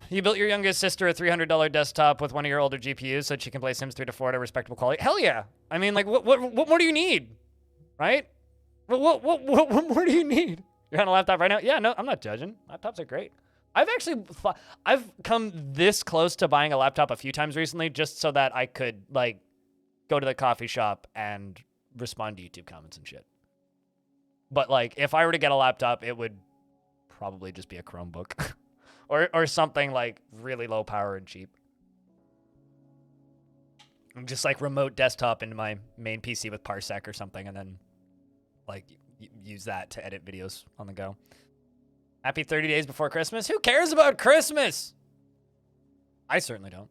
You built your youngest sister a $300 desktop with one of your older GPUs so she can play Sims 3 to 4 at a respectable quality. Hell yeah! I mean, like, what more do you need, right? What more do you need? You're on a laptop right now? Yeah, no, I'm not judging. Laptops are great. I've come this close to buying a laptop a few times recently just so that I could, like, go to the coffee shop and respond to YouTube comments and shit. But, like, if I were to get a laptop, it would probably just be a Chromebook. or something, like, really low power and cheap. Just, like, remote desktop into my main PC with Parsec or something, and then, like, use that to edit videos on the go. Happy 30 days before Christmas? Who cares about Christmas? I certainly don't.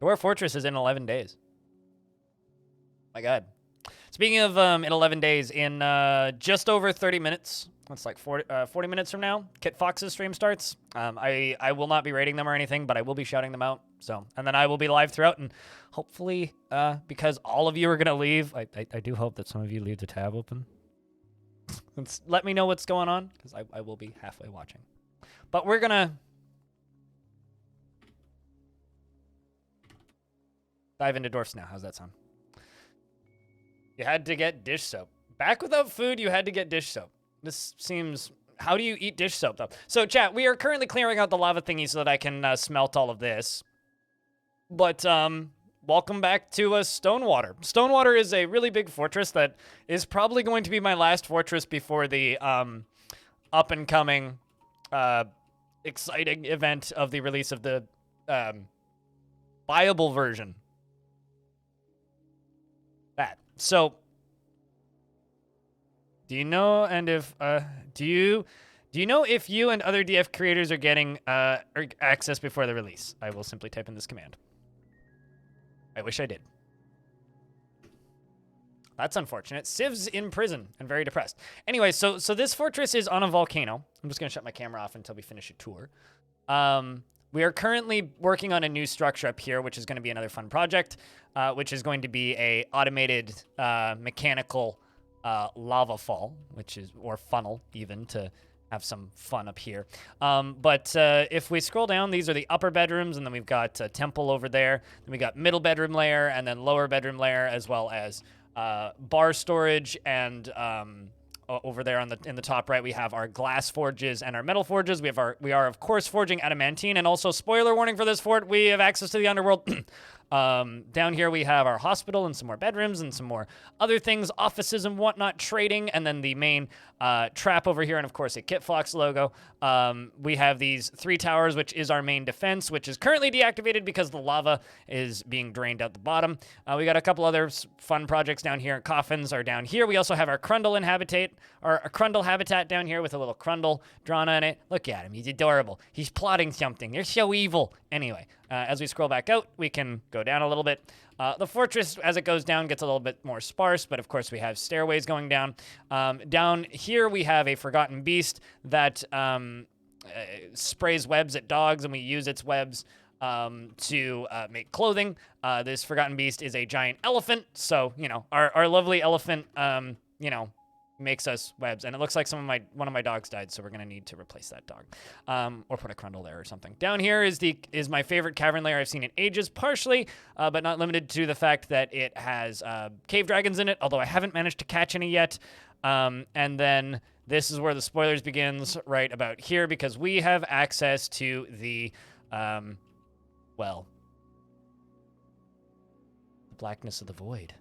Dwarf Fortress is in 11 days. My God. Speaking of in 11 days, in just over 30 minutes, that's like 40 minutes from now, Kit Fox's stream starts. I will not be rating them or anything, but I will be shouting them out. So, and then I will be live throughout, and hopefully, because all of you are going to leave, I do hope that some of you leave the tab open. Let me know what's going on, because I will be halfway watching. But we're going to dive into Dwarfs now. How's that sound? You had to get dish soap. Back without food, you had to get dish soap. This seems... How do you eat dish soap, though? So, chat, we are currently clearing out the lava thingy so that I can smelt all of this. But, welcome back to Stonewater. Stonewater is a really big fortress that is probably going to be my last fortress before the up-and-coming exciting event of the release of the viable version. That. So, do you know if you and other DF creators are getting access before the release? I will simply type in this command. I wish I did. That's unfortunate. Civ's in prison and very depressed. Anyway, so this fortress is on a volcano. I'm just gonna shut my camera off until we finish a tour. We are currently working on a new structure up here, which is going to be another fun project, which is going to be a automated mechanical lava fall, or funnel even, to have some fun up here. But if we scroll down, these are the upper bedrooms, and then we've got a temple over there. Then we got middle bedroom layer, and then lower bedroom layer, as well as bar storage, and over there in the top right, we have our glass forges and our metal forges. We are of course forging adamantine, and also, spoiler warning for this fort, we have access to the underworld. Down here we have our hospital and some more bedrooms and some more other things, offices and whatnot, trading, and then the main trap over here, and of course a Kit Fox logo. We have these 3 towers, which is our main defense, which is currently deactivated because the lava is being drained out the bottom. We got a couple other fun projects down here. Coffins are down here. We also have our Crundle habitat down here with a little Crundle drawn on it. Look at him. He's adorable. He's plotting something. They're so evil. Anyway, as we scroll back out, we can go down a little bit. The fortress, as it goes down, gets a little bit more sparse, but of course we have stairways going down. Down here we have a forgotten beast that sprays webs at dogs, and we use its webs to make clothing. This forgotten beast is a giant elephant, so, you know, our lovely elephant, you know, makes us webs, and it looks like one of my dogs died, so we're gonna need to replace that dog, or put a Crundle there or something. Down here is my favorite cavern layer I've seen in ages, partially, but not limited to the fact that it has cave dragons in it, although I haven't managed to catch any yet. And then this is where the spoilers begins, right about here, because we have access to the, well, the blackness of the void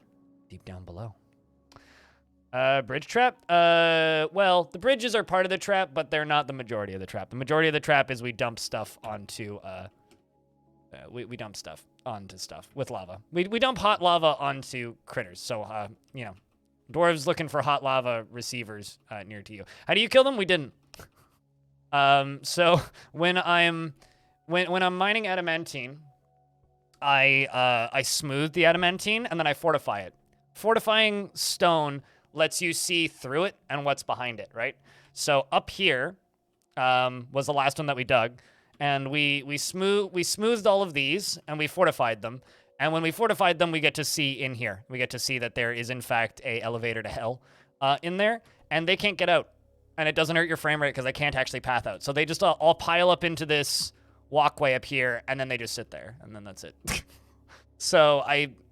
deep down below. Bridge trap? Well, the bridges are part of the trap, but they're not the majority of the trap. The majority of the trap is we dump stuff onto, we dump stuff onto stuff with lava. We dump hot lava onto critters. So, you know, dwarves looking for hot lava receivers, near to you. How do you kill them? We didn't. So when I'm mining adamantine, I smooth the adamantine and then I fortify it. Fortifying stone lets you see through it and what's behind it, right? So up here was the last one that we dug, and we smoothed all of these and we fortified them. And when we fortified them, we get to see in here. We get to see that there is in fact a elevator to hell in there, and they can't get out. And it doesn't hurt your frame rate because they can't actually path out. So they just all pile up into this walkway up here, and then they just sit there, and then that's it. So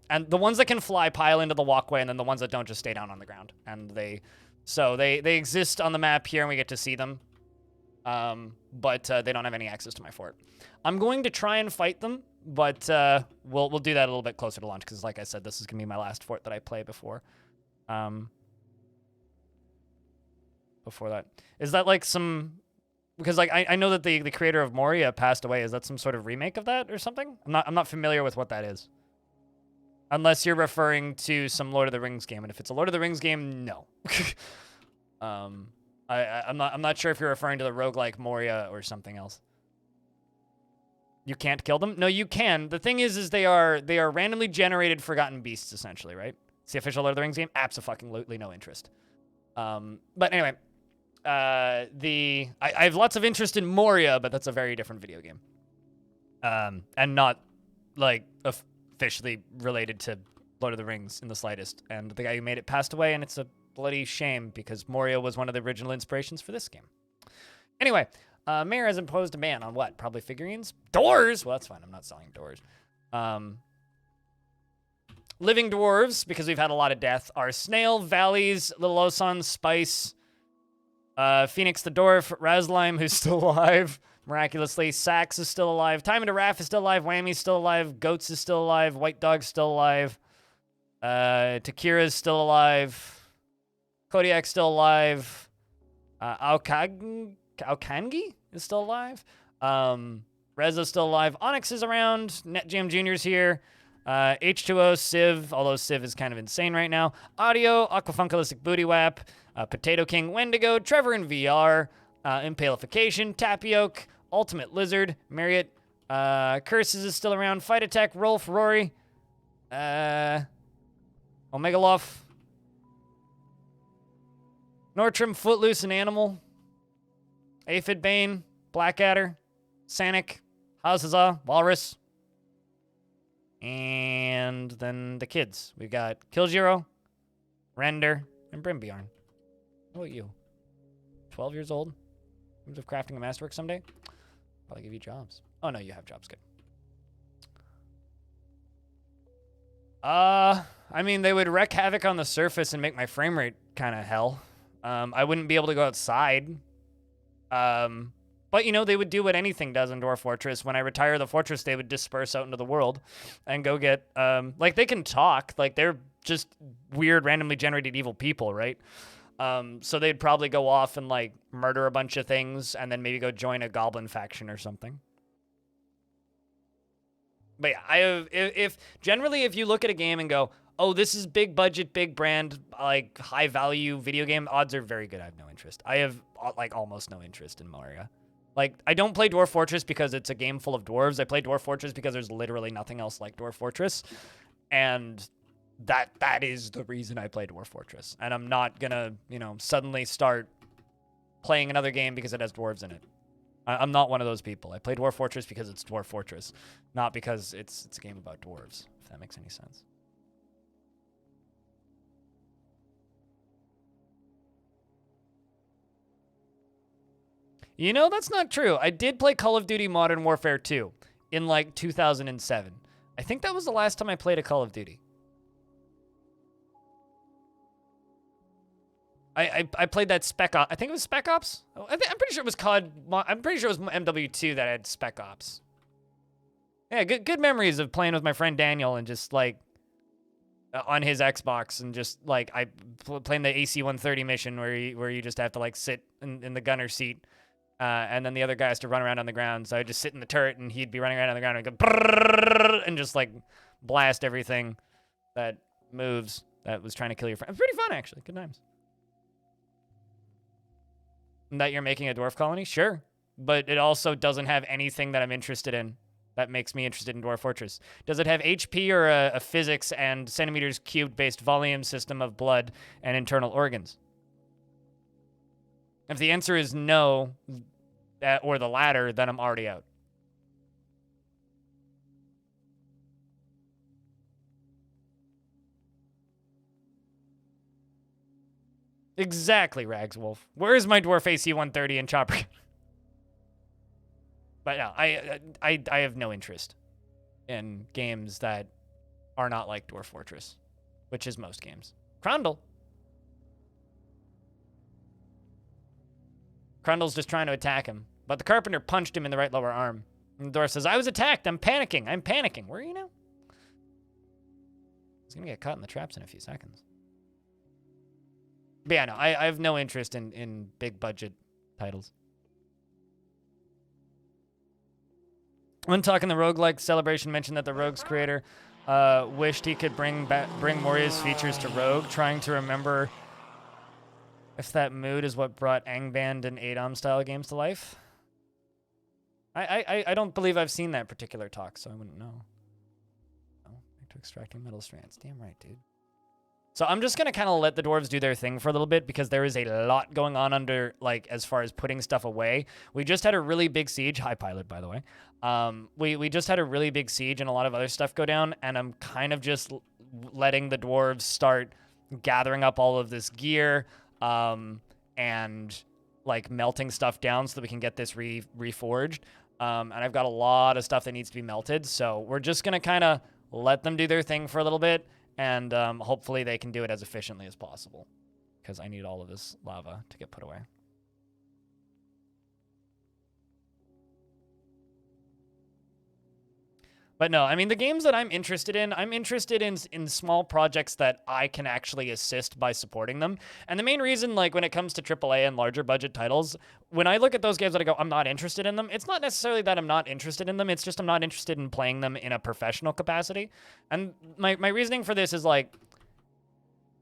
and the ones that can fly pile into the walkway, and then the ones that don't just stay down on the ground. And they exist on the map here, and we get to see them. But they don't have any access to my fort. I'm going to try and fight them, but we'll do that a little bit closer to launch, because like I said, this is gonna be my last fort that I play before. Before that, is that like some? Because like I know that the creator of Moria passed away. Is that some sort of remake of that or something? I'm not familiar with what that is. Unless you're referring to some Lord of the Rings game, and if it's a Lord of the Rings game, no. I'm not sure if you're referring to the roguelike Moria or something else. You can't kill them? No, you can. The thing is they are randomly generated forgotten beasts, essentially, right? It's the official Lord of the Rings game. Absolutely no interest. But anyway, I have lots of interest in Moria, but that's a very different video game, and not like officially related to Lord of the Rings in the slightest. And the guy who made it passed away, and it's a bloody shame because Moria was one of the original inspirations for this game. Anyway, Mayor has imposed a ban on what? Probably figurines? Doors? Well, that's fine. I'm not selling doors. Living dwarves, because we've had a lot of death, are Snail, Valleys, Little Oson, Spice, Phoenix the Dwarf, Razlime, who's still alive, miraculously. Sax is still alive. Time and a Raff is still alive. Whammy's still alive. Goats is still alive. White Dog's still alive. Takira's still alive. Kodiak's still alive. Aokangi is still alive. Reza's still alive. Onyx is around. NetJam Jr.'s here. H2O, Civ, although Civ is kind of insane right now. Audio, Aquafunkalistic Booty Wap, Potato King, Wendigo, Trevor in VR, Impalification, Tapioca, Ultimate Lizard, Marriott, Curses is still around. Fight Attack, Rolf, Rory, Omegaloff, Nortrim, Footloose, and Animal, Aphid Bane, Blackadder, Sanic, Hazaza, Walrus, and then the kids. We've got Killjiro, Render, and Brimbjorn. How about you? 12 years old? Dreams of crafting a masterwork someday? Probably give you jobs. Oh, no, you have jobs. Good. I mean, they would wreak havoc on the surface and make my frame rate kind of hell. I wouldn't be able to go outside. But, you know, they would do what anything does in Dwarf Fortress. When I retire the fortress, they would disperse out into the world and go get, like, they can talk. Like, they're just weird, randomly generated evil people, right? So they'd probably go off and, like, murder a bunch of things and then maybe go join a goblin faction or something. But yeah, if you look at a game and go, oh, this is big budget, big brand, like, high value video game, odds are very good I have no interest. I have, like, almost no interest in Moria. Like, I don't play Dwarf Fortress because it's a game full of dwarves. I play Dwarf Fortress because there's literally nothing else like Dwarf Fortress. And that is the reason I play Dwarf Fortress. And I'm not gonna, you know, suddenly start playing another game because it has dwarves in it. I'm not one of those people. I play Dwarf Fortress because it's Dwarf Fortress, not because it's a game about dwarves, if that makes any sense. You know, that's not true. I did play Call of Duty Modern Warfare 2 in, like, 2007. I think that was the last time I played a Call of Duty. I played that Spec Ops. I think it was Spec Ops. I'm pretty sure it was COD. I'm pretty sure it was MW2 that had Spec Ops. Yeah, good memories of playing with my friend Daniel and just, like, on his Xbox and just, like, playing the AC-130 mission where you just have to, like, sit in the gunner seat. And then the other guy has to run around on the ground. So I'd just sit in the turret and he'd be running around on the ground and go brrrr, and just, like, blast everything that moves that was trying to kill your friend. It's pretty fun, actually. Good times. And that you're making a dwarf colony? Sure. But it also doesn't have anything that I'm interested in that makes me interested in Dwarf Fortress. Does it have HP or a physics and centimeters cubed based volume system of blood and internal organs? If the answer is no, or the latter, then I'm already out. Exactly, Ragswolf. Where is my dwarf AC-130 and chopper? But no, I have no interest in games that are not like Dwarf Fortress, which is most games. Crundle. Crundle's just trying to attack him, but the carpenter punched him in the right lower arm. And the dwarf says, I was attacked. I'm panicking. I'm panicking. Where are you now? He's going to get caught in the traps in a few seconds. But yeah, no, I have no interest in big budget titles. When talking the roguelike celebration mentioned that the Rogue's creator wished he could bring Moria's features to Rogue, trying to remember if that mood is what brought Angband and Adom style games to life. I don't believe I've seen that particular talk, so I wouldn't know. Oh, back to extracting metal strands. Damn right, dude. So I'm just gonna kind of let the dwarves do their thing for a little bit because there is a lot going on under, like, as far as putting stuff away. We just had a really big siege. Hi, pilot, by the way. We just had a really big siege and a lot of other stuff go down, and I'm kind of just letting the dwarves start gathering up all of this gear, and like melting stuff down so that we can get this reforged. And I've got a lot of stuff that needs to be melted, so we're just gonna kind of let them do their thing for a little bit. And hopefully they can do it as efficiently as possible because I need all of this lava to get put away. But no, I mean, the games that I'm interested in small projects that I can actually assist by supporting them. And the main reason, like, when it comes to AAA and larger budget titles, when I look at those games that I go, I'm not interested in them, it's not necessarily that I'm not interested in them, it's just I'm not interested in playing them in a professional capacity. And my reasoning for this is, like,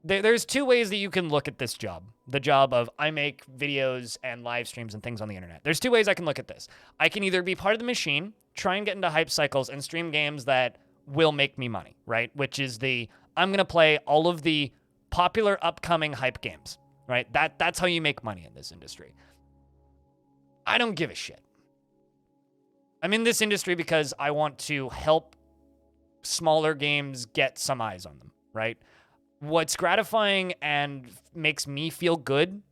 there's two ways that you can look at this job. The job of I make videos and live streams and things on the internet. There's two ways I can look at this. I can either be part of the machine, try and get into hype cycles and stream games that will make me money, right? Which is I'm going to play all of the popular upcoming hype games, right? That's how you make money in this industry. I don't give a shit. I'm in this industry because I want to help smaller games get some eyes on them, right? What's gratifying and makes me feel good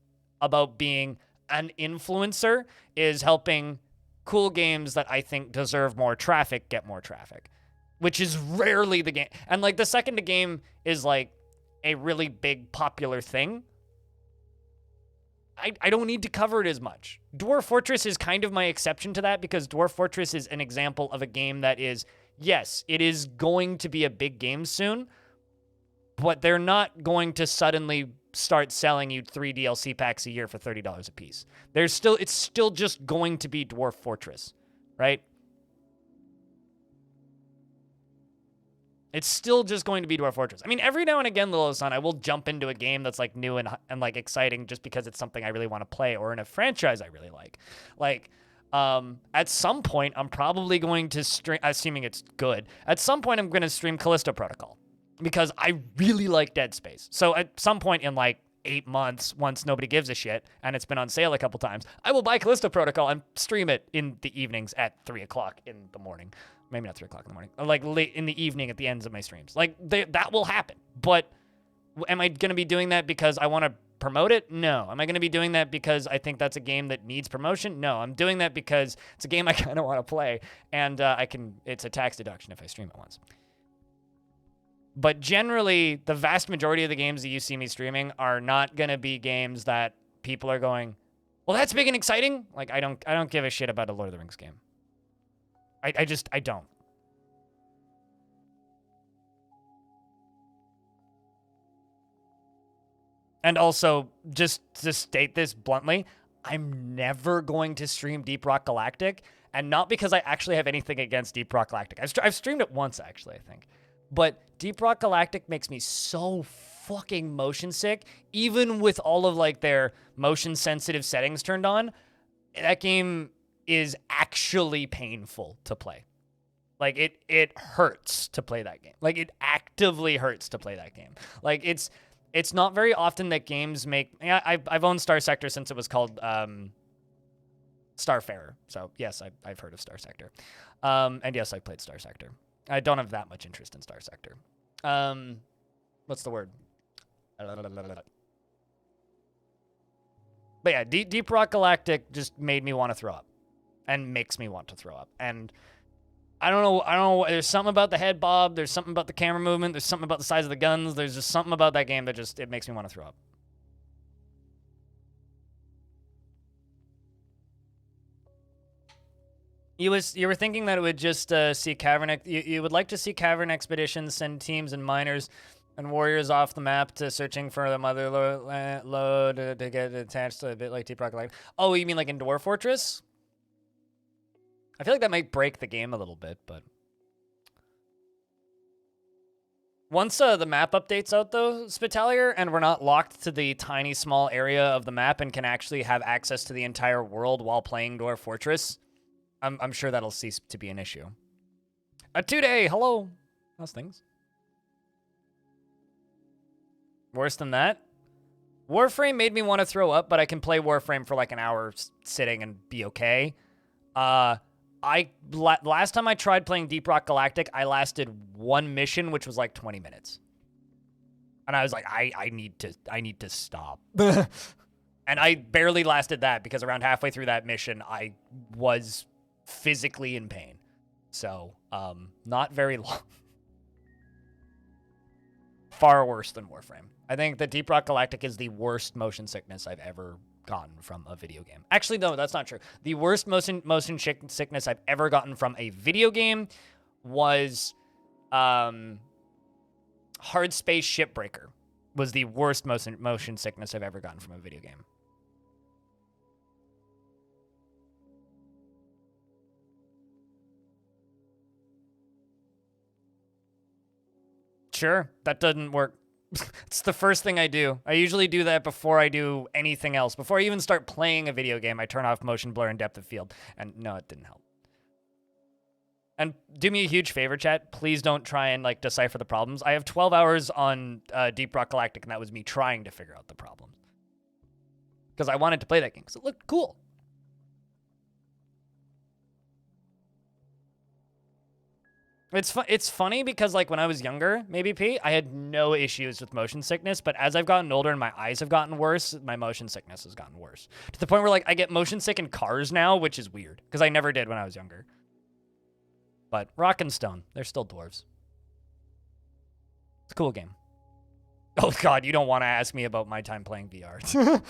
about being an influencer is helping cool games that I think deserve more traffic get more traffic, which is rarely the game. And, like, the second a game is, like, a really big popular thing, I don't need to cover it as much. Dwarf Fortress is kind of my exception to that because Dwarf Fortress is an example of a game that is, yes, it is going to be a big game soon, but they're not going to suddenly start selling you 3 DLC packs a year for $30 a piece. It's still just going to be Dwarf Fortress, right? It's still just going to be Dwarf Fortress. I mean, every now and again, Lilo-san, I will jump into a game that's, like, new and like exciting just because it's something I really want to play or in a franchise I really like. Like, at some point, I'm probably going to stream, assuming it's good, at some point I'm going to stream Callisto Protocol. Because I really like Dead Space. So at some point in, like, 8 months, once nobody gives a shit, and it's been on sale a couple times, I will buy Callisto Protocol and stream it in the evenings at 3 o'clock in the morning. Maybe not 3 o'clock in the morning. Like, late in the evening at the ends of my streams. Like, that will happen. But am I going to be doing that because I want to promote it? No. Am I going to be doing that because I think that's a game that needs promotion? No. I'm doing that because it's a game I kind of want to play, and it's a tax deduction if I stream it once. But generally, the vast majority of the games that you see me streaming are not going to be games that people are going, well, that's big and exciting. Like, I don't give a shit about a Lord of the Rings game. I don't. And also, just to state this bluntly, I'm never going to stream Deep Rock Galactic, and not because I actually have anything against Deep Rock Galactic. I've streamed it once, actually, I think. But Deep Rock Galactic makes me so fucking motion sick, even with all of, like, their motion sensitive settings turned on. That game is actually painful to play. Like, it hurts to play that game. Like, it actively hurts to play that game. Like, it's not very often that games make. Yeah, I've owned Star Sector since it was called Starfarer. So yes, I've heard of Star Sector, and yes, I've played Star Sector. I don't have that much interest in Star Sector. What's the word? But yeah, Deep Rock Galactic just made me want to throw up. and makes me want to throw up. And I don't know. There's something about the head bob. There's something about the camera movement. There's something about the size of the guns. There's just something about that game that it makes me want to throw up. You were thinking that it would just see cavern. You would like to see cavern expeditions send teams and miners and warriors off the map to searching for the mother load to get attached to a bit like Deep Rock Galactic. Oh, you mean like in Dwarf Fortress? I feel like that might break the game a little bit, but once the map updates out though, Spitalier, and we're not locked to the tiny small area of the map and can actually have access to the entire world while playing Dwarf Fortress, I'm sure that'll cease to be an issue. A 2-day, hello. How's things? Worse than that? Warframe made me want to throw up, but I can play Warframe for like an hour sitting and be okay. Last time I tried playing Deep Rock Galactic, I lasted one mission, which was like 20 minutes. And I was like, I need to stop. And I barely lasted that because around halfway through that mission, I was physically in pain. So, not very long. Far worse than Warframe. I think that Deep Rock Galactic is the worst motion sickness I've ever gotten from a video game. Actually, no, that's not true. The worst motion sickness I've ever gotten from a video game was Hard Space Shipbreaker. Was the worst motion sickness I've ever gotten from a video game. Sure, that doesn't work. It's the first thing I do. I usually do that before I do anything else. Before I even start playing a video game, I turn off motion blur and depth of field. And no, it didn't help. And do me a huge favor, chat. Please don't try and like decipher the problems. I have 12 hours on Deep Rock Galactic, and that was me trying to figure out the problems. Because I wanted to play that game, because it looked cool. It's funny because, like, when I was younger, maybe, P, I had no issues with motion sickness, but as I've gotten older and my eyes have gotten worse, my motion sickness has gotten worse. To the point where, like, I get motion sick in cars now, which is weird, because I never did when I was younger. But Rock and Stone, they're still dwarves. It's a cool game. Oh, God, you don't want to ask me about my time playing VR.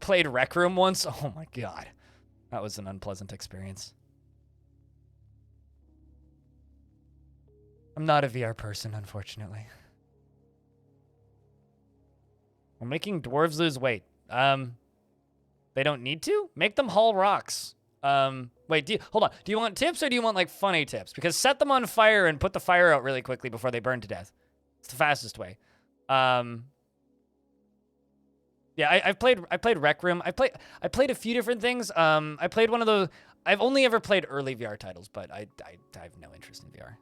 Played Rec Room once? Oh, my God. That was an unpleasant experience. I'm not a VR person, unfortunately. We're making dwarves lose weight. They don't need to? Make them haul rocks. Wait, hold on. Do you want tips or do you want, like, funny tips? Because set them on fire and put the fire out really quickly before they burn to death. It's the fastest way. Yeah, I played Rec Room. I played a few different things. I played one of those. I've only ever played early VR titles, but I have no interest in VR.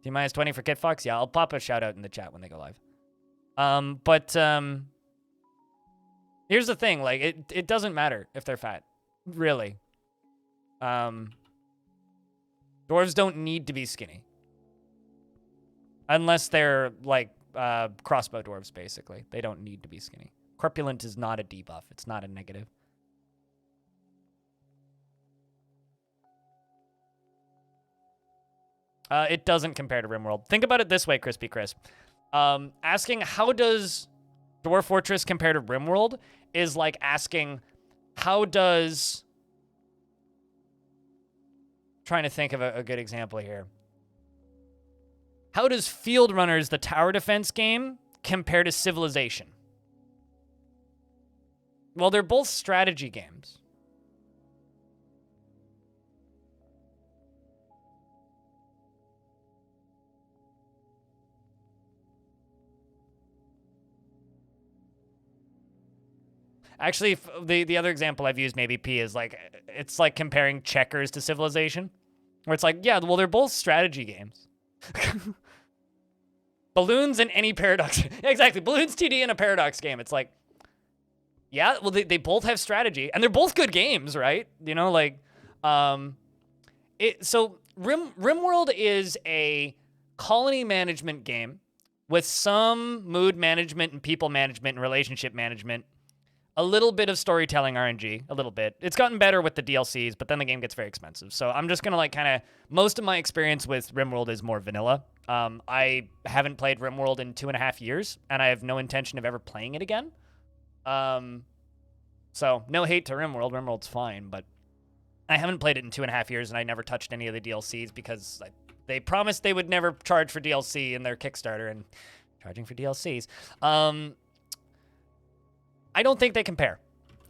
T-20 for Kit Fox? Yeah, I'll pop a shout out in the chat when they go live. Here's the thing, like, it doesn't matter if they're fat. Really. Dwarves don't need to be skinny. Unless they're, like, crossbow dwarves, basically. They don't need to be skinny. Corpulent is not a debuff. It's not a negative. It doesn't compare to RimWorld. Think about it this way, Crispy Crisp. Asking how does Dwarf Fortress compare to RimWorld is like asking how does... Trying to think of a good example here. How does Field Runners, the tower defense game, compare to Civilization? Well, they're both strategy games. Actually, the other example I've used, maybe, P, is like, it's like comparing Checkers to Civilization. Where it's like, yeah, well, they're both strategy games. Balloons and any Paradox. Yeah, exactly. Balloons TD in a Paradox game. It's like, yeah, well, they both have strategy. And they're both good games, right? You know, like, so RimWorld is a colony management game with some mood management and people management and relationship management. a little bit of storytelling RNG, a little bit. It's gotten better with the DLCs, but then the game gets very expensive. So I'm just gonna like kind of, most of my experience with RimWorld is more vanilla. I haven't played RimWorld in 2.5 years, and I have no intention of ever playing it again. So no hate to RimWorld. RimWorld's fine, but I haven't played it in 2.5 years, and I never touched any of the DLCs because they promised they would never charge for DLC in their Kickstarter, and charging for DLCs. I don't think they compare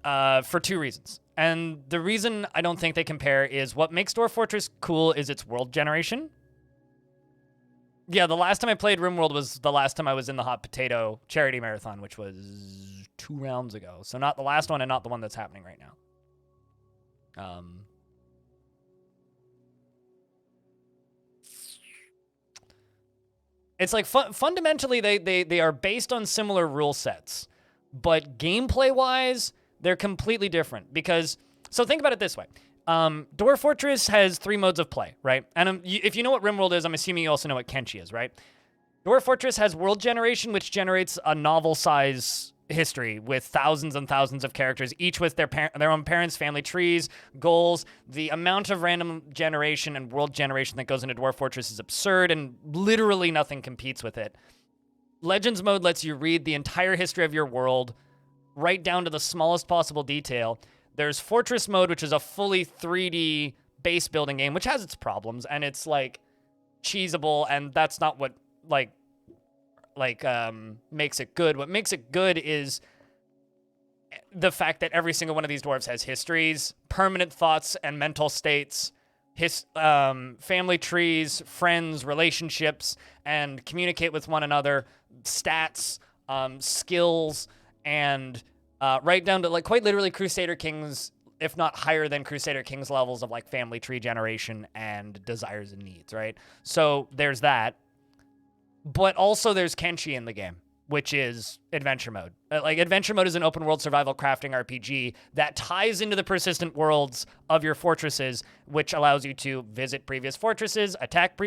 for 2 reasons. And the reason I don't think they compare is what makes Dwarf Fortress cool is its world generation. Yeah, the last time I played RimWorld was the last time I was in the Hot Potato Charity Marathon, which was 2 rounds ago. So not the last one and not the one that's happening right now. It's like fundamentally they are based on similar rule sets. But gameplay-wise, they're completely different because, so think about it this way. Dwarf Fortress has 3 modes of play, right? And if you know what RimWorld is, I'm assuming you also know what Kenshi is, right? Dwarf Fortress has world generation, which generates a novel-size history with thousands and thousands of characters, each with their own parents, family trees, goals. The amount of random generation and world generation that goes into Dwarf Fortress is absurd, and literally nothing competes with it. Legends mode lets you read the entire history of your world, right down to the smallest possible detail. There's Fortress mode, which is a fully 3D base building game, which has its problems, and it's like cheesable, and that's not what makes it good. What makes it good is the fact that every single one of these dwarves has histories, permanent thoughts and mental states, family trees, friends, relationships, and communicate with one another, stats, skills, and right down to like quite literally Crusader Kings, if not higher than Crusader Kings levels of like family tree generation and desires and needs, right? So there's that. But also there's Kenshi in the game, which is adventure mode. Like adventure mode is an open world survival crafting RPG that ties into the persistent worlds of your fortresses, which allows you to visit previous fortresses, attack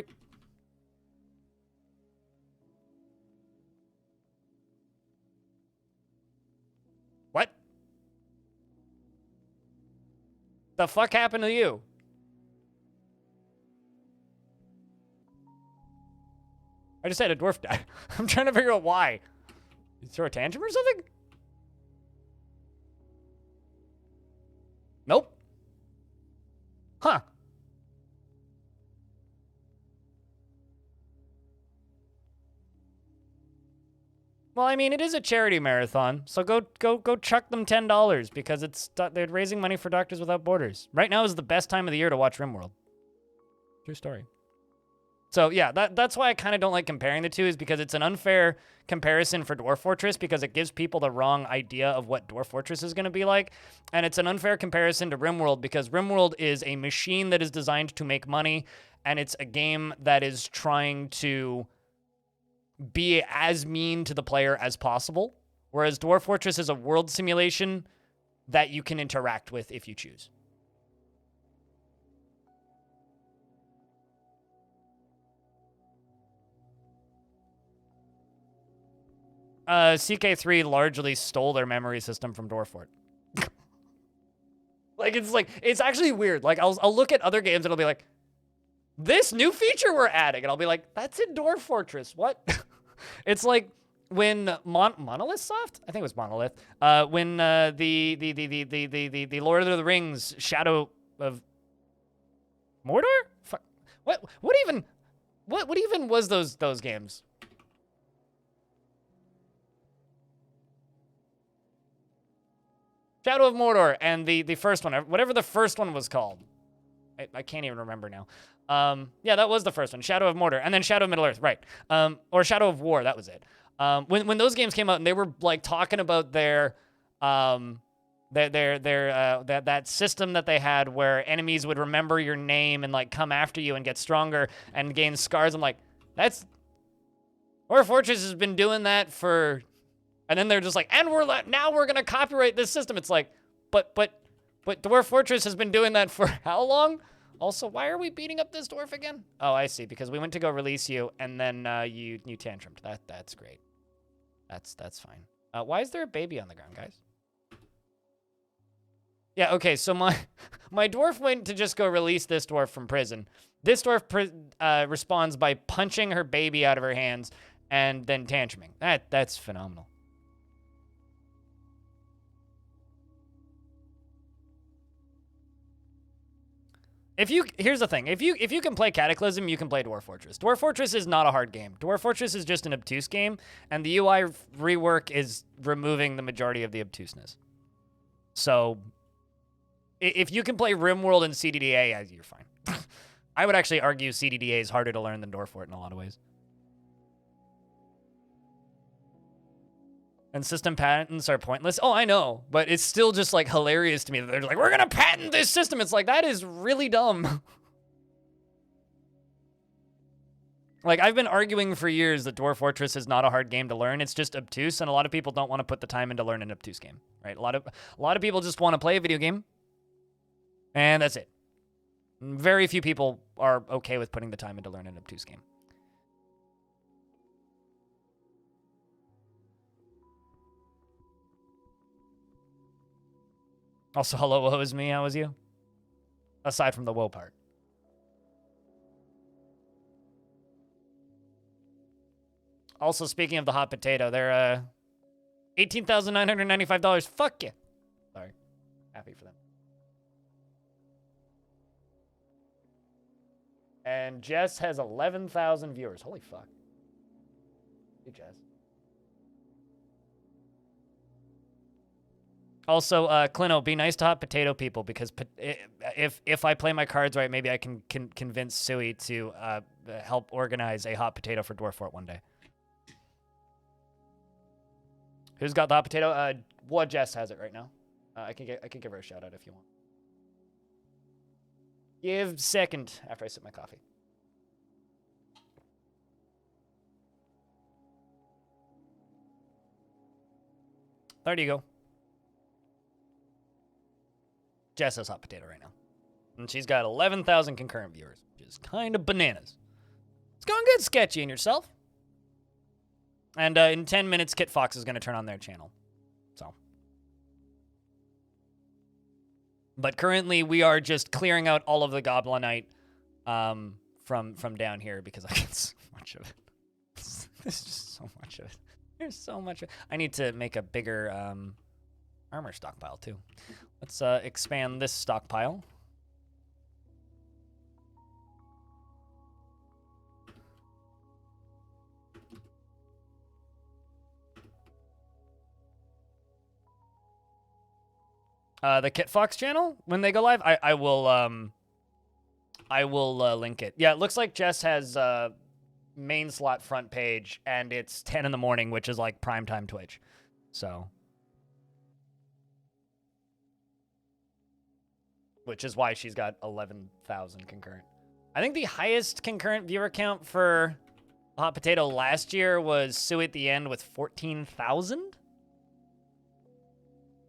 What? The fuck happened to you? I just had a dwarf die. I'm trying to figure out why. You throw a tantrum or something? Nope. Huh. Well, I mean, it is a charity marathon, so go chuck them $10 because they're raising money for Doctors Without Borders. Right now is the best time of the year to watch RimWorld. True story. So yeah, that's why I kind of don't like comparing the two, is because it's an unfair comparison for Dwarf Fortress because it gives people the wrong idea of what Dwarf Fortress is going to be like. And it's an unfair comparison to RimWorld because RimWorld is a machine that is designed to make money, and it's a game that is trying to be as mean to the player as possible. Whereas Dwarf Fortress is a world simulation that you can interact with if you choose. CK3 largely stole their memory system from Dwarfort. It's actually weird. Like, I'll look at other games and I'll be like, this new feature we're adding. And I'll be like, that's in Dwarf Fortress. What? It's like when Monolith Soft? I think it was Monolith. When the Lord of the Rings Shadow of Mordor? Fuck. What even was those games? Shadow of Mordor and the first one, whatever the first one was called. I can't even remember now. Yeah, that was the first one, Shadow of Mordor, and then Shadow of Middle-earth, right? Or Shadow of War, that was it. When those games came out and they were like talking about that system that they had where enemies would remember your name and like come after you and get stronger and gain scars. I'm like, Dwarf Fortress has been doing that for. And then they're just like, and now we're gonna copyright this system. It's like, but Dwarf Fortress has been doing that for how long? Also, why are we beating up this dwarf again? Oh, I see. Because we went to go release you, and then you tantrumed. That's great. That's fine. Why is there a baby on the ground, guys? Yeah, okay, so my my dwarf went to just go release this dwarf from prison. This dwarf responds by punching her baby out of her hands and then tantruming. That's phenomenal. Here's the thing. If you can play Cataclysm, you can play Dwarf Fortress. Dwarf Fortress is not a hard game. Dwarf Fortress is just an obtuse game, and the UI rework is removing the majority of the obtuseness. So if you can play RimWorld and CDDA, you're fine. I would actually argue CDDA is harder to learn than Dwarf Fort in a lot of ways. And system patents are pointless. Oh, I know, but it's still just like hilarious to me that they're like, we're gonna patent this system. It's like, that is really dumb. Like, I've been arguing for years that Dwarf Fortress is not a hard game to learn. It's just obtuse, and a lot of people don't want to put the time in to learn an obtuse game, right? A lot of people just want to play a video game, and that's it. Very few people are okay with putting the time in to learn an obtuse game. Also, hello, woe is me, how was you? Aside from the woe part. Also, speaking of the hot potato, they're $18,995. Fuck yeah. Sorry. Happy for them. And Jess has 11,000 viewers. Holy fuck. Hey, Jess. Also, Clino, be nice to hot potato people, because if I play my cards right, maybe I can convince Sui to help organize a hot potato for Dwarf Fort one day. Who's got the hot potato? What Jess has it right now. I can give her a shout out if you want. Give second after I sip my coffee. There you go. Jess has hot potato right now. And she's got 11,000 concurrent viewers, which is kind of bananas. It's going good, Sketchy, and yourself. And in 10 minutes, Kit Fox is going to turn on their channel. So. But currently, we are just clearing out all of the Goblinite from down here because I get so much of it. There's just so much of it. There's so much of it. I need to make a bigger armor stockpile, too. Let's expand this stockpile. The Kit Fox channel, when they go live, I will link it. Yeah, it looks like Jess has main slot front page, and it's 10 in the morning, which is like primetime Twitch. So, which is why she's got 11,000 concurrent. I think the highest concurrent viewer count for Hot Potato last year was Sue at the end with 14,000.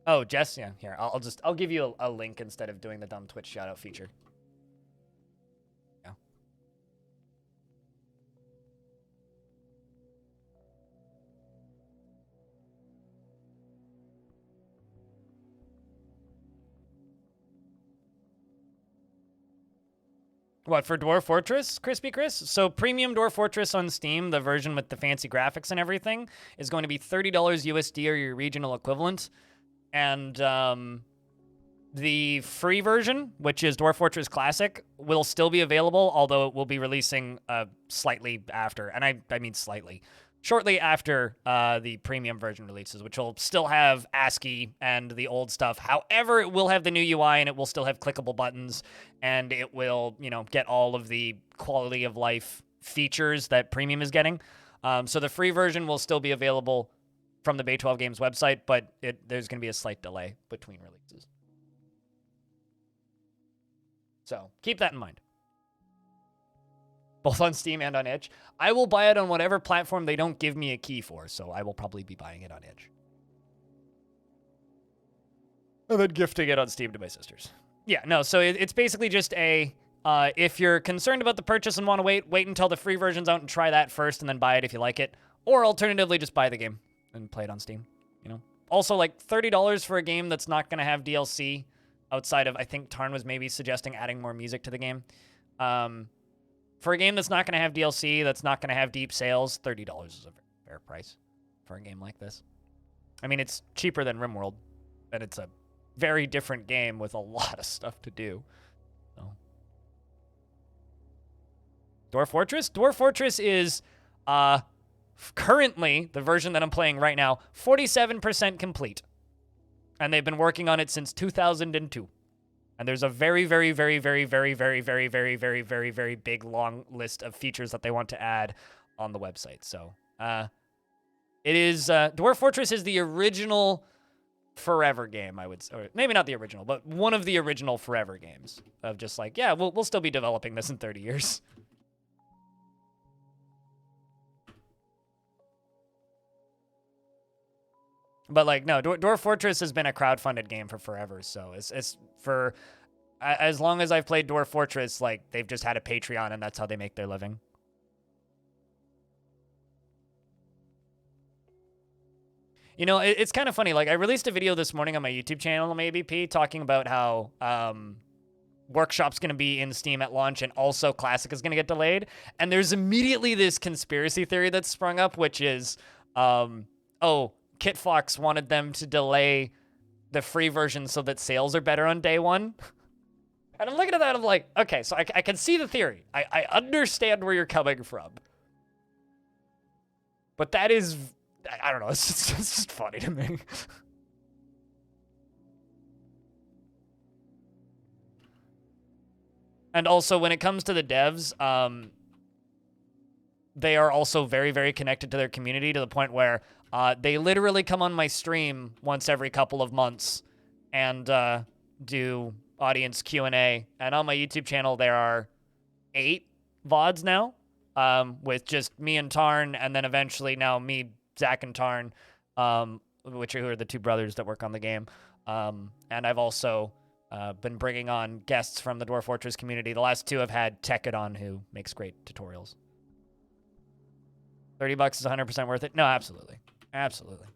Oh, Jess, yeah, here. I'll give you a link instead of doing the dumb Twitch shoutout feature. Yeah. What, for Dwarf Fortress, Crispy Chris? So premium Dwarf Fortress on Steam, the version with the fancy graphics and everything, is going to be $30 USD or your regional equivalent. And the free version, which is Dwarf Fortress Classic, will still be available, although it will be releasing slightly after. And I mean slightly. Shortly after the premium version releases, which will still have ASCII and the old stuff. However, it will have the new UI, and it will still have clickable buttons, and it will, you know, get all of the quality of life features that premium is getting. So the free version will still be available from the Bay 12 Games website, but there's going to be a slight delay between releases. So keep that in mind. Both on Steam and on Itch. I will buy it on whatever platform they don't give me a key for, so I will probably be buying it on Itch. And then gifting it on Steam to my sisters. Yeah, no, so it's basically just a, if you're concerned about the purchase and want to wait until the free version's out and try that first and then buy it if you like it. Or alternatively, just buy the game and play it on Steam, you know? Also, like, $30 for a game that's not going to have DLC outside of, I think Tarn was maybe suggesting adding more music to the game. For a game that's not going to have DLC, that's not going to have deep sales, $30 is a fair price for a game like this. I mean, it's cheaper than RimWorld, and it's a very different game with a lot of stuff to do. So. Dwarf Fortress? Dwarf Fortress is currently, the version that I'm playing right now, 47% complete. And they've been working on it since 2002. And there's a very, very, very, very, very, very, very, very, very, very, very big long list of features that they want to add on the website. So, it is, Dwarf Fortress is the original Forever game, I would say. Or maybe not the original, but one of the original Forever games. Of just like, yeah, we'll still be developing this in 30 years. But like, no, Dwarf Fortress has been a crowdfunded game for forever. So it's for as long as I've played Dwarf Fortress, like they've just had a Patreon and that's how they make their living. You know, it's kind of funny. Like I released a video this morning on my YouTube channel, maybe P, talking about how Workshop's going to be in Steam at launch and also Classic is going to get delayed. And there's immediately this conspiracy theory that's sprung up, which is, oh, Kit Fox wanted them to delay the free version so that sales are better on day one. And I'm looking at that, I'm like, okay, so I can see the theory. I understand where you're coming from. But that is, I don't know, it's just funny to me. And also, when it comes to the devs, they are also very, very connected to their community to the point where they literally come on my stream once every couple of months and do audience Q&A. And on my YouTube channel, there are 8 VODs now with just me and Tarn, and then eventually now me, Zach, and Tarn, who are the 2 brothers that work on the game. And I've also been bringing on guests from the Dwarf Fortress community. The last 2 have had Tekid on, who makes great tutorials. $30 is 100% worth it? No, absolutely. Absolutely.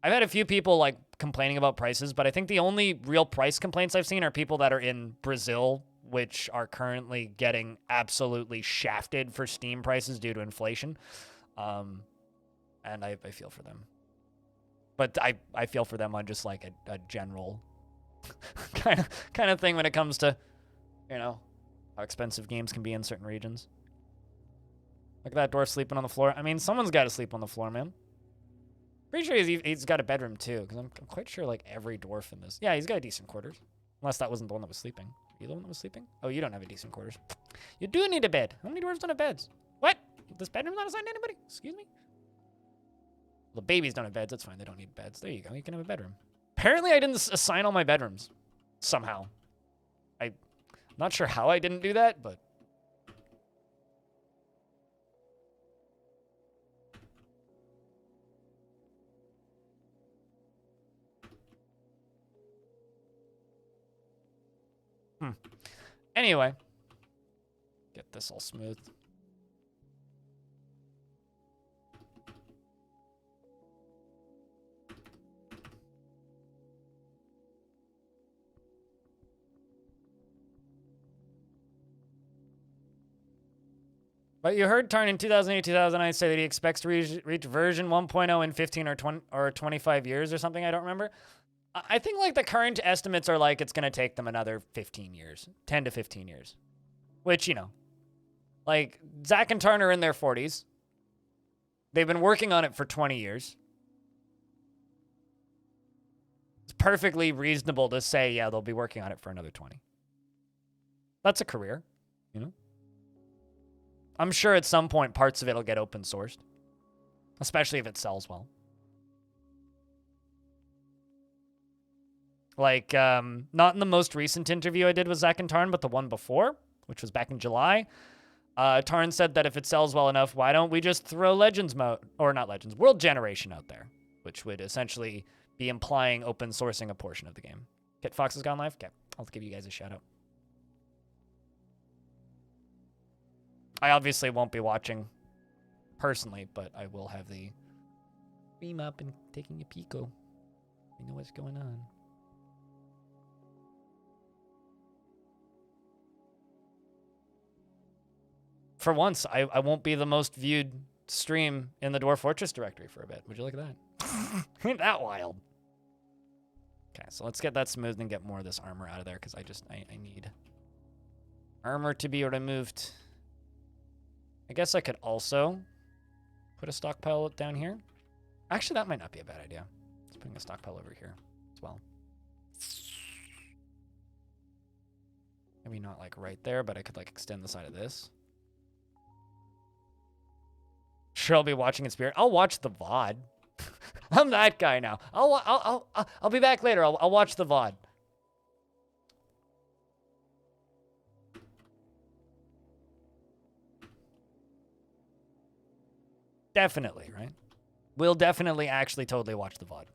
I've had a few people like complaining about prices, but I think the only real price complaints I've seen are people that are in Brazil, which are currently getting absolutely shafted for Steam prices due to inflation. And I feel for them. But I feel for them on just like a general kind of thing when it comes to, you know, how expensive games can be in certain regions. Look at that dwarf sleeping on the floor. I mean, someone's got to sleep on the floor, man. Pretty sure he's got a bedroom, too, because I'm quite sure, like, every dwarf in this... Yeah, he's got decent quarters. Unless that wasn't the one that was sleeping. Are you the one that was sleeping? Oh, you don't have a decent quarters. You do need a bed. How many dwarves don't have beds? What? This bedroom's not assigned to anybody? Excuse me? The babies don't have beds. That's fine. They don't need beds. There you go. You can have a bedroom. Apparently, I didn't assign all my bedrooms. Somehow. I'm not sure how I didn't do that, but... Anyway, get this all smooth. But you heard Tarn in 2008, 2009 say that he expects to reach version 1.0 in 15 or 25 years or something. I don't remember. I think like the current estimates are like it's going to take them another 15 years, 10 to 15 years, which, you know, like Zach and Tarn are in their 40s. They've been working on it for 20 years. It's perfectly reasonable to say, yeah, they'll be working on it for another 20. That's a career, you know? I'm sure at some point parts of it will get open sourced, especially if it sells well. Like, not in the most recent interview I did with Zach and Tarn, but the one before, which was back in July. Tarn said that if it sells well enough, why don't we just throw Legends mode, or not Legends, World Generation out there, which would essentially be implying open sourcing a portion of the game. Kit Fox has gone live? Okay, I'll give you guys a shout out. I obviously won't be watching personally, but I will have the stream up and taking a peeko. You know what's going on. for once, I won't be the most viewed stream in the Dwarf Fortress directory for a bit. Would you look at that? Ain't that wild? Okay, so let's get that smoothed and get more of this armor out of there, because I need armor to be removed. I guess I could also put a stockpile down here. Actually, that might not be a bad idea. Let's put a stockpile over here as well. Maybe not like right there, but I could like extend the side of this. Sure, I'll be watching in spirit. I'll watch the VOD. I'm that guy now. I'll be back later. I'll watch the VOD. Definitely, right? We'll definitely actually totally watch the VOD.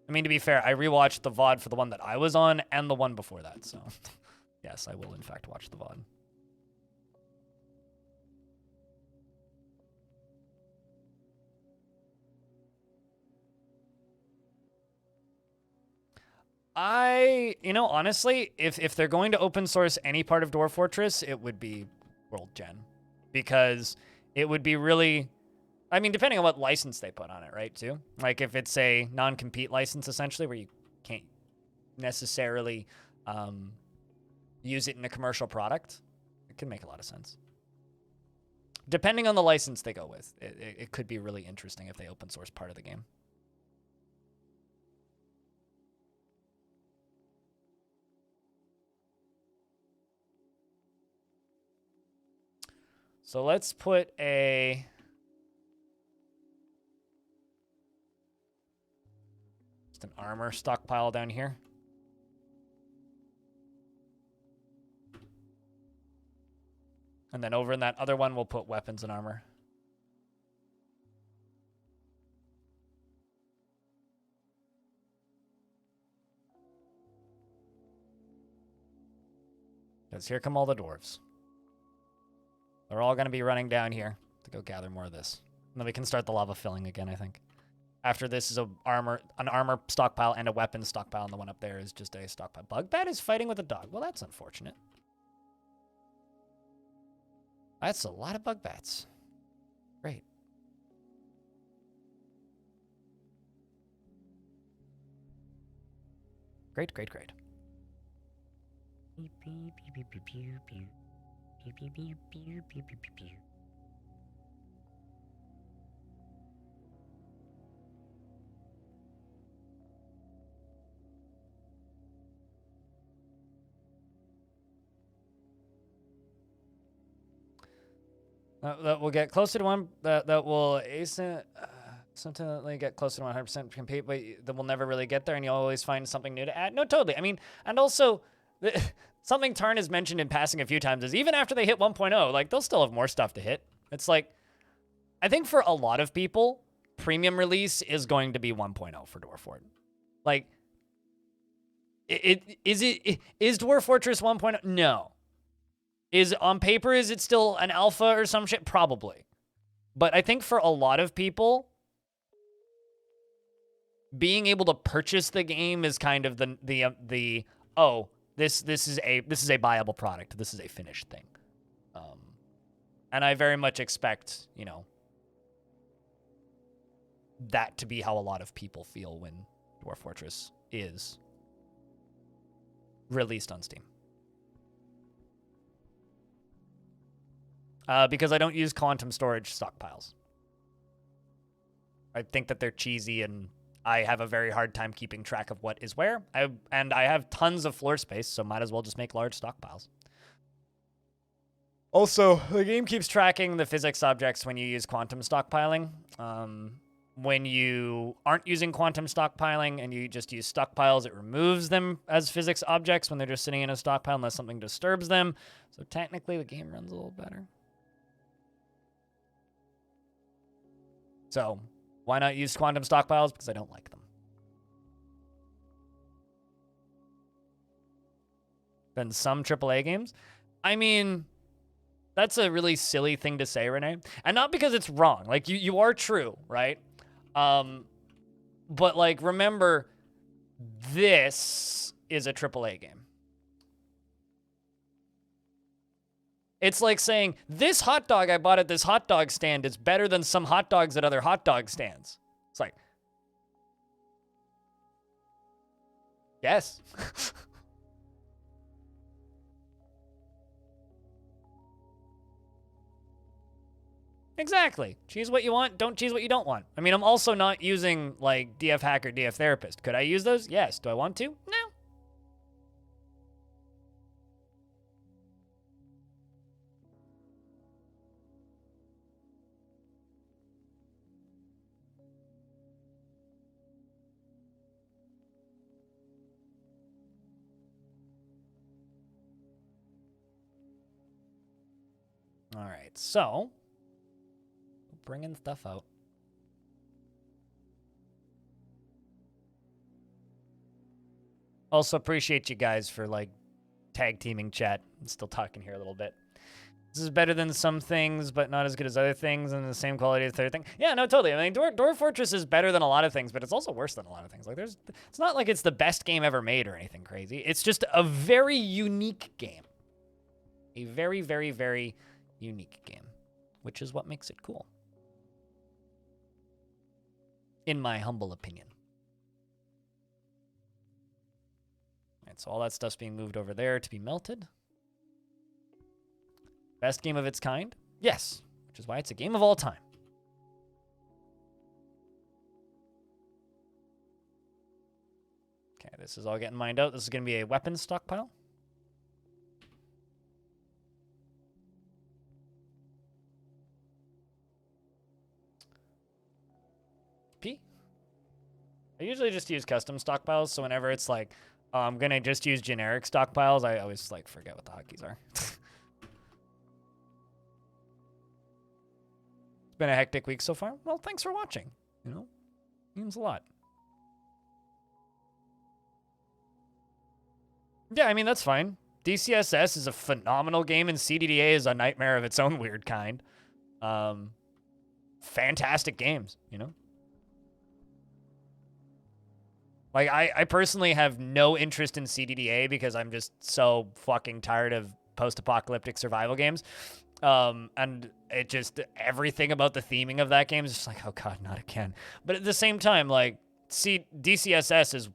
I mean, to be fair, I rewatched the VOD for the one that I was on and the one before that, so yes, I will in fact watch the VOD. You know, honestly, if they're going to open source any part of Dwarf Fortress, it would be World Gen. Because it would be really, I mean, depending on what license they put on it, right, too? Like, if it's a non-compete license, essentially, where you can't necessarily use it in a commercial product, it can make a lot of sense. Depending on the license they go with, it could be really interesting if they open source part of the game. So let's put just an armor stockpile down here. And then over in that other one, we'll put weapons and armor. Because here come all the dwarves. They're all going to be running down here to go gather more of this. And then we can start the lava filling again, I think. After this is an armor stockpile and a weapon stockpile, and the one up there is just a stockpile. Bugbat is fighting with a dog. Well, that's unfortunate. That's a lot of Bugbats. Great. Great, great, great. That will get closer to one. That will sometimes get closer to 100% compete, but then we'll never really get there, and you'll always find something new to add. No, totally. I mean, and also, something Tarn has mentioned in passing a few times is even after they hit 1.0, like, they'll still have more stuff to hit. It's like, I think for a lot of people, premium release is going to be 1.0 for Dwarf Fort. Like, is Dwarf Fortress 1.0? No. On paper, is it still an alpha or some shit? Probably. But I think for a lot of people, being able to purchase the game is kind of the oh, this is a viable product. This is a finished thing. And I very much expect, you know, that to be how a lot of people feel when Dwarf Fortress is released on Steam. Because I don't use quantum storage stockpiles. I think that they're cheesy, and I have a very hard time keeping track of what is where. And I have tons of floor space, so might as well just make large stockpiles. Also, the game keeps tracking the physics objects when you use quantum stockpiling. When you aren't using quantum stockpiling and you just use stockpiles, it removes them as physics objects when they're just sitting in a stockpile unless something disturbs them. So technically, the game runs a little better. So, why not use quantum stockpiles? Because I don't like them. Then some AAA games? I mean, that's a really silly thing to say, Renee. And not because it's wrong. Like, you are true, right? But, like, remember, this is a AAA game. It's like saying, this hot dog I bought at this hot dog stand is better than some hot dogs at other hot dog stands. It's like, yes. Exactly. Choose what you want, don't choose what you don't want. I mean, I'm also not using, like, DF Hack or DF Therapist. Could I use those? Yes. Do I want to? No. All right, so bringing stuff out. Also appreciate you guys for like tag teaming chat. I'm still talking here a little bit. This is better than some things, but not as good as other things, and the same quality as the third thing. Yeah, no, totally. I mean, Dwarf Fortress is better than a lot of things, but it's also worse than a lot of things. Like, it's not like it's the best game ever made or anything crazy. It's just a very unique game. A very, very, very unique game, which is what makes it cool. In my humble opinion. All right, so all that stuff's being moved over there to be melted. Best game of its kind? Yes, which is why it's a game of all time. Okay, this is all getting mined out. This is going to be a weapons stockpile. P. I usually just use custom stockpiles, so whenever it's like, I'm going to just use generic stockpiles, I always like forget what the hotkeys are. Been a hectic week so far. Well, thanks for watching. You know, means a lot. Yeah, I mean, that's fine. DCSS is a phenomenal game, and CDDA is a nightmare of its own weird kind. Fantastic games, you know? Like, I personally have no interest in CDDA because I'm just so fucking tired of post-apocalyptic survival games. And it just, everything about the theming of that game is just like, oh god, not again. But at the same time, like, DCSS is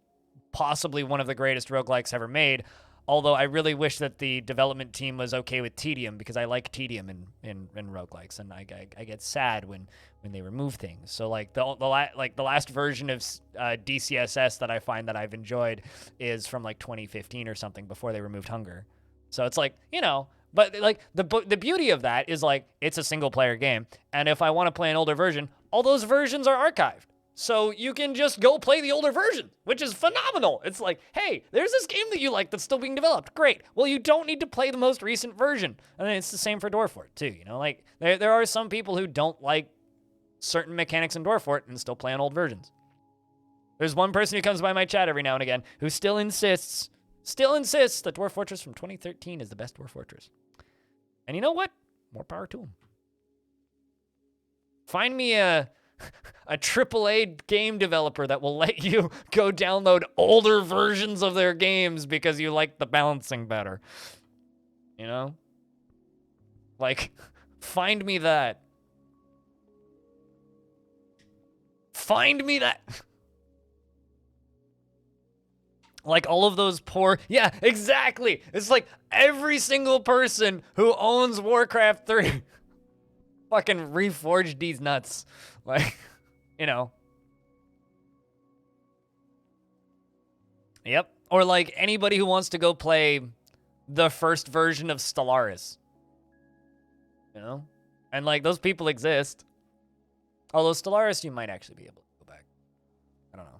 possibly one of the greatest roguelikes ever made, although I really wish that the development team was okay with tedium, because I like tedium in roguelikes, and I get sad when they remove things. So, like, the last version of DCSS that I find that I've enjoyed is from, like, 2015 or something, before they removed hunger. So it's like, you know... But, like, the beauty of that is, like, it's a single-player game. And if I want to play an older version, all those versions are archived. So you can just go play the older version, which is phenomenal. It's like, hey, there's this game that you like that's still being developed. Great. Well, you don't need to play the most recent version. And it's the same for Dwarfort, too, you know? Like, there are some people who don't like certain mechanics in Dwarfort and still play on old versions. There's one person who comes by my chat every now and again who still insists that Dwarf Fortress from 2013 is the best Dwarf Fortress. And you know what? More power to him. Find me a AAA game developer that will let you go download older versions of their games because you like the balancing better. You know? Like, find me that. Find me that. Like, all of those poor... Yeah, exactly! It's like every single person who owns Warcraft 3 fucking reforged these nuts. Like, you know. Yep. Or, like, anybody who wants to go play the first version of Stellaris. You know? And, like, those people exist. Although Stellaris, you might actually be able to go back. I don't know.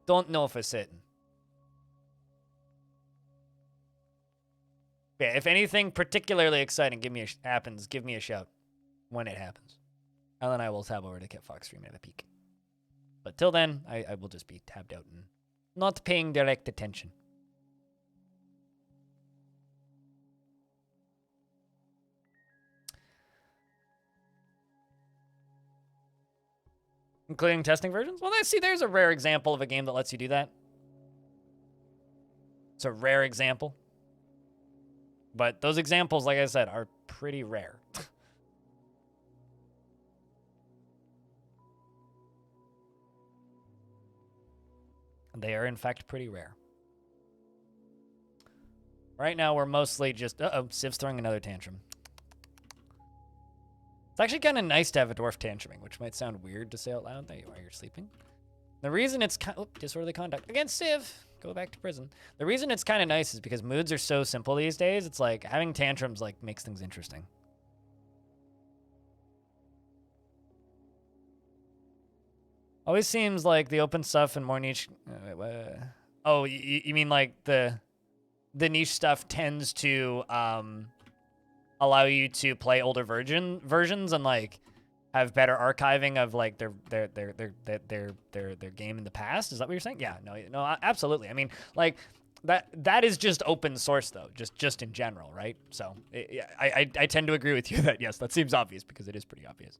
Don't know for certain. Yeah, if anything particularly exciting happens, give me a shout when it happens. And then I will tab over to Kit Fox Stream and have a peek. But till then, I will just be tabbed out and not paying direct attention. Including testing versions? Well, see, there's a rare example of a game that lets you do that. It's a rare example. But those examples, like I said, are pretty rare. They are, in fact, pretty rare. Right now, we're mostly just... Uh-oh, Civ's throwing another tantrum. It's actually kind of nice to have a dwarf tantruming, which might sound weird to say out loud. There you are, you're sleeping. The reason it's... disorderly conduct. Again, Civ! Go back to prison. The reason it's kind of nice is because moods are so simple these days. It's like, having tantrums, like, makes things interesting. Always seems like the open stuff and more niche... oh, you mean like the niche stuff tends to allow you to play older versions and like have better archiving of like their game in the past? Is that what you're saying? Yeah, no, absolutely. I mean, like that is just open source though, just in general, right? So I tend to agree with you that yes, that seems obvious because it is pretty obvious.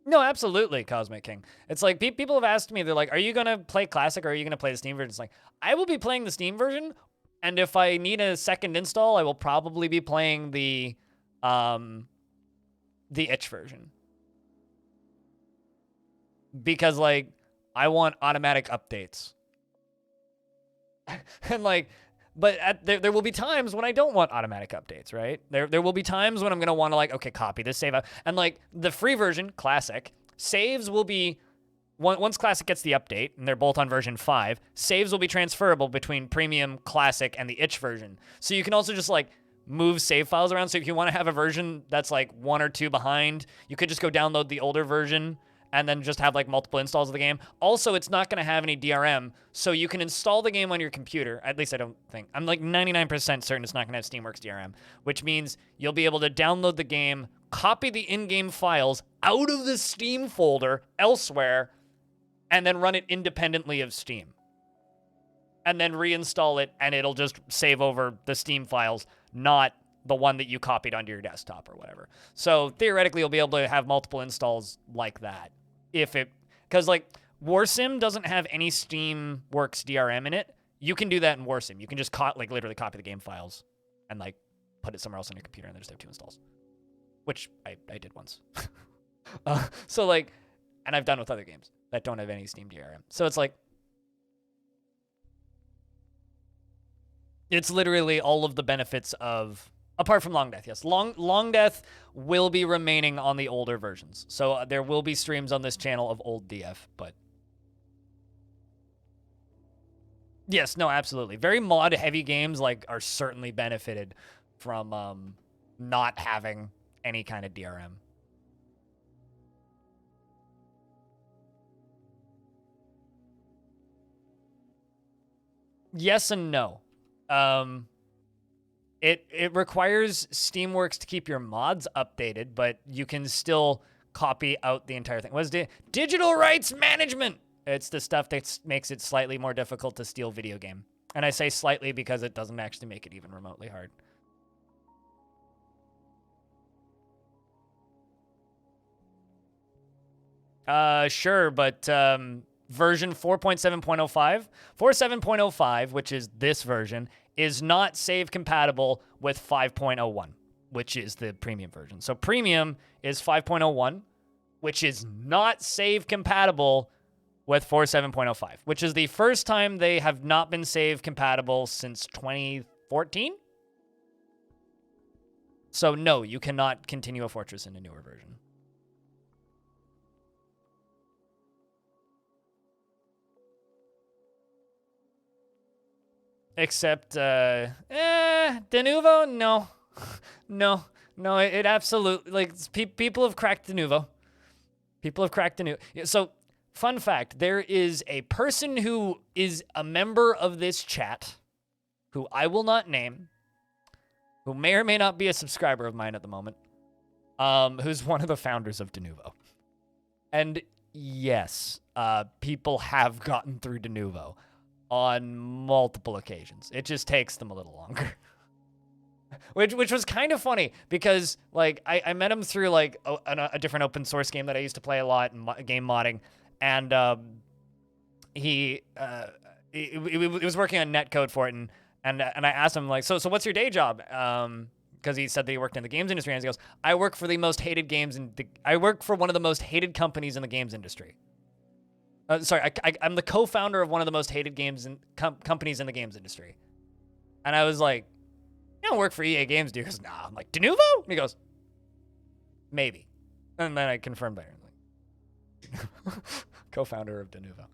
No, absolutely, Cosmic King. It's like, people have asked me, they're like, are you going to play Classic or are you going to play the Steam version? It's like, I will be playing the Steam version, and if I need a second install, I will probably be playing the itch version. Because, like, I want automatic updates. And, like... But there will be times when I don't want automatic updates, right? There will be times when I'm going to want to, like, okay, copy this, save out. And, like, the free version, Classic, saves will be... Once Classic gets the update, and they're both on version 5, saves will be transferable between Premium, Classic, and the itch version. So you can also just, like, move save files around. So if you want to have a version that's, like, 1 or 2 behind, you could just go download the older version and then just have like multiple installs of the game. Also, it's not going to have any DRM, so you can install the game on your computer. At least I don't think. I'm like 99% certain it's not going to have Steamworks DRM, which means you'll be able to download the game, copy the in-game files out of the Steam folder elsewhere, and then run it independently of Steam. And then reinstall it, and it'll just save over the Steam files, not the one that you copied onto your desktop or whatever. So theoretically, you'll be able to have multiple installs like that. Because like WarSim doesn't have any Steamworks DRM in it. You can do that in WarSim. You can just literally copy the game files and like put it somewhere else on your computer and then just have 2 installs, which I did once. So like, and I've done with other games that don't have any Steam DRM. So it's like, it's literally all of the benefits of... Apart from Long Death, yes. Long Death will be remaining on the older versions. So there will be streams on this channel of old DF, but... Yes, no, absolutely. Very mod-heavy games like are certainly benefited from not having any kind of DRM. Yes and no. It requires Steamworks to keep your mods updated, but you can still copy out the entire thing. What is digital rights management? It's the stuff that makes it slightly more difficult to steal video game. And I say slightly because it doesn't actually make it even remotely hard. Sure, but version 4.7.05, 4.7.05, which is this version, is not save compatible with 5.01, which is the premium version. So premium is 5.01, which is not save compatible with 4.7.05, which is the first time they have not been save compatible since 2014. So no, you cannot continue a Fortress in a newer version. Except, De Novo? No. No, it absolutely, like, people have cracked De Novo. People have cracked De Novo. So, fun fact, there is a person who is a member of this chat, who I will not name, who may or may not be a subscriber of mine at the moment, who's one of the founders of De Novo. And yes, people have gotten through De Novo on multiple occasions. It just takes them a little longer. which was kind of funny because like I met him through like a different open source game that I used to play a lot in game modding, and he he was working on netcode for it, and I asked him like, so what's your day job? Because he said that he worked in the games industry, and he goes, I work for I work for one of the most hated companies in the games industry. Sorry, I'm the co-founder of one of the most hated companies in the games industry. And I was like, you don't work for EA Games, do you? He goes, nah. I'm like, Denuvo? And he goes, maybe. And then I confirmed later. Like, co-founder of Denuvo.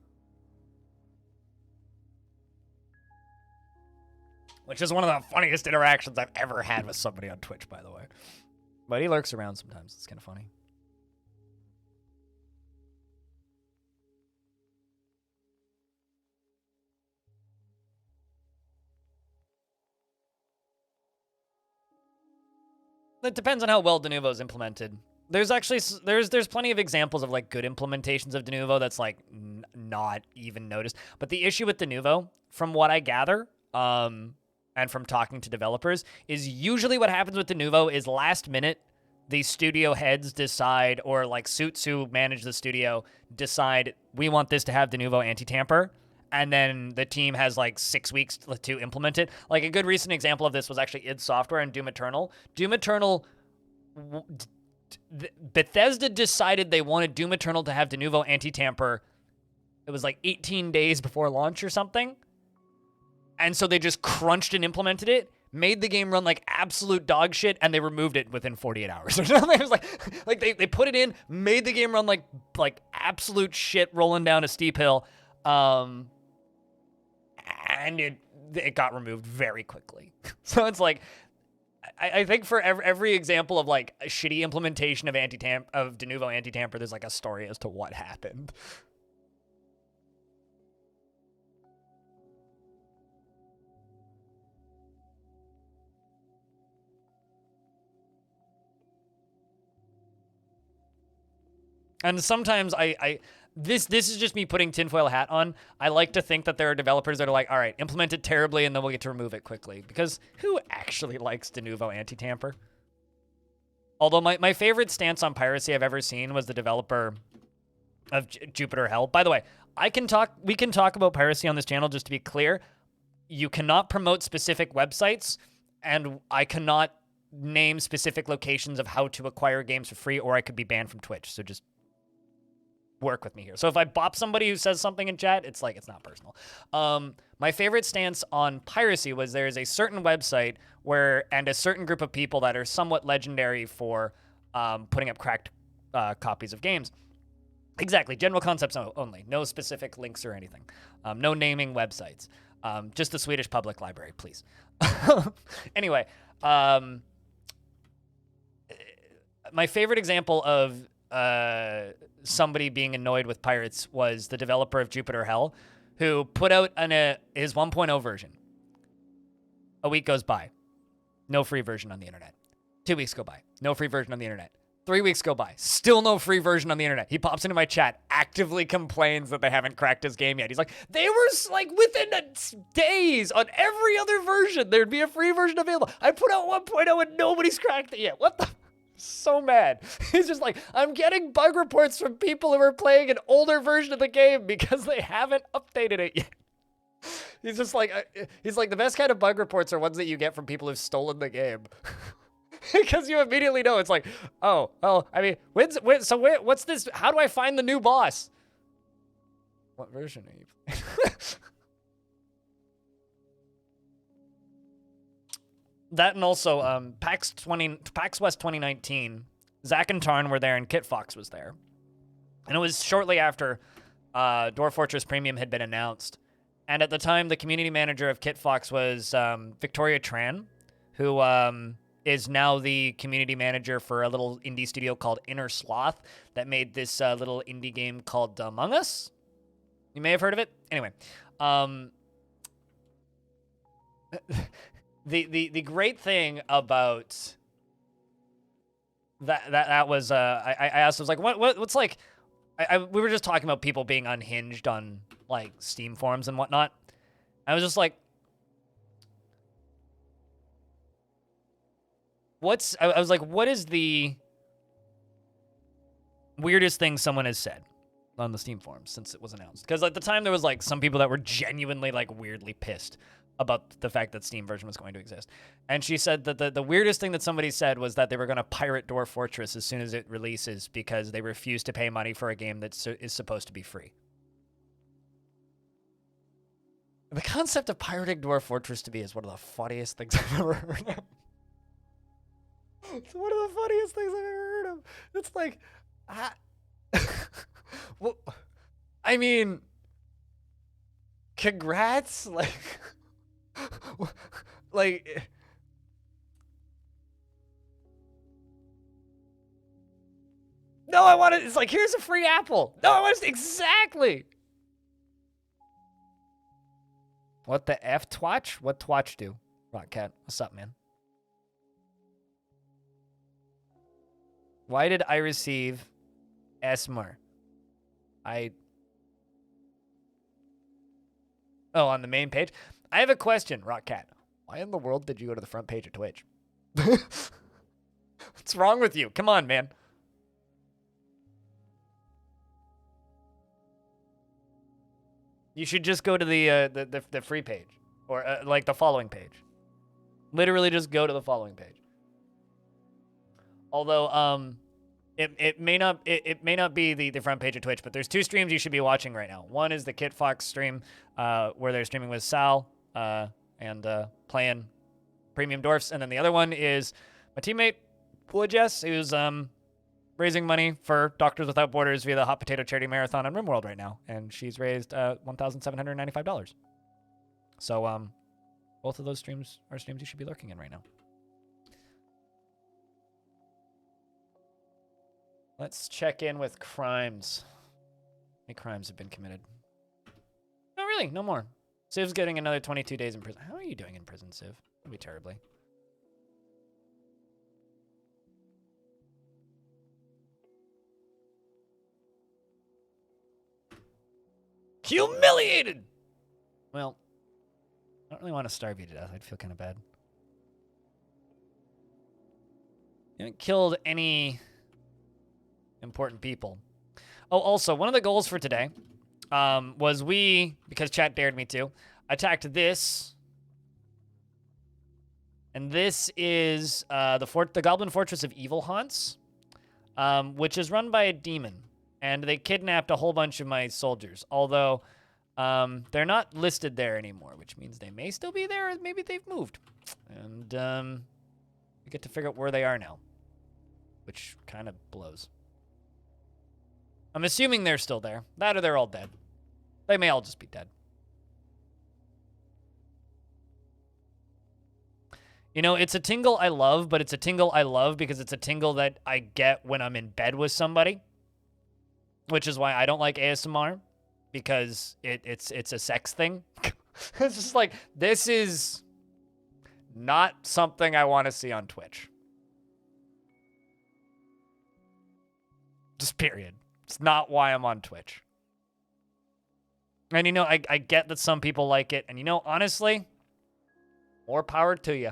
Which is one of the funniest interactions I've ever had with somebody on Twitch, by the way. But he lurks around sometimes. It's kind of funny. It depends on how well Denuvo is implemented. There's actually there's plenty of examples of like good implementations of Denuvo that's like not even noticed. But the issue with Denuvo, from what I gather, and from talking to developers, is usually what happens with Denuvo is last minute the studio heads decide, or like suits who manage the studio decide, we want this to have Denuvo anti-tamper. And then the team has like 6 weeks to implement it. Like a good recent example of this was actually id Software and Doom Eternal. Doom Eternal, Bethesda decided they wanted Doom Eternal to have Denuvo anti-tamper. It was like 18 days before launch or something. And so they just crunched and implemented it, made the game run like absolute dog shit, and they removed it within 48 hours or something. It was like they put it in, made the game run like absolute shit rolling down a steep hill. And it got removed very quickly. So it's like, I think for every example of like a shitty implementation of Denuvo anti-tamper, there's like a story as to what happened. And sometimes this is just me putting tinfoil hat on. I like to think that there are developers that are like, all right, implement it terribly, and then we'll get to remove it quickly. Because who actually likes Denuvo anti-tamper? Although my favorite stance on piracy I've ever seen was the developer of Jupiter Hell. By the way, we can talk about piracy on this channel, just to be clear. You cannot promote specific websites, and I cannot name specific locations of how to acquire games for free, or I could be banned from Twitch. So just work with me here. So if I bop somebody who says something in chat, it's like, it's not personal. My favorite stance on piracy was there is a certain website and a certain group of people that are somewhat legendary for putting up cracked copies of games. Exactly, general concepts only, no specific links or anything. No naming websites. Just the Swedish Public Library, please. Anyway, my favorite example of somebody being annoyed with pirates was the developer of Jupiter Hell, who put out his 1.0 version. A week goes by, no free version on the internet. 2 weeks go by, no free version on the internet. 3 weeks go by, still no free version on the internet. He pops into my chat, actively complains that they haven't cracked his game yet. He's like, they were like within days on every other version, there'd be a free version available. I put out 1.0 and nobody's cracked it yet. What the? So mad. He's just like, I'm getting bug reports from people who are playing an older version of the game because they haven't updated it yet. He's just like, the best kind of bug reports are ones that you get from people who've stolen the game. Because you immediately know, it's like, oh, well, I mean, what's this? How do I find the new boss? What version are you playing? That, and also PAX West 2019, Zach and Tarn were there and Kit Fox was there. And it was shortly after Dwarf Fortress Premium had been announced. And at the time, the community manager of Kit Fox was Victoria Tran, who is now the community manager for a little indie studio called Inner Sloth that made this little indie game called Among Us. You may have heard of it. Anyway. The great thing about that was I asked, I was like, what's like, we were just talking about people being unhinged on like Steam forums and whatnot. I was just like, I was like, what is the weirdest thing someone has said? on the Steam forums since it was announced. Because at the time, there was, like, some people that were genuinely, like, weirdly pissed about the fact that Steam version was going to exist. And she said that the weirdest thing that somebody said was that they were going to pirate Dwarf Fortress as soon as it releases because they refuse to pay money for a game that is supposed to be free. The concept of pirating Dwarf Fortress to me is one of the funniest things I've ever heard of. It's one of the funniest things I've ever heard of. It's like, well, I mean, congrats, like, no, I want it. It's like, here's a free apple. No, I want it exactly. What the F, Twatch? What Twatch do? Rockcat, what's up, man? Why did I receive SMR? Oh, on the main page? I have a question, Rockcat. Why in the world did you go to the front page of Twitch? What's wrong with you? Come on, man. You should just go to the free page or like the following page. Literally just go to the following page. Although it may not be the front page of Twitch, but there's two streams you should be watching right now. One is the Kit Fox stream where they're streaming with Sal and playing Premium Dwarfs, and then the other one is my teammate Pula Jess, who's raising money for Doctors Without Borders via the Hot Potato Charity Marathon on RimWorld right now, and she's raised $1,795. So both of those streams are streams you should be lurking in right now. Let's check in with crimes. How many crimes have been committed? No, really, no more. Civ's getting another 22 days in prison. How are you doing in prison, Civ? That'd be terribly. Humiliated! Well, I don't really want to starve you to death. I'd feel kind of bad. You haven't killed any important people. Oh, also, one of the goals for today was because chat dared me to, attacked this. And this is the Goblin Fortress of Evil Haunts, which is run by a demon. And they kidnapped a whole bunch of my soldiers, although they're not listed there anymore, which means they may still be there, or maybe they've moved. And we get to figure out where they are now, which kind of blows. I'm assuming they're still there. That or they're all dead. They may all just be dead. You know, it's a tingle I love, but it's a tingle I love because it's a tingle that I get when I'm in bed with somebody. Which is why I don't like ASMR, because it's a sex thing. It's just like, this is not something I want to see on Twitch. Just period. It's not why I'm on Twitch. And, you know, I get that some people like it. And, you know, honestly, more power to you.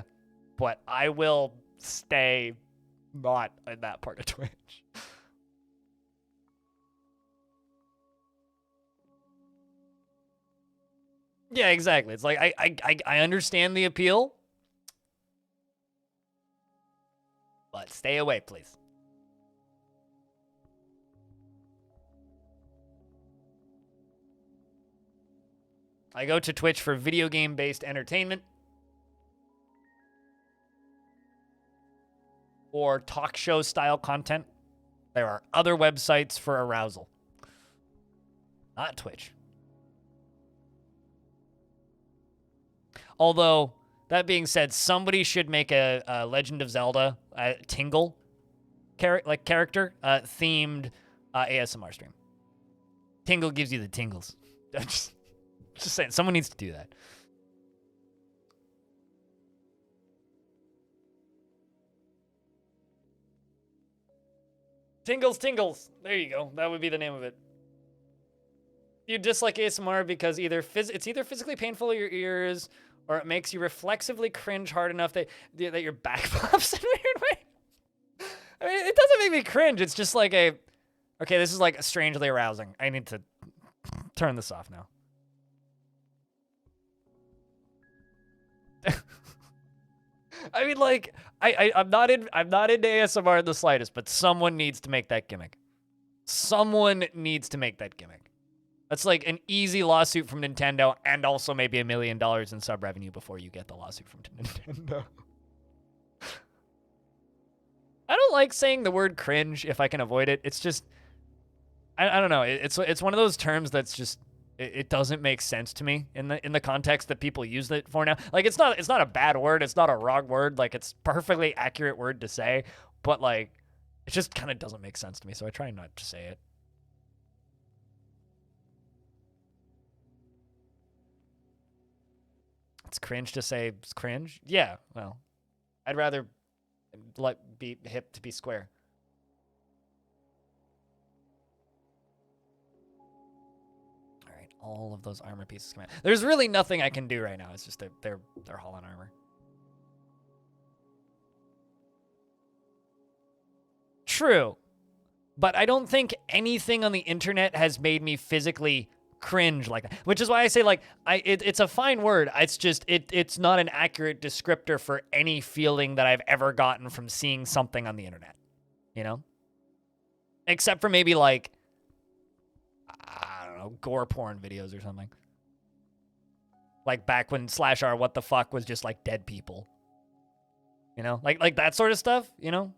But I will stay not in that part of Twitch. Yeah, exactly. It's like, I understand the appeal. But stay away, please. I go to Twitch for video game-based entertainment. Or talk show style content. There are other websites for arousal. Not Twitch. Although, that being said, somebody should make a Legend of Zelda Tingle character themed ASMR stream. Tingle gives you the tingles. Just saying, someone needs to do that. Tingles, tingles. There you go. That would be the name of it. You dislike ASMR because it's either physically painful to your ears, or it makes you reflexively cringe hard enough that your back pops in a weird way. I mean, it doesn't make me cringe. It's just like a Okay, this is like strangely arousing. I need to turn this off now. I mean, like, I'm not into ASMR in the slightest, but someone needs to make that gimmick. Someone needs to make that gimmick. That's like an easy lawsuit from Nintendo, and also maybe $1 million in sub revenue before you get the lawsuit from Nintendo. I don't like saying the word cringe if I can avoid it. It's just, I don't know. It's one of those terms that's just, it doesn't make sense to me in the context that people use it for now. Like, it's not a bad word. It's not a wrong word. Like, it's perfectly accurate word to say, but like, it just kind of doesn't make sense to me. So I try not to say it. It's cringe to say it's cringe. Yeah, well, I'd rather be hip to be square. All right, all of those armor pieces come out. There's really nothing I can do right now. It's just they're hauling armor. True, but I don't think anything on the internet has made me physically cringe like that, which is why I say, like, it's a fine word. It's just it's not an accurate descriptor for any feeling that I've ever gotten from seeing something on the internet, you know, except for maybe like, I don't know, gore porn videos or something, like back when /r what the fuck was just like dead people, you know, like that sort of stuff, you know,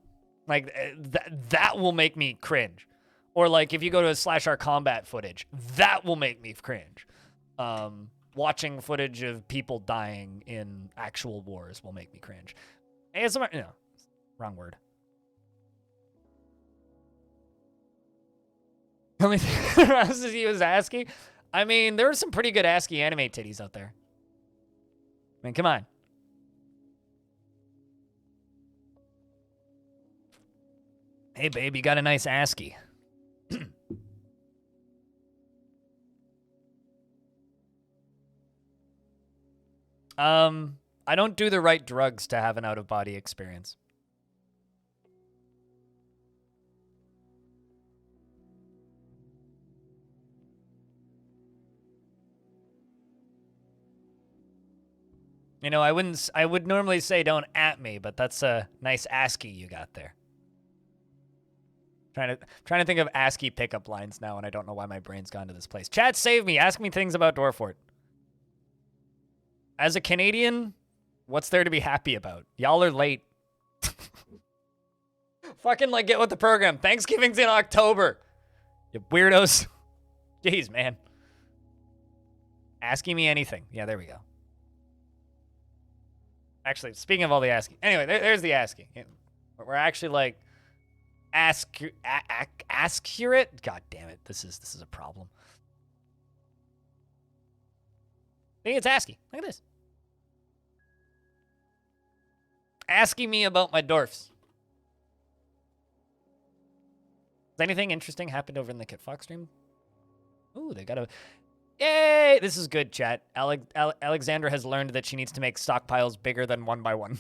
like that will make me cringe. Or like if you go to a /r combat footage, that will make me cringe. Watching footage of people dying in actual wars will make me cringe. ASMR, no, wrong word. The only thing else he was ASCII. I mean, there were some pretty good ASCII anime titties out there. I mean, come on. Hey, babe, you got a nice ASCII. I don't do the right drugs to have an out-of-body experience. You know, I would normally say don't at me, but that's a nice ASCII you got there. Trying to think of ASCII pickup lines now, and I don't know why my brain's gone to this place. Chat, save me. Ask me things about Dwarfort. As a Canadian, what's there to be happy about? Y'all are late. Fucking, like, get with the program. Thanksgiving's in October. You weirdos. Jeez, man. Asking me anything. Yeah, there we go. Actually, speaking of all the ASCII. Anyway, there's the ASCII. We're actually, like, accurate. God damn it. This is a problem. I think it's ASCII. Look at this. Asking me about my dwarfs. Has anything interesting happened over in the Kit Fox stream? Ooh, they got a... Yay! This is good, chat. Alexandra has learned that she needs to make stockpiles bigger than 1 by 1.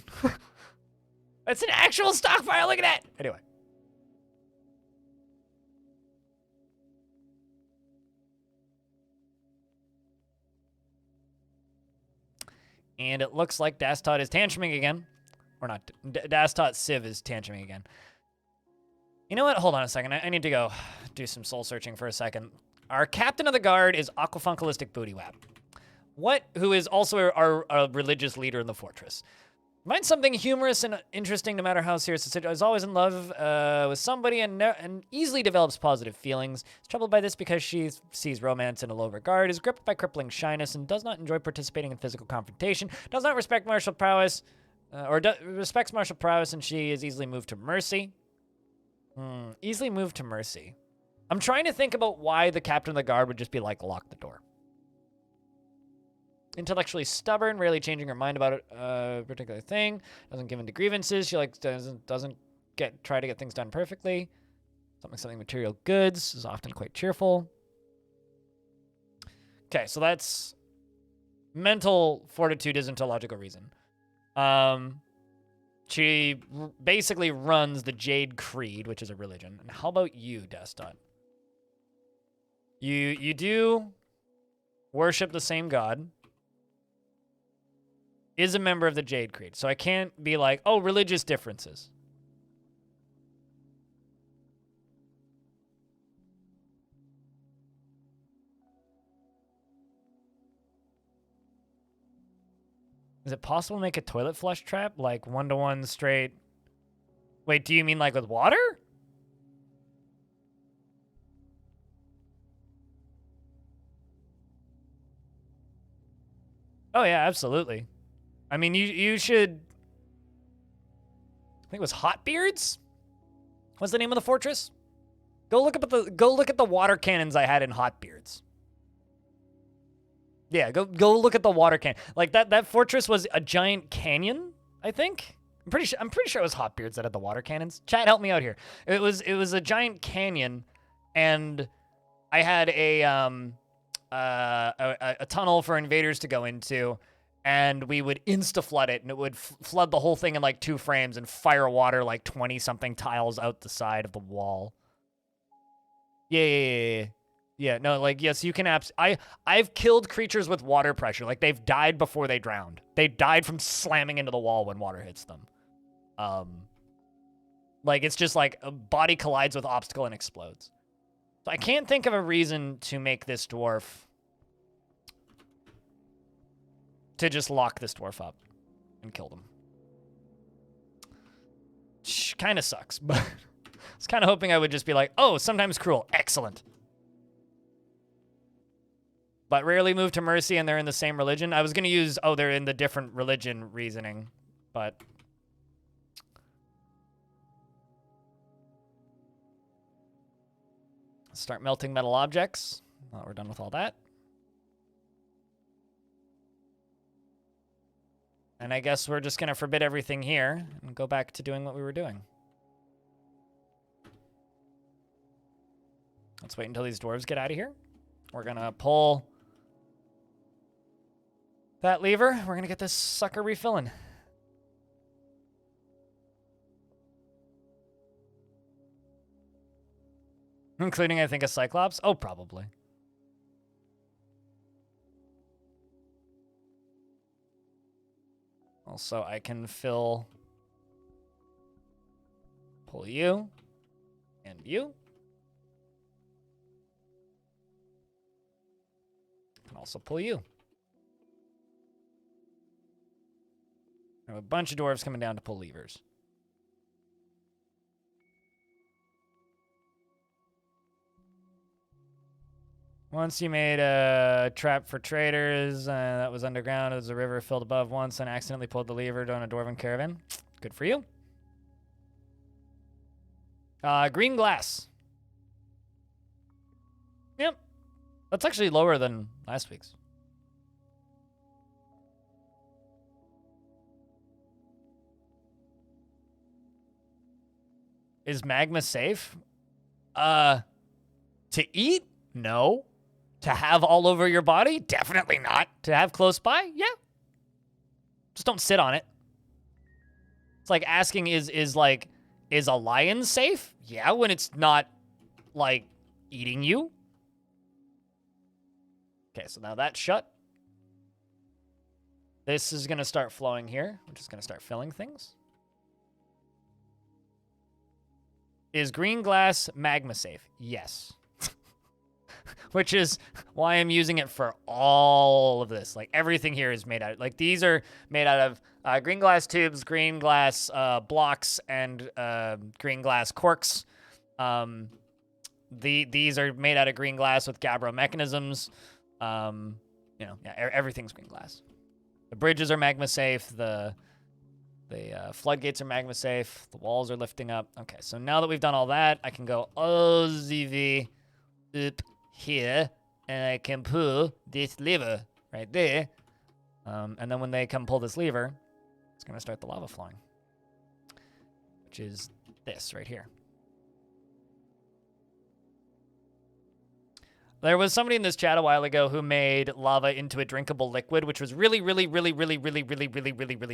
That's an actual stockpile. Look at that. Anyway. And it looks like Dastot is tantruming again. Or not. Dastot Civ is tantruming again. You know what? Hold on a second. I need to go do some soul searching for a second. Our captain of the guard is Aquafunkalistic Bootywap. Who is also our religious leader in the fortress. Finds something humorous and interesting no matter how serious the situation. Is always in love with somebody and easily develops positive feelings. Is troubled by this because she sees romance in a low regard. Is gripped by crippling shyness and does not enjoy participating in physical confrontation. Does not respect martial prowess. Respects martial prowess, and she is easily moved to mercy. Easily moved to mercy. I'm trying to think about why the captain of the guard would just be like, lock the door. Intellectually stubborn, rarely changing her mind about a particular thing. Doesn't give in to grievances. She like doesn't try to get things done perfectly. Something material goods. Is often quite cheerful. Okay, so that's mental fortitude isn't a logical reason. She basically runs the Jade Creed, which is a religion. And how about you, Destot? You do worship the same god. Is a member of the Jade Creed. So I can't be like, oh, religious differences. Is it possible to make a toilet flush trap? Like 1-to-1 straight? Wait, do you mean like with water? Oh yeah, absolutely. I mean, you should. I think it was Hotbeards. What's the name of the fortress? Go look at the water cannons I had in Hotbeards. Yeah, go look at the water cannon. Like that fortress was a giant canyon, I think. I'm pretty sure it was Hotbeards that had the water cannons. Chat, help me out here. It was a giant canyon, and I had a tunnel for invaders to go into, and we would insta-flood it, and it would flood the whole thing in like 2 frames and fire water like 20-something tiles out the side of the wall. Yeah, no, like, yes, you can I've killed creatures with water pressure. Like, they've died before they drowned. They died from slamming into the wall when water hits them. Like, it's just like a body collides with obstacle and explodes. So I can't think of a reason to make this dwarf to just lock this dwarf up and kill them. Kind of sucks, but I was kind of hoping I would just be like, oh, sometimes cruel. Excellent. But rarely move to mercy and they're in the same religion. I was going to use, oh, they're in the different religion reasoning, but... Start melting metal objects. Well, we're done with all that. And I guess we're just going to forbid everything here and go back to doing what we were doing. Let's wait until these dwarves get out of here. We're going to pull that lever. We're going to get this sucker refilling. Including, I think, a Cyclops. Oh, probably. Also, I can pull you and you. I can also pull you. I have a bunch of dwarves coming down to pull levers. Once you made a trap for traders that was underground. It was a river filled above once and accidentally pulled the lever down a dwarven caravan. Good for you. Green glass. Yep. That's actually lower than last week's. Is magma safe? To eat? No. To have all over your body? Definitely not. To have close by? Yeah. Just don't sit on it. It's like asking, is a lion safe? Yeah, when it's not, like, eating you. Okay, so now that's shut. This is going to start flowing here. We're just going to start filling things. Is green glass magma safe? Yes. Which is why I'm using it for all of this. Like, everything here is made out. Like, these are made out of green glass tubes, green glass blocks, and green glass corks. These are made out of green glass with Gabbro mechanisms. You know, yeah, everything's green glass. The bridges are magma safe. The floodgates are magma safe. The walls are lifting up. Okay, so now that we've done all that, I can go OZV up here, and I can pull this lever right there. And then when they come pull this lever, it's going to start the lava flowing, which is this right here. There was somebody in this chat a while ago who made lava into a drinkable liquid, which was really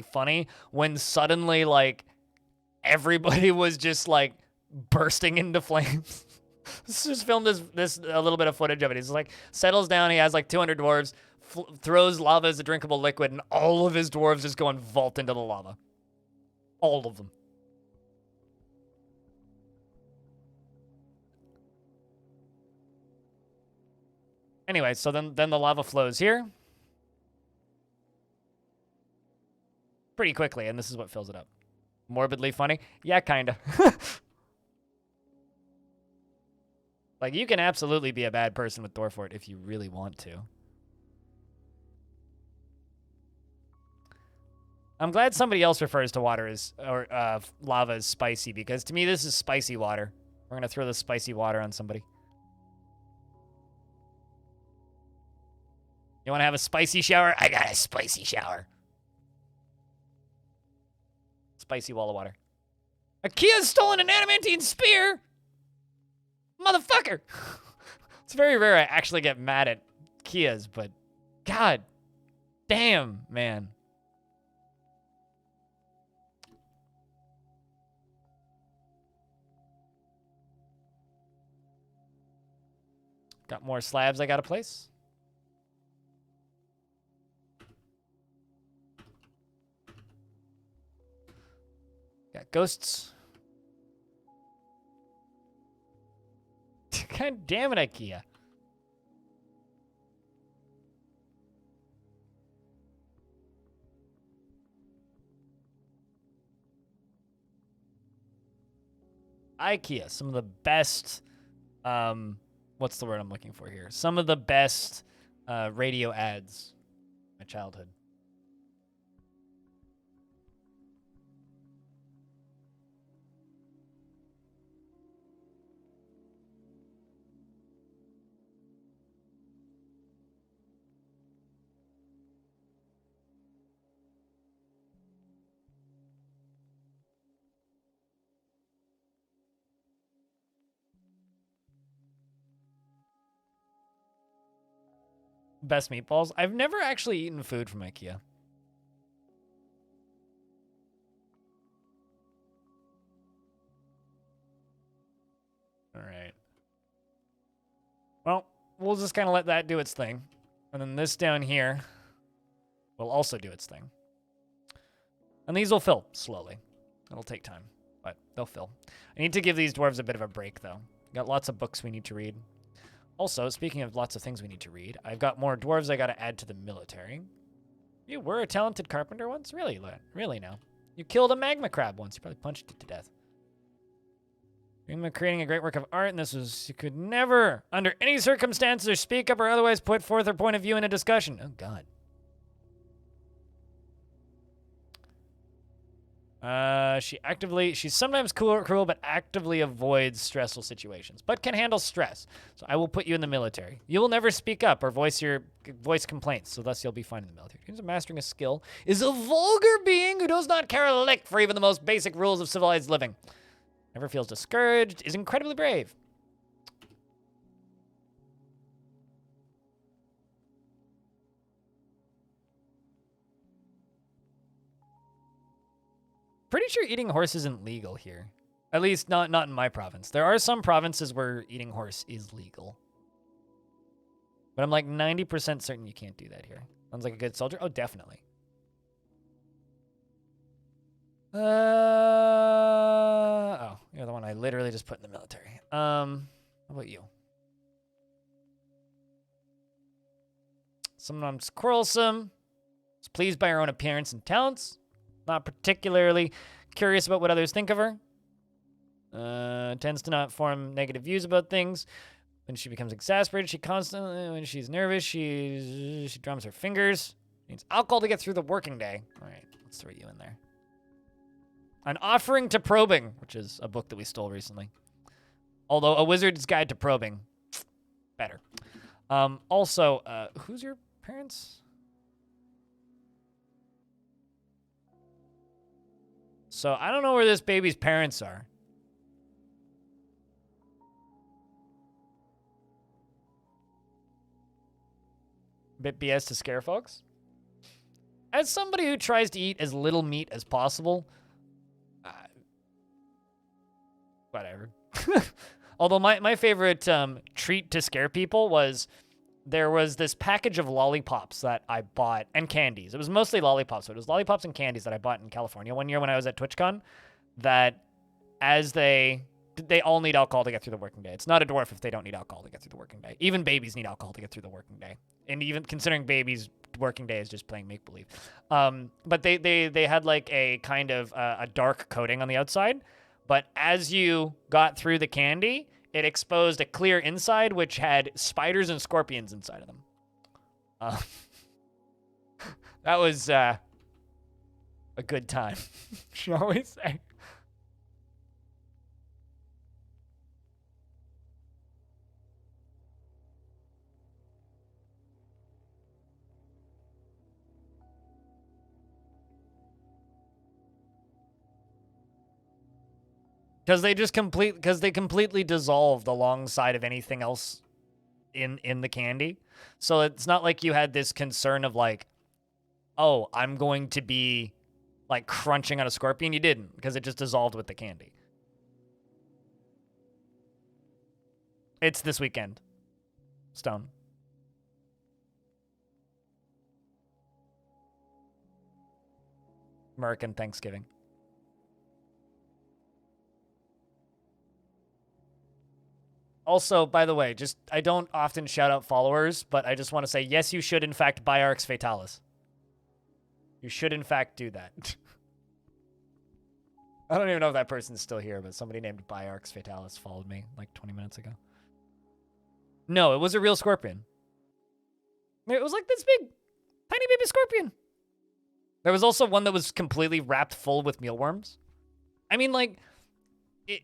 funny when suddenly, like, everybody was just, like, bursting into flames. Let's just film this a little bit of footage of it. He's like settles down. He has like 200 dwarves, throws lava as a drinkable liquid, and all of his dwarves just go and vault into the lava. All of them. Anyway, so then the lava flows here pretty quickly, and this is what fills it up. Morbidly funny? Yeah, kinda. Like, you can absolutely be a bad person with Dwarfort if you really want to. I'm glad somebody else refers to water as, or lava as spicy, because to me this is spicy water. We're gonna throw the spicy water on somebody. You wanna have a spicy shower? I got a spicy shower. Spicy wall of water. Akia's stolen an adamantine spear! Motherfucker! It's very rare I actually get mad at Kias, but god damn, man. Got more slabs I gotta place. Got ghosts. God damn it, IKEA. IKEA, some of the best, what's the word I'm looking for here? Some of the best radio ads in my childhood. Best meatballs. I've never actually eaten food from IKEA. All right. Well, we'll just kind of let that do its thing. And then this down here will also do its thing. And these will fill slowly. It'll take time, but they'll fill. I need to give these dwarves a bit of a break, though. Got lots of books we need to read. Also, speaking of lots of things we need to read, I've got more dwarves I got to add to the military. You were a talented carpenter once? Really, really now. You killed a magma crab once. You probably punched it to death. You're creating a great work of art, and this was... You could never, under any circumstances, speak up or otherwise put forth her point of view in a discussion. Oh, God. She's sometimes cruel, but actively avoids stressful situations, but can handle stress. So I will put you in the military. You will never speak up or voice complaints, so thus you'll be fine in the military. Means mastering a skill is a vulgar being who does not care a lick for even the most basic rules of civilized living. Never feels discouraged, is incredibly brave. Pretty sure eating horse isn't legal here. At least not in my province. There are some provinces where eating horse is legal. But I'm like 90% certain you can't do that here. Sounds like a good soldier. Oh, definitely. Oh, you're the one I literally just put in the military. How about you? Sometimes quarrelsome. Is pleased by her own appearance and talents. Not particularly curious about what others think of her. Tends to not form negative views about things. When she becomes exasperated, when she's nervous, she drums her fingers. Needs alcohol to get through the working day. All right, let's throw you in there. An Offering to Probing, which is a book that we stole recently. Although A Wizard's Guide to Probing, better. Also, who's your parents? So I don't know where this baby's parents are. Bit BS to scare folks. As somebody who tries to eat as little meat as possible, whatever. Although my favorite treat to scare people was there was this package of lollipops that I bought and candies. It was mostly lollipops. So it was lollipops and candies that I bought in California one year when I was at TwitchCon. That as they all need alcohol to get through the working day. It's not a dwarf if they don't need alcohol to get through the working day. Even babies need alcohol to get through the working day. And even considering babies' working day is just playing make-believe. But they had like a kind of a dark coating on the outside. But as you got through the candy, it exposed a clear inside, which had spiders and scorpions inside of them. That was a good time, shall we say. Because they completely dissolved alongside of anything else in the candy. So it's not like you had this concern of like, oh, I'm going to be like crunching on a scorpion. You didn't, because it just dissolved with the candy. It's this weekend. Stone. American Thanksgiving. Also, by the way, just I don't often shout out followers, but I just want to say, yes, you should in fact buy Arx Fatalis. You should in fact do that. I don't even know if that person's still here, but somebody named Arx Fatalis followed me like 20 minutes ago. No, it was a real scorpion. It was like this big, tiny baby scorpion. There was also one that was completely wrapped full with mealworms. I mean, like,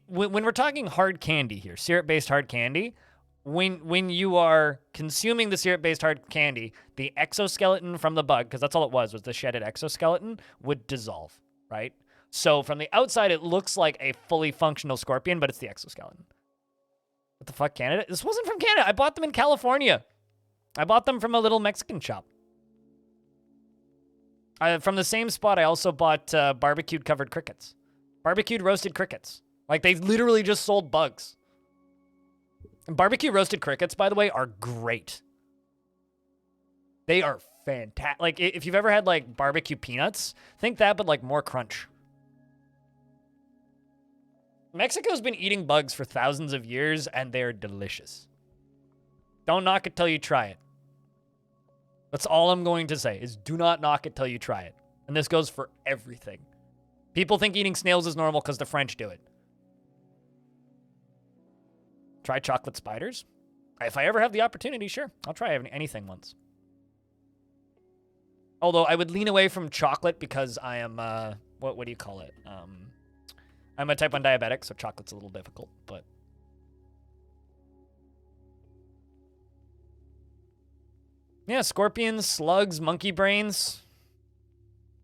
when we're talking hard candy here, syrup-based hard candy, when you are consuming the syrup-based hard candy, the exoskeleton from the bug, because that's all it was the shedded exoskeleton, would dissolve, right? So from the outside, it looks like a fully functional scorpion, but it's the exoskeleton. What the fuck, Canada? This wasn't from Canada. I bought them in California. I bought them from a little Mexican shop. From the same spot, I also bought barbecued covered crickets. Barbecued roasted crickets. Like, they literally just sold bugs. And barbecue roasted crickets, by the way, are great. They are fantastic. Like, if you've ever had, like, barbecue peanuts, think that, but, like, more crunch. Mexico's been eating bugs for thousands of years, and they're delicious. Don't knock it till you try it. That's all I'm going to say, is do not knock it till you try it. And this goes for everything. People think eating snails is normal because the French do it. Try chocolate spiders? If I ever have the opportunity, sure. I'll try anything once. Although I would lean away from chocolate because I am, what do you call it? I'm a type 1 diabetic, so chocolate's a little difficult, but... Yeah, scorpions, slugs, monkey brains.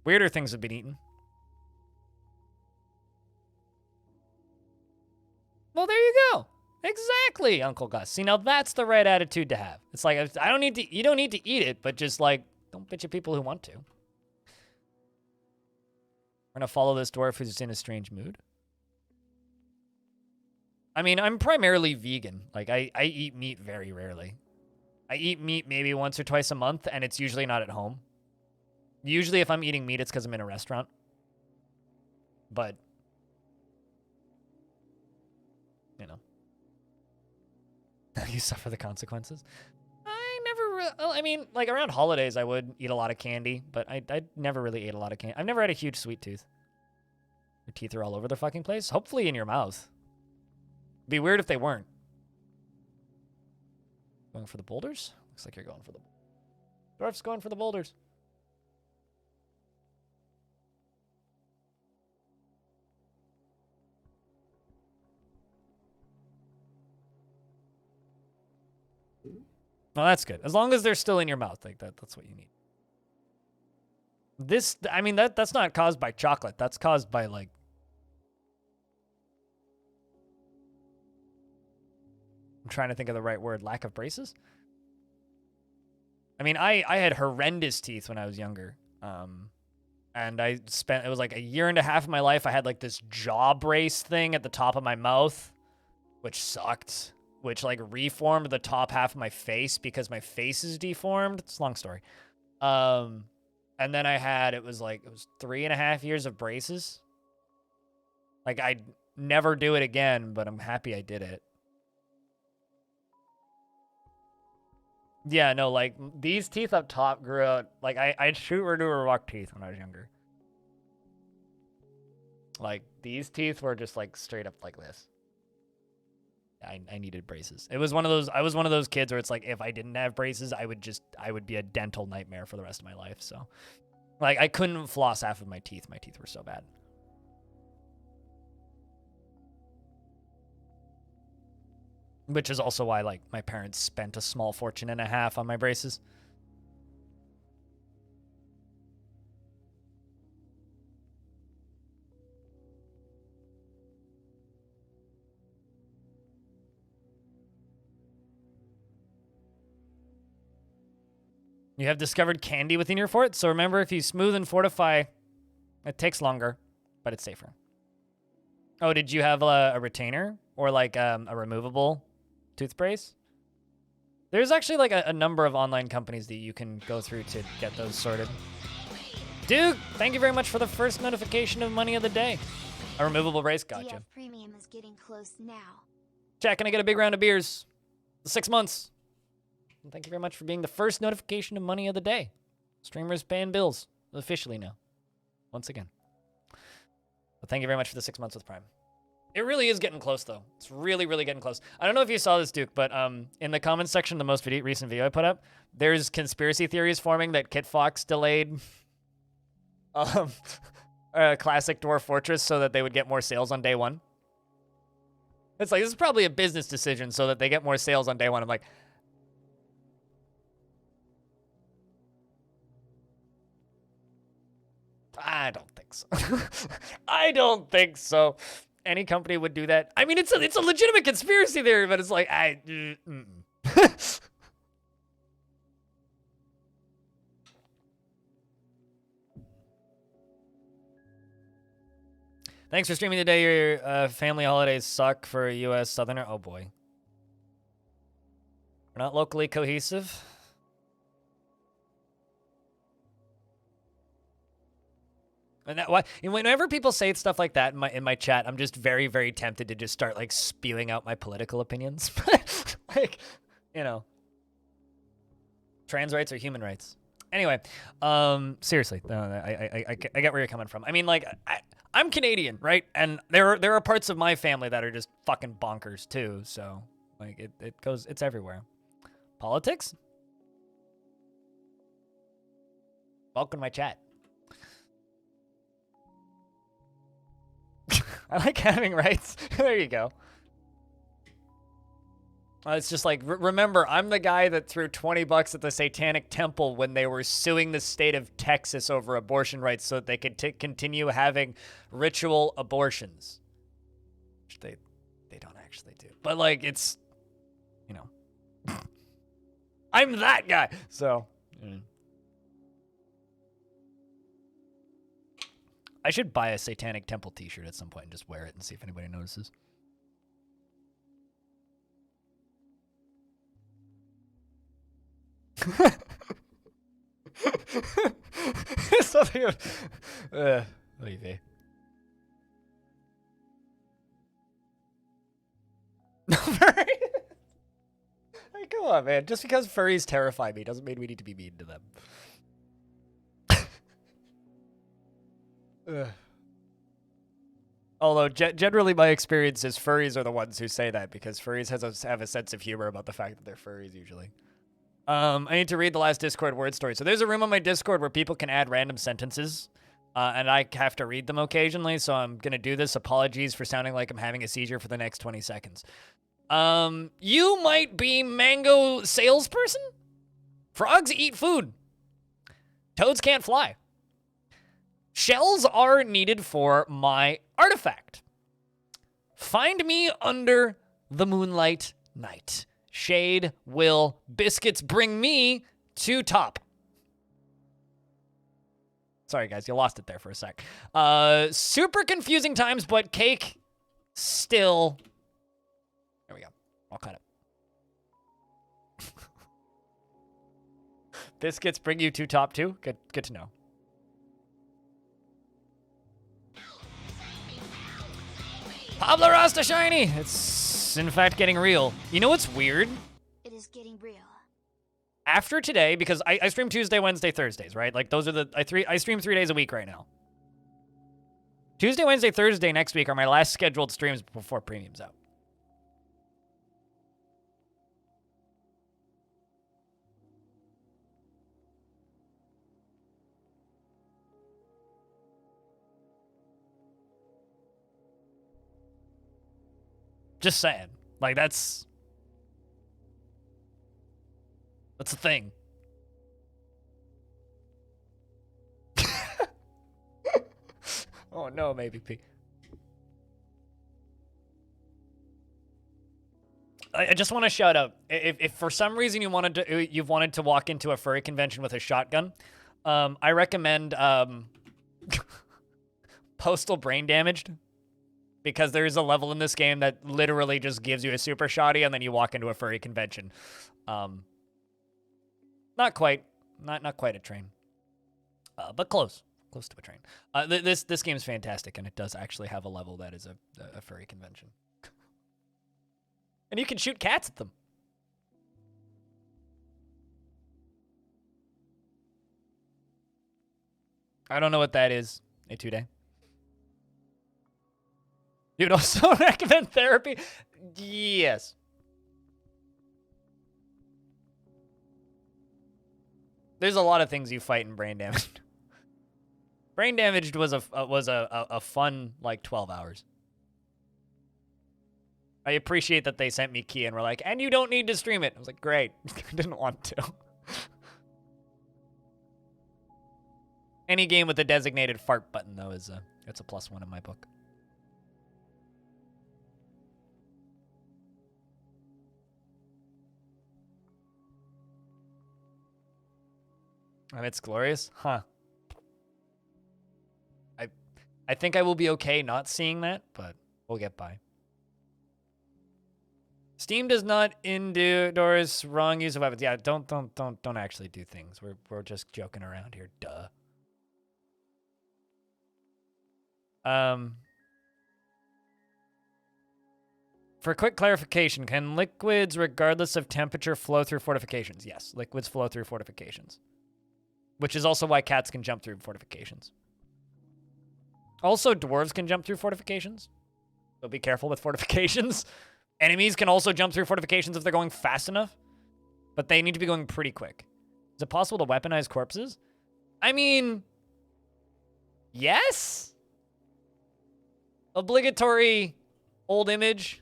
Weirder things have been eaten. Well, there you go. Exactly, Uncle Gus. See, now that's the right attitude to have. It's like, you don't need to eat it, but just like, don't bitch at people who want to. We're gonna follow this dwarf who's in a strange mood. I mean, I'm primarily vegan. Like, I eat meat very rarely. I eat meat maybe once or twice a month, and it's usually not at home. Usually if I'm eating meat, it's because I'm in a restaurant. But, you know. You suffer the consequences. I mean, like, around holidays, I would eat a lot of candy, but I never really ate a lot of candy. I've never had a huge sweet tooth. Your teeth are all over the fucking place? Hopefully in your mouth. Be weird if they weren't. Going for the boulders? Looks like you're going for the... Dwarf's going for the boulders. Well, that's good. As long as they're still in your mouth, like that's what you need. This, I mean, that's not caused by chocolate. That's caused by, like... I'm trying to think of the right word. Lack of braces? I mean, I had horrendous teeth when I was younger. And it was like a year and a half of my life, I had like this jaw brace thing at the top of my mouth. which sucked, which like reformed the top half of my face because my face is deformed. It's a long story. And then it was 3.5 years of braces. Like, I'd never do it again, but I'm happy I did it. Yeah, no, like, these teeth up top grew out. Like, I'd shoot redo rock teeth when I was younger. Like, these teeth were just, like, straight up like this. I needed braces. It was one of those, I was one of those kids where it's like, if I didn't have braces, I would be a dental nightmare for the rest of my life, so. Like, I couldn't floss half of my teeth. My teeth were so bad. Which is also why, like, my parents spent a small fortune and a half on my braces. You have discovered candy within your fort, so remember, if you smooth and fortify, it takes longer, but it's safer. Oh, did you have a retainer? Or, like, a removable tooth brace? There's actually, like, a number of online companies that you can go through to get those sorted. Duke, thank you very much for the first notification of money of the day. A removable brace, gotcha. DF Premium is getting close now. Chat, can I get a big round of beers? 6 months. And thank you very much for being the first notification of money of the day. Streamers paying bills, officially now. Once again. But thank you very much for the 6 months with Prime. It really is getting close, though. It's really, really getting close. I don't know if you saw this, Duke, but in the comments section of the most recent video I put up, there's conspiracy theories forming that Kit Fox delayed classic Dwarf Fortress so that they would get more sales on day one. It's like, this is probably a business decision so that they get more sales on day one. I'm like, I don't think so. I don't think so. Any company would do that. I mean, it's a legitimate conspiracy theory, but it's like, Thanks for streaming today. Your family holidays suck for a U.S. Southerner. Oh, boy. We're not locally cohesive. And whenever people say stuff like that in my chat, I'm just very, very tempted to just start, like, spewing out my political opinions. Like, you know. Trans rights are human rights. Anyway, seriously, I get where you're coming from. I mean, like, I'm Canadian, right? And there are parts of my family that are just fucking bonkers too. So, like, it's everywhere. Politics? Welcome to my chat. I like having rights. There you go. It's just like, remember, I'm the guy that threw $20 at the Satanic Temple when they were suing the state of Texas over abortion rights so that they could continue having ritual abortions. Which they don't actually do. But, like, it's, you know. I'm that guy. So, I should buy a Satanic Temple t-shirt at some point and just wear it and see if anybody notices. Something leave it. Furry? Hey, come on, man. Just because furries terrify me doesn't mean we need to be mean to them. Although, generally my experience is furries are the ones who say that because furries have a sense of humor about the fact that they're furries usually. I need to read the last Discord word story. So there's a room on my Discord where people can add random sentences, and I have to read them occasionally, so I'm going to do this. Apologies for sounding like I'm having a seizure for the next 20 seconds. You might be mango salesperson? Frogs eat food. Toads can't fly. Shells are needed for my artifact. Find me under the moonlight night. Shade will biscuits bring me to top. Sorry, guys, you lost it there for a sec. Super confusing times, but cake still I'll cut it. Biscuits bring you to top 2? Good to know. Pablo Rasta Shiny! It's in fact getting real. You know what's weird? It is getting real. After today, because I stream Tuesday, Wednesday, Thursdays, right? Like those are the I stream 3 days a week right now. Tuesday, Wednesday, Thursday next week are my last scheduled streams before Premium's out. Just saying. Like, that's a thing. Oh, no, maybe P. I just want to shout out, if for some reason you've wanted to walk into a furry convention with a shotgun, I recommend Postal Brain Damaged. Because there is a level in this game that literally just gives you a super shotty and then you walk into a furry convention. Not quite. Not quite a train. But close. Close to a train. This game's fantastic, and it does actually have a level that is a furry convention. And you can shoot cats at them. I don't know what that is. A 2-day. You'd also recommend therapy? Yes. There's a lot of things you fight in Brain Damaged. Brain Damaged was a fun, like, 12 hours. I appreciate that they sent me key and were like, and you don't need to stream it. I was like, great. I didn't want to. Any game with a designated fart button, though, it's a +1 in my book. And it's glorious? Huh. I think I will be okay not seeing that, but we'll get by. Steam does not endorse wrong use of weapons. Yeah, don't actually do things. We're just joking around here. Duh. For quick clarification, can liquids, regardless of temperature, flow through fortifications? Yes, liquids flow through fortifications. Which is also why cats can jump through fortifications. Also, dwarves can jump through fortifications. So be careful with fortifications. Enemies can also jump through fortifications if they're going fast enough. But they need to be going pretty quick. Is it possible to weaponize corpses? I mean... yes? Obligatory old image.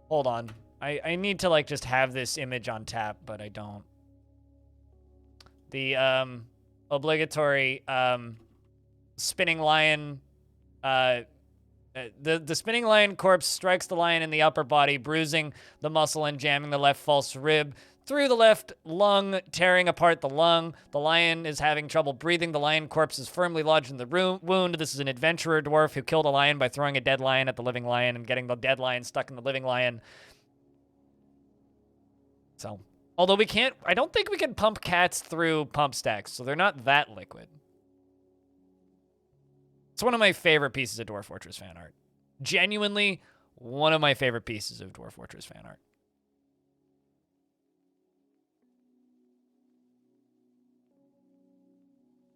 Hold on. I need to, like, just have this image on tap, but I don't. The, obligatory, spinning lion, the spinning lion corpse strikes the lion in the upper body, bruising the muscle and jamming the left false rib through the left lung, tearing apart the lung. The lion is having trouble breathing. The lion corpse is firmly lodged in the wound. This is an adventurer dwarf who killed a lion by throwing a dead lion at the living lion and getting the dead lion stuck in the living lion. So, although we can't, I don't think we can pump cats through pump stacks, so they're not that liquid. It's one of my favorite pieces of Dwarf Fortress fan art. Genuinely, one of my favorite pieces of Dwarf Fortress fan art.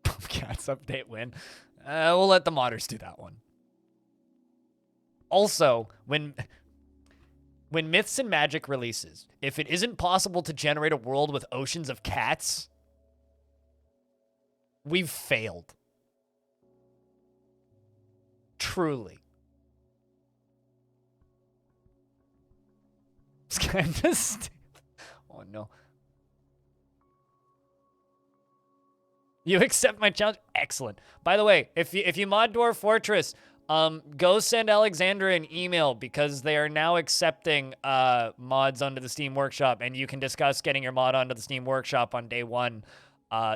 Pump cats update win. We'll let the modders do that one. Also, when Myths and Magic releases, if it isn't possible to generate a world with oceans of cats, we've failed. Truly. It's kind of oh no. You accept my challenge? Excellent. By the way, if you mod Dwarf Fortress, go send Alexandra an email because they are now accepting mods onto the Steam Workshop, and you can discuss getting your mod onto the Steam Workshop on day 1.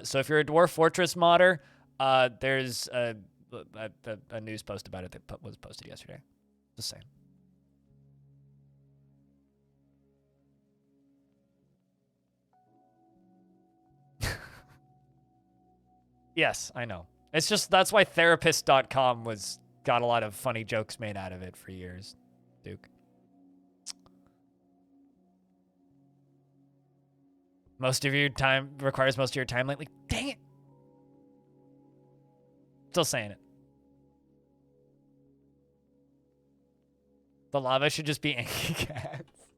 So if you're a Dwarf Fortress modder, there's a news post about it that was posted yesterday. Just saying. Yes, I know. It's just that's why therapist.com got a lot of funny jokes made out of it for years, Duke. Most of your time requires most of your time lately. Dang it. Still saying it. The lava should just be angry cats.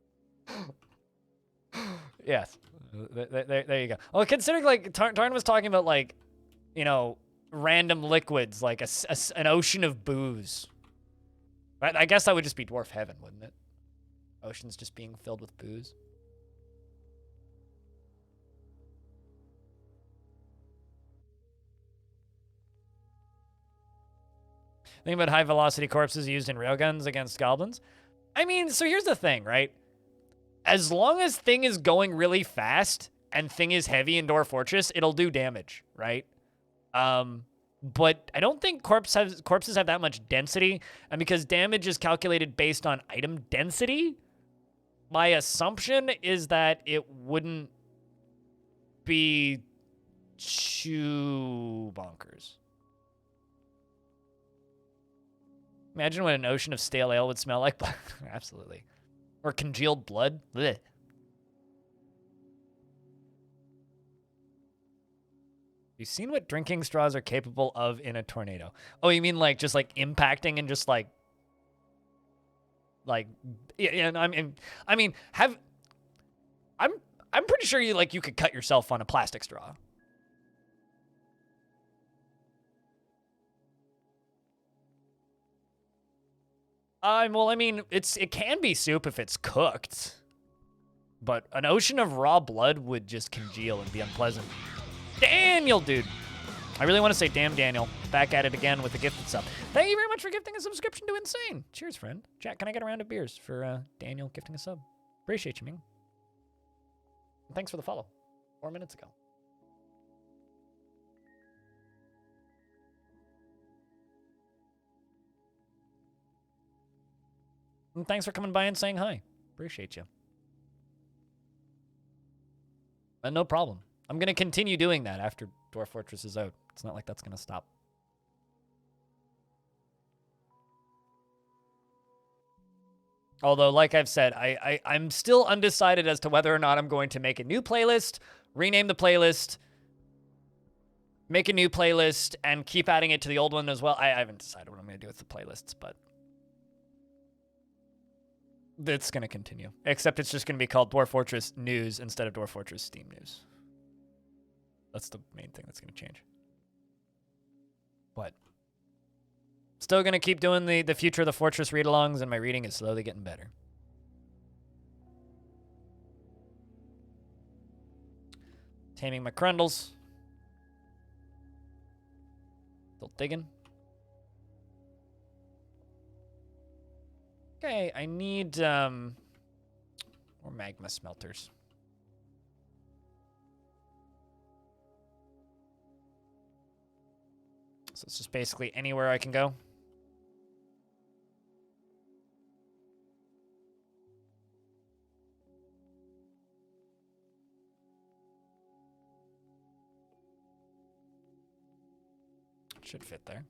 Yes. There you go. Well, considering like Tarn was talking about like, you know, random liquids, like an ocean of booze. Right? I guess that would just be dwarf heaven, wouldn't it? Oceans just being filled with booze. Think about high velocity corpses used in railguns against goblins. I mean, so here's the thing, right? As long as thing is going really fast and thing is heavy in Dwarf Fortress, it'll do damage, right? But I don't think corpses have that much density, and because damage is calculated based on item density, my assumption is that it wouldn't be too bonkers. Imagine what an ocean of stale ale would smell like. Absolutely. Or congealed blood. Blech. You've seen what drinking straws are capable of in a tornado. Oh, you mean like just like impacting and just like yeah, I mean I'm pretty sure you could cut yourself on a plastic straw. Well, I mean, it can be soup if it's cooked, but an ocean of raw blood would just congeal and be unpleasant. Daniel, dude. I really want to say damn Daniel. Back at it again with the gifted sub. Thank you very much for gifting a subscription to Insane. Cheers, friend. Jack, can I get a round of beers for Daniel gifting a sub? Appreciate you, Ming. And thanks for the follow. 4 minutes ago. And thanks for coming by and saying hi. Appreciate you. No problem. I'm going to continue doing that after Dwarf Fortress is out. It's not like that's going to stop. Although, like I've said, I'm still undecided as to whether or not I'm going to make a new playlist, rename the playlist, make a new playlist, and keep adding it to the old one as well. I haven't decided what I'm going to do with the playlists, but it's going to continue. Except it's just going to be called Dwarf Fortress News instead of Dwarf Fortress Steam News. That's the main thing that's going to change. But still going to keep doing the Future of the Fortress read-alongs, and my reading is slowly getting better. Taming my Crundles. Still digging. Okay, I need more magma smelters. So it's just basically anywhere I can go. Should fit there.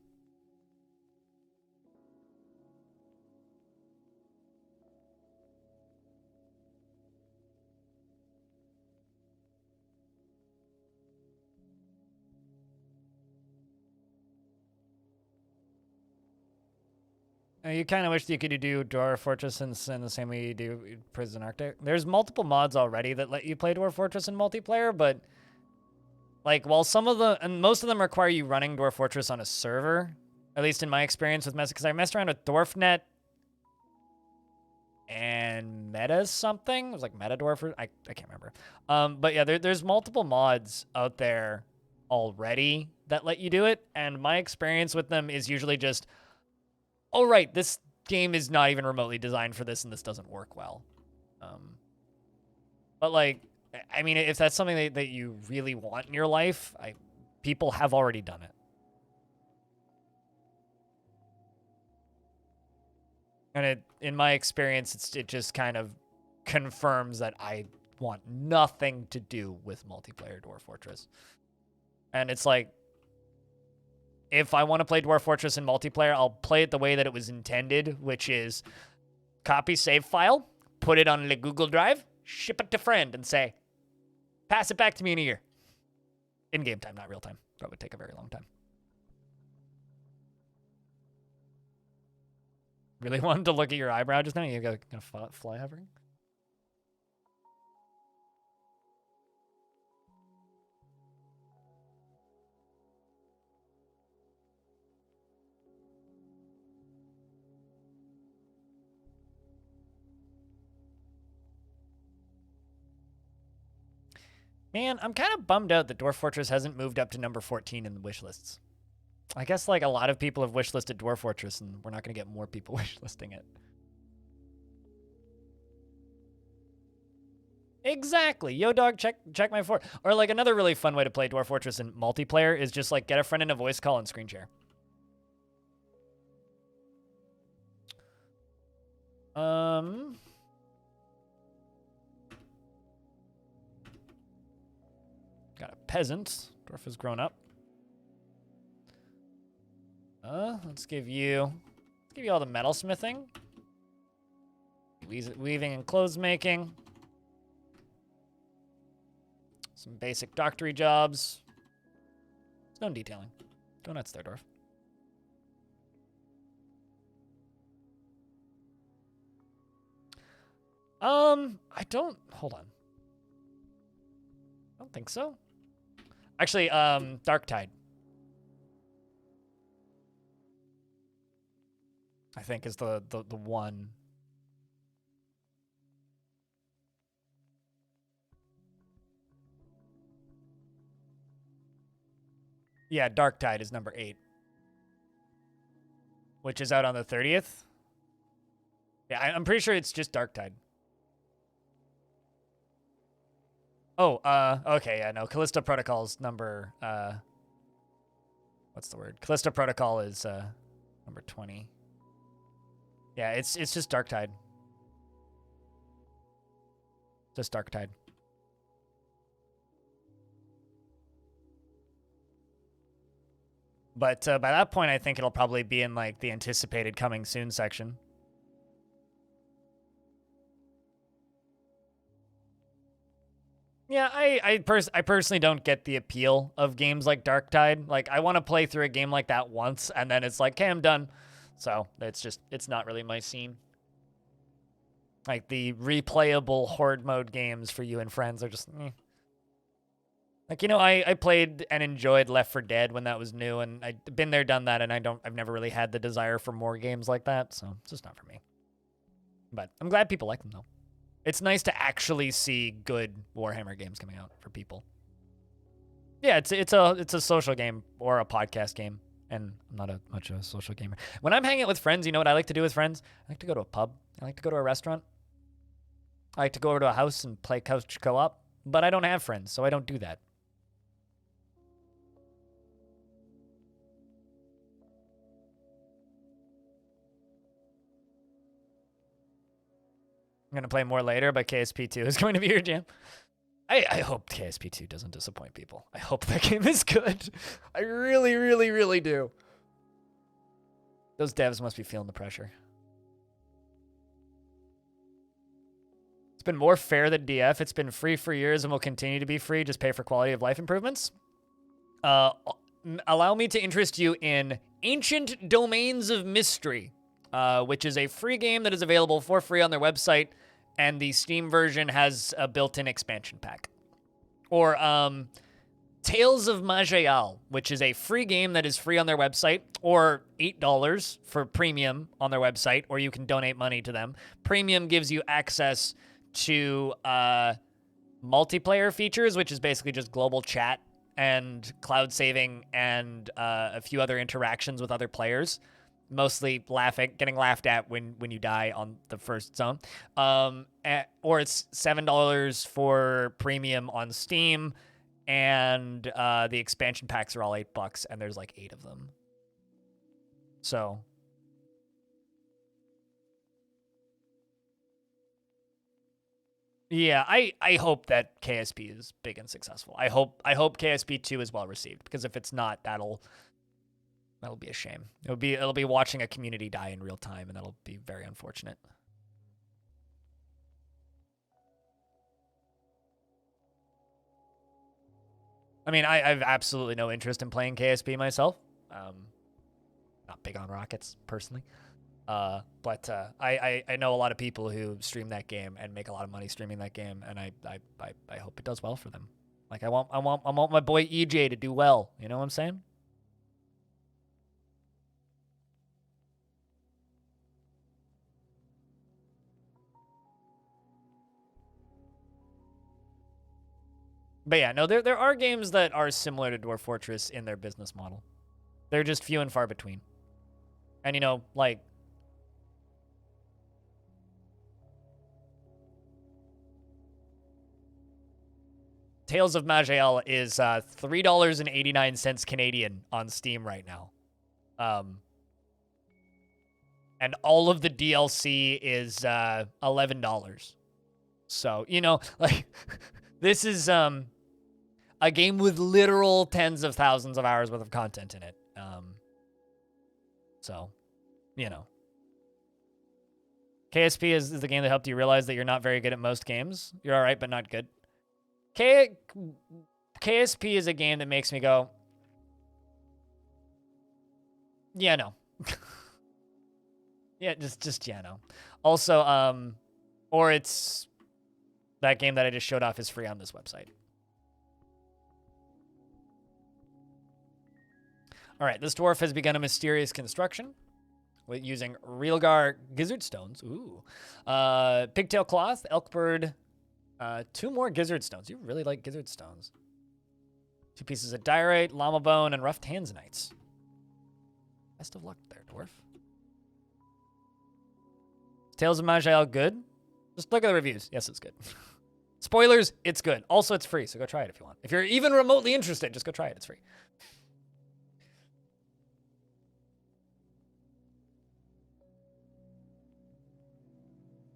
You kind of wish you could do Dwarf Fortress in the same way you do Prison Arctic. There's multiple mods already that let you play Dwarf Fortress in multiplayer, but like while some of the and most of them require you running Dwarf Fortress on a server, at least in my experience with because I messed around with DwarfNet and Meta something. It was like Meta Dwarf. I can't remember. But yeah, there's multiple mods out there already that let you do it, and my experience with them is usually just, oh, right, this game is not even remotely designed for this, and this doesn't work well. But, like, I mean, if that's something that you really want in your life, people have already done it. And in my experience, it just kind of confirms that I want nothing to do with multiplayer Dwarf Fortress. And it's like, if I want to play Dwarf Fortress in multiplayer, I'll play it the way that it was intended, which is copy save file, put it on the Google Drive, ship it to friend, and say, pass it back to me in a year. In game time, not real time. That would take a very long time. Really wanted to look at your eyebrow just now? You got a fly hovering? Man, I'm kind of bummed out that Dwarf Fortress hasn't moved up to number 14 in the wish lists. I guess like a lot of people have wishlisted Dwarf Fortress, and we're not going to get more people wishlisting it. Exactly. Yo, dog, check my fort. Or like another really fun way to play Dwarf Fortress in multiplayer is just like get a friend in a voice call and screen share. Got a peasant. Dwarf has grown up. Let's give you all the metalsmithing, weaving and clothes making, some basic doctory jobs, stone detailing. Go nuts there, Dwarf. Hold on. I don't think so. Actually, Dark Tide, I think, is the one. Yeah, Dark Tide is number 8, which is out on the 30th. Yeah, I'm pretty sure it's just Dark Tide. Oh, okay, yeah, no, Callisto Protocol's number, what's the word? Callisto Protocol is, number 20. Yeah, it's just Dark Tide. Just Dark Tide. But by that point, I think it'll probably be in like the anticipated coming soon section. Yeah, I personally don't get the appeal of games like Dark Tide. Like, I want to play through a game like that once, and then it's like, okay, I'm done. So it's not really my scene. Like, the replayable horde mode games for you and friends are just, eh. Like, you know, I played and enjoyed Left 4 Dead when that was new, and I've been there, done that, and I've never really had the desire for more games like that, so it's just not for me. But I'm glad people like them, though. It's nice to actually see good Warhammer games coming out for people. Yeah, it's a social game or a podcast game, and I'm not much of a social gamer. When I'm hanging out with friends, you know what I like to do with friends? I like to go to a pub. I like to go to a restaurant. I like to go over to a house and play couch co-op, but I don't have friends, so I don't do that. I'm going to play more later, but KSP2 is going to be your jam. I hope KSP2 doesn't disappoint people. I hope that game is good. I really, really, really do. Those devs must be feeling the pressure. It's been more fair than DF. It's been free for years and will continue to be free. Just pay for quality of life improvements. Allow me to interest you in Ancient Domains of Mystery, which is a free game that is available for free on their website, and the Steam version has a built-in expansion pack. Or Tales of Majayal, which is a free game that is free on their website, or $8 for premium on their website, or you can donate money to them. Premium gives you access to multiplayer features, which is basically just global chat and cloud saving and a few other interactions with other players. Mostly getting laughed at when you die on the first zone. Or it's $7 for premium on Steam, and the expansion packs are all $8, and there's like 8 of them. So Yeah, I hope that KSP is big and successful. I hope KSP 2 is well received, because if it's not, that'll be a shame. It'll be watching a community die in real time, and that'll be very unfortunate. I mean, I have absolutely no interest in playing KSP myself. Not big on rockets personally. But I know a lot of people who stream that game and make a lot of money streaming that game, and I hope it does well for them. Like I want my boy EJ to do well. You know what I'm saying? But yeah, no, there are games that are similar to Dwarf Fortress in their business model. They're just few and far between. And you know, like Tales of Majel is $3.89 Canadian on Steam right now. And all of the DLC is $11. So, you know, like this is a game with literal tens of thousands of hours worth of content in it. So, you know. KSP is the game that helped you realize that you're not very good at most games. You're all right, but not good. KSP is a game that makes me go, yeah, no. Yeah, just yeah, no. Also, or it's that game that I just showed off is free on this website. All right, this dwarf has begun a mysterious construction with using Realgar gizzard stones. Ooh. Pigtail cloth, elkbird, 2 more gizzard stones. You really like gizzard stones. 2 pieces of diorite, llama bone, and rough tanzanites. Best of luck there, dwarf. Tales of Majel good? Just look at the reviews. Yes, it's good. Spoilers, it's good. Also, it's free, so go try it if you want. If you're even remotely interested, just go try it. It's free.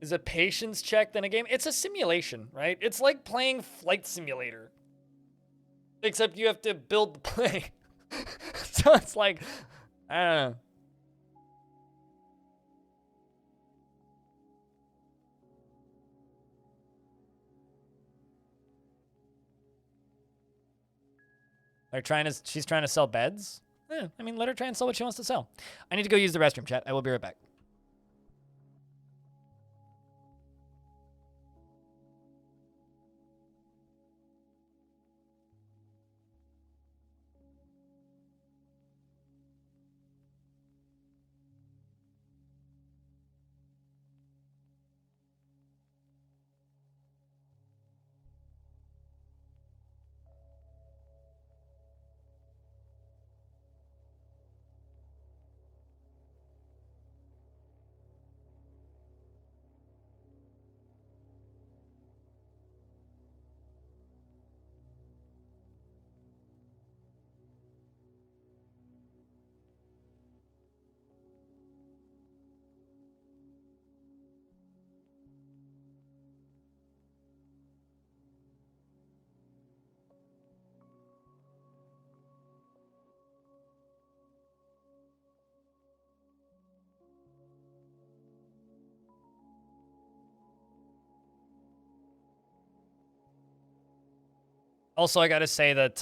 Is a patience check then a game? It's a simulation, right? It's like playing Flight Simulator. Except you have to build the plane. So it's like, I don't know. She's trying to sell beds? Yeah, I mean, let her try and sell what she wants to sell. I need to go use the restroom, chat. I will be right back. Also, I got to say that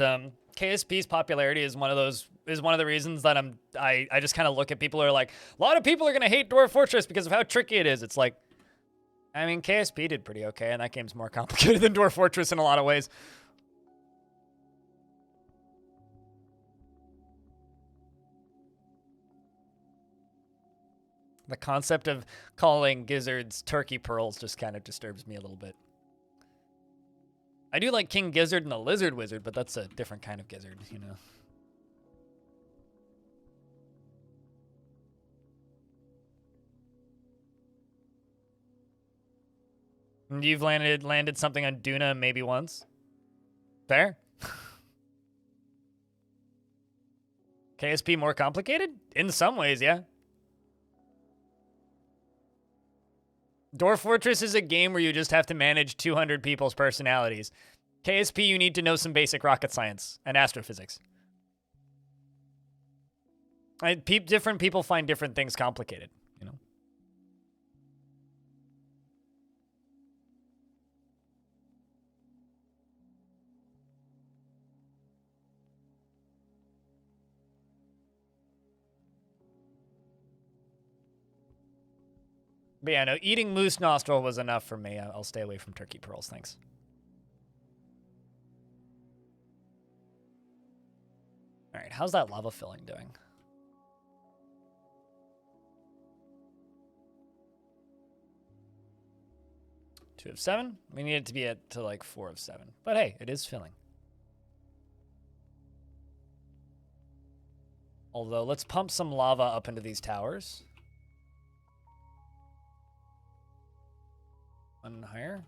KSP's popularity is one of the reasons that I just kind of look at people who are like, a lot of people are going to hate Dwarf Fortress because of how tricky it is. It's like, I mean, KSP did pretty okay, and that game's more complicated than Dwarf Fortress in a lot of ways. The concept of calling gizzards turkey pearls just kind of disturbs me a little bit. I do like King Gizzard and the Lizard Wizard, but that's a different kind of gizzard, you know. And you've landed something on Duna maybe once. Fair. KSP more complicated? In some ways, yeah. Dwarf Fortress is a game where you just have to manage 200 people's personalities. KSP, you need to know some basic rocket science and astrophysics. Different people find different things complicated, you know? But yeah, no, eating moose nostril was enough for me. I'll stay away from turkey pearls, thanks. All right, how's that lava filling doing? 2 of 7. We need it to be to like 4 of 7. But hey, it is filling. Although, let's pump some lava up into these towers. One higher.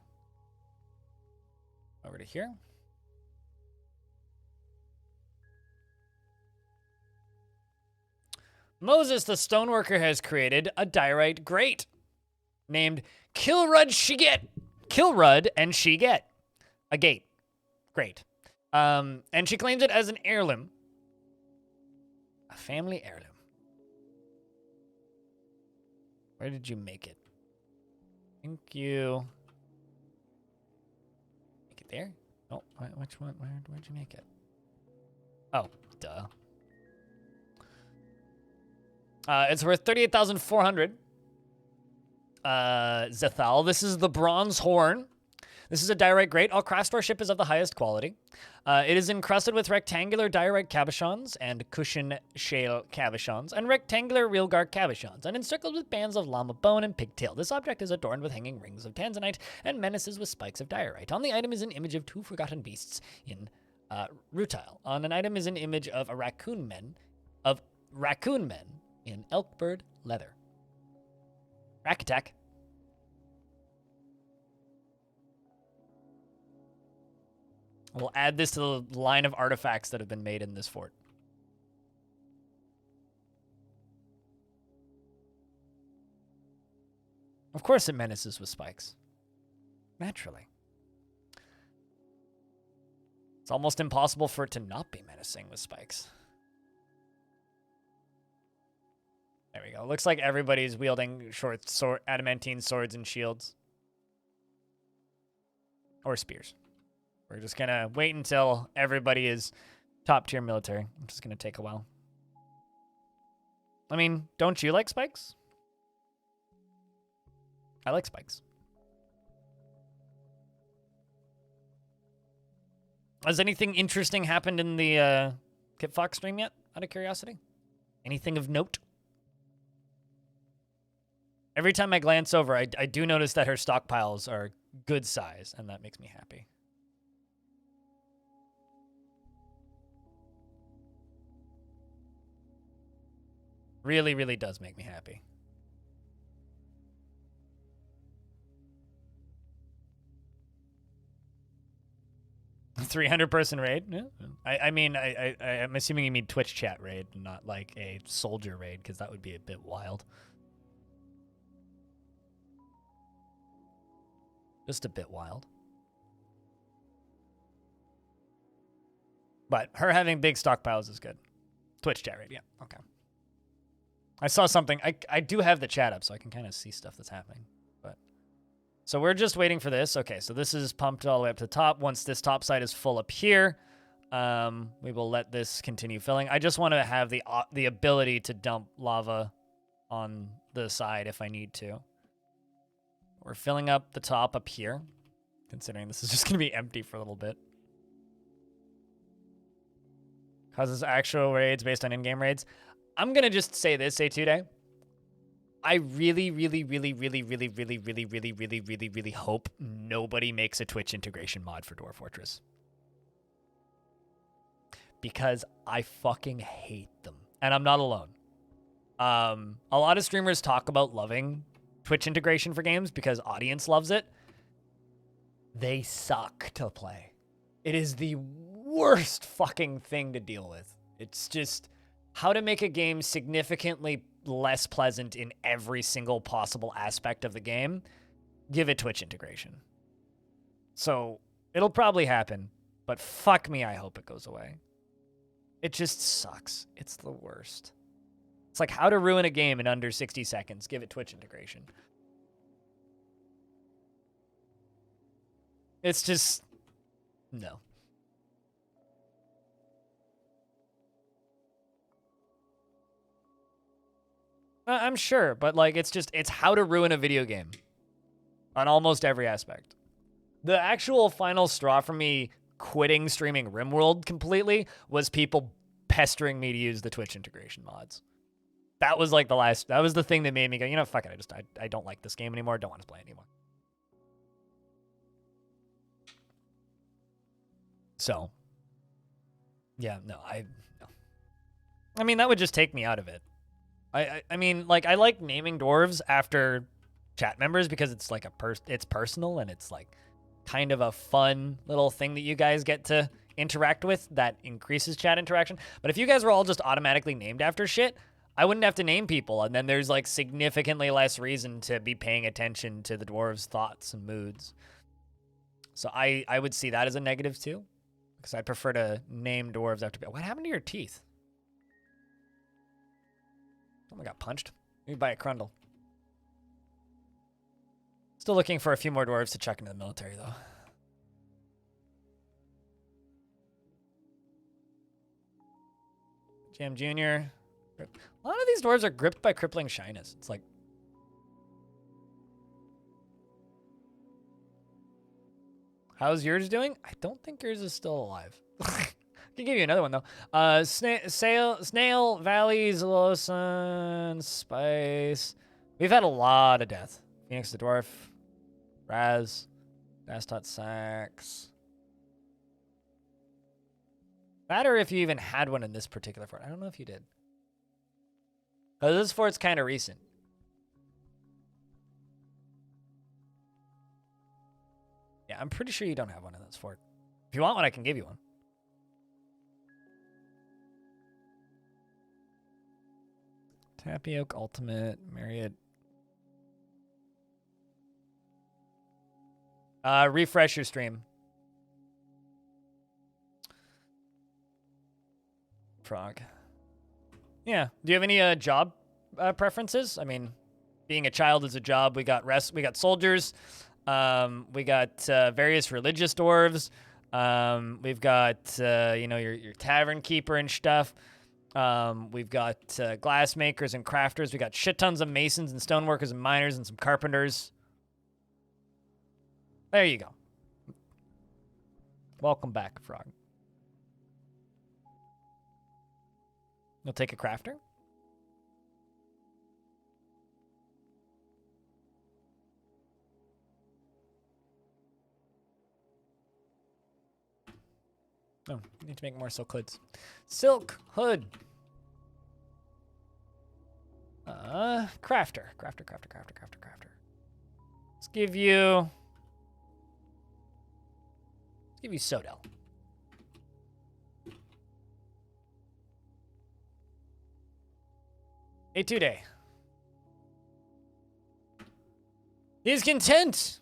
Over to here. Moses, the stoneworker, has created a diorite grate named Kilrud and Shiget. A gate. Great. And she claims it as an heirloom. A family heirloom. Where did you make it? Thank you. Make it there? Oh, which one? Where'd you make it? Oh, duh. It's worth 38,400. Zethal. This is the bronze horn. This is a diorite grate. All Crastor ship is of the highest quality. It is encrusted with rectangular diorite cabochons and cushion shale cabochons and rectangular realgar cabochons and encircled with bands of llama bone and pigtail. This object is adorned with hanging rings of tanzanite and menaces with spikes of diorite. On the item is an image of 2 forgotten beasts in rutile. On an item is an image of raccoon men in elkbird leather. Rack attack. We'll add this to the line of artifacts that have been made in this fort. Of course it menaces with spikes. Naturally. It's almost impossible for it to not be menacing with spikes. There we go. Looks like everybody's wielding adamantine swords and shields. Or spears. We're just going to wait until everybody is top-tier military. It's just going to take a while. I mean, don't you like spikes? I like spikes. Has anything interesting happened in the Kit Fox stream yet, out of curiosity? Anything of note? Every time I glance over, I do notice that her stockpiles are good size, and that makes me happy. Really, really does make me happy. A 300-person raid? Yeah. I mean, I'm assuming you mean Twitch chat raid, not like a soldier raid, because that would be a bit wild. Just a bit wild. But her having big stockpiles is good. Twitch chat raid, yeah, okay. I saw something. I do have the chat up, so I can kind of see stuff that's happening. But so we're just waiting for this. Okay, so this is pumped all the way up to the top. Once this top side is full up here, we will let this continue filling. I just want to have the ability to dump lava on the side if I need to. We're filling up the top up here, considering this is just going to be empty for a little bit. Causes actual raids based on in-game raids. I'm going to just say this, A2Day. I really, really, really, really, really, really, really, really, really, really, really hope nobody makes a Twitch integration mod for Dwarf Fortress. Because I fucking hate them. And I'm not alone. A lot of streamers talk about loving Twitch integration for games because audience loves it. They suck to play. It is the worst fucking thing to deal with. It's just how to make a game significantly less pleasant in every single possible aspect of the game give it Twitch integration. So it'll probably happen, but fuck me, I hope it goes away. It just sucks. It's the worst. It's like how to ruin a game in under 60 seconds. Give it Twitch integration. It's just, no. I'm sure, but like it's how to ruin a video game on almost every aspect. The actual final straw for me quitting streaming RimWorld completely was people pestering me to use the Twitch integration mods. That was like that was the thing that made me go, you know, fuck it, I don't like this game anymore, don't want to play anymore. So, yeah, no. I mean, that would just take me out of it. I mean, like, I like naming dwarves after chat members because it's like it's personal and it's like kind of a fun little thing that you guys get to interact with that increases chat interaction. But if you guys were all just automatically named after shit, I wouldn't have to name people, and then there's like significantly less reason to be paying attention to the dwarves' thoughts and moods. So I would see that as a negative too, because I prefer to name dwarves after people. What happened to your teeth? Someone got punched. Maybe by a Crundle. Still looking for a few more dwarves to check into the military, though. Jam Jr. A lot of these dwarves are gripped by crippling shyness. It's like... How's yours doing? I don't think yours is still alive. I can give you another one, though. Snail, Valleys, Lawson, Spice. We've had a lot of death. Phoenix the Dwarf, Raz, Dastot Sax. Matter if you even had one in this particular fort. I don't know if you did. Because this fort's kind of recent. Yeah, I'm pretty sure you don't have one in this fort. If you want one, I can give you one. Tapioca Ultimate, Marriott. Refresh your stream. Frog. Yeah. Do you have any job preferences? I mean, being a child is a job. We got soldiers. We got various religious dwarves. We've got your tavern keeper and stuff. We've got glass makers and crafters. We got shit tons of masons and stoneworkers and miners and some carpenters. There you go. Welcome back, Frog. You'll take a crafter? Oh, need to make more silk hoods. Silk hood. Crafter. Let's give you Sodell. Etude. He is content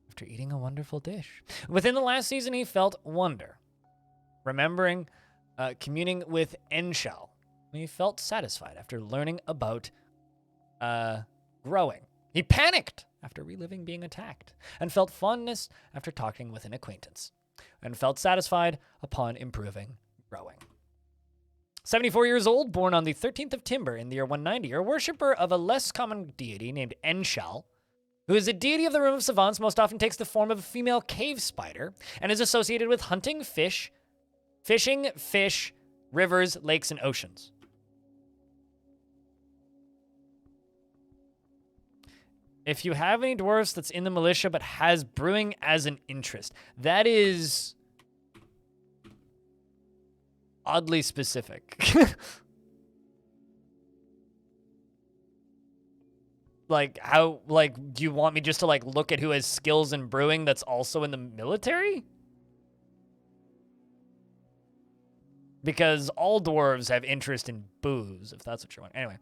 after eating a wonderful dish. Within the last season, he felt wonder. Remembering communing with Enshal. He felt satisfied after learning about growing. He panicked after reliving being attacked, and felt fondness after talking with an acquaintance, and felt satisfied upon improving growing. 74 years old, born on the 13th of Timber in the year 190, a worshipper of a less common deity named Enshal, who is a deity of the Room of Savants, most often takes the form of a female cave spider, and is associated with hunting, fishing, rivers, lakes, and oceans. If you have any dwarves that's in the militia but has brewing as an interest, that is oddly specific. Like, how, like, do you want me just to, like, look at who has skills in brewing that's also in the military? Because all dwarves have interest in booze, if that's what you want. Anyway.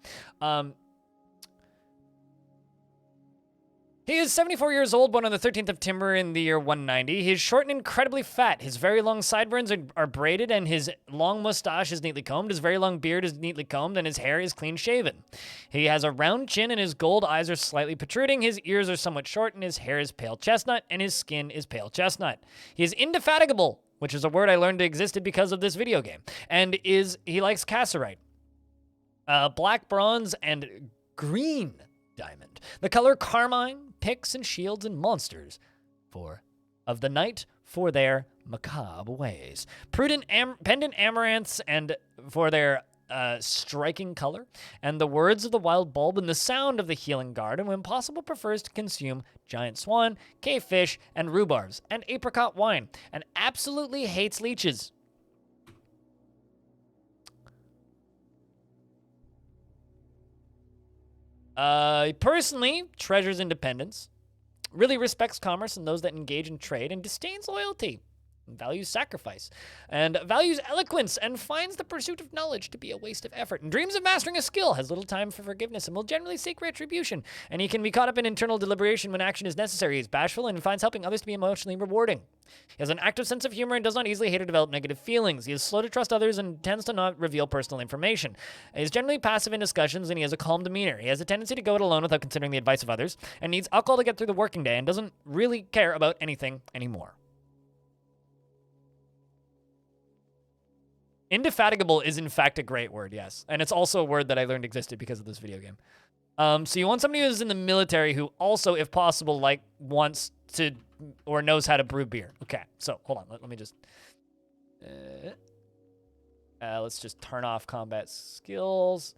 He is 74 years old, born on the 13th of Timber in the year 190. He is short and incredibly fat. His very long sideburns are braided, and his long mustache is neatly combed. His very long beard is neatly combed, and his hair is clean shaven. He has a round chin, and his gold eyes are slightly protruding. His ears are somewhat short, and his hair is pale chestnut, and his skin is pale chestnut. He is indefatigable, which is a word I learned existed because of this video game, and he likes cassiterite. Black bronze and green diamond. The color carmine, picks and shields and monsters of the night for their macabre ways. Pendant amaranths and for their striking color, and the words of the wild bulb and the sound of the healing garden. When possible, prefers to consume giant swan, cave fish, and rhubarbs, and apricot wine, and absolutely hates leeches. He personally treasures independence, really respects commerce and those that engage in trade, and disdains loyalty, and values sacrifice, and values eloquence, and finds the pursuit of knowledge to be a waste of effort, and dreams of mastering a skill, has little time for forgiveness, and will generally seek retribution, and he can be caught up in internal deliberation when action is necessary. He's bashful and finds helping others to be emotionally rewarding. He has an active sense of humor and does not easily hate or develop negative feelings. He is slow to trust others and tends to not reveal personal information. He is generally passive in discussions, and he has a calm demeanor. He has a tendency to go it alone without considering the advice of others, and needs alcohol to get through the working day, and doesn't really care about anything anymore. Indefatigable is, in fact, a great word, yes. And it's also a word that I learned existed because of this video game. So you want somebody who's in the military who also, if possible, like, wants to or knows how to brew beer. Okay, so hold on. Let me just... let's just turn off combat skills.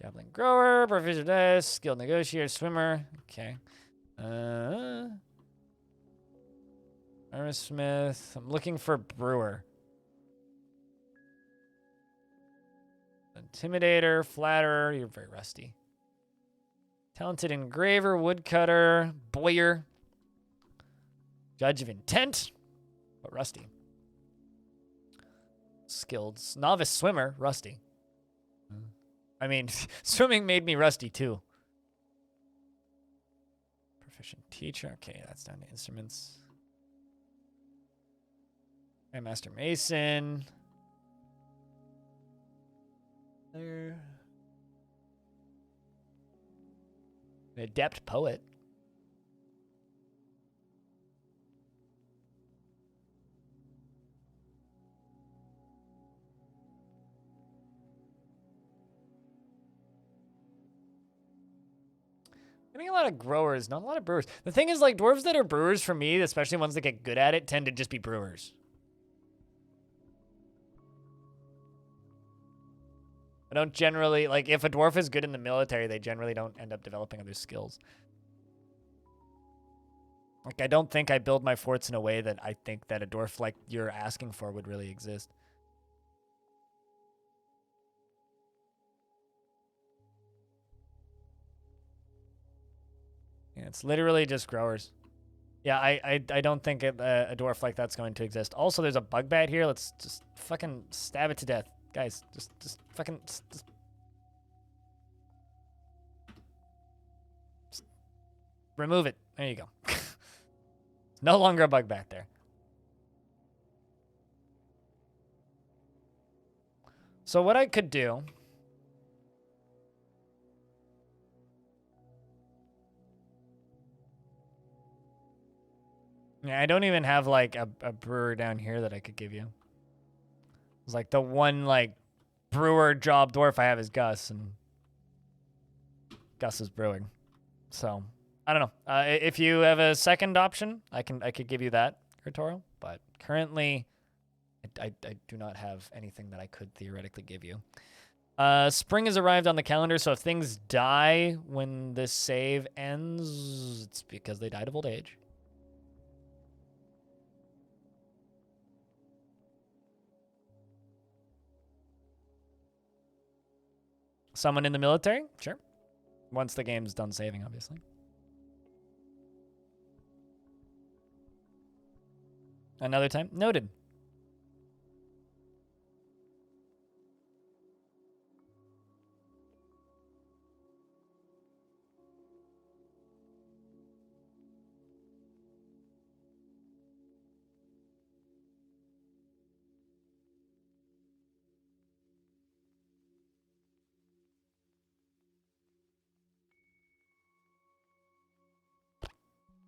Javelin grower, proficient, skilled negotiator, swimmer. Okay. Armorsmith. I'm looking for brewer. Intimidator, flatterer. You're very rusty. Talented engraver, woodcutter, bowyer. Judge of intent, but rusty. Skilled novice swimmer, rusty. I mean, swimming made me rusty too. Proficient teacher. Okay, that's down to instruments. Okay, master mason. There. An adept poet. Getting a lot of growers, not a lot of brewers. The thing is, like, dwarves that are brewers for me, especially ones that get good at it, tend to just be brewers. I don't generally, like, if a dwarf is good in the military, they generally don't end up developing other skills. Like, I don't think I build my forts in a way that I think that a dwarf like you're asking for would really exist. Yeah, it's literally just growers. Yeah, I don't think a dwarf like that's going to exist. Also, there's a bug bat here. Let's just fucking stab it to death. Guys, just fucking... Just remove it. There you go. No longer a bug bat there. So what I could do... Yeah, I don't even have, like, a brewer down here that I could give you. It's like the one, like, brewer job dwarf I have is Gus, and Gus is brewing. So, I don't know. If you have a second option, I could give you that, Arturo. But currently, I do not have anything that I could theoretically give you. Spring has arrived on the calendar, so if things die when this save ends, it's because they died of old age. Someone in the military? Sure. Once the game's done saving, obviously. Another time? Noted.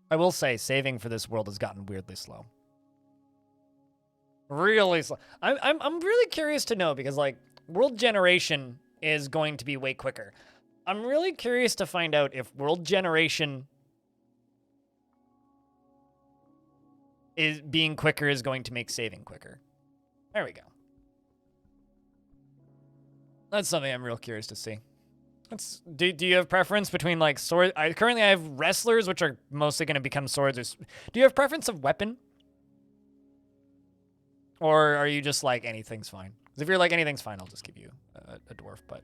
I will say, saving for this world has gotten weirdly slow. Really slow. I'm really curious to know because, like, world generation is going to be way quicker. I'm really curious to find out if world generation is being quicker is going to make saving quicker. There we go. That's something I'm real curious to see. Do you have preference between, like, sword? Currently I have wrestlers, which are mostly going to become swords. Do you have preference of weapon? Or are you just like, anything's fine? Because if you're like, anything's fine, I'll just give you a dwarf. But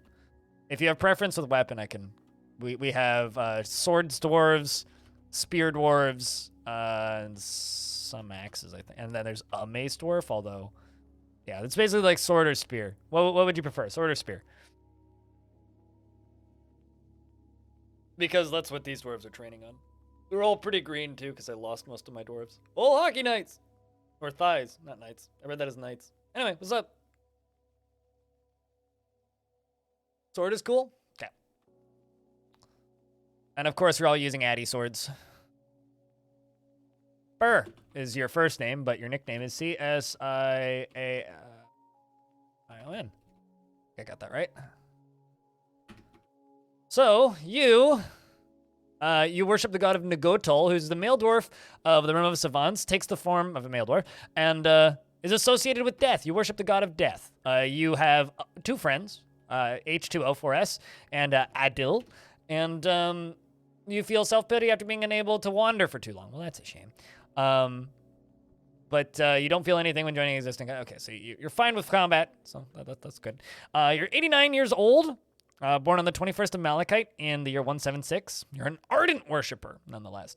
if you have preference with weapon, I can... We have swords dwarves, spear dwarves, and some axes, I think. And then there's a mace dwarf, although... Yeah, it's basically like sword or spear. What would you prefer, sword or spear? Because that's what these dwarves are training on. They're all pretty green, too, because I lost most of my dwarves. Oh, hockey knights! Or thighs, not knights. I read that as knights. Anyway, what's up? Sword is cool? Okay. And of course, you're all using Addy swords. Burr is your first name, but your nickname is C-S-I-A-I-O-N. I got that right. So, you worship the god of Nagotol, who's the male dwarf of the realm of Savants, takes the form of a male dwarf, and is associated with death. You worship the god of death. You have two friends, H2O4S and Adil, and you feel self-pity after being unable to wander for too long. Well, that's a shame. But you don't feel anything when joining existing. Okay, so you're fine with combat, so that's good. You're 89 years old. Born on the 21st of Malachite in the year 176. You're an ardent worshiper, nonetheless.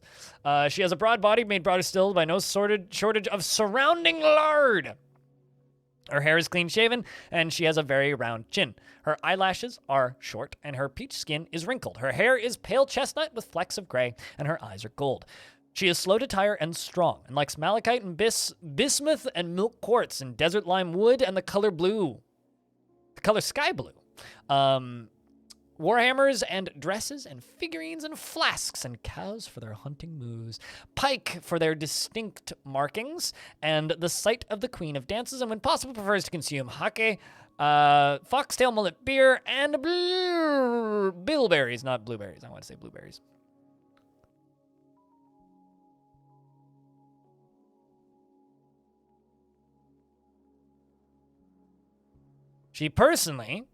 She has a broad body made broader still by no shortage of surrounding lard. Her hair is clean-shaven, and she has a very round chin. Her eyelashes are short, and her peach skin is wrinkled. Her hair is pale chestnut with flecks of gray, and her eyes are gold. She is slow to tire and strong, and likes malachite and bismuth and milk quartz and desert lime wood and the color blue. The color sky blue. Warhammers and dresses and figurines and flasks and cows for their hunting moves, pike for their distinct markings, and the sight of the queen of dances, and when possible prefers to consume hake, foxtail mullet beer, and bilberries, not blueberries. I want to say blueberries. She personally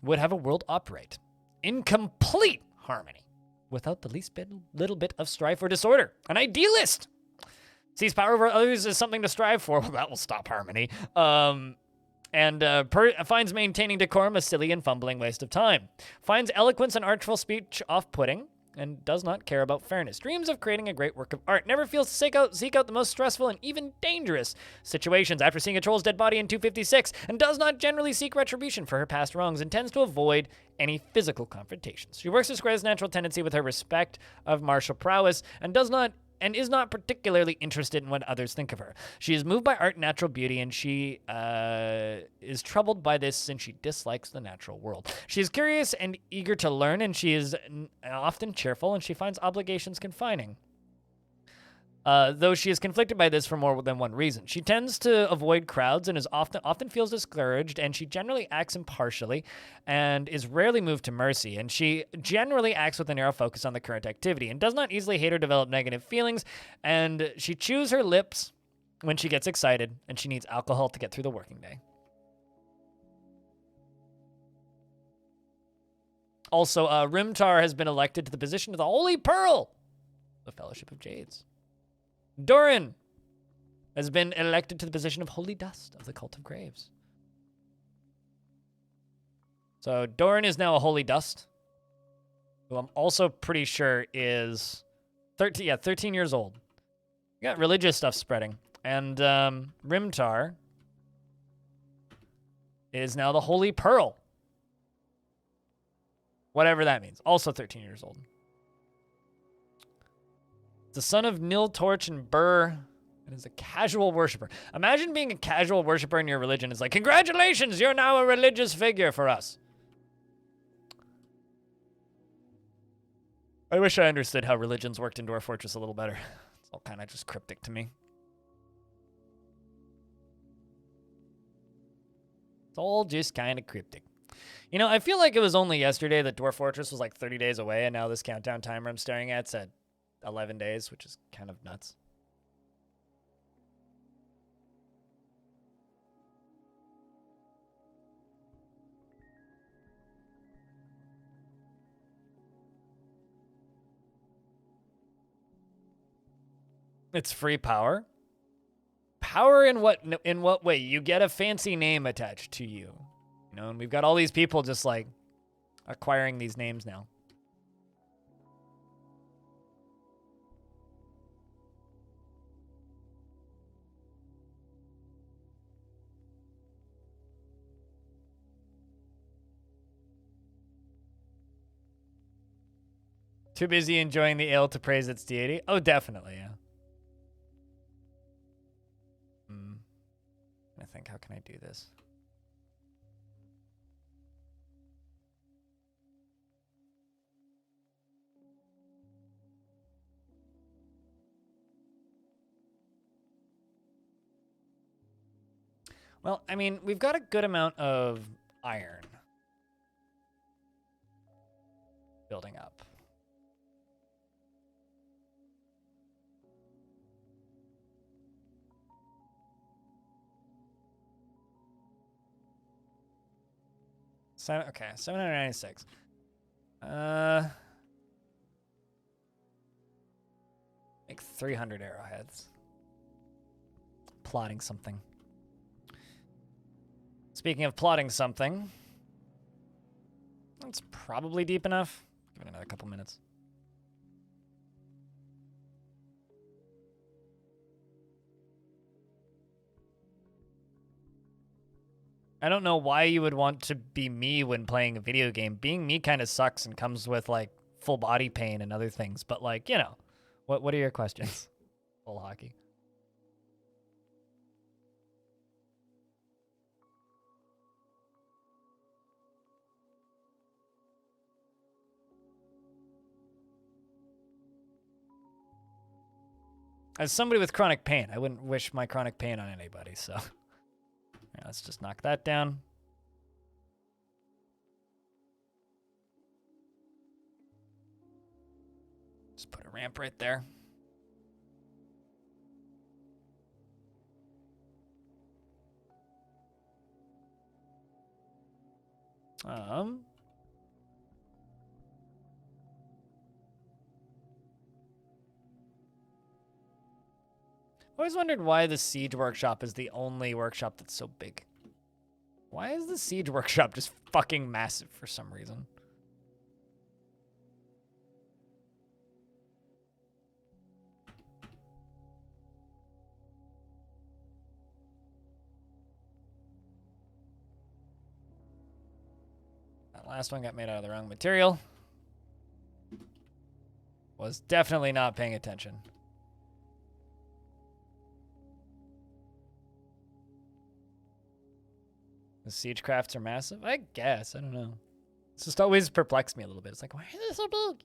would have a world operate in complete harmony without the least little bit of strife or disorder. An idealist sees power over others as something to strive for. Well, that will stop harmony. Finds maintaining decorum a silly and fumbling waste of time. Finds eloquence and artful speech off-putting, and does not care about fairness. Dreams of creating a great work of art. Never feels to seek out the most stressful and even dangerous situations after seeing a troll's dead body in 256, and does not generally seek retribution for her past wrongs, and tends to avoid any physical confrontations. She works to square his natural tendency with her respect of martial prowess, and is not particularly interested in what others think of her. She is moved by art and natural beauty, and she is troubled by this since she dislikes the natural world. She is curious and eager to learn, and she is often cheerful, and she finds obligations confining. Though she is conflicted by this for more than one reason. She tends to avoid crowds and is often feels discouraged, and she generally acts impartially and is rarely moved to mercy, and she generally acts with a narrow focus on the current activity and does not easily hate or develop negative feelings, and she chews her lips when she gets excited, and she needs alcohol to get through the working day. Also, Rimtar has been elected to the position of the Holy Pearl, the Fellowship of Jades. Doran has been elected to the position of Holy Dust of the Cult of Graves. So Doran is now a Holy Dust, who I'm also pretty sure is 13 years old. You got religious stuff spreading. And Rimtar is now the Holy Pearl. Whatever that means. Also 13 years old. The son of Nil, Torch, and Burr, and is a casual worshiper. Imagine being a casual worshiper in your religion. It's like, congratulations, you're now a religious figure for us. I wish I understood how religions worked in Dwarf Fortress a little better. It's all kind of just cryptic to me. It's all just kind of cryptic. You know, I feel like it was only yesterday that Dwarf Fortress was like 30 days away, and now this countdown timer I'm staring at's at 11 days, which is kind of nuts. It's free power. Power in what way? You get a fancy name attached to you. You know, and we've got all these people just like acquiring these names now. Too busy enjoying the ale to praise its deity? Oh, definitely, yeah. I think, how can I do this? Well, I mean, we've got a good amount of iron building up. Okay, 796. Make 300 arrowheads. Plotting something. Speaking of plotting something, that's probably deep enough. Give it another couple minutes. I don't know why you would want to be me when playing a video game. Being me kind of sucks and comes with, like, full body pain and other things. But, like, you know, what are your questions? Full hockey. As somebody with chronic pain, I wouldn't wish my chronic pain on anybody, so... Yeah, let's just knock that down. Just put a ramp right there. Always wondered why the Siege Workshop is the only workshop that's so big. Why is the Siege Workshop just fucking massive for some reason? That last one got made out of the wrong material. Was definitely not paying attention. The siege crafts are massive? I guess. I don't know. It's just always perplexed me a little bit. It's like, why are they so big?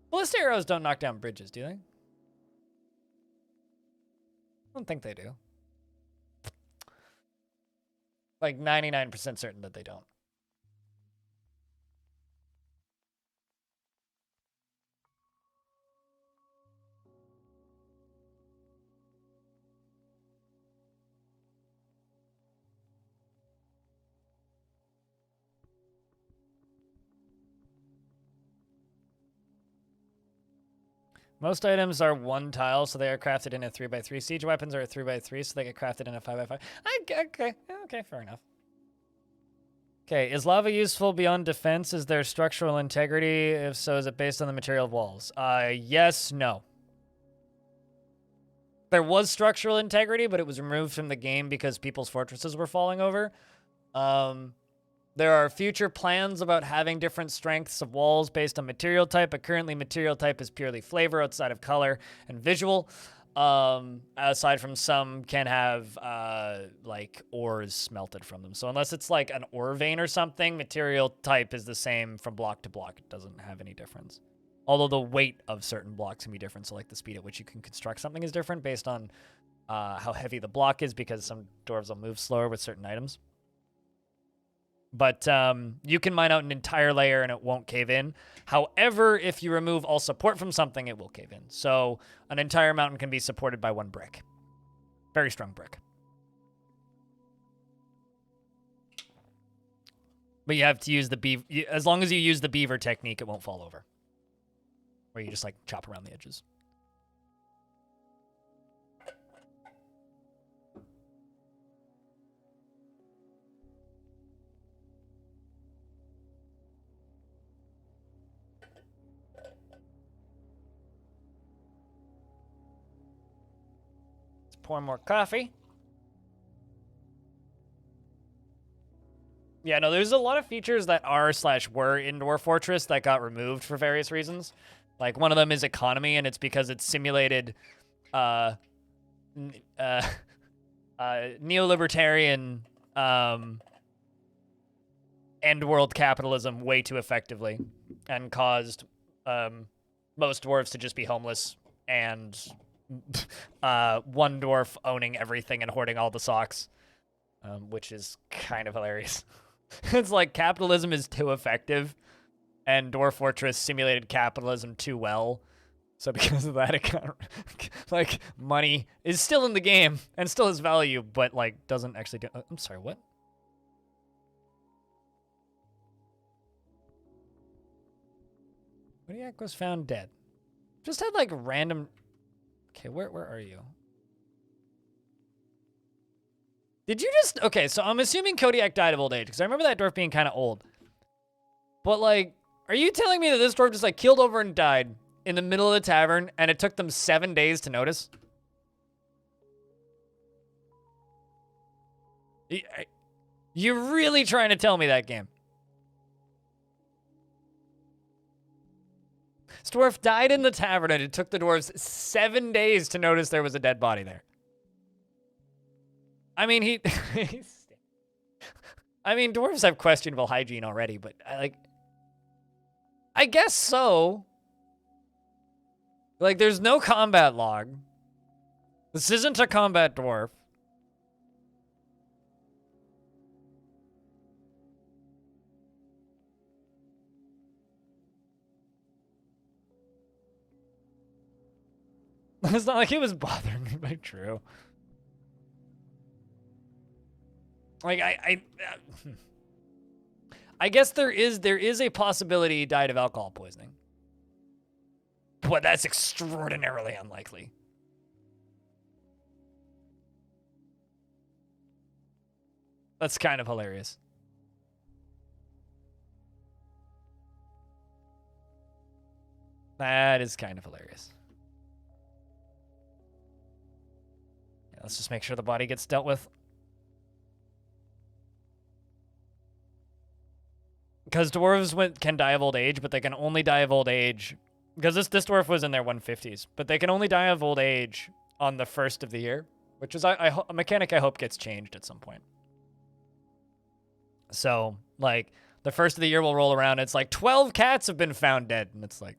Ballista arrows don't knock down bridges, do they? I don't think they do. Like 99% certain that they don't. Most items are one tile, so they are crafted in a 3x3. Siege weapons are a 3x3, so they get crafted in a 5x5. Okay, fair enough. Okay, is lava useful beyond defense? Is there structural integrity? If so, is it based on the material of walls? Yes, no. There was structural integrity, but it was removed from the game because people's fortresses were falling over. There are future plans about having different strengths of walls based on material type, but currently material type is purely flavor outside of color and visual. aside from some can have like ores smelted from them. So unless it's like an ore vein or something, material type is the same from block to block. It doesn't have any difference. Although the weight of certain blocks can be different, so like the speed at which you can construct something is different based on how heavy the block is, because some dwarves will move slower with certain items. But you can mine out an entire layer and it won't cave in. However, if you remove all support from something, it will cave in. So an entire mountain can be supported by one brick. Very strong brick. But you have to use the beaver. As long as you use the beaver technique, it won't fall over. Where you just like chop around the edges. Let's pour more coffee. Yeah, no, there's a lot of features that are/were in Dwarf Fortress that got removed for various reasons. Like, one of them is economy, and it's because it simulated neolibertarian end-world capitalism way too effectively, and caused most dwarves to just be homeless, and one dwarf owning everything and hoarding all the socks, which is kind of hilarious. It's like capitalism is too effective, and Dwarf Fortress simulated capitalism too well. So because of that, it kind of, like, money is still in the game and still has value, but, like, doesn't actually do... I'm sorry, what? Kodiak was found dead. Just had, like, random... Okay, where are you? Did you just... Okay, so I'm assuming Kodiak died of old age, because I remember that dwarf being kind of old. But, like, are you telling me that this dwarf just, like, keeled over and died in the middle of the tavern, and it took them 7 days to notice? You're really trying to tell me that, game? This dwarf died in the tavern, and it took the dwarves 7 days to notice there was a dead body there. I mean, I mean, dwarves have questionable hygiene already, but, I guess so. Like, there's no combat log. This isn't a combat dwarf. It's not like he was bothering me by True. Like, I guess there is a possibility he died of alcohol poisoning. But that's extraordinarily unlikely. That's kind of hilarious. That is kind of hilarious. Yeah, let's just make sure the body gets dealt with. Because dwarves can die of old age, but they can only die of old age... Because this dwarf was in their 150s, but they can only die of old age on the first of the year, which is a mechanic I hope gets changed at some point. So, like, the first of the year will roll around, it's like, 12 cats have been found dead, and it's like...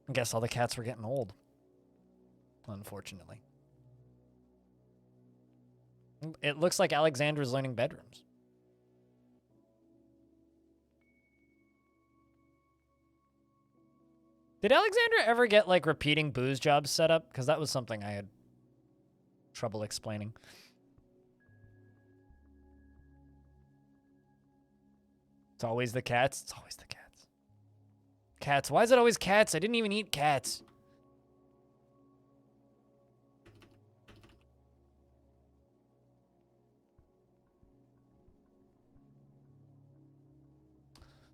I guess all the cats were getting old. Unfortunately. It looks like Alexandra's learning bedrooms. Did Alexandra ever get, like, repeating booze jobs set up? Because that was something I had trouble explaining. It's always the cats. It's always the cats. Cats. Why is it always cats? I didn't even eat cats.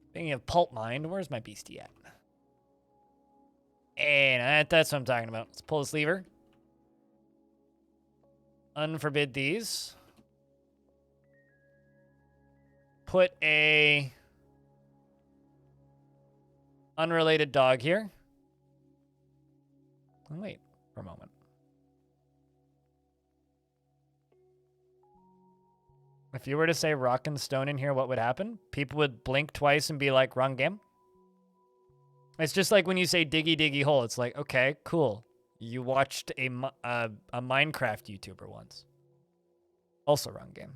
Speaking of pulp mine, where's my beastie at? And that's what I'm talking about. Let's pull this lever. Unforbid these. Put a unrelated dog here. Wait for a moment. If you were to say rock and stone in here, what would happen? People would blink twice and be like, wrong game. It's just like when you say diggy diggy hole. It's like, okay, cool. You watched a Minecraft YouTuber once. Also wrong game.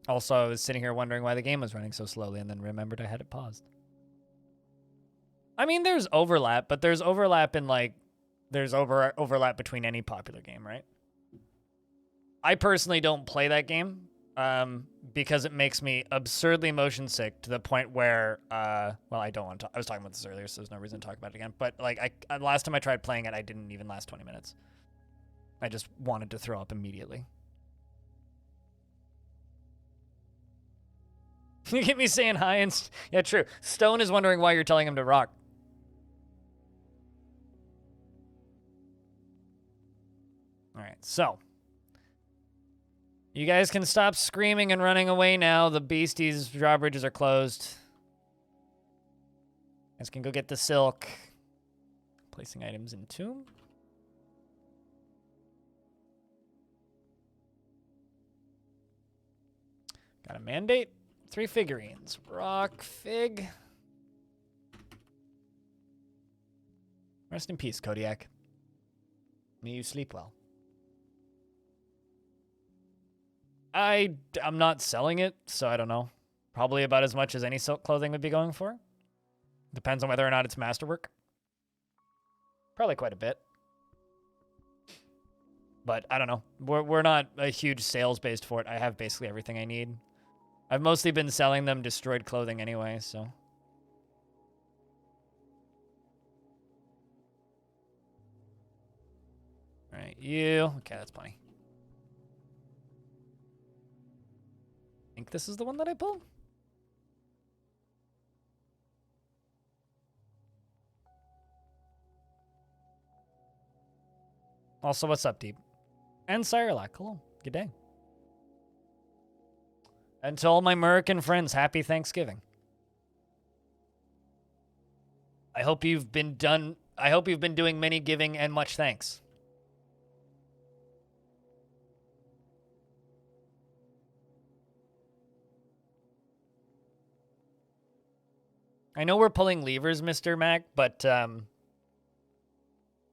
Also, I was sitting here wondering why the game was running so slowly and then remembered I had it paused. I mean, there's overlap, but there's overlap in like, there's overlap between any popular game, right? I personally don't play that game because it makes me absurdly motion sick to the point where, well, I don't want to. I was talking about this earlier, so there's no reason to talk about it again. But like, last time I tried playing it, I didn't even last 20 minutes. I just wanted to throw up immediately. You get me saying hi and yeah, true. Stone is wondering why you're telling him to rock. All right, so you guys can stop screaming and running away now. The beasties' drawbridges are closed. You guys can go get the silk. Placing items in tomb. Got a mandate. 3 figurines. Rock, fig. Rest in peace, Kodiak. May you sleep well. I'm not selling it, so I don't know. Probably about as much as any silk clothing would be going for. Depends on whether or not it's masterwork. Probably quite a bit. But I don't know. We're not a huge sales based for it. I have basically everything I need. I've mostly been selling them destroyed clothing anyway, so. All right, you. Okay, that's plenty. I think this is the one that I pulled. Also, what's up, Deep? And Sirelac, hello. Good day. And to all my American friends, happy Thanksgiving. I hope you've been doing many giving and much thanks. I know we're pulling levers, Mr. Mac, but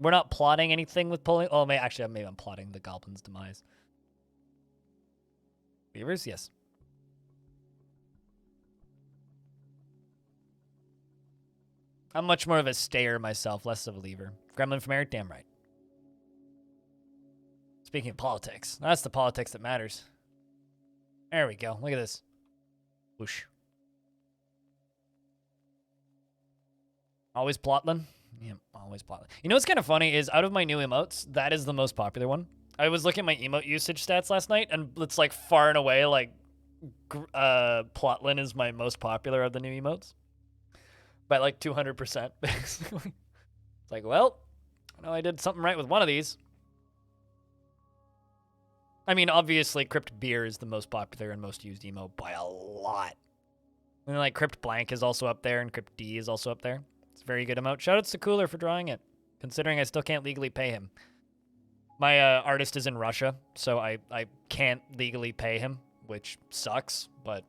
we're not plotting anything with pulling. Oh, actually, maybe I'm plotting the goblin's demise. Levers, yes. I'm much more of a stayer myself, less of a lever. Gremlin from Eric, damn right. Speaking of politics, that's the politics that matters. There we go. Look at this. Whoosh. Always Plotlin? Yeah, always Plotlin. You know what's kind of funny is out of my new emotes, that is the most popular one. I was looking at my emote usage stats last night, and it's like far and away, like, Plotlin is my most popular of the new emotes. By like 200%, basically. It's like, well, I know I did something right with one of these. I mean, obviously, Crypt Beer is the most popular and most used emote by a lot. And then, like, Crypt Blank is also up there, and Crypt D is also up there. It's a very good emote. Shoutouts to Cooler for drawing it, considering I still can't legally pay him. My artist is in Russia, so I can't legally pay him, which sucks, but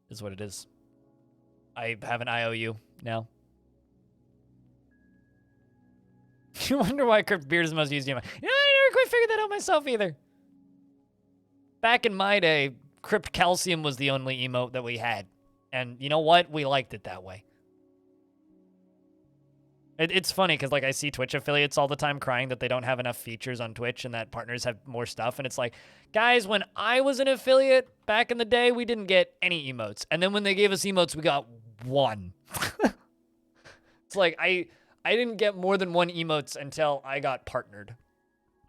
is what it is. I have an IOU now. You wonder why Crypt Beer is the most used emote. Yeah, I never quite figured that out myself either. Back in my day, Crypt Calcium was the only emote that we had. And you know what? We liked it that way. It's funny because like I see Twitch affiliates all the time crying that they don't have enough features on Twitch and that partners have more stuff. And it's like, guys, when I was an affiliate back in the day, we didn't get any emotes. And then when they gave us emotes, we got one. It's like I didn't get more than one emotes until I got partnered.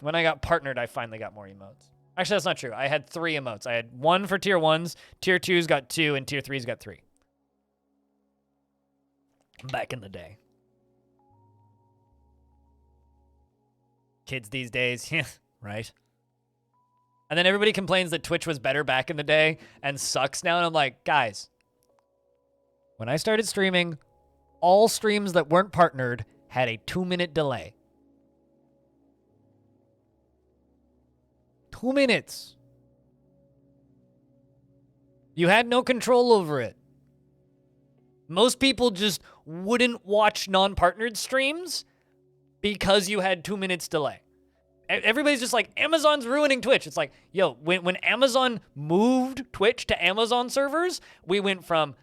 When I got partnered, I finally got more emotes. Actually, that's not true. I had 3 emotes. I had 1 for tier 1s, tier 2s got 2, and tier 3s got 3. Back in the day. Kids these days, yeah, right? And then everybody complains that Twitch was better back in the day and sucks now. And I'm like, guys, when I started streaming, all streams that weren't partnered had a 2-minute delay. 2 minutes. You had no control over it. Most people just wouldn't watch non-partnered streams because you had 2 minutes delay. Everybody's just like, Amazon's ruining Twitch. It's like, yo, when Amazon moved Twitch to Amazon servers, we went from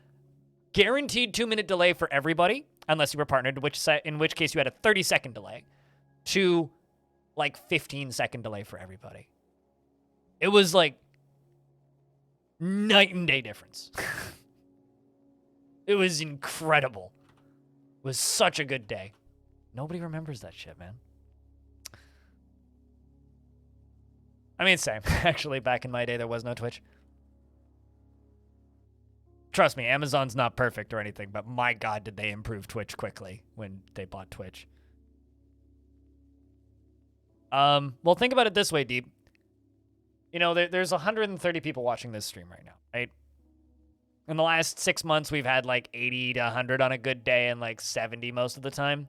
guaranteed 2-minute delay for everybody, unless you were partnered, in which case you had a 30-second delay, to like 15-second delay for everybody. It was like night and day difference. It was incredible. It was such a good day. Nobody remembers that shit, man. I mean, same. Actually, back in my day, there was no Twitch. Trust me, Amazon's not perfect or anything, but my God, did they improve Twitch quickly when they bought Twitch. Well, think about it this way, Deep. You know, there's 130 people watching this stream right now, right? In the last 6 months, we've had like 80 to 100 on a good day and like 70 most of the time.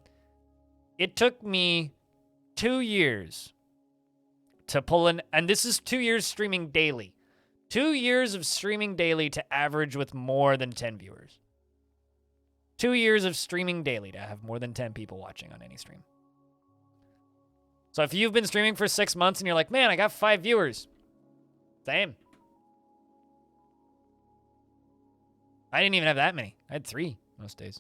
It took me 2 years to pull in, and this is 2 years streaming daily. 2 years of streaming daily to average with more than 10 viewers. 2 years of streaming daily to have more than 10 people watching on any stream. So if you've been streaming for 6 months and you're like, man, I got 5 viewers. Same. I didn't even have that many. I had 3 most days.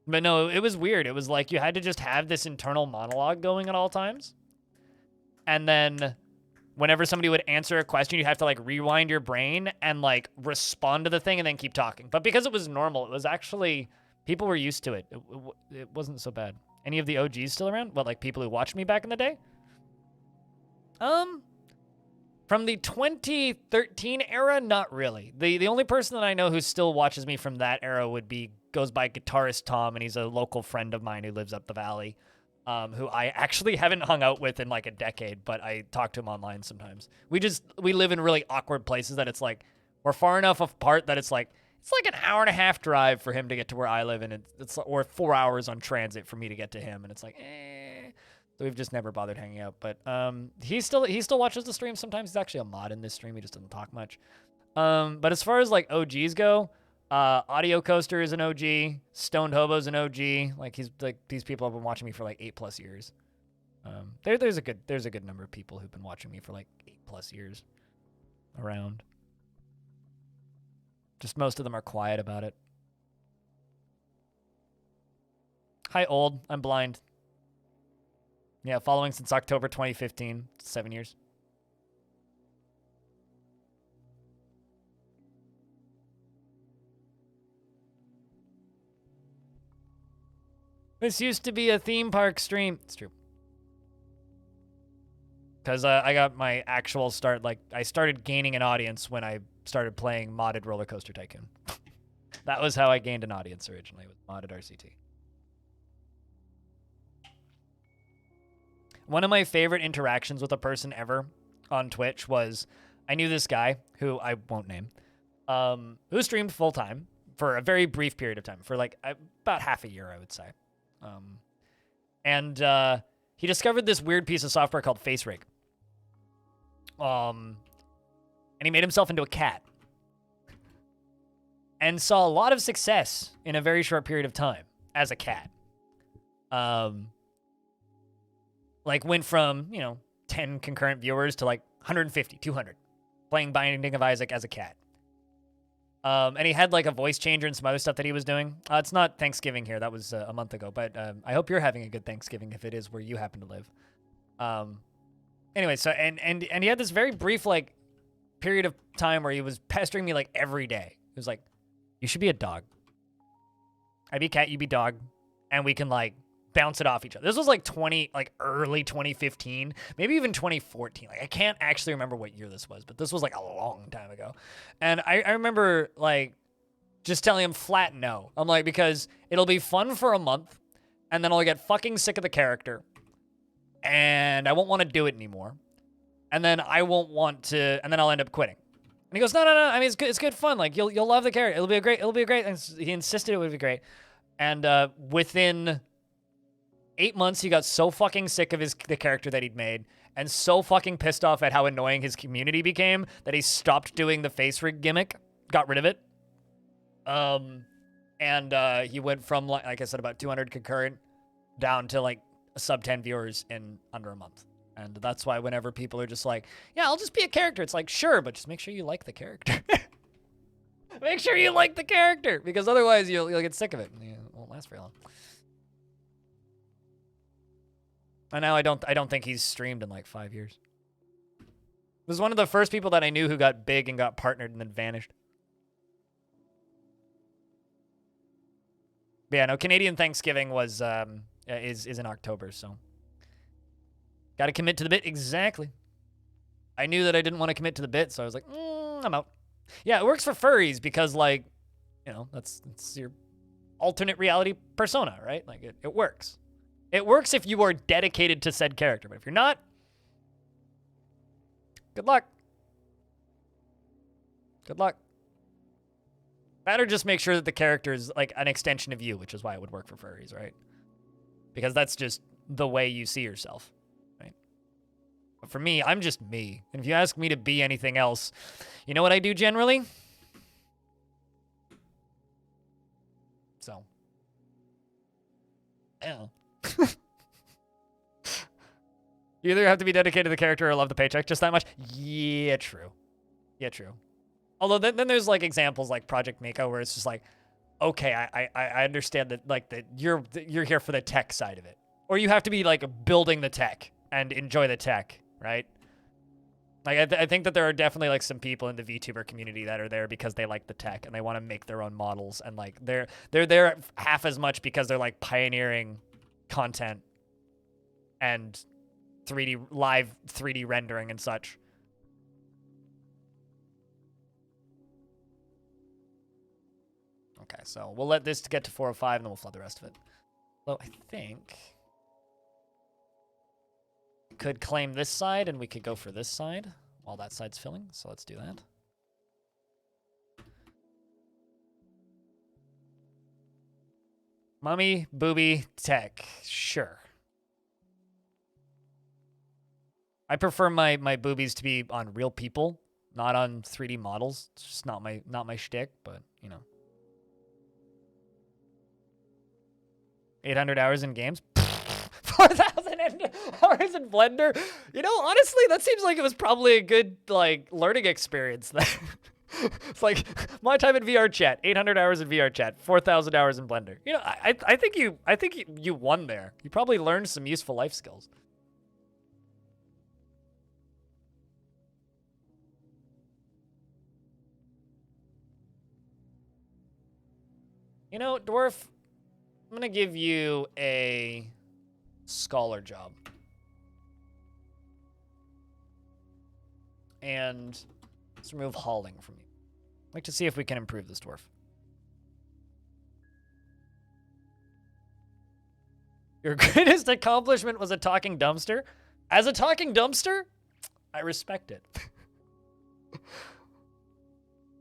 But no, it was weird. It was like you had to just have this internal monologue going at all times. And then whenever somebody would answer a question, you have to like rewind your brain and like respond to the thing and then keep talking. But because it was normal, it was actually, people were used to it. It wasn't so bad. Any of the OGs still around? What, like people who watched me back in the day? From the 2013 era, not really. The only person that I know who still watches me from that era goes by Guitarist Tom, and he's a local friend of mine who lives up the valley, who I actually haven't hung out with in like a decade, but I talk to him online sometimes. We live in really awkward places that it's like, we're far enough apart that it's like an hour and a half drive for him to get to where I live, and or 4 hours on transit for me to get to him, and it's like, So we've just never bothered hanging out. But he still watches the stream sometimes. He's actually a mod in this stream. He just doesn't talk much. But as far as like OGs go, Audio Coaster is an OG. Stoned Hobo's an OG. Like these people have been watching me for like 8+ years. There's a good number of people who've been watching me for like 8+ years around. Just most of them are quiet about it. Hi, old. I'm blind. Yeah, following since October 2015. 7 years. This used to be a theme park stream. It's true. Because I got my actual start, like, I started gaining an audience when I started playing modded Roller Coaster Tycoon. That was how I gained an audience originally, with modded RCT. One of my favorite interactions with a person ever on Twitch was, I knew this guy, who I won't name, who streamed full-time for a very brief period of time, for like about half a year, I would say. He discovered this weird piece of software called Face Rig. And he made himself into a cat. And saw a lot of success in a very short period of time as a cat. Like went from, 10 concurrent viewers to like 150, 200, playing Binding of Isaac as a cat. And he had like a voice changer and some other stuff that he was doing. It's not Thanksgiving here. That was a month ago. But I hope you're having a good Thanksgiving if it is where you happen to live. Anyway, so and he had this very brief like period of time where he was pestering me like every day. He was like, "You should be a dog. I be cat, you be dog, and we can like bounce it off each other." This was like early 2015, maybe even 2014. Like I can't actually remember what year this was, but this was like a long time ago. And I remember like just telling him flat no. I'm like, because it'll be fun for a month, and then I'll get fucking sick of the character. and I won't want to do it anymore. And then I won't want to, and then I'll end up quitting. And he goes, no. I mean, it's good fun. Like you'll love the character. It'll be great. And he insisted it would be great. And within 8 months, he got so fucking sick of the character that he'd made, and so fucking pissed off at how annoying his community became that he stopped doing the face rig gimmick, got rid of it. And he went from like I said, about 200 concurrent down to like sub 10 viewers in under a month. And that's why whenever people are just like, yeah, I'll just be a character, it's like, sure, but just make sure you like the character. Make sure you like the character, because otherwise you'll get sick of it. It won't last very long. And now I don't think he's streamed in like 5 years. This is one of the first people that I knew who got big and got partnered and then vanished. But yeah, no, Canadian Thanksgiving was is in October, so got to commit to the bit. Exactly. I knew that I didn't want to commit to the bit, so I was like, I'm out. Yeah, it works for furries because, like, you know, that's your alternate reality persona, right? Like, it works. It works if you are dedicated to said character, but if you're not, good luck. Good luck. Better just make sure that the character is like an extension of you, which is why it would work for furries, right? Because that's just the way you see yourself, right? But for me, I'm just me. And if you ask me to be anything else, you know what I do generally? So, yeah. You either have to be dedicated to the character or love the paycheck just that much. Yeah, true. Yeah, true. Although then there's like examples like Project Mako where it's just like, okay, I understand that like that you're here for the tech side of it, or you have to be like building the tech and enjoy the tech, right? Like I think that there are definitely like some people in the VTuber community that are there because they like the tech and they want to make their own models, and like they're there half as much because they're like pioneering content and live 3D rendering and such. Okay, so we'll let this get to 405 and then we'll flood the rest of it. Well, I think we could claim this side and we could go for this side while that side's filling. So let's do that. Mummy, booby, tech. Sure. I prefer my boobies to be on real people, not on 3D models. It's just not my shtick, but you know. 800 hours in games? 4,000 hours in Blender? You know, honestly, that seems like it was probably a good, like, learning experience. It's like, my time in VR chat, 800 hours in VR chat, 4,000 hours in Blender. You know, I think you won there. You probably learned some useful life skills. You know, Dwarf, I'm going to give you a scholar job. And let's remove hauling from you. I'd like to see if we can improve this dwarf. Your greatest accomplishment was a talking dumpster? As a talking dumpster, I respect it.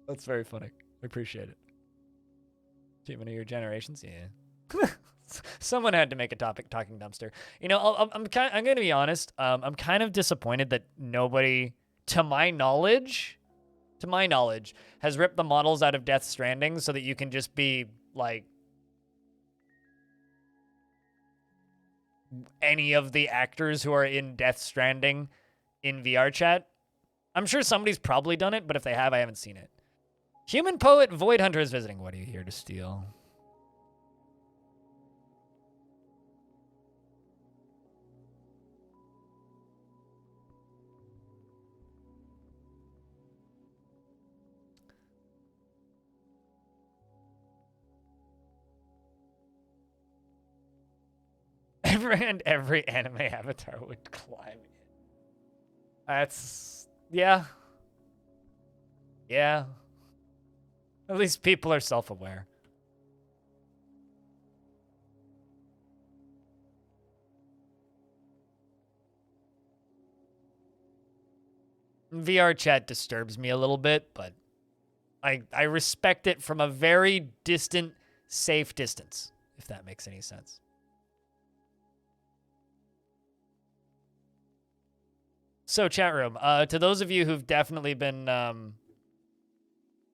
That's very funny. I appreciate it. Achievement of your generations? Yeah. Someone had to make a talking dumpster. You know, I'm going to be honest. I'm kind of disappointed that nobody, to my knowledge, has ripped the models out of Death Stranding so that you can just be like any of the actors who are in Death Stranding in VR chat. I'm sure somebody's probably done it, but if they have, I haven't seen it. Human Poet Void Hunter is visiting. What are you here to steal? Every anime avatar would climb in. That's, yeah. Yeah. At least people are self-aware. VR chat disturbs me a little bit, but I respect it from a very distant, safe distance, if that makes any sense. So, chat room, to those of you who've definitely been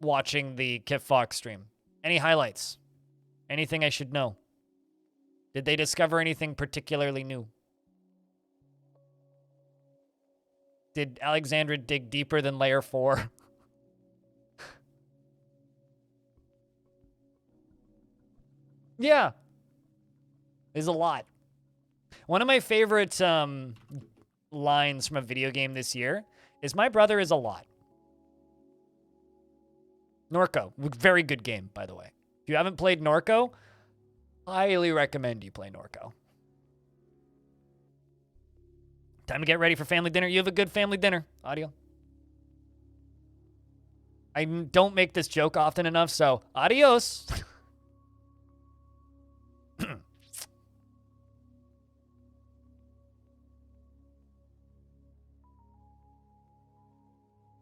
watching the Kip Fox stream, any highlights? Anything I should know? Did they discover anything particularly new? Did Alexandra dig deeper than layer 4? Yeah. There's a lot. One of my favorite lines from a video game this year is "My brother is a lot." Norco. Very good game, by the way. If you haven't played Norco, highly recommend you play Norco. Time to get ready for family dinner. You have a good family dinner. Audio. I don't make this joke often enough, so adios.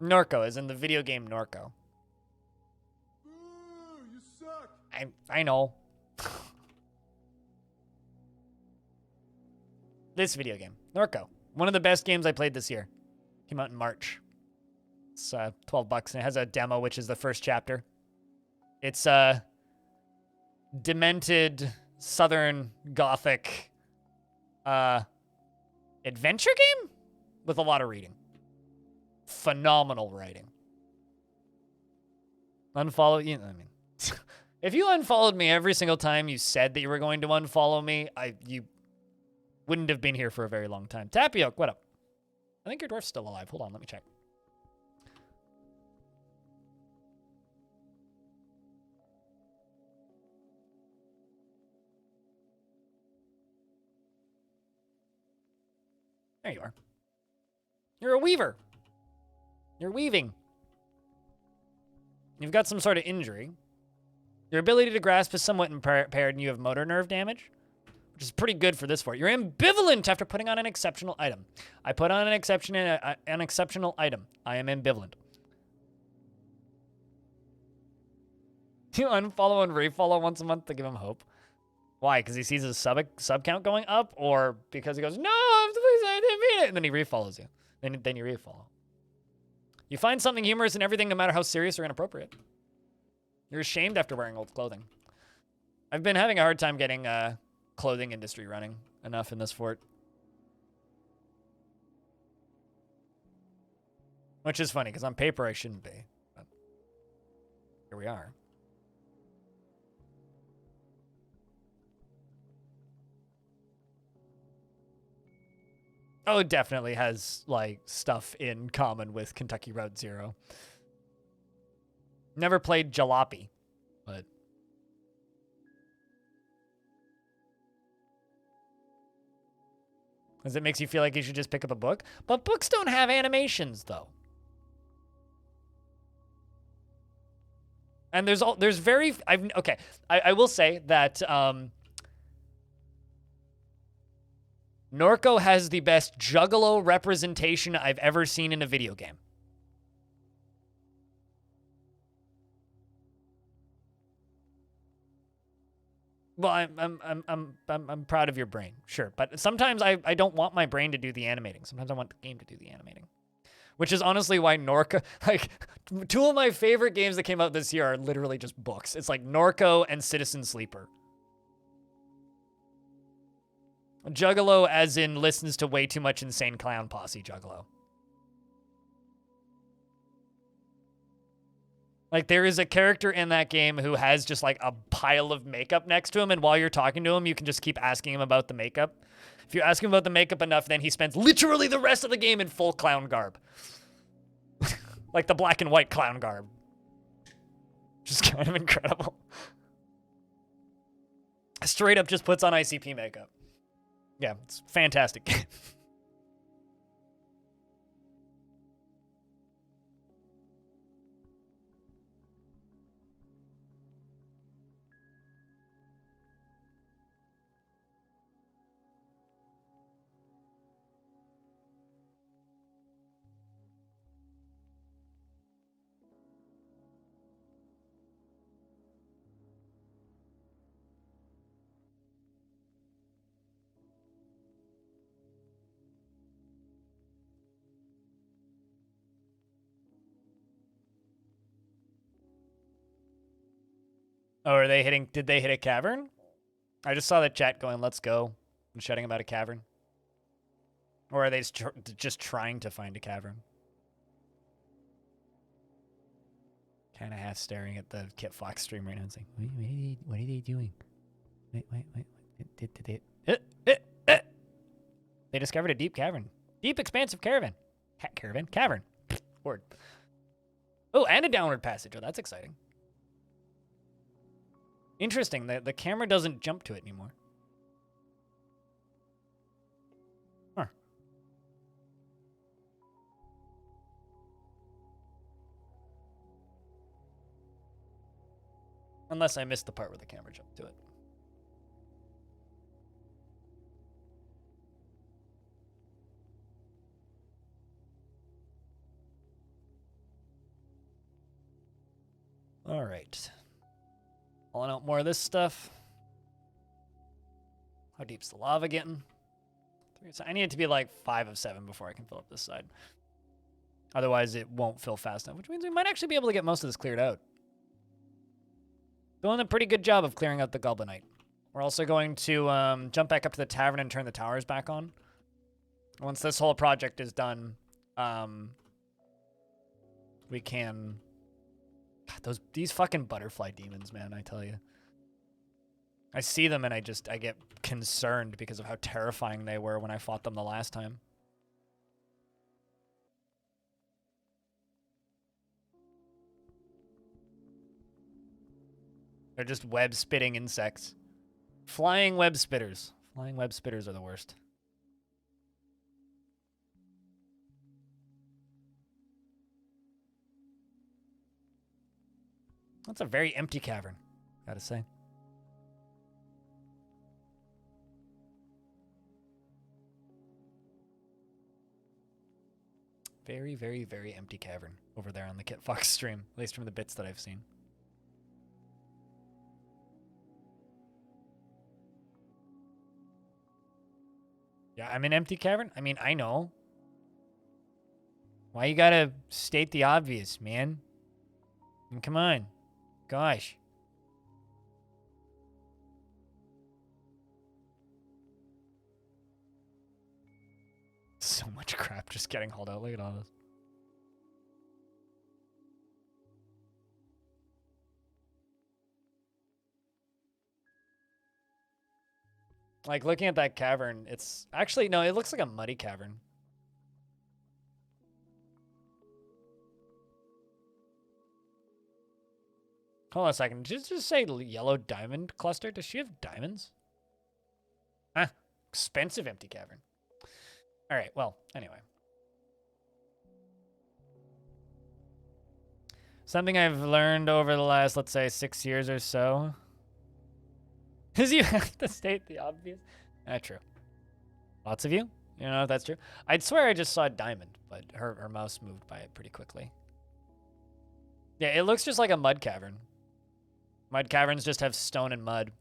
Norco is in the video game Norco. Ooh, you suck. I know. This video game, Norco. One of the best games I played this year. Came out in March. It's $12 and it has a demo, which is the first chapter. It's a demented Southern Gothic adventure game with a lot of reading. Phenomenal writing. Unfollow you. I mean, if you unfollowed me every single time you said that you were going to unfollow me, you wouldn't have been here for a very long time. Tapioca, what up? I think your dwarf's still alive. Hold on, let me check. There you are. You're a weaver. You're weaving. You've got some sort of injury. Your ability to grasp is somewhat impaired and you have motor nerve damage, which is pretty good for this fort. You're ambivalent after putting on an exceptional item. I put on an exceptional item. I am ambivalent. You unfollow and refollow once a month to give him hope. Why? Because he sees his sub count going up, or because he goes, "No, please, I didn't mean it," and then he refollows you. Then you refollow. You find something humorous in everything, no matter how serious or inappropriate. You're ashamed after wearing old clothing. I've been having a hard time getting clothing industry running enough in this fort. Which is funny, because on paper I shouldn't be. But here we are. Oh, it definitely has, like, stuff in common with Kentucky Route Zero. Never played Jalopy, but... Because it makes you feel like you should just pick up a book. But books don't have animations, though. And there's very... I will say that... Norco has the best Juggalo representation I've ever seen in a video game. Well, I'm proud of your brain, sure, but sometimes I don't want my brain to do the animating. Sometimes I want the game to do the animating, which is honestly why Norco, like, two of my favorite games that came out this year are literally just books. It's like Norco and Citizen Sleeper. Juggalo as in listens to way too much Insane Clown Posse Juggalo. Like, there is a character in that game who has just, like, a pile of makeup next to him, and while you're talking to him, you can just keep asking him about the makeup. If you ask him about the makeup enough, then he spends literally the rest of the game in full clown garb. Like the black and white clown garb. Which is kind of incredible. Straight up just puts on ICP makeup. Yeah, it's a fantastic game. Oh, are they hitting? Did they hit a cavern? I just saw the chat going, let's go, and shouting about a cavern. Or are they just trying to find a cavern? Kind of half staring at the Kit Fox stream right now and saying, what are they doing? Wait. They discovered a deep cavern. Deep, expansive cavern. Cavern. Word. Oh, and a downward passage. Oh, that's exciting. Interesting. The camera doesn't jump to it anymore. Huh. Unless I missed the part where the camera jumped to it. All right. Pulling out more of this stuff. How deep's the lava getting? I need it to be like 5 of 7 before I can fill up this side. Otherwise, it won't fill fast enough, which means we might actually be able to get most of this cleared out. Doing a pretty good job of clearing out the Goblinite. We're also going to jump back up to the tavern and turn the towers back on. Once this whole project is done, we can... God, these fucking butterfly demons, man, I tell you. I see them and I get concerned because of how terrifying they were when I fought them the last time. They're just web-spitting insects. Flying web spitters. Flying web spitters are the worst. That's a very empty cavern, gotta say. Very, very, very empty cavern over there on the Kit Fox stream, at least from the bits that I've seen. Yeah, I'm an empty cavern? I mean, I know. Why you gotta state the obvious, man? I mean, come on. Gosh. So much crap just getting hauled out. Look at all this. Like, looking at that cavern, it's... Actually, no, it looks like a muddy cavern. Hold on a second. Did you just say yellow diamond cluster? Does she have diamonds? Huh. Expensive empty cavern. All right, well, anyway. Something I've learned over the last, let's say, 6 years or so is you have to state the obvious. True. Lots of you? You know if that's true? I'd swear I just saw a diamond, but her mouse moved by it pretty quickly. Yeah, it looks just like a mud cavern. Mud caverns just have stone and mud.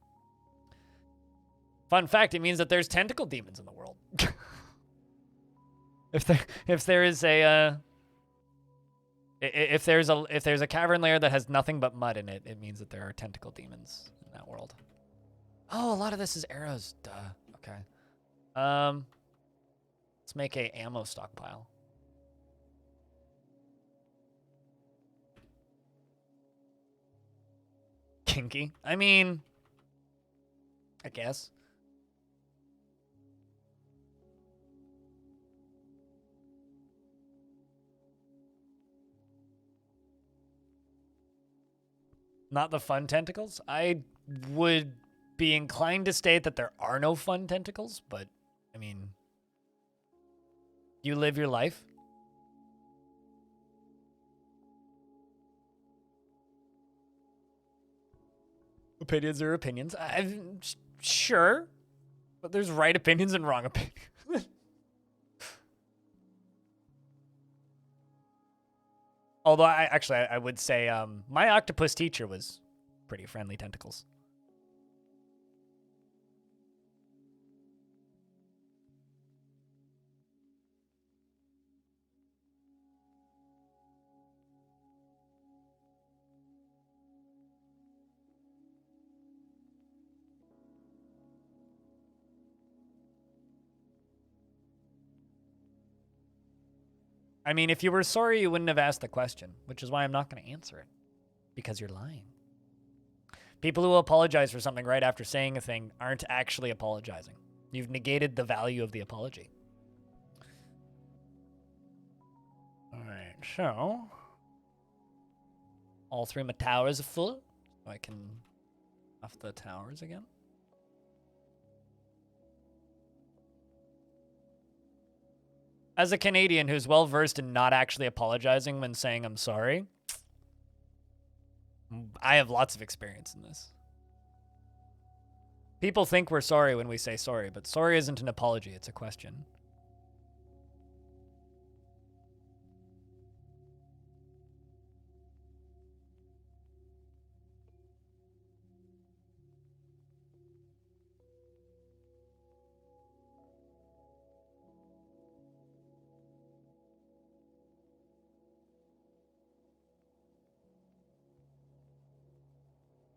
Fun fact, it means that there's tentacle demons in the world. If there's a cavern layer that has nothing but mud in it, it means that there are tentacle demons in that world. Oh, a lot of this is arrows. Duh. Okay. Let's make a ammo stockpile. Kinky. I mean, I guess. Not the fun tentacles? I would be inclined to state that there are no fun tentacles, but, I mean, you live your life. Opinions are opinions. I'm sure, but there's right opinions and wrong opinions. Although I would say my octopus teacher was pretty friendly tentacles. I mean, if you were sorry, you wouldn't have asked the question, which is why I'm not going to answer it. Because you're lying. People who apologize for something right after saying a thing aren't actually apologizing. You've negated the value of the apology. All right, so all three of my towers are full, so I can off the towers again. As a Canadian who's well versed in not actually apologizing when saying I'm sorry, I have lots of experience in this. People think we're sorry when we say sorry, but sorry isn't an apology, it's a question.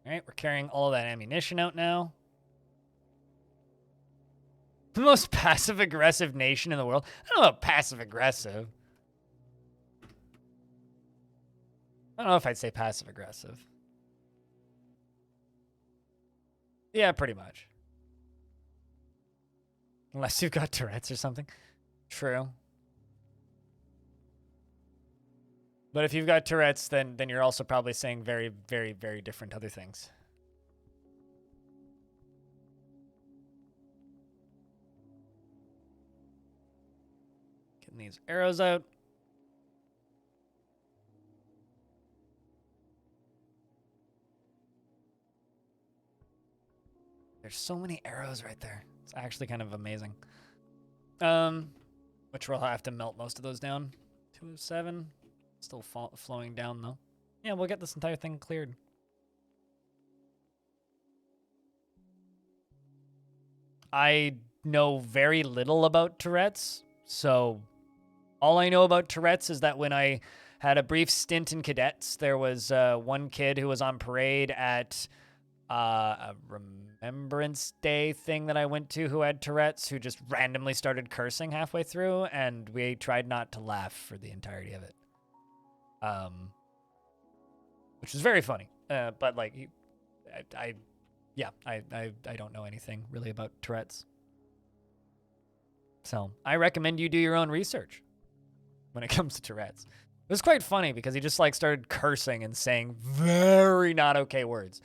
All right, we're carrying all of that ammunition out now. The most passive-aggressive nation in the world. I don't know about passive-aggressive. I don't know if I'd say passive-aggressive. Yeah, pretty much. Unless you've got Tourette's or something. True. But if you've got Tourette's, then you're also probably saying very, very, very different other things. Getting these arrows out. There's so many arrows right there. It's actually kind of amazing. Which we'll have to melt most of those down. 207. Still flowing down, though. Yeah, we'll get this entire thing cleared. I know very little about Tourette's, so all I know about Tourette's is that when I had a brief stint in cadets, there was one kid who was on parade at a Remembrance Day thing that I went to who had Tourette's, who just randomly started cursing halfway through, and we tried not to laugh for the entirety of it. Which was very funny. But like, I don't know anything really about Tourette's. So I recommend you do your own research when it comes to Tourette's. It was quite funny because he just like started cursing and saying very not okay words,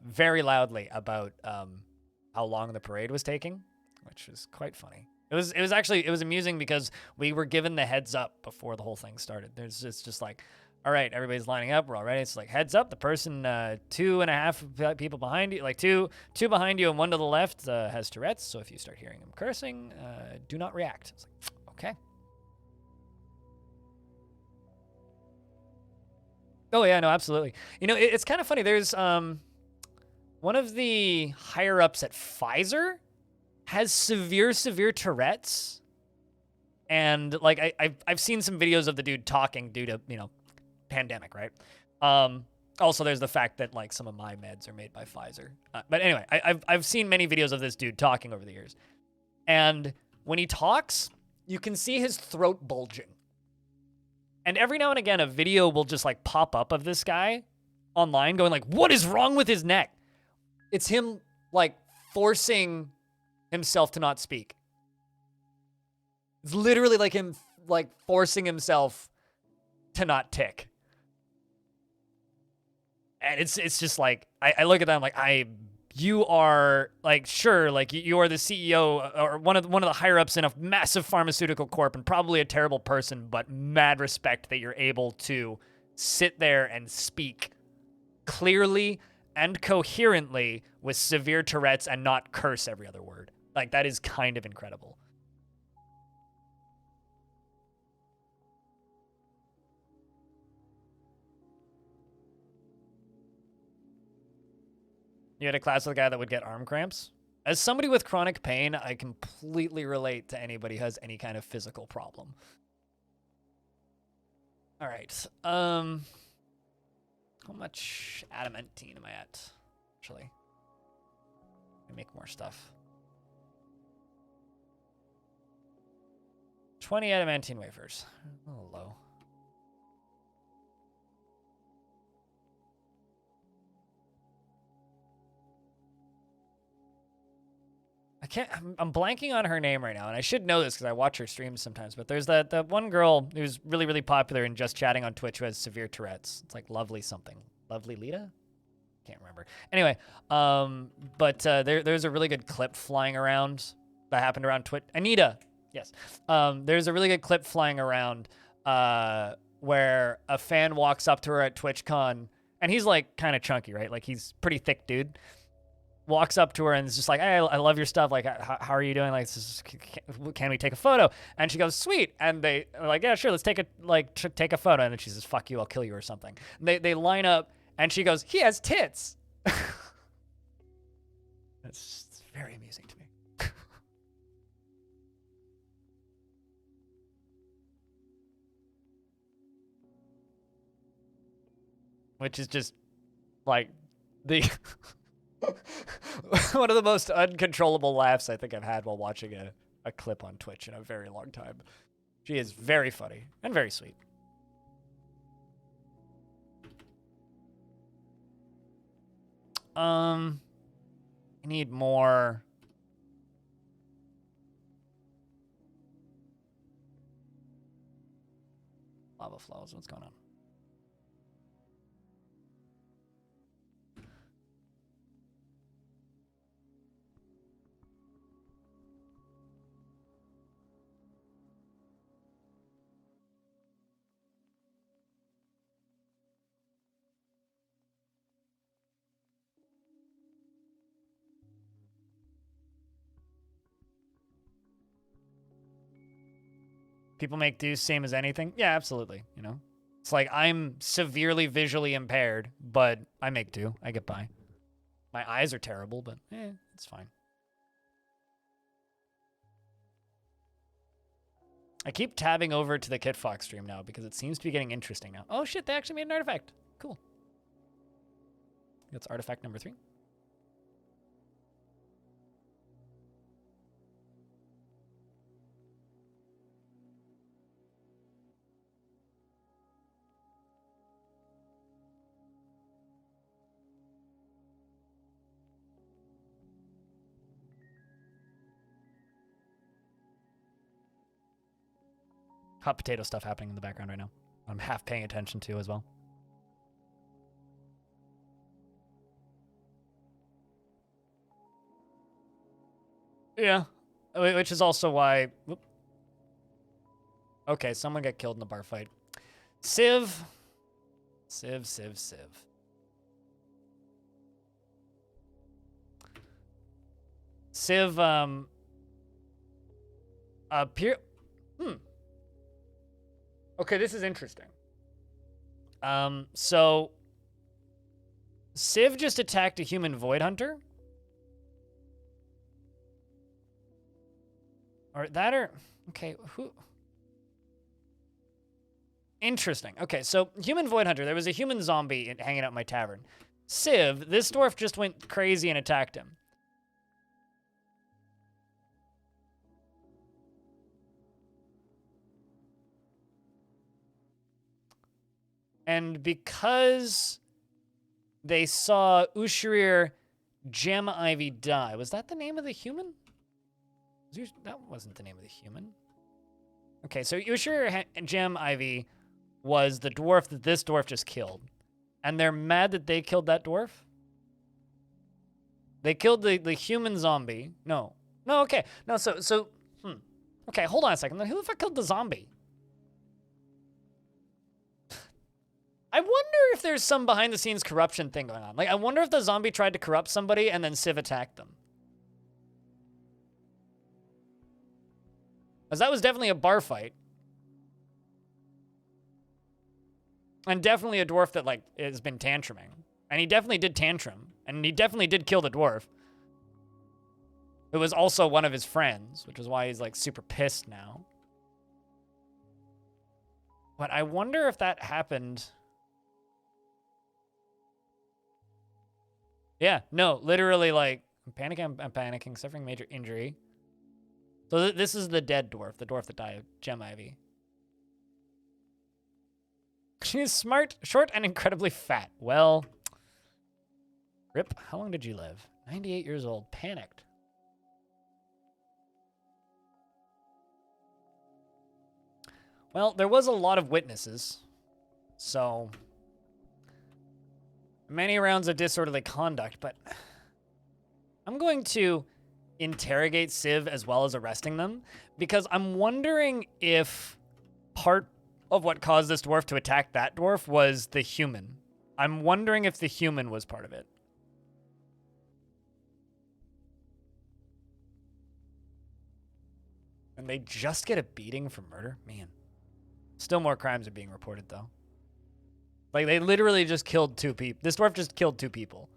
very loudly about how long the parade was taking, which was quite funny. It was amusing because we were given the heads up before the whole thing started. It's just like, all right, everybody's lining up. We're all ready. It's like, heads up, the person 2.5 people behind you, like two behind you and one to the left has Tourette's. So if you start hearing him cursing, do not react. It's like, okay. Oh yeah, no, absolutely. You know, it's kind of funny. There's one of the higher ups at Pfizer has severe Tourette's, and like I've seen some videos of the dude talking due to, you know, pandemic, right? Also, there's the fact that like some of my meds are made by Pfizer. But anyway, I've seen many videos of this dude talking over the years, and when he talks, you can see his throat bulging. And every now and again, a video will just like pop up of this guy online going like, what is wrong with his neck? It's him like forcing himself to not speak. It's literally like him like forcing himself to not tick. And it's just like, I look at that, I'm like, you are like, sure, like you are the CEO or one of the higher ups in a massive pharmaceutical corp and probably a terrible person, but mad respect that you're able to sit there and speak clearly and coherently with severe Tourette's and not curse every other word. Like, that is kind of incredible. You had a class with a guy that would get arm cramps? As somebody with chronic pain, I completely relate to anybody who has any kind of physical problem. All right. How much adamantine am I at? Actually, let me make more stuff. 20 adamantine wafers. A little low. I can't. I'm blanking on her name right now, and I should know this because I watch her streams sometimes. But there's that one girl who's really, really popular and just chatting on Twitch who has severe Tourette's. It's like Lovely something. Lovely Lita? Can't remember. Anyway, but there's a really good clip flying around that happened around Twitch. Anita, yes. There's a really good clip flying around where a fan walks up to her at TwitchCon, and he's like kind of chunky, right? Like he's pretty thick dude. Walks up to her and is just like, hey, I love your stuff. Like, how are you doing? Like, can we take a photo? And she goes, sweet. And they are like, yeah, sure, let's take a photo. And then she says, fuck you, I'll kill you or something. And they line up, and she goes, he has tits. That's very amusing to me. Which is just like the one of the most uncontrollable laughs I think I've had while watching a clip on Twitch in a very long time. She is very funny and very sweet. I need more. Lava flows. What's going on? People make do same as anything. Yeah, absolutely. You know, it's like I'm severely visually impaired, but I make do. I get by. My eyes are terrible, but it's fine. I keep tabbing over to the Kit Fox stream now because it seems to be getting interesting now. Oh shit, they actually made an artifact. Cool. That's artifact number 3. Hot potato stuff happening in the background right now. I'm half paying attention to as well. Yeah, which is also why. Whoop. Okay, someone got killed in the bar fight. Civ. Civ. Civ. Appear. Okay, this is interesting. So Civ just attacked a human Void Hunter. Okay, who? Interesting. Okay, so human Void Hunter. There was a human zombie hanging out in my tavern. Civ, this dwarf just went crazy and attacked him. And because they saw Ushirir Gem Ivy die, was that the name of the human? That wasn't the name of the human. Okay, so Ushirir Gem Ivy was the dwarf that this dwarf just killed. And they're mad that they killed that dwarf? They killed the human zombie. No, okay. No, okay, hold on a second. Then who the fuck killed the zombie? I wonder if there's some behind-the-scenes corruption thing going on. Like, I wonder if the zombie tried to corrupt somebody and then Civ attacked them. Because that was definitely a bar fight. And definitely a dwarf that, like, has been tantruming. And he definitely did tantrum. And he definitely did kill the dwarf. It was also one of his friends, which is why he's, like, super pissed now. But I wonder if that happened... Yeah, no, literally, like, I'm panicking, suffering major injury. So this is the dead dwarf, the dwarf that died of gem ivy. She is smart, short, and incredibly fat. Well, rip. How long did you live? 98 years old. Panicked. Well, there was a lot of witnesses, so many rounds of disorderly conduct, but I'm going to interrogate Civ as well as arresting them, because I'm wondering if part of what caused this dwarf to attack that dwarf was the human. I'm wondering if the human was part of it. And they just get a beating for murder? Man. Still more crimes are being reported, though. Like, they literally just killed 2 people. This dwarf just killed 2 people.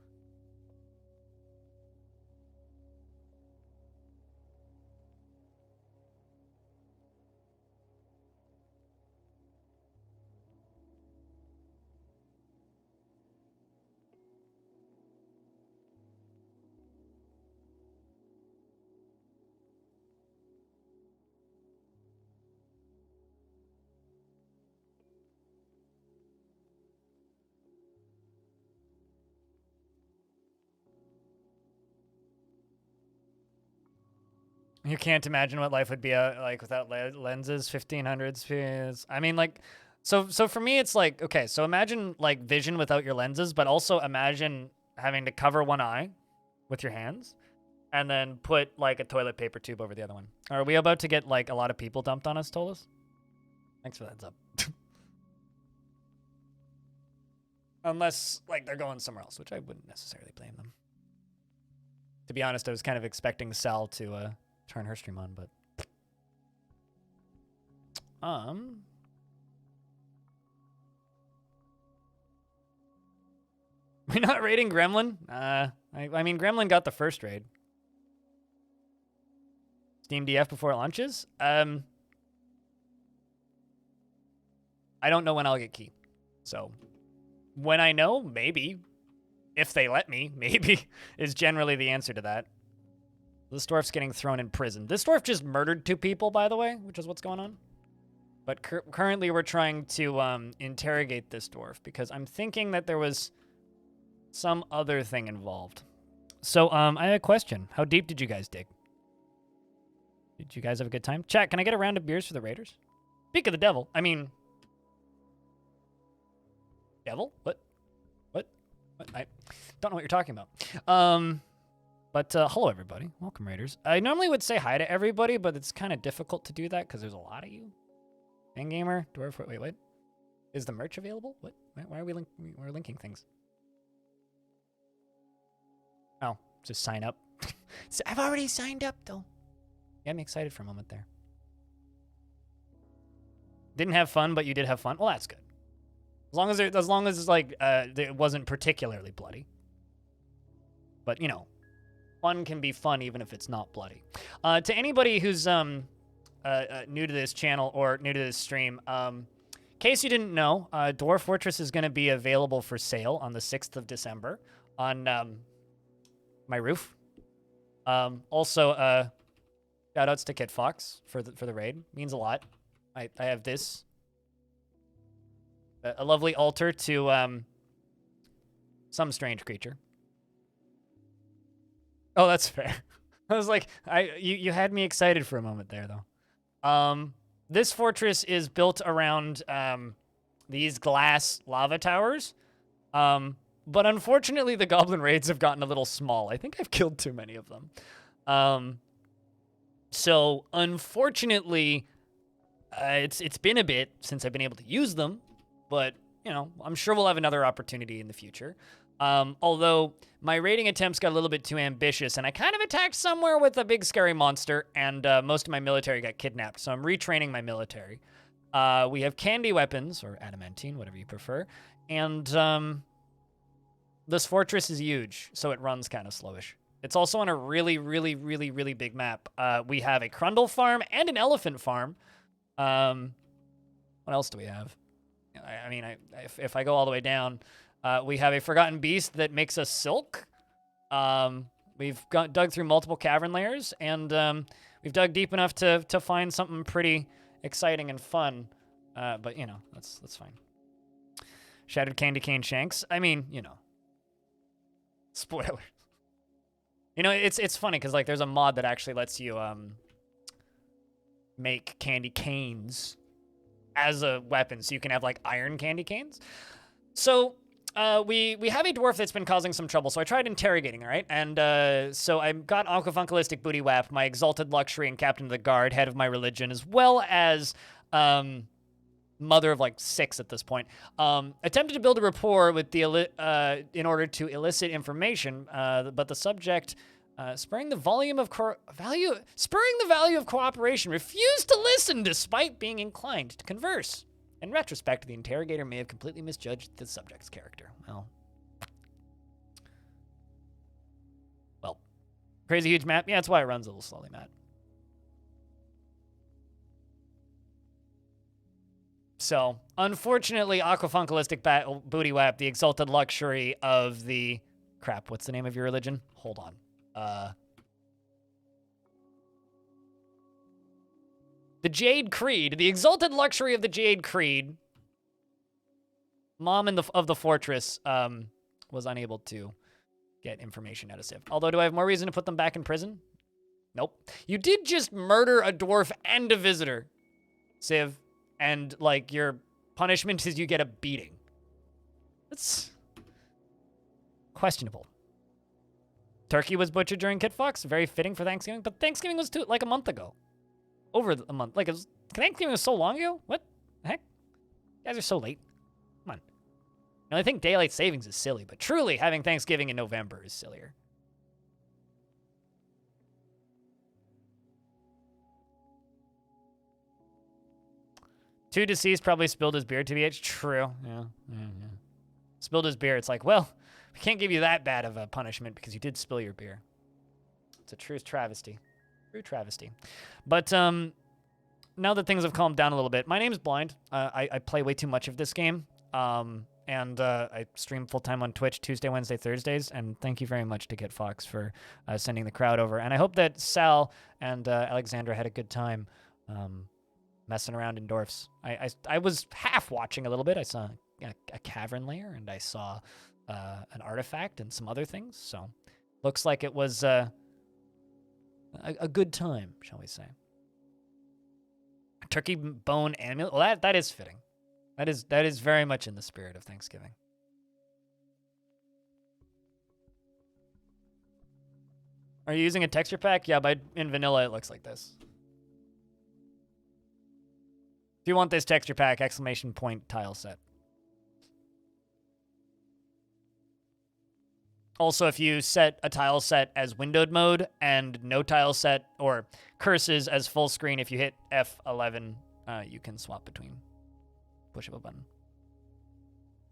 You can't imagine what life would be like without lenses, 1500s. I mean, like, so for me, it's like, okay, so imagine like vision without your lenses, but also imagine having to cover one eye with your hands and then put like a toilet paper tube over the other one. Are we about to get like a lot of people dumped on us, Tolas? Thanks for the heads up. Unless like they're going somewhere else, which I wouldn't necessarily blame them. To be honest, I was kind of expecting Sal to turn her stream on, but we're not raiding Gremlin. I mean, Gremlin got the first raid. Steam DF before it launches. I don't know when I'll get key, so when I know, maybe. If they let me, maybe, is generally the answer to that. This dwarf's getting thrown in prison. This dwarf just murdered 2 people, by the way, which is what's going on. But currently we're trying to interrogate this dwarf because I'm thinking that there was some other thing involved. So I have a question. How deep did you guys dig? Did you guys have a good time? Chat, can I get a round of beers for the Raiders? Speak of the devil. I mean... Devil? What? I don't know what you're talking about. But hello, everybody. Welcome, Raiders. I normally would say hi to everybody, but it's kind of difficult to do that because there's a lot of you. Gamer, Dwarf, wait, what? Is the merch available? What? Why are we're linking things? Oh, just sign up. So I've already signed up, though. Got me excited for a moment there. Didn't have fun, but you did have fun. Well, that's good. As long as it's like it wasn't particularly bloody. But you know, fun can be fun even if it's not bloody. To anybody who's new to this channel or new to this stream, in case you didn't know, Dwarf Fortress is going to be available for sale on the 6th of December on my roof. Also, shout outs to Kid Fox for the raid. Means a lot. I have this. A lovely altar to some strange creature. Oh, that's fair. I was like, you had me excited for a moment there, though. This fortress is built around these glass lava towers. But unfortunately, the goblin raids have gotten a little small. I think I've killed too many of them. So unfortunately, it's been a bit since I've been able to use them. But, you know, I'm sure we'll have another opportunity in the future. Although my raiding attempts got a little bit too ambitious, and I kind of attacked somewhere with a big scary monster, and most of my military got kidnapped, so I'm retraining my military. We have candy weapons, or adamantine, whatever you prefer, and this fortress is huge, so it runs kind of slowish. It's also on a really, really, really, really big map. We have a Crundle farm and an elephant farm. What else do we have? I mean, if I go all the way down, we have a forgotten beast that makes us silk. We've dug through multiple cavern layers, and we've dug deep enough to find something pretty exciting and fun. But you know, that's fine. Shattered candy cane shanks. I mean, you know. Spoiler. You know, it's funny because like there's a mod that actually lets you make candy canes as a weapon, so you can have like iron candy canes. So we have a dwarf that's been causing some trouble, so I tried interrogating her, right? And so I got Aquafunkalistic Booty Wap, my exalted luxury and captain of the guard, head of my religion, as well as mother of like 6 at this point. Attempted to build a rapport with the in order to elicit information, but the subject, spurring the value of cooperation, refused to listen despite being inclined to converse. In retrospect, the interrogator may have completely misjudged the subject's character. Well, crazy huge map. Yeah, that's why it runs a little slowly, Matt. So, unfortunately, Aquafunkalistic Booty Wap, the exalted luxury of the... Crap, what's the name of your religion? Hold on. The Jade Creed, the exalted luxury of the Jade Creed, mom of the fortress, was unable to get information out of Civ. Although, do I have more reason to put them back in prison? Nope. You did just murder a dwarf and a visitor, Civ, and, like, your punishment is you get a beating. That's questionable. Turkey was butchered during Kit Fox, very fitting for Thanksgiving, but Thanksgiving was like a month ago. Over a month. Like, Thanksgiving was so long ago? What the heck? You guys are so late. Come on. Now, I think daylight savings is silly, but truly having Thanksgiving in November is sillier. Two deceased probably spilled his beer, TBH. True. Yeah. Spilled his beer. It's like, well, we can't give you that bad of a punishment because you did spill your beer. It's a true travesty. True travesty. But now that things have calmed down a little bit, my name's Blind. I play way too much of this game. And I stream full-time on Twitch Tuesday, Wednesday, Thursdays. And thank you very much to Get Fox for sending the crowd over. And I hope that Sal and Alexandra had a good time messing around in Dwarfs. I was half watching a little bit. I saw a cavern layer, and I saw an artifact and some other things. So looks like it was a good time, shall we say. Turkey bone amulet. Well, that is fitting. That is very much in the spirit of Thanksgiving. Are you using a texture pack? Yeah, but in vanilla it looks like this. If you want this texture pack, ! Tile set. Also, if you set a tile set as windowed mode and no tile set or curses as full screen, if you hit F11, you can swap between. Push of a button.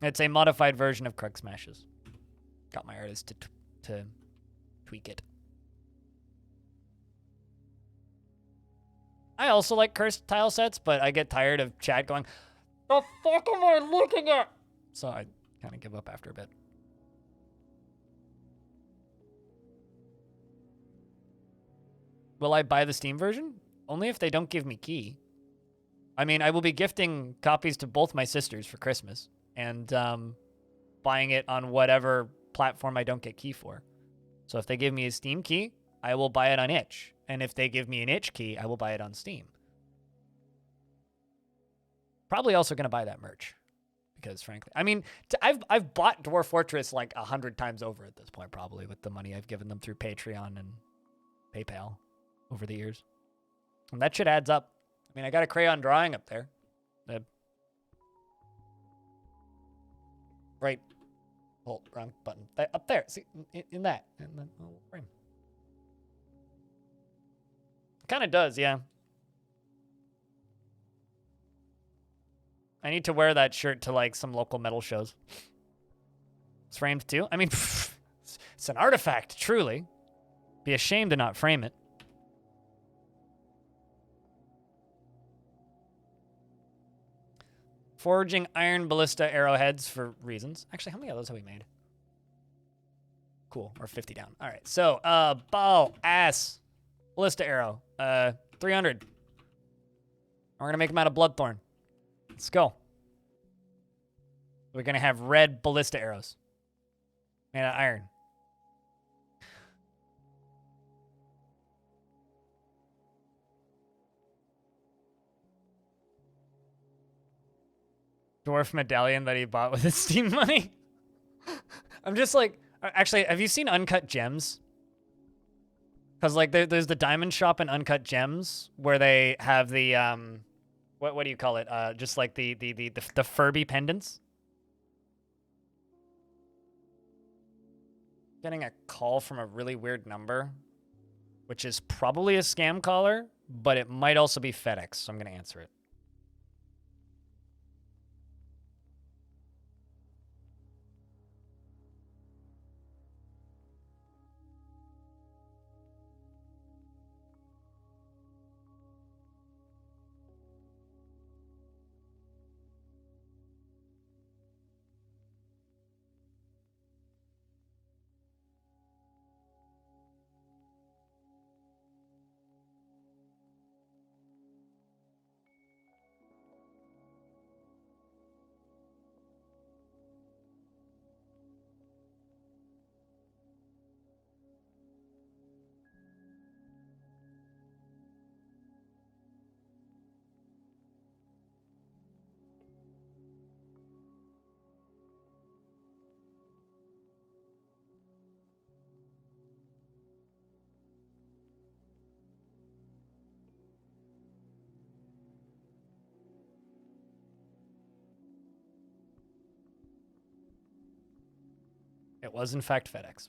It's a modified version of Krug Smashes. Got my artist to tweak it. I also like cursed tile sets, but I get tired of chat going, "The fuck am I looking at?" So I kind of give up after a bit. Will I buy the Steam version? Only if they don't give me key. I mean, I will be gifting copies to both my sisters for Christmas and buying it on whatever platform I don't get key for. So if they give me a Steam key, I will buy it on itch. And if they give me an itch key, I will buy it on Steam. Probably also going to buy that merch. Because frankly, I mean, I've bought Dwarf Fortress like 100 times over at this point, probably, with the money I've given them through Patreon and PayPal over the years. And that shit adds up. I mean, I got a crayon drawing up there. Right. Oh, wrong button. Up there. See, in that. In the little frame. Kind of does, yeah. I need to wear that shirt to, like, some local metal shows. It's framed, too? I mean, it's an artifact, truly. Be ashamed to not frame it. Forging iron ballista arrowheads for reasons. Actually, how many of those have we made? Cool, we're 50 down. All right, so, ball, ass, Ballista arrow. 300. We're gonna make them out of bloodthorn. Let's go. We're gonna have red ballista arrows made out of iron. Dwarf medallion that he bought with his Steam money. I'm just like, actually, have you seen Uncut Gems? Because like there's the diamond shop in Uncut Gems where they have the what do you call it? Just like the Furby pendants. Getting a call from a really weird number, which is probably a scam caller, but it might also be FedEx, so I'm gonna answer it. It was in fact FedEx.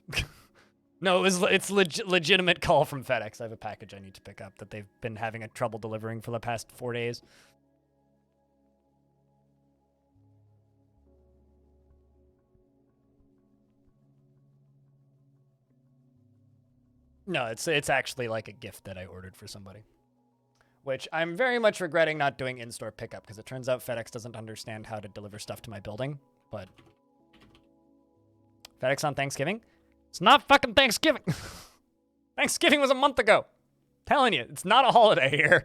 No, it's legitimate call from FedEx. I have a package I need to pick up that they've been having a trouble delivering for the past 4 days. No, it's actually like a gift that I ordered for somebody. Which I'm very much regretting not doing in-store pickup because it turns out FedEx doesn't understand how to deliver stuff to my building. But FedEx on Thanksgiving? It's not fucking Thanksgiving. Thanksgiving was a month ago. Telling you, it's not a holiday here.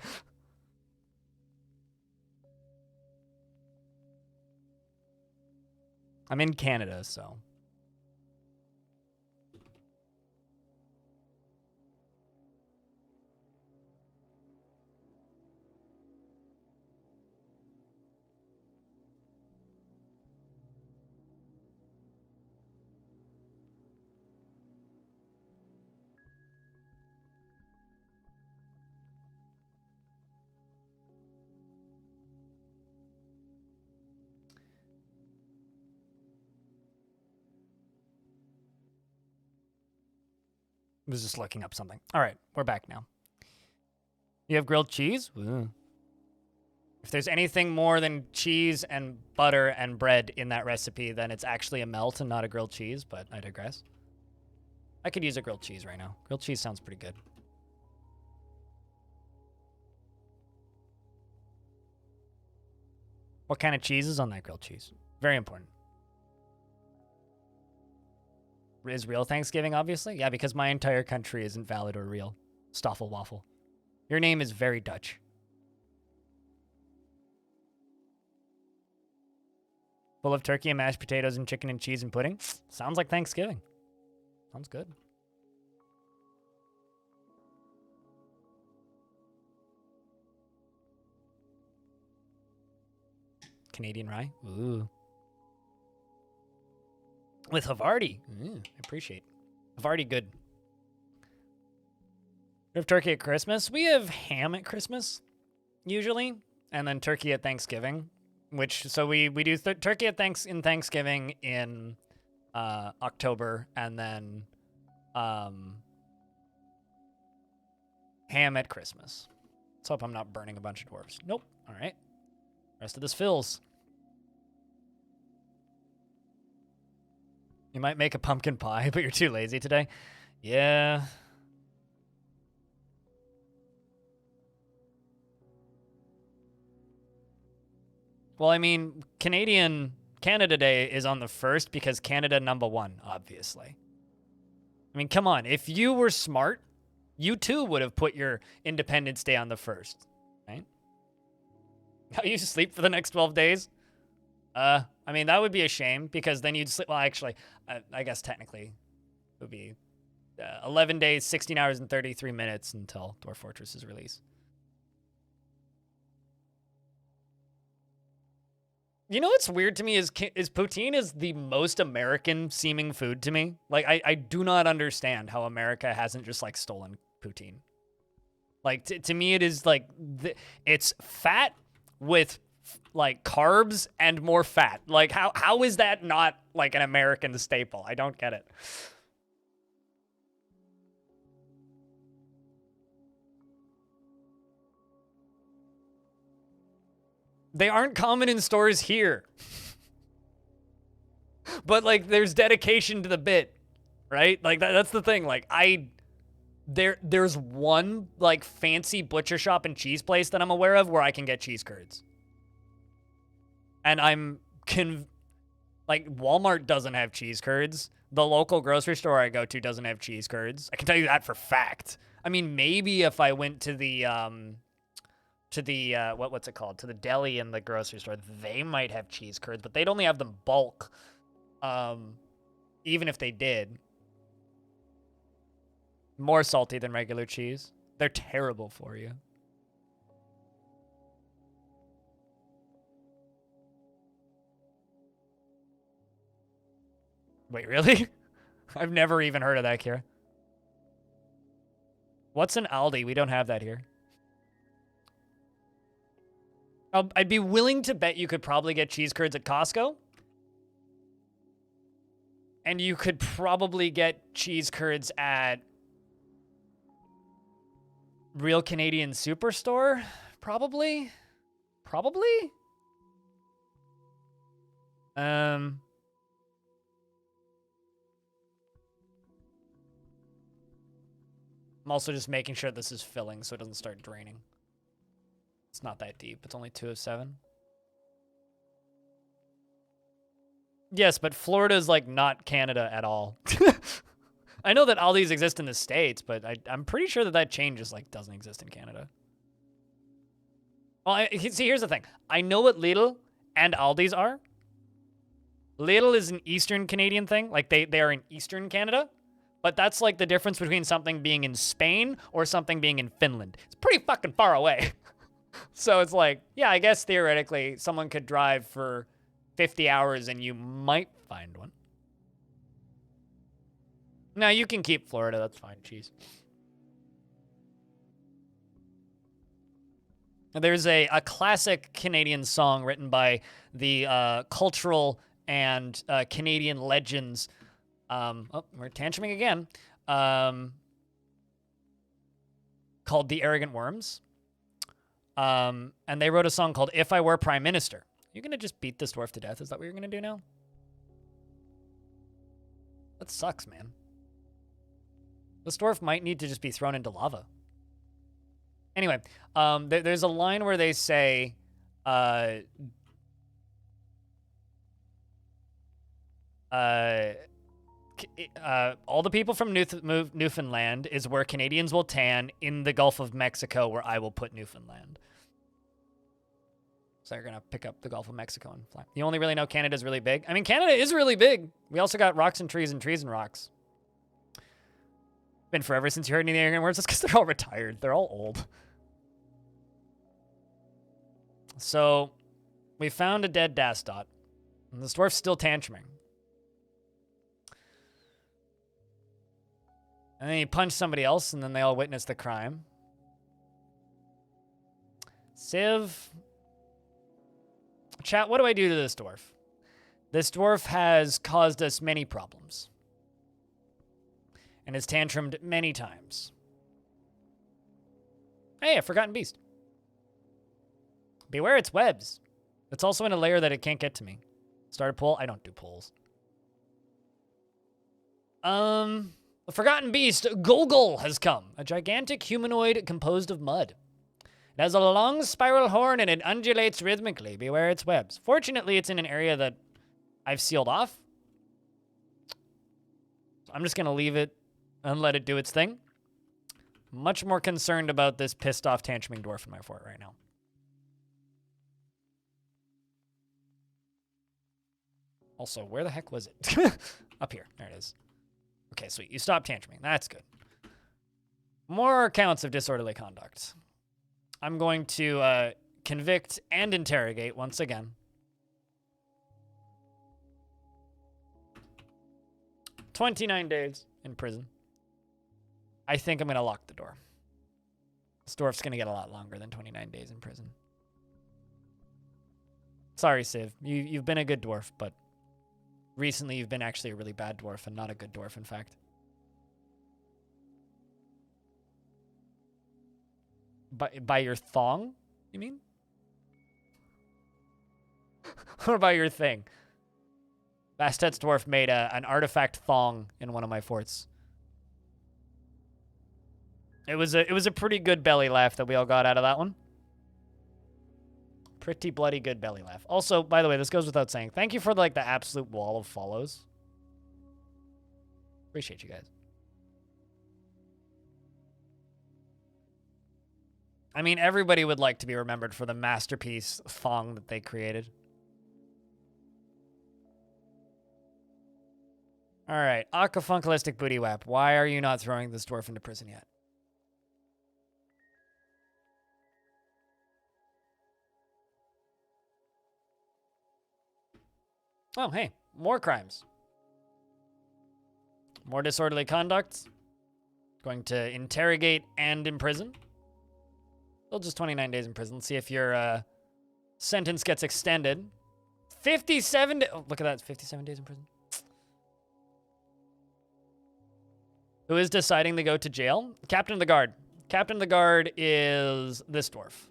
I'm in Canada, so. I was just looking up something. All right, we're back now. You have grilled cheese? Ooh. If there's anything more than cheese and butter and bread in that recipe, then it's actually a melt and not a grilled cheese, but I digress. I could use a grilled cheese right now. Grilled cheese sounds pretty good. What kind of cheese is on that grilled cheese? Very important. Is real Thanksgiving, obviously? Yeah, because my entire country isn't valid or real. Stoffel waffle. Your name is very Dutch. Full of turkey and mashed potatoes and chicken and cheese and pudding? Sounds like Thanksgiving. Sounds good. Canadian rye? Ooh. With Havarti. I appreciate. Havarti good. We have turkey at Christmas. We have ham at Christmas, usually, and then turkey at Thanksgiving. So we do turkey at Thanksgiving in October, and then ham at Christmas. Let's hope I'm not burning a bunch of dwarves. Nope. All right. Rest of this fills. You might make a pumpkin pie, but you're too lazy today. Yeah. Well, I mean, Canada Day is on the 1st because Canada #1, obviously. I mean, come on. If you were smart You too would have put your Independence Day on the 1st, right? How you sleep for the next 12 days? I mean, that would be a shame because then you'd sleep. Well, actually, I guess technically it would be 11 days, 16 hours, and 33 minutes until Dwarf Fortress's release. You know what's weird to me is poutine is the most American seeming food to me. Like, I do not understand how America hasn't just like stolen poutine. Like, to me, it is like, it's fat with like carbs and more fat. Like, how is that not like an American staple? I don't get it. They aren't common in stores here. But like there's dedication to the bit, right? Like that's the thing. Like there's one like fancy butcher shop and cheese place that I'm aware of where I can get cheese curds. And like Walmart doesn't have cheese curds. The local grocery store I go to doesn't have cheese curds. I can tell you that for fact. I mean, maybe if I went to the what's it called? To the deli in the grocery store, they might have cheese curds, but they'd only have them bulk. Even if they did. More salty than regular cheese. They're terrible for you. Wait, really? I've never even heard of that, Kira. What's an Aldi? We don't have that here. I'd be willing to bet you could probably get cheese curds at Costco. And you could probably get cheese curds at Real Canadian Superstore. Probably. I'm also just making sure this is filling so it doesn't start draining. It's not that deep. It's only 2 of 7. Yes, but Florida is like not Canada at all. I know that Aldi's exist in the States, but I'm pretty sure that chain just like doesn't exist in Canada. Well, see, here's the thing. I know what Lidl and Aldi's are. Lidl is an Eastern Canadian thing. Like they are in Eastern Canada. But that's like the difference between something being in Spain or something being in Finland. It's pretty fucking far away. So it's like, yeah, I guess theoretically someone could drive for 50 hours and you might find one. No, you can keep Florida. That's fine. Cheese. There's a classic Canadian song written by the cultural and Canadian legends. Oh, we're tantruming again. Called The Arrogant Worms. And they wrote a song called If I Were Prime Minister. You're going to just beat this dwarf to death? Is that what you're going to do now? That sucks, man. This dwarf might need to just be thrown into lava. Anyway, there's a line where they say, all the people from Newfoundland is where Canadians will tan in the Gulf of Mexico, where I will put Newfoundland. So they're going to pick up the Gulf of Mexico and fly. You only really know Canada's really big? I mean, Canada is really big. We also got rocks and trees and rocks. Been forever since you heard any of the Arrogant Worms. That's because they're all retired. They're all old. So we found a dead Dastot. And this dwarf's still tantruming. And then he punched somebody else, and then they all witnessed the crime. Civ. Chat, what do I do to this dwarf? This dwarf has caused us many problems. And has tantrumed many times. Hey, a forgotten beast. Beware its webs. It's also in a layer that it can't get to me. Start a poll? I don't do polls. A forgotten beast, Gogol, has come. A gigantic humanoid composed of mud. It has a long spiral horn and it undulates rhythmically. Beware its webs. Fortunately, it's in an area that I've sealed off. So I'm just going to leave it and let it do its thing. Much more concerned about this pissed off tantruming dwarf in my fort right now. Also, where the heck was it? Up here. There it is. Okay, sweet. You stopped tantruming. That's good. More accounts of disorderly conduct. I'm going to convict and interrogate once again. 29 days in prison. I think I'm going to lock the door. This dwarf's going to get a lot longer than 29 days in prison. Sorry, Civ. You've been a good dwarf, but recently you've been actually a really bad dwarf and not a good dwarf, in fact. By your thong, you mean? What about your thing? Bastet's dwarf made an artifact thong in one of my forts. It was a pretty good belly laugh that we all got out of that one. Pretty bloody good belly laugh. Also, by the way, this goes without saying. Thank you for like the absolute wall of follows. Appreciate you guys. I mean, everybody would like to be remembered for the masterpiece thong that they created. All right, Aquafunkalistic Booty Whap. Why are you not throwing this dwarf into prison yet? Oh, hey, more crimes. More disorderly conduct. Going to interrogate and imprison. Still just 29 days in prison. Let's see if your sentence gets extended. 57 oh, look at that, 57 days in prison. Who is deciding to go to jail? Captain of the Guard. Captain of the Guard is this dwarf.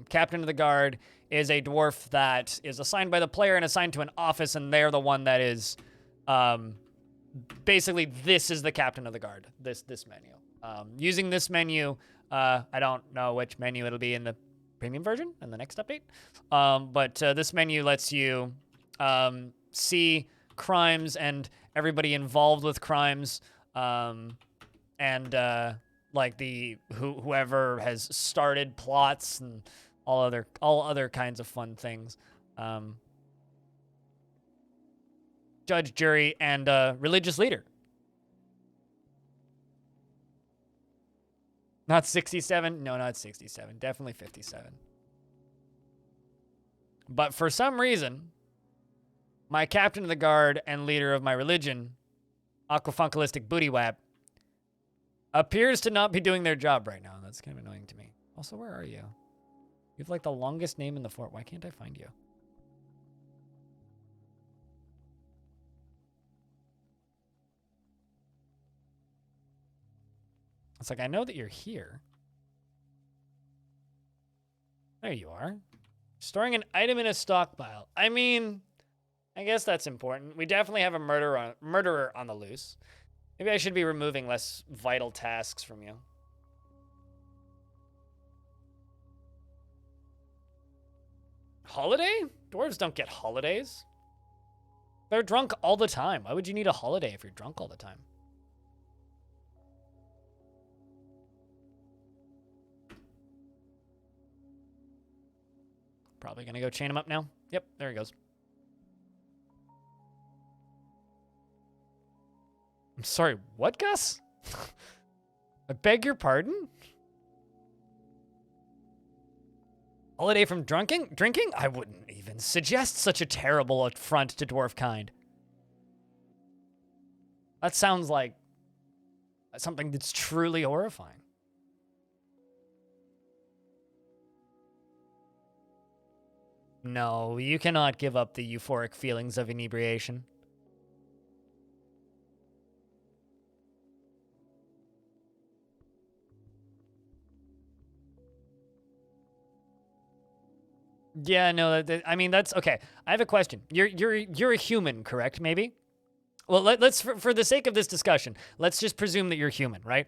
Captain of the Guard is a dwarf that is assigned by the player and assigned to an office, and they're the one that is, basically, this is the Captain of the Guard, this menu. Using this menu, I don't know which menu it'll be in the premium version in the next update, but this menu lets you see crimes and everybody involved with crimes, and like whoever has started plots and all other kinds of fun things. Judge, jury, and religious leader. Not 67? No, not 67. Definitely 57. But for some reason, my captain of the guard and leader of my religion, Aquafunkalistic Booty Whap, appears to not be doing their job right now. That's kind of annoying to me. Also, where are you? You have like the longest name in the fort. Why can't I find you? It's like, I know that you're here. There you are. Storing an item in a stockpile. I mean, I guess that's important. We definitely have a murderer on the loose. Maybe I should be removing less vital tasks from you. Holiday? Dwarves don't get holidays. They're drunk all the time. Why would you need a holiday if you're drunk all the time? Probably gonna go chain him up now. Yep, there he goes. I'm sorry, what, Gus? I beg your pardon? Holiday from drinking? I wouldn't even suggest such a terrible affront to dwarf kind. That sounds like something that's truly horrifying. No, you cannot give up the euphoric feelings of inebriation. Yeah, no, I mean, that's okay. I have a question. You're a human, correct? Maybe. Well, let's for the sake of this discussion, let's just presume that you're human, right?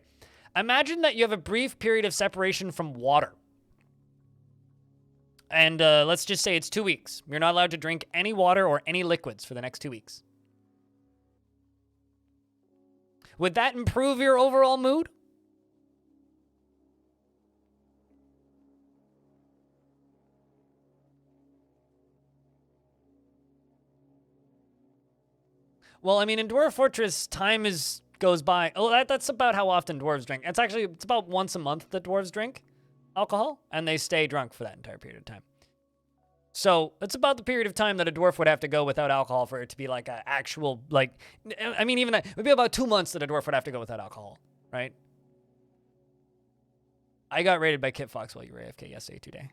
Imagine that you have a brief period of separation from water. And let's just say it's 2 weeks. You're not allowed to drink any water or any liquids for the next 2 weeks. Would that improve your overall mood? Well, I mean, in Dwarf Fortress, time goes by. Oh, that's about how often dwarves drink. It's about once a month that dwarves drink alcohol, and they stay drunk for that entire period of time. So it's about the period of time that a dwarf would have to go without alcohol for it to be like an actual, like, I mean, even that, it would be about 2 months that a dwarf would have to go without alcohol, right? I got raided by Kit Fox while you were AFK yesterday today.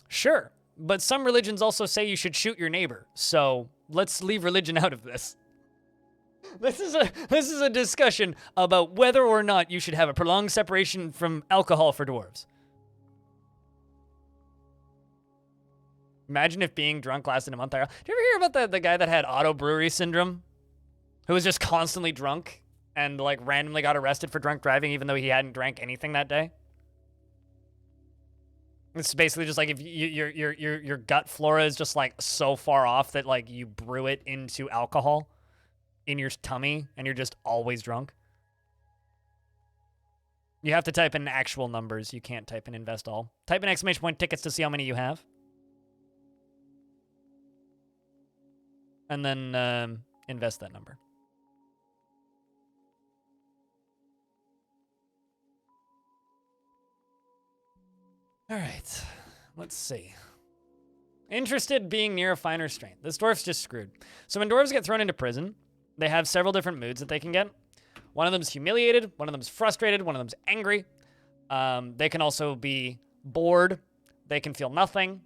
Sure, but some religions also say you should shoot your neighbor, so let's leave religion out of this. This is a discussion about whether or not you should have a prolonged separation from alcohol for dwarves. Imagine if being drunk lasted a month. Did you ever hear about the guy that had auto brewery syndrome? Who was just constantly drunk and like randomly got arrested for drunk driving even though he hadn't drank anything that day? It's basically just like if your gut flora is just like so far off that like you brew it into alcohol in your tummy and you're just always drunk. You have to type in actual numbers. You can't type in invest all. Type in exclamation point tickets to see how many you have. And then invest that number. All right, let's see. Interested being near a finer strain. This dwarf's just screwed. So when dwarves get thrown into prison, they have several different moods that they can get. One of them's humiliated, one of them's frustrated, one of them's angry. They can also be bored. They can feel nothing.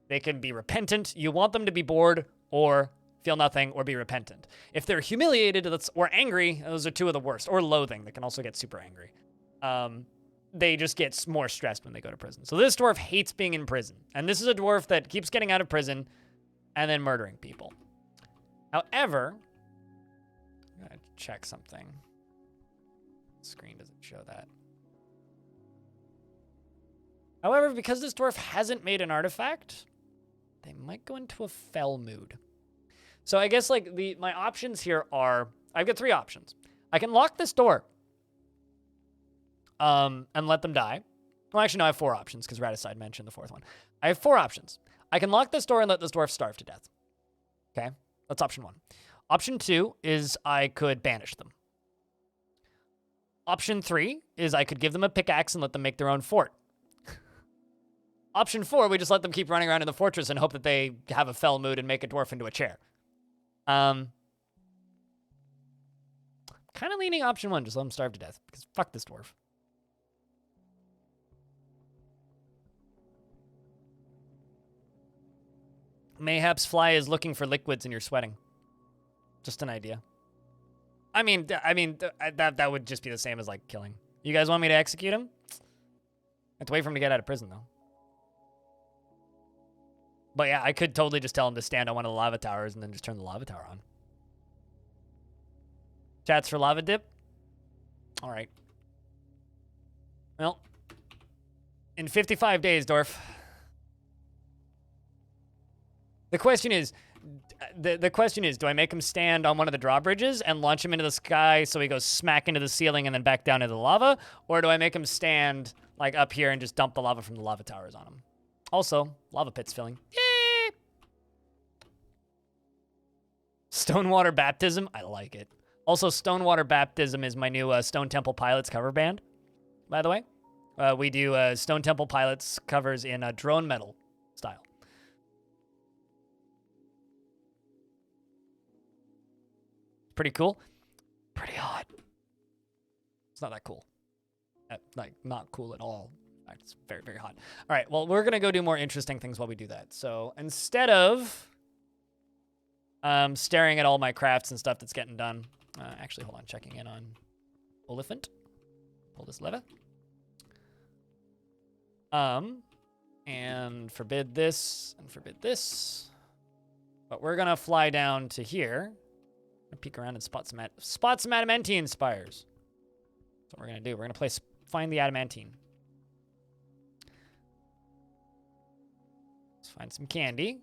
They can be repentant. You want them to be bored or feel nothing or be repentant. If they're humiliated or angry, those are two of the worst. Or loathing. They can also get super angry. They just get more stressed when they go to prison. So this dwarf hates being in prison. And this is a dwarf that keeps getting out of prison and then murdering people. However, I'm going to check something. The screen doesn't show that. However, because this dwarf hasn't made an artifact, they might go into a fell mood. So I guess like my options here are, I've got 3 options. I can lock this door. And let them die. Well, actually, no, I have 4 options because Raticide mentioned the 4th one. I have 4 options. I can lock this door and let this dwarf starve to death. Okay, that's option 1. Option 2 is I could banish them. Option 3 is I could give them a pickaxe and let them make their own fort. Option 4, we just let them keep running around in the fortress and hope that they have a fell mood and make a dwarf into a chair. Kind of leaning option 1, just let them starve to death because fuck this dwarf. Mayhaps Fly is looking for liquids and you're sweating. Just an idea. I mean, that would just be the same as like killing. You guys want me to execute him? I have to wait for him to get out of prison though. But yeah, I could totally just tell him to stand on one of the lava towers and then just turn the lava tower on. Chats for lava dip? All right. Well, in 55 days, Dwarf. The question is, do I make him stand on one of the drawbridges and launch him into the sky so he goes smack into the ceiling and then back down into the lava? Or do I make him stand like up here and just dump the lava from the lava towers on him? Also, lava pit's filling. Yay! Stonewater Baptism, I like it. Also, Stonewater Baptism is my new Stone Temple Pilots cover band, by the way. We do Stone Temple Pilots covers in drone metal style. Pretty cool. Pretty hot. It's not that cool. Like, not cool at all. It's very, very hot. All right, well, we're going to go do more interesting things while we do that. So instead of staring at all my crafts and stuff that's getting done, actually, hold on, checking in on Oliphant. Pull this lever. And forbid this and forbid this. But we're going to fly down to here. Peek around and spot some adamantine spires. That's what we're gonna do. We're gonna find the adamantine. Let's find some candy.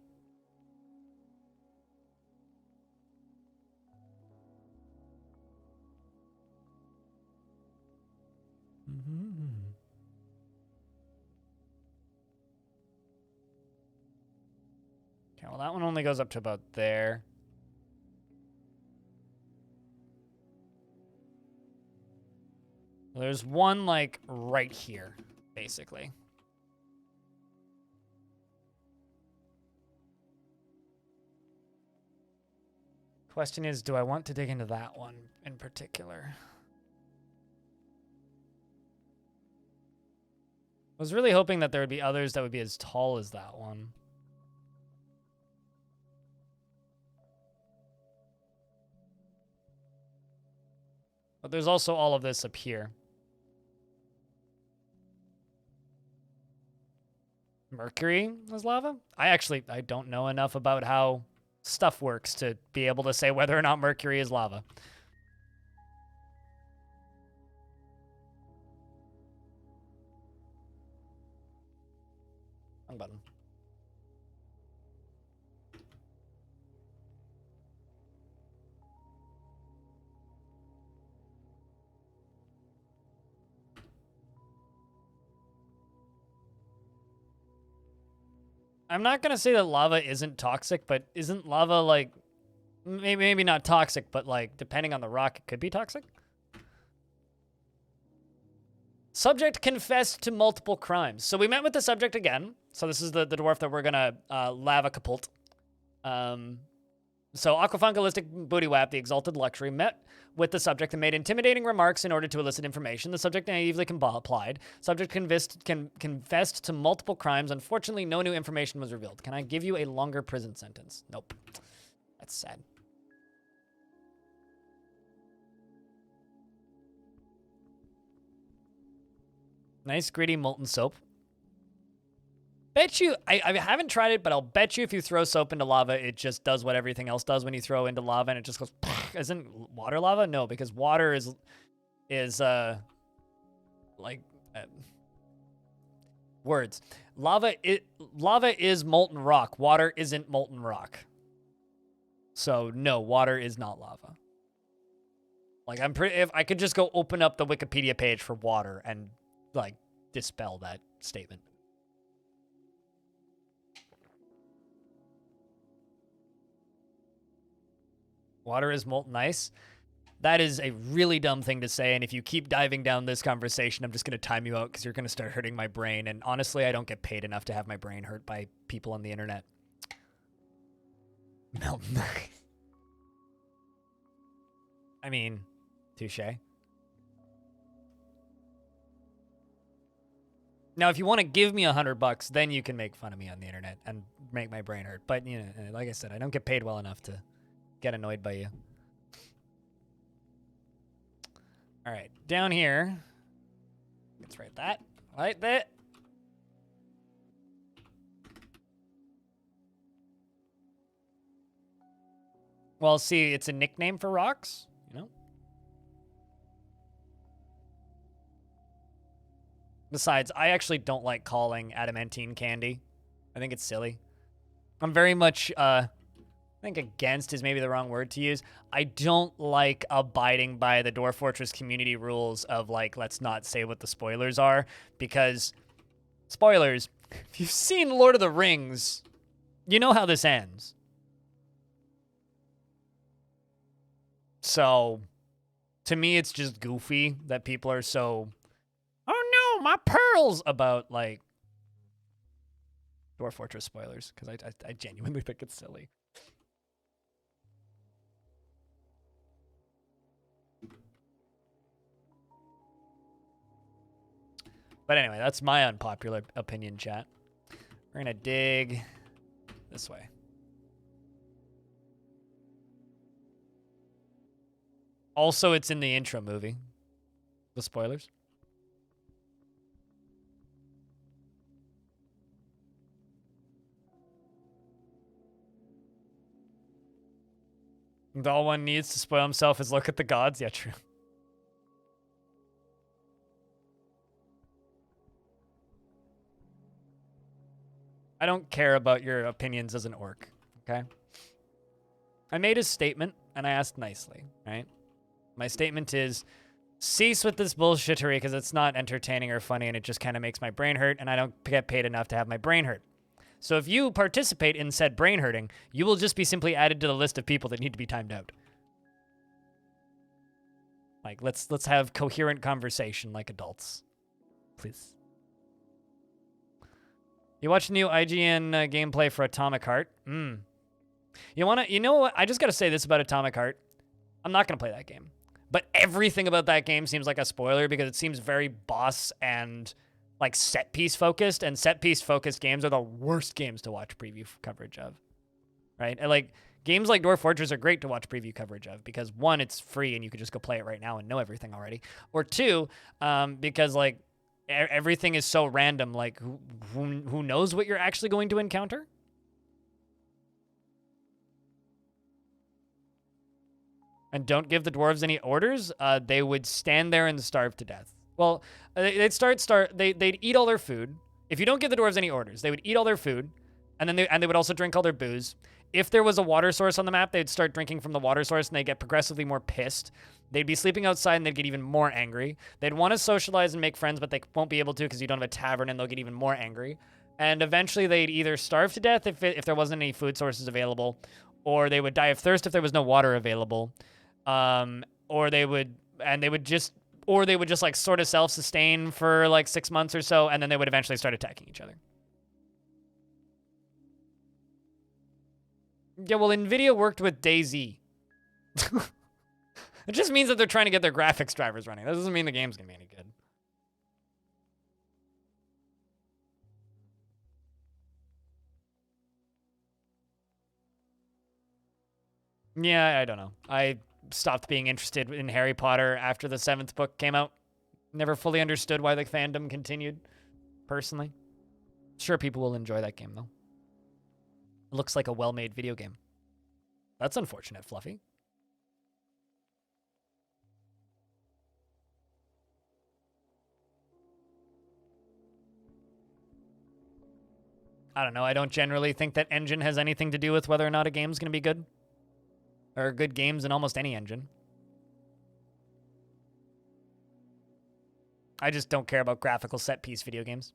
Okay, well, that one only goes up to about there. There's one, like, right here, basically. Question is, do I want to dig into that one in particular? I was really hoping that there would be others that would be as tall as that one. But there's also all of this up here. Mercury is lava? I don't know enough about how stuff works to be able to say whether or not Mercury is lava. Wrong button. I'm not going to say that lava isn't toxic, but isn't lava, like, maybe not toxic, but, like, depending on the rock, it could be toxic? Subject confessed to multiple crimes. So we met with the subject again. So this is the dwarf that we're going to lava catapult. So Aquafunkalistic Bootywap, the Exalted Luxury, met with the subject and made intimidating remarks in order to elicit information. The subject naively complied. Subject confessed to multiple crimes. Unfortunately, no new information was revealed. Can I give you a longer prison sentence? Nope. That's sad. Nice, gritty molten soap. Bet you, I haven't tried it, but I'll bet you if you throw soap into lava, it just does what everything else does when you throw into lava, and it just goes, isn't water lava? No, because water is words. Lava is molten rock. Water isn't molten rock. So no, water is not lava. Like if I could just go open up the Wikipedia page for water and like dispel that statement. Water is molten ice. That is a really dumb thing to say, and if you keep diving down this conversation, I'm just going to time you out because you're going to start hurting my brain, and honestly, I don't get paid enough to have my brain hurt by people on the internet. Molten ice. I mean, touche. Now, if you want to give me $100, then you can make fun of me on the internet and make my brain hurt. But, you know, like I said, I don't get paid well enough to get annoyed by you. All right, down here. Let's write that. Like that. Well, see, it's a nickname for rocks, you know? Besides, I actually don't like calling adamantine candy. I think it's silly. I'm very much, I think against is maybe the wrong word to use. I don't like abiding by the Dwarf Fortress community rules of, like, let's not say what the spoilers are, because, spoilers, if you've seen Lord of the Rings, you know how this ends. So, to me, it's just goofy that people are so, oh no, my pearls, about, like, Dwarf Fortress spoilers, because I genuinely think it's silly. But anyway, that's my unpopular opinion, chat. We're going to dig this way. Also, it's in the intro movie. The spoilers. And all one needs to spoil himself is look at the gods. Yeah, true. I don't care about your opinions as an orc, okay? I made a statement, and I asked nicely, right? My statement is, cease with this bullshittery because it's not entertaining or funny, and it just kind of makes my brain hurt, and I don't get paid enough to have my brain hurt. So if you participate in said brain hurting, you will just be simply added to the list of people that need to be timed out. Like, let's have coherent conversation like adults, please. You watched the new IGN gameplay for Atomic Heart? You know what? I just gotta say this about Atomic Heart. I'm not gonna play that game. But everything about that game seems like a spoiler because it seems very boss and like set piece focused, and set piece focused games are the worst games to watch preview coverage of, right? And like games like Dwarf Fortress are great to watch preview coverage of because one, it's free and you could just go play it right now and know everything already, or two, because like everything is so random. Like who knows what you're actually going to encounter? And don't give the dwarves any orders. They would stand there and starve to death. Well, they'd eat all their food. If you don't give the dwarves any orders, they would eat all their food, and then they would also drink all their booze. If there was a water source on the map, they'd start drinking from the water source, and they'd get progressively more pissed. They'd be sleeping outside, and they'd get even more angry. They'd want to socialize and make friends, but they won't be able to because you don't have a tavern, and they'll get even more angry. And eventually, they'd either starve to death if there wasn't any food sources available, or they would die of thirst if there was no water available. Or they would just like sort of self-sustain for like 6 months or so, and then they would eventually start attacking each other. Yeah, well, NVIDIA worked with DayZ. It just means that they're trying to get their graphics drivers running. That doesn't mean the game's gonna be any good. Yeah, I don't know. I stopped being interested in Harry Potter after the 7th book came out. Never fully understood why the fandom continued, personally. Sure, people will enjoy that game, though. It looks like a well-made video game. That's unfortunate, Fluffy. I don't know. I don't generally think that engine has anything to do with whether or not a game's going to be good. There are good games in almost any engine. I just don't care about graphical set-piece video games.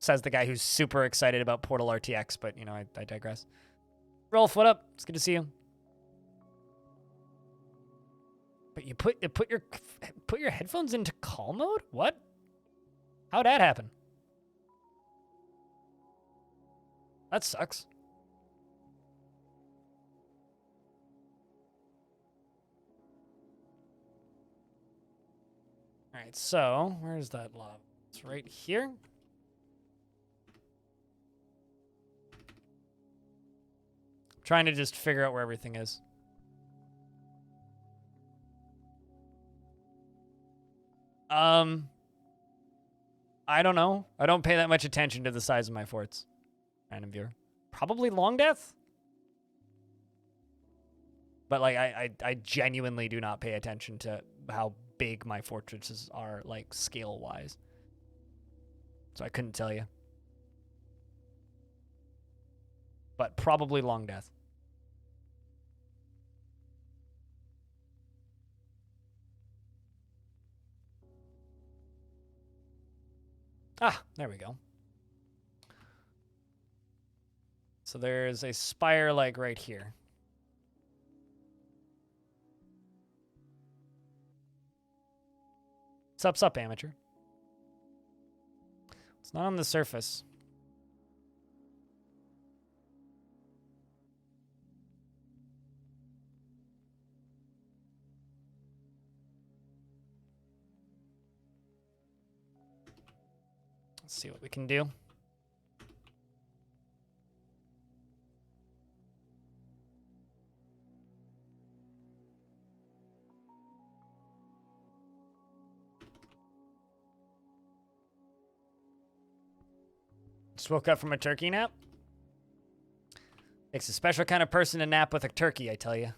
Says the guy who's super excited about Portal RTX, but, you know, I digress. Rolf, what up? It's good to see you. But you put your headphones into call mode? What? How'd that happen? That sucks. All right, so where's that lava? It's right here. Trying to just figure out where everything is. I don't know. I don't pay that much attention to the size of my forts. Random viewer. Probably Long Death? But, like, I genuinely do not pay attention to how big my fortresses are, like, scale-wise. So I couldn't tell you. But probably Long Death. Ah, there we go. So there's a spire, like, right here. Sup, amateur. It's not on the surface. Let's see what we can do. Just woke up from a turkey nap. Takes a special kind of person to nap with a turkey, I tell you.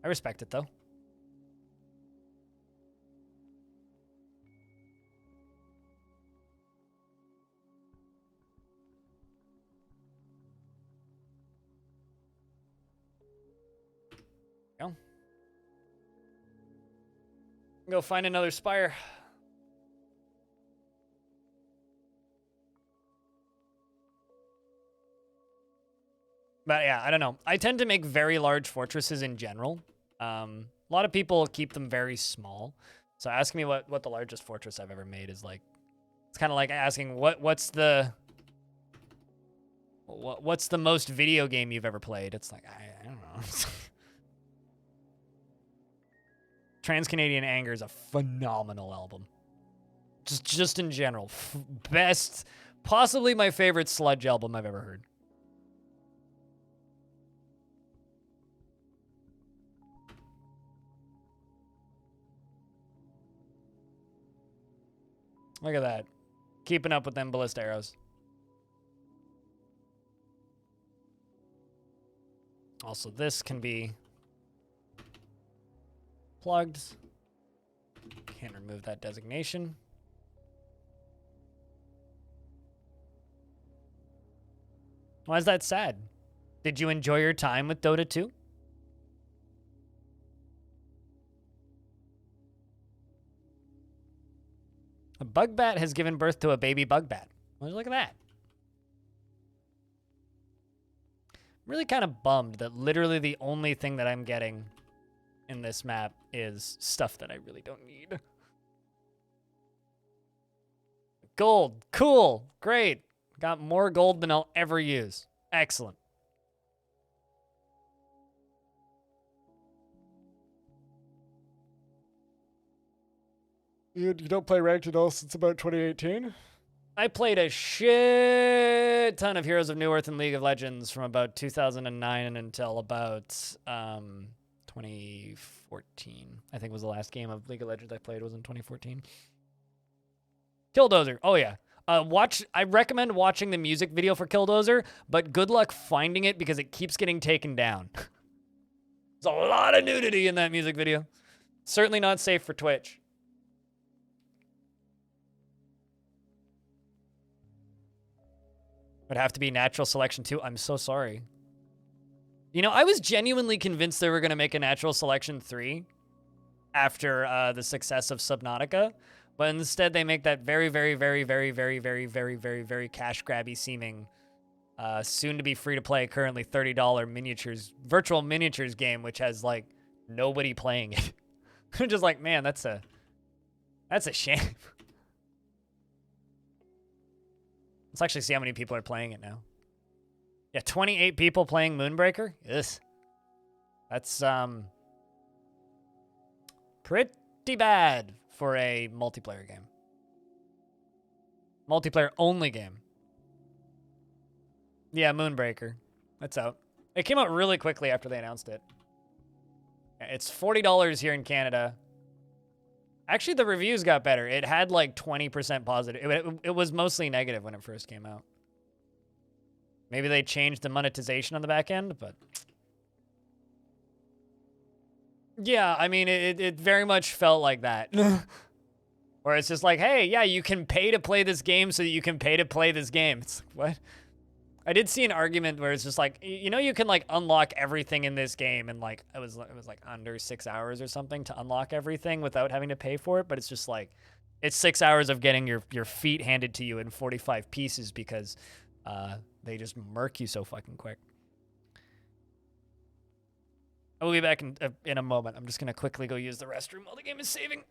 I respect it, though. Go find another spire. But yeah, I don't know. I tend to make very large fortresses in general. A lot of people keep them very small. So asking me what the largest fortress I've ever made is like, it's kind of like asking what's the most video game you've ever played? It's like, I don't know. Trans-Canadian Anger is a phenomenal album. Just in general. Best, possibly my favorite sludge album I've ever heard. Look at that. Keeping up with them ballista arrows. Also, this can be plugged. Can't remove that designation. Why is that sad? Did you enjoy your time with Dota 2? A bug bat has given birth to a baby bug bat. Well, look at that. I'm really kind of bummed that literally the only thing that I'm getting in this map is stuff that I really don't need. Gold. Cool. Great. Got more gold than I'll ever use. Excellent. You don't play ranked at all since about 2018? I played a shit ton of Heroes of New Earth and League of Legends from about 2009 until about 2014. I think was the last game of League of Legends I played was in 2014. Killdozer. Oh yeah. I recommend watching the music video for Killdozer, but good luck finding it because it keeps getting taken down. There's a lot of nudity in that music video. Certainly not safe for Twitch. Would have to be natural selection too. I'm so sorry. You know, I was genuinely convinced they were going to make a natural selection 3 after the success of Subnautica, but instead they make that very, very, very, very, very, very, very, very, very cash grabby seeming, soon to be free to play, currently $30 miniatures, virtual miniatures game, which has like nobody playing it. I'm just like, man, that's a shame. Let's actually see how many people are playing it now. Yeah, 28 people playing Moonbreaker? Yes. That's, pretty bad for a multiplayer game. Multiplayer only game. Yeah, Moonbreaker. That's out. It came out really quickly after they announced it. It's $40 here in Canada. Actually, the reviews got better. It had like 20% positive. It was mostly negative when it first came out. Maybe they changed the monetization on the back end, but... Yeah, I mean, it very much felt like that. Where it's just like, hey, yeah, you can pay to play this game so that you can pay to play this game. It's like, what? I did see an argument where it's just like, you know, you can like unlock everything in this game and like it was like under 6 hours or something to unlock everything without having to pay for it, but it's just like it's 6 hours of getting your feet handed to you in 45 pieces because they just murk you so fucking quick. I will be back in a moment. I'm just gonna quickly go use the restroom while the game is saving.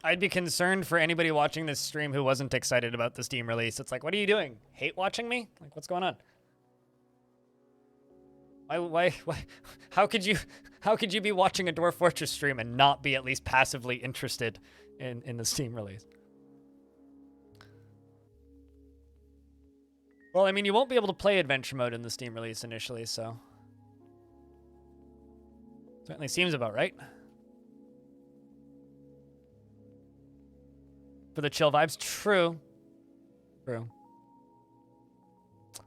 I'd be concerned for anybody watching this stream who wasn't excited about the Steam release. It's like, what are you doing? Hate watching me? Like, what's going on? Why? How could you be watching a Dwarf Fortress stream and not be at least passively interested in the Steam release? Well, I mean, you won't be able to play adventure mode in the Steam release initially, so certainly seems about right. For the chill vibes, true. True.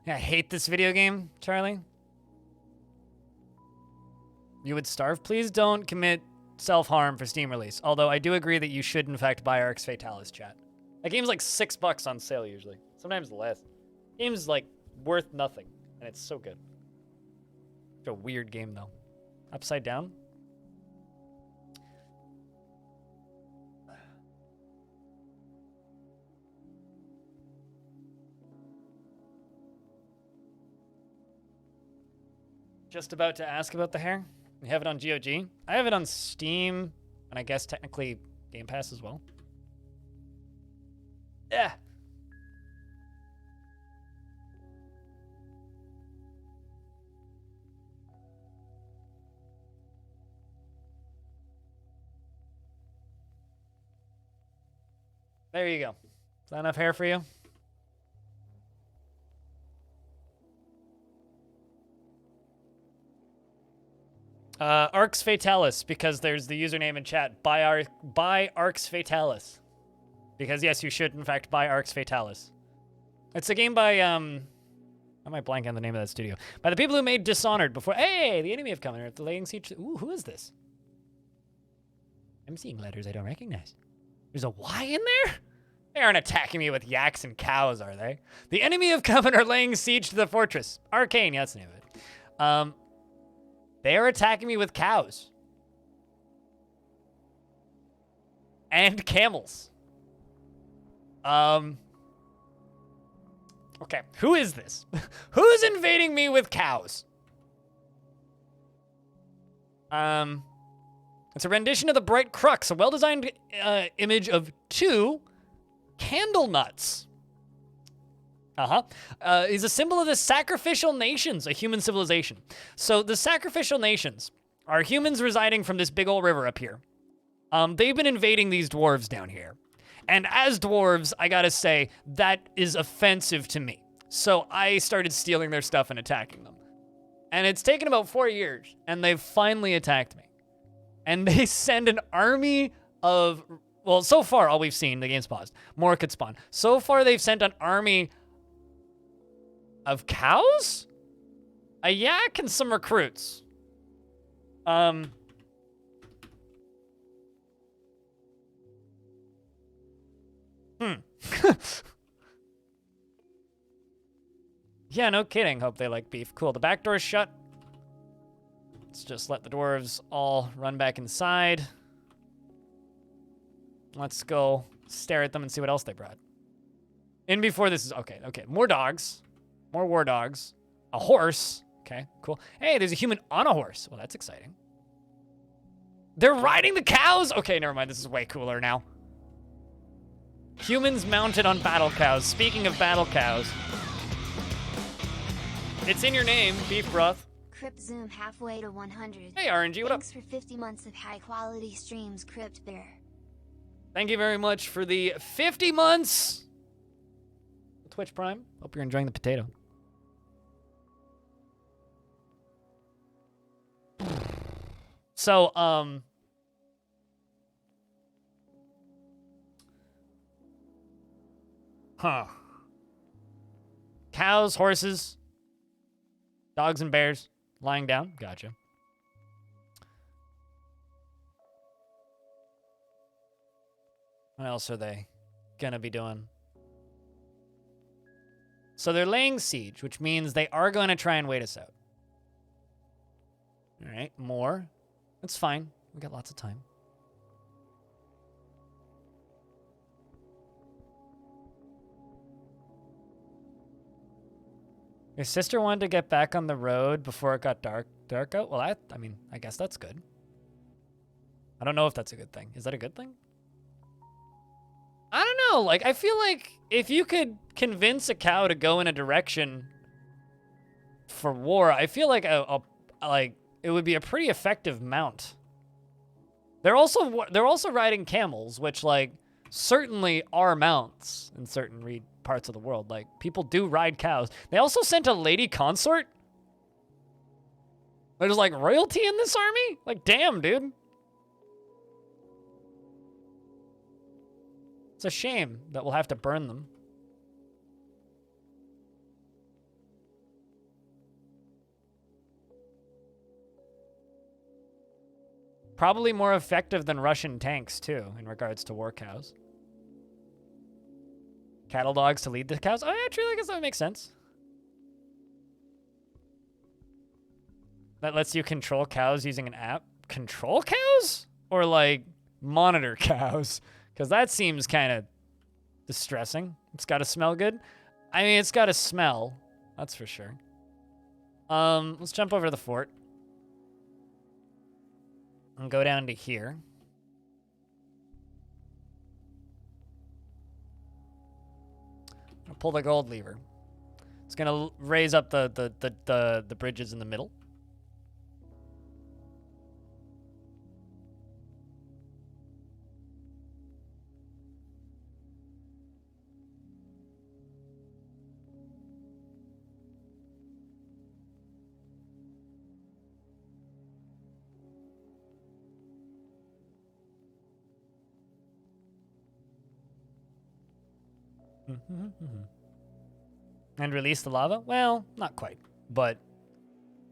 Yeah, I hate this video game, Charlie. You would starve? Please don't commit self-harm for Steam release. Although I do agree that you should, in fact, buy Arx Fatalis, chat. That game's like $6 on sale usually. Sometimes less. Game's like worth nothing, and it's so good. It's a weird game, though. Upside down? Just about to ask about the hair. We have it on GOG. I have it on Steam, and I guess technically Game Pass as well. Yeah. There you go. Is that enough hair for you? Arx Fatalis, because there's the username in chat. Buy Arx Fatalis. Because yes, you should in fact buy Arx Fatalis. It's a game by I might blank on the name of that studio. By the people who made Dishonored before. Hey, the enemy have come at the laying siege. Ooh, who is this? I'm seeing letters I don't recognize. There's a Y in there? They aren't attacking me with yaks and cows, are they? The enemy have come and are laying siege to the fortress. Arcane, yeah, that's the name of it. They are attacking me with cows. And camels. Okay, who is this? Who's invading me with cows? It's a rendition of the Bright Crux, a well-designed image of two candle nuts. Is a symbol of the sacrificial nations, a human civilization. So the sacrificial nations are humans residing from this big old river up here. They've been invading these dwarves down here. And as dwarves, I gotta say, that is offensive to me. So I started stealing their stuff and attacking them. And it's taken about 4 years, and they've finally attacked me. And they send an army of, well, so far, all we've seen, the game's paused. More could spawn. So far, they've sent an army of cows? A yak and some recruits. Yeah, no kidding. Hope they like beef. Cool, the back door's shut. Let's just let the dwarves all run back inside. Let's go stare at them and see what else they brought. In before this is, okay, more dogs. More war dogs. A horse. Okay, cool. Hey, there's a human on a horse. Well, that's exciting. They're riding the cows? Okay, never mind. This is way cooler now. Humans mounted on battle cows. Speaking of battle cows. It's in your name, beef broth. Crypt Zoom halfway to 100. Hey, RNG, what up? Thanks for 50 months of high-quality streams, Crypt Bear. Thank you very much for the 50 months. Twitch Prime. Hope you're enjoying the potato. So, cows, horses, dogs and bears lying down. Gotcha. What else are they gonna be doing? So they're laying siege, which means they are going to try and wait us out. All right, more. That's fine. We got lots of time. Your sister wanted to get back on the road before it got dark out? Well, I mean, I guess that's good. I don't know if that's a good thing. Is that a good thing? I don't know. Like, I feel like if you could convince a cow to go in a direction for war, I feel like a like, it would be a pretty effective mount. They're also riding camels, which, like, certainly are mounts in certain parts of the world. Like, people do ride cows. They also sent a lady consort. There's, like, royalty in this army? Like, damn, dude. It's a shame that we'll have to burn them. Probably more effective than Russian tanks, too, in regards to war cows. Cattle dogs to lead the cows? Oh, actually, I guess that would make sense. That lets you control cows using an app. Control cows? Or, like, monitor cows? Because that seems kind of distressing. It's got to smell good. I mean, it's got to smell. That's for sure. Let's jump over to the fort. And go down to here. I'll pull the gold lever. It's gonna raise up the bridges in the middle. And release the lava? Well, not quite. But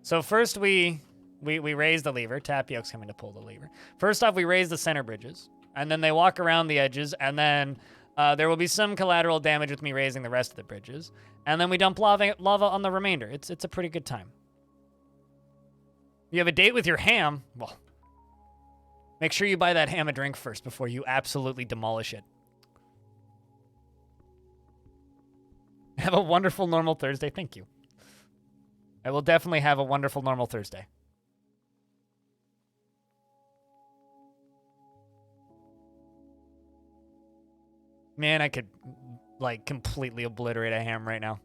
so first we raise the lever. Tapioca's coming to pull the lever. First off, we raise the center bridges, and then they walk around the edges, and then there will be some collateral damage with me raising the rest of the bridges, and then we dump lava on the remainder. It's a pretty good time. You have a date with your ham? Well, make sure you buy that ham a drink first before you absolutely demolish it. Have a wonderful normal Thursday. Thank you. I will definitely have a wonderful normal Thursday. Man, I could, like, completely obliterate a ham right now.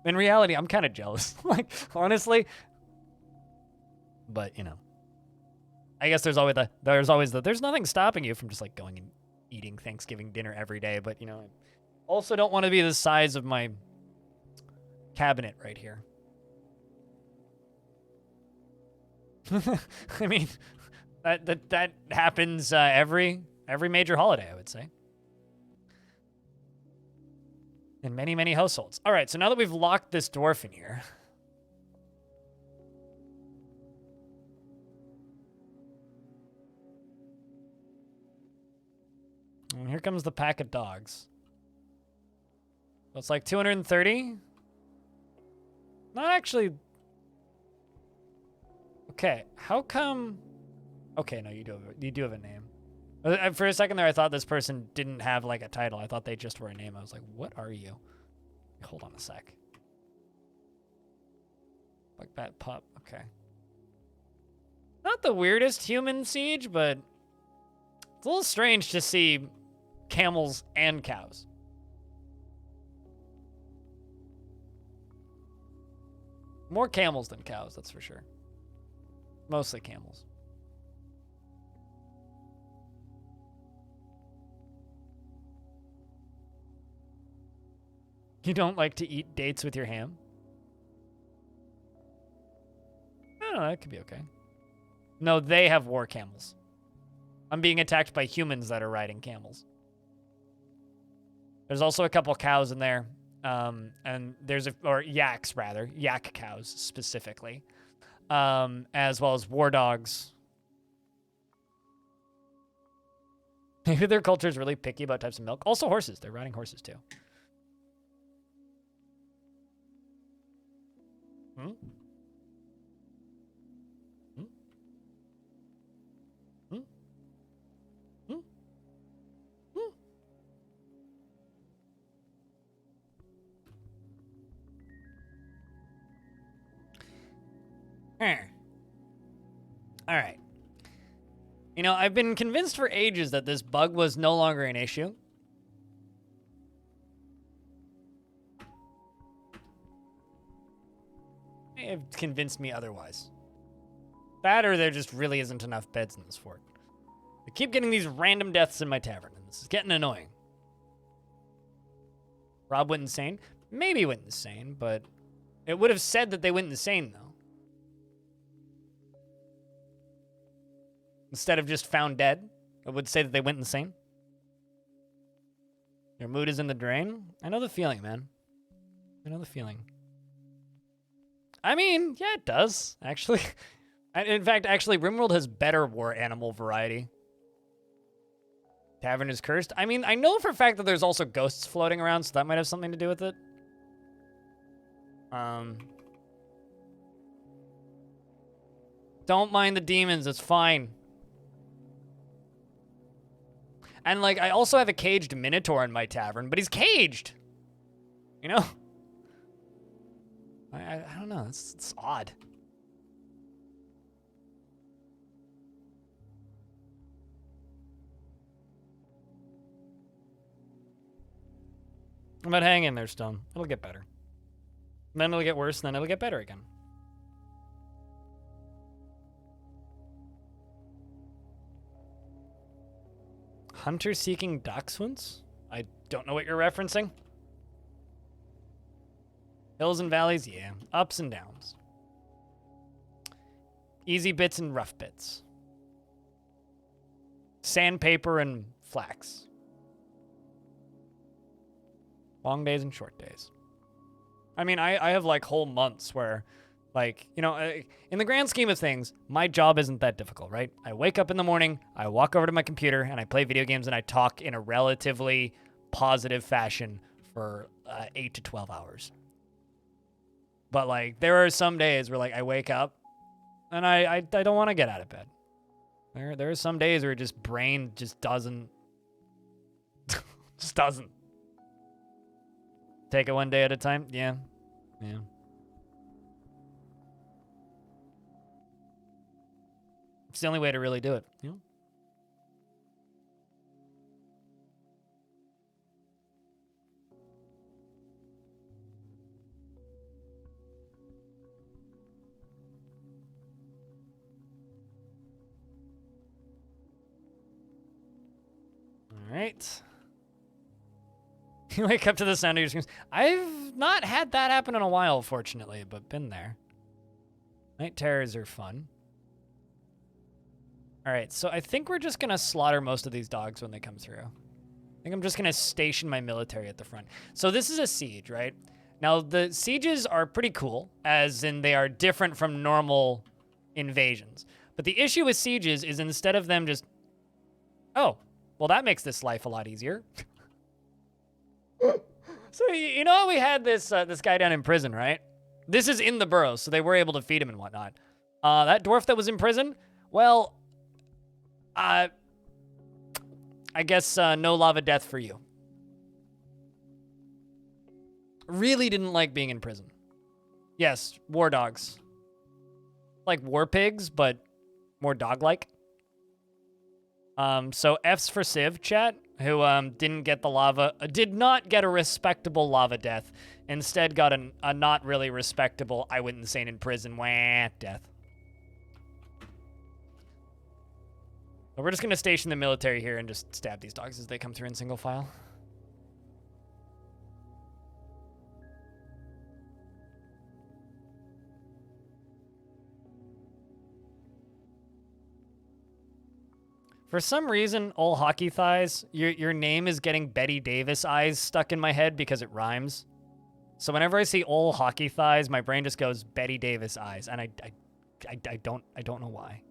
In reality, I'm kind of jealous. Like, honestly. But, you know. I guess there's nothing stopping you from just, like, going and eating Thanksgiving dinner every day. But, you know, also don't want to be the size of my cabinet right here. I mean, that happens every major holiday, I would say. In many, many households. All right, so now that we've locked this dwarf in here. And here comes the pack of dogs. So it's like 230. Not actually. Okay, how come? Okay, no, you do have a name. For a second there, I thought this person didn't have like a title. I thought they just were a name. I was like, what are you? Hold on a sec. Like that pup. Okay. Not the weirdest human siege, but it's a little strange to see camels and cows. More camels than cows, that's for sure. Mostly camels. You don't like to eat dates with your ham? I don't know, that could be okay. No, they have war camels. I'm being attacked by humans that are riding camels. There's also a couple cows in there. And there's or yaks rather, yak cows specifically, as well as war dogs. Maybe their culture is really picky about types of milk. Also horses, they're riding horses too. Hmm? Hmm? Hmm? Hmm? Hmm? All right. You know, I've been convinced for ages that this bug was no longer an issue. They have convinced me otherwise. That or there just really isn't enough beds in this fort. I keep getting these random deaths in my tavern, and this is getting annoying. Rob went insane? Maybe he went insane, but it would have said that they went insane, though. Instead of just found dead, it would say that they went insane. Your mood is in the drain? I know the feeling, man. I know the feeling. I mean, yeah, it does, actually. In fact, actually, RimWorld has better war animal variety. Tavern is cursed. I mean, I know for a fact that there's also ghosts floating around, so that might have something to do with it. Don't mind the demons, it's fine. And, like, I also have a caged minotaur in my tavern, but he's caged. You know? I don't know, it's odd. But hang in there, Stone. It'll get better. Then it'll get worse, and then it'll get better again. Hunter seeking dachshunds? I don't know what you're referencing. Hills and valleys, yeah. Ups and downs. Easy bits and rough bits. Sandpaper and flax. Long days and short days. I mean, I have like whole months where, like, you know, in the grand scheme of things, my job isn't that difficult, right? I wake up in the morning, I walk over to my computer, and I play video games, and I talk in a relatively positive fashion for 8 to 12 hours. But, like, there are some days where, like, I wake up, and I don't want to get out of bed. There are some days where just brain just doesn't, just doesn't. Take it one day at a time? Yeah. Yeah. It's the only way to really do it, you know? All right. You wake up to the sound of your screams. I've not had that happen in a while, fortunately, but been there. Night terrors are fun. All right, so I think we're just going to slaughter most of these dogs when they come through. I think I'm just going to station my military at the front. So this is a siege, right? Now, the sieges are pretty cool, as in they are different from normal invasions. But the issue with sieges is instead of them just... Oh, well, that makes this life a lot easier. So, you know how we had this this guy down in prison, right? This is in the burrows, so they were able to feed him and whatnot. That dwarf that was in prison, well, I guess no lava death for you. Really didn't like being in prison. Yes, war dogs. Like war pigs, but more dog-like. So F's for Civ, chat, who didn't get the lava, did not get a respectable lava death. Instead got a not really respectable, I went insane in prison, wah, death. But we're just going to station the military here and just stab these dogs as they come through in single file. For some reason, Ol Hockey Thighs, your name is getting Betty Davis eyes stuck in my head because it rhymes. So whenever I see Ol Hockey Thighs, my brain just goes Betty Davis eyes, and I don't know why.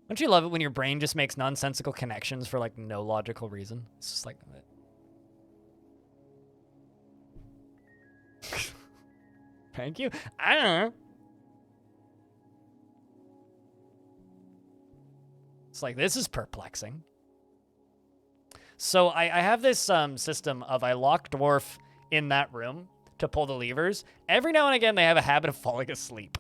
Don't you love it when your brain just makes nonsensical connections for like no logical reason? It's just like thank you. I don't know. It's like, this is perplexing. So I have this system of I lock Dwarf in that room to pull the levers. Every now and again, they have a habit of falling asleep.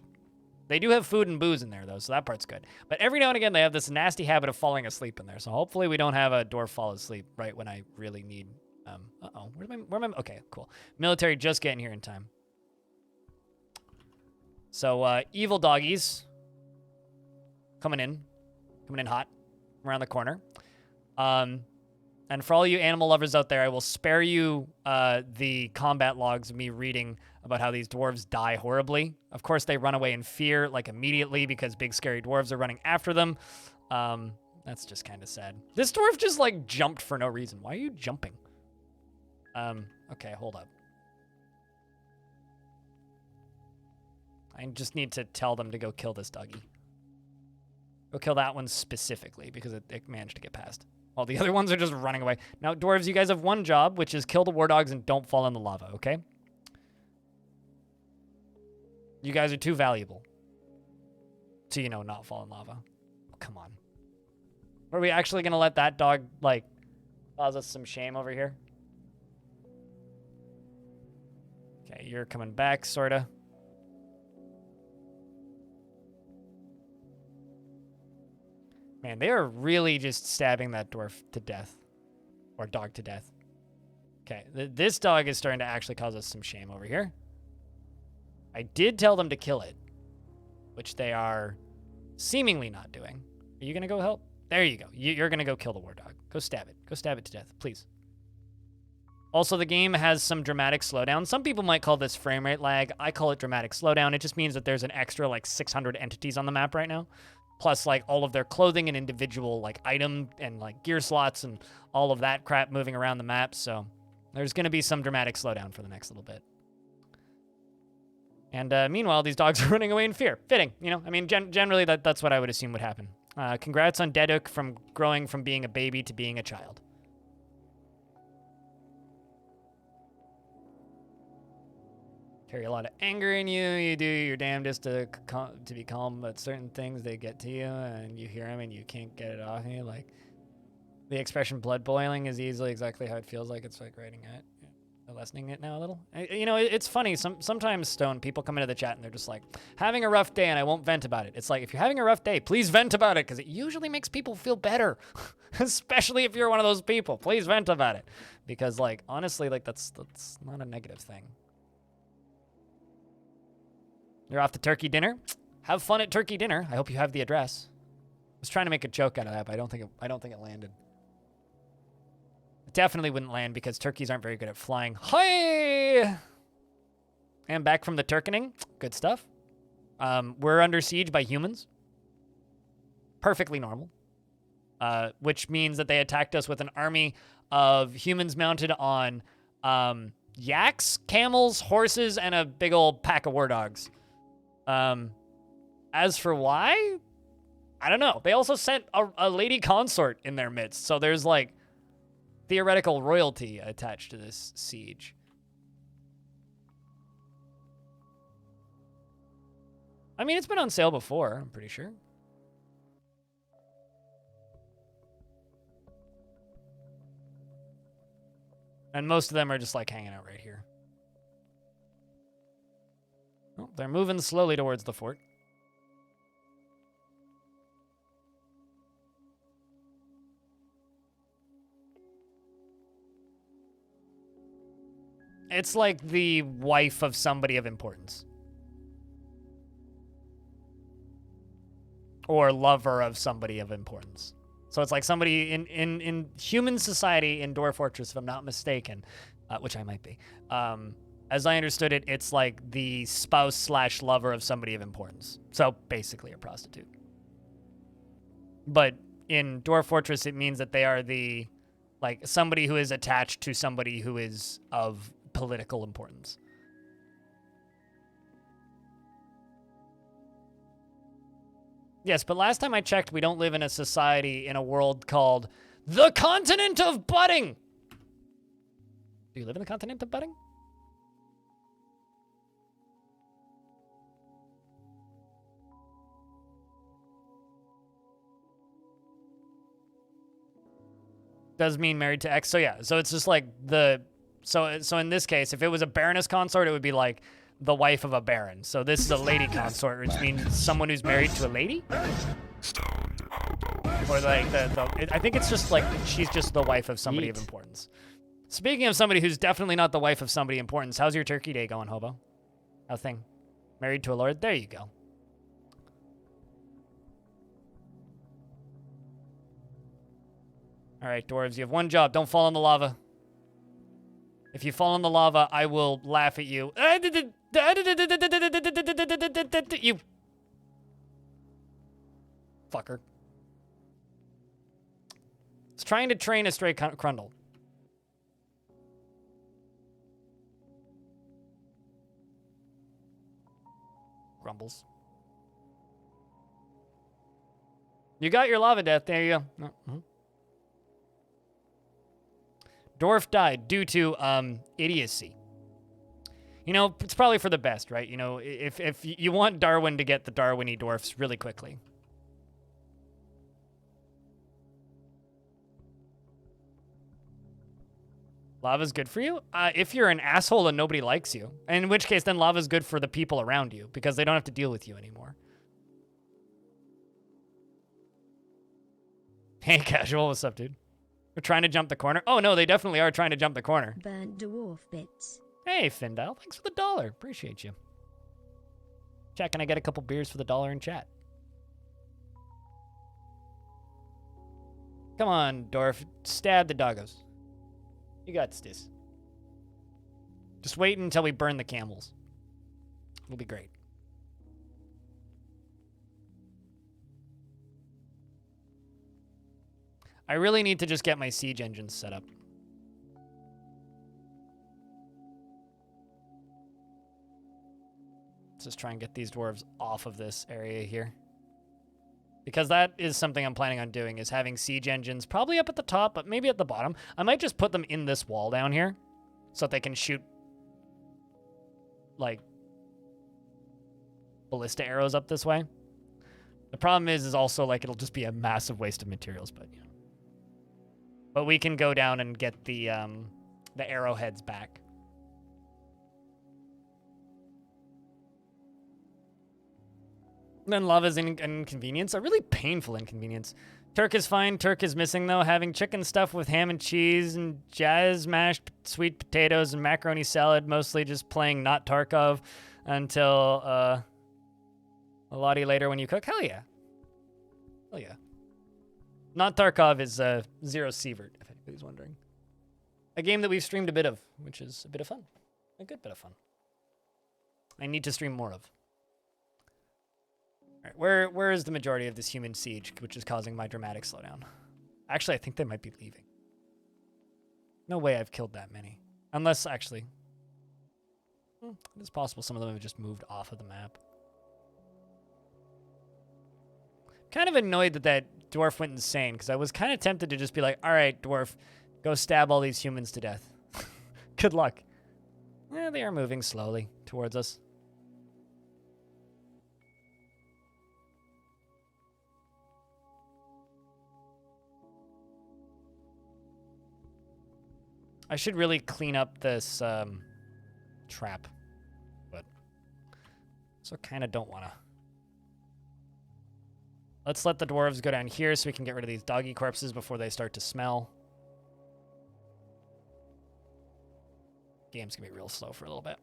They do have food and booze in there, though, so that part's good. But every now and again, they have this nasty habit of falling asleep in there. So hopefully we don't have a Dwarf fall asleep right when I really need... uh-oh. Where am I? Okay, cool. Military just getting here in time. So, evil doggies coming in hot around the corner. And for all you animal lovers out there, I will spare you the combat logs of me reading about how these dwarves die horribly. Of course, they run away in fear, like immediately, because big scary dwarves are running after them. That's just kind of sad. This dwarf just like jumped for no reason. Why are you jumping? Okay, hold up. I just need to tell them to go kill this doggy. Go kill that one specifically because it managed to get past. All the other ones are just running away. Now, dwarves, you guys have one job, which is kill the war dogs and don't fall in the lava, okay? You guys are too valuable to, you know, not fall in lava. Oh, come on. Are we actually going to let that dog, like, cause us some shame over here? Okay, you're coming back, sorta. Man, they are really just stabbing that dwarf to death. Or dog to death. Okay, this dog is starting to actually cause us some shame over here. I did tell them to kill it, which they are seemingly not doing. Are you going to go help? There you go. You're going to go kill the war dog. Go stab it. Go stab it to death, please. Also, the game has some dramatic slowdown. Some people might call this frame rate lag. I call it dramatic slowdown. It just means that there's an extra, like, 600 entities on the map right now. Plus, like, all of their clothing and individual, like, item and, like, gear slots and all of that crap moving around the map. So there's going to be some dramatic slowdown for the next little bit. And meanwhile, these dogs are running away in fear. Fitting, you know? I mean, generally, that's what I would assume would happen. Congrats on Deduk from growing from being a baby to being a child. Carry a lot of anger in you. You do your damnedest to be calm, but certain things, they get to you, and you hear them, and you can't get it off you. Like, the expression blood boiling is easily exactly how it feels like. It's like writing it. Lessening it now a little. You know, it's funny. Sometimes, Stone, people come into the chat, and they're just like, having a rough day, and I won't vent about it. It's like, if you're having a rough day, please vent about it, because it usually makes people feel better. Especially if you're one of those people. Please vent about it. Because, like, honestly, like, that's not a negative thing. You're off to turkey dinner. Have fun at turkey dinner. I hope you have the address. I was trying to make a joke out of that, but I don't think it landed. It definitely wouldn't land because turkeys aren't very good at flying. Hi! And back from the turkening. Good stuff. We're under siege by humans. Perfectly normal. Which means that they attacked us with an army of humans mounted on yaks, camels, horses, and a big old pack of war dogs. As for why, I don't know. They also sent a lady consort in their midst, so there's like theoretical royalty attached to this siege. I mean, it's been on sale before, I'm pretty sure. And most of them are just like hanging out right here. Oh, they're moving slowly towards the fort. It's like the wife of somebody of importance. Or lover of somebody of importance. So it's like somebody in human society in Dwarf Fortress, if I'm not mistaken, which I might be. As I understood it, it's like the spouse/lover of somebody of importance. So basically a prostitute. But in Dwarf Fortress, it means that they are the, like, somebody who is attached to somebody who is of political importance. Yes, but last time I checked, we don't live in a society in a world called the continent of budding. Do you live in the continent of budding? Does mean married to X. So yeah, so it's just like the, so in this case, if it was a baroness consort, it would be like the wife of a baron. So this is a lady consort, which means someone who's married to a lady? Or like I think it's just like she's just the wife of somebody of importance. Speaking of somebody who's definitely not the wife of somebody of importance, how's your turkey day going, Hobo? How's thing? Married to a lord? There you go. All right, dwarves, you have one job. Don't fall in the lava. If you fall in the lava, I will laugh at you. You fucker. It's trying to train a stray Crundle. Grumbles. You got your lava death. There you go. Dwarf died due to idiocy. You know, it's probably for the best, right? You know, if you want Darwin to get the Darwin-y dwarfs really quickly. Lava's good for you? If you're an asshole and nobody likes you. In which case, then lava's good for the people around you because they don't have to deal with you anymore. Hey, Casual, what's up, dude? We're trying to jump the corner. Oh, no, they definitely are trying to jump the corner. Burnt dwarf bits. Hey, Findile, thanks for the $1. Appreciate you. Chat, can I get a couple beers for the $1 in chat? Come on, Dwarf. Stab the doggos. You got this. Just wait until we burn the camels. It'll be great. I really need to just get my siege engines set up. Let's just try and get these dwarves off of this area here. Because that is something I'm planning on doing, is having siege engines probably up at the top, but maybe at the bottom. I might just put them in this wall down here so that they can shoot, like, ballista arrows up this way. The problem is also, like, it'll just be a massive waste of materials, but, you know. But we can go down and get the arrowheads back. Then lava's an inconvenience, a really painful inconvenience. Turk is fine. Turk is missing, though. Having chicken stuff with ham and cheese and jazz mashed sweet potatoes and macaroni salad, mostly just playing not Tarkov until a lottie later when you cook. Hell yeah. Hell yeah. Not Tarkov is Zero Sievert, if anybody's wondering. A game that we've streamed a bit of, which is a bit of fun. A good bit of fun. I need to stream more of. All right, where is the majority of this human siege, which is causing my dramatic slowdown? Actually, I think they might be leaving. No way I've killed that many. Unless, actually, it's possible some of them have just moved off of the map. Kind of annoyed that that dwarf went insane, because I was kind of tempted to just be like, all right, dwarf, go stab all these humans to death. Good luck. Yeah, they are moving slowly towards us. I should really clean up this trap, but so kind of don't want to. Let's let the dwarves go down here so we can get rid of these doggy corpses before they start to smell. Game's gonna be real slow for a little bit.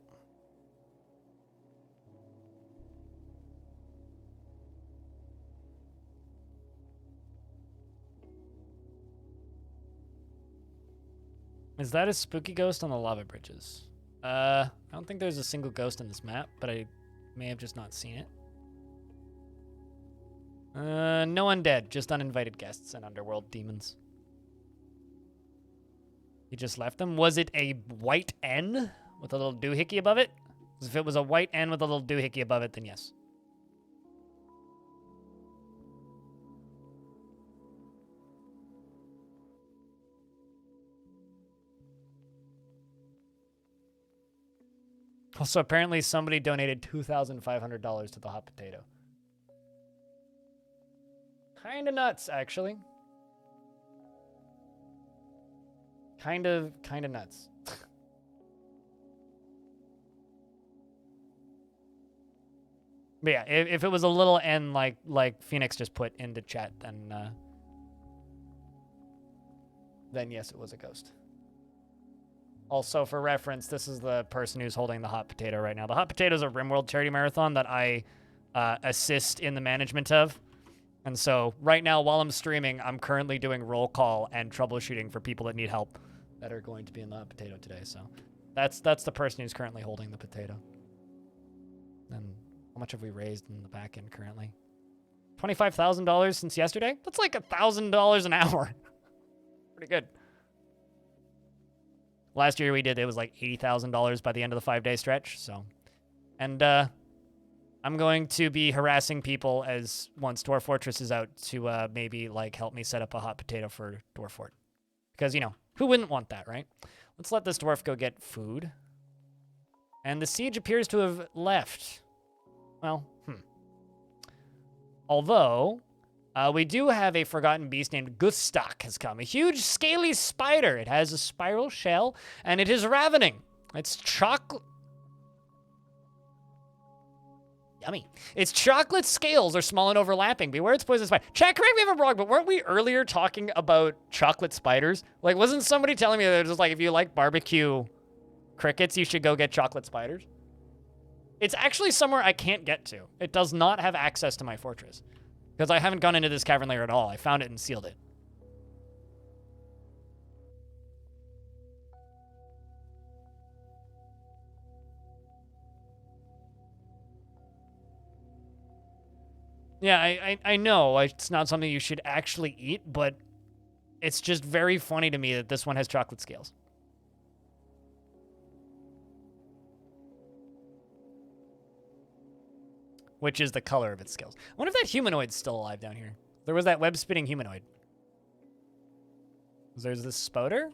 Is that a spooky ghost on the lava bridges? I don't think there's a single ghost in this map, but I may have just not seen it. No undead, just uninvited guests and underworld demons. You just left them? Was it a white N with a little doohickey above it? 'Cause if it was a white N with a little doohickey above it, then yes. Also, apparently somebody donated $2,500 to the hot potato. Kinda nuts, actually. Kinda nuts. But yeah, if it was a little N like Phoenix just put into chat, then yes, it was a ghost. Also, for reference, this is the person who's holding the hot potato right now. The hot potato is a RimWorld charity marathon that I assist in the management of. And so right now, while I'm streaming, I'm currently doing roll call and troubleshooting for people that need help that are going to be in the hot potato today. So that's the person who's currently holding the potato. And how much have we raised in the back end currently? $25,000 since yesterday? That's like $1,000 an hour. Pretty good. Last year we did, it was like $80,000 by the end of the 5-day stretch. So, and I'm going to be harassing people as once Dwarf Fortress is out to maybe like help me set up a hot potato for Dwarf Fort. Because, you know, who wouldn't want that, right? Let's let this dwarf go get food. And the siege appears to have left. Well, Although, we do have a forgotten beast named Gustak has come. A huge scaly spider. It has a spiral shell, and it is ravening. It's chocolate. Yummy. Its chocolate scales are small and overlapping. Beware its poisonous bite. Chat, correct me if I'm wrong, but weren't we earlier talking about chocolate spiders? Like, wasn't somebody telling me that it was like, if you like barbecue crickets, you should go get chocolate spiders? It's actually somewhere I can't get to. It does not have access to my fortress. Because I haven't gone into this cavern layer at all. I found it and sealed it. Yeah, I know it's not something you should actually eat, but it's just very funny to me that this one has chocolate scales. Which is the color of its scales. I wonder if that humanoid's still alive down here. There was that web-spitting humanoid. There's this spoder.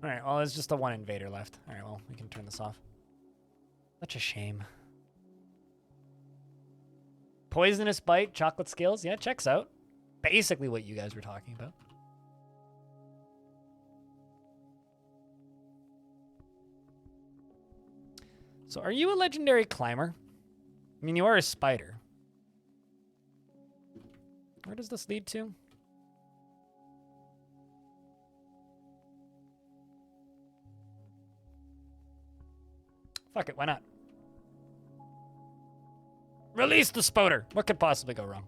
All right, well, there's just the one invader left. All right, well, we can turn this off. Such a shame. Poisonous bite, chocolate scales. Yeah, checks out. Basically what you guys were talking about. So are you a legendary climber? I mean, you are a spider. Where does this lead to? Fuck it, why not? Release the spoder! What could possibly go wrong?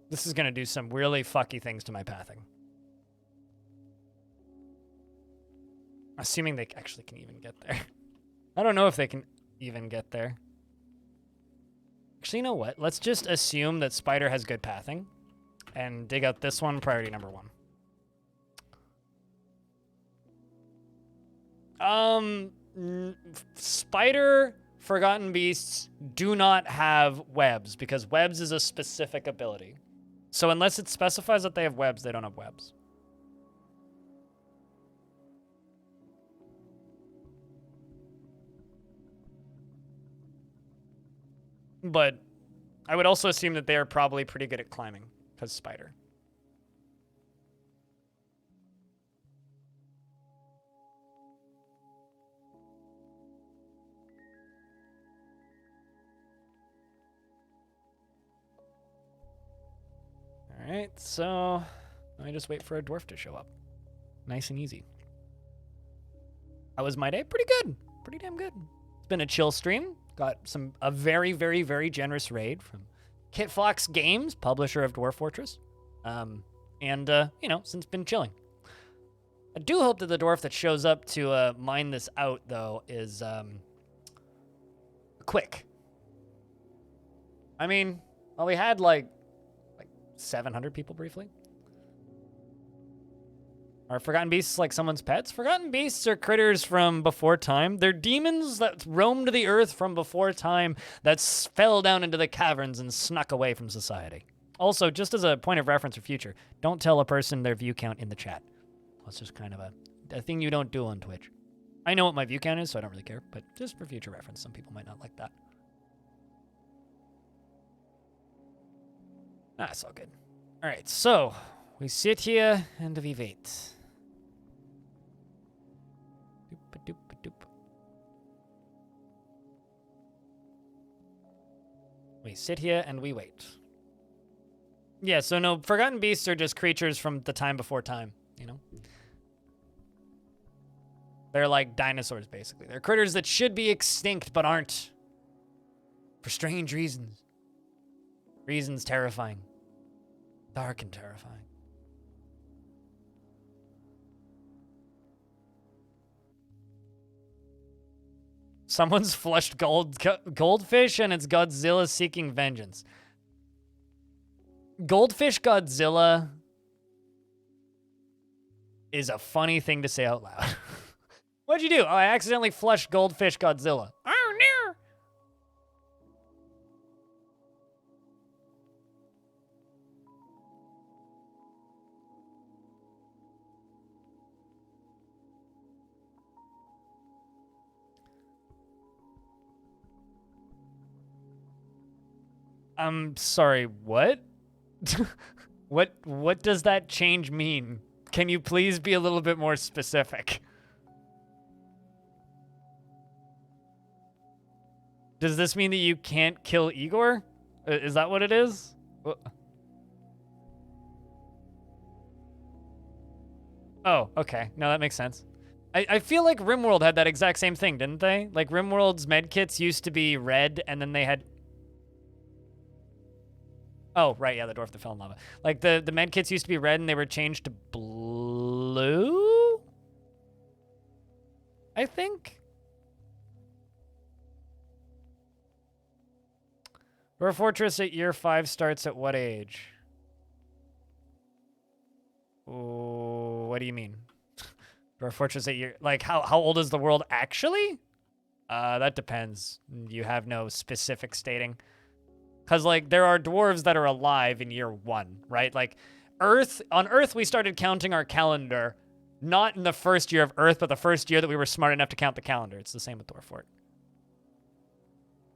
This is gonna do some really fucky things to my pathing. Assuming they actually can even get there. I don't know if they can even get there. Actually, you know what? Let's just assume that Spider has good pathing and dig out this one, priority number 1. Spider Forgotten Beasts do not have webs because webs is a specific ability. So unless it specifies that they have webs, they don't have webs. But I would also assume that they are probably pretty good at climbing, because spider. All right, so let me just wait for a dwarf to show up. Nice and easy. How was my day? Pretty good. Pretty damn good. It's been a chill stream. Got a very, very, very generous raid from Kit Fox Games, publisher of Dwarf Fortress. You know, since been chilling. I do hope that the dwarf that shows up to mine this out, though, is quick. I mean, well, we had like 700 people briefly. Are Forgotten Beasts like someone's pets? Forgotten Beasts are critters from before time. They're demons that roamed the earth from before time that fell down into the caverns and snuck away from society. Also, just as a point of reference for future, don't tell a person their view count in the chat. That's just kind of a thing you don't do on Twitch. I know what my view count is, so I don't really care, but just for future reference, some people might not like that. That's all good. All right, so we sit here and we wait. We sit here and we wait. Yeah, so no, Forgotten Beasts are just creatures from the time before time, you know? They're like dinosaurs, basically. They're critters that should be extinct but aren't. For strange reasons. Reasons terrifying. Dark and terrifying. Someone's flushed goldfish and it's Godzilla seeking vengeance. Goldfish Godzilla is a funny thing to say out loud. What'd you do? Oh, I accidentally flushed Goldfish Godzilla. Oh, no. I'm sorry, what? What does that change mean? Can you please be a little bit more specific? Does this mean that you can't kill Igor? Is that what it is? Oh, okay. No, that makes sense. I feel like RimWorld had that exact same thing, didn't they? Like RimWorld's medkits used to be red, and then they had... Oh, right, yeah, the dwarf that fell in lava. Like, the medkits used to be red, and they were changed to blue? I think? Dwarf Fortress at year 5 starts at what age? Oh, what do you mean? Dwarf Fortress at year... Like, how old is the world actually? That depends. You have no specific stating. Because, like, there are dwarves that are alive in year 1, right? Like, on Earth, we started counting our calendar, not in the first year of Earth, but the first year that we were smart enough to count the calendar. It's the same with Dwarf Fort.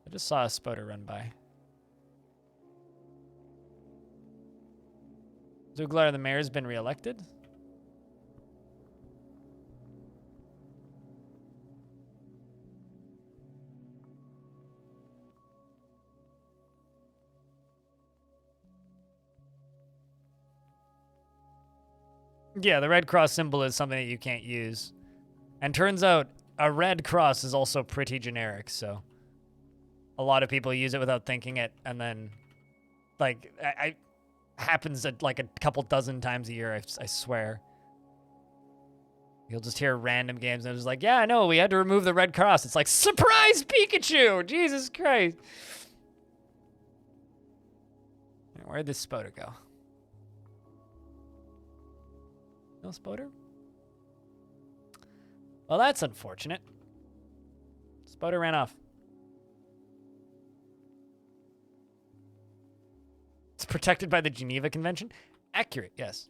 I just saw a spoder run by. Zuglar, the mayor's been reelected? Yeah, the red cross symbol is something that you can't use. And turns out, a red cross is also pretty generic, so... A lot of people use it without thinking it, and then... Like, happens at like a couple dozen times a year, I swear. You'll just hear random games, and it's like, yeah, I know, we had to remove the red cross. It's like, surprise Pikachu! Jesus Christ! Where'd this spoder go? No spoder? Well, that's unfortunate. Spoder ran off. It's protected by the Geneva Convention? Accurate, yes.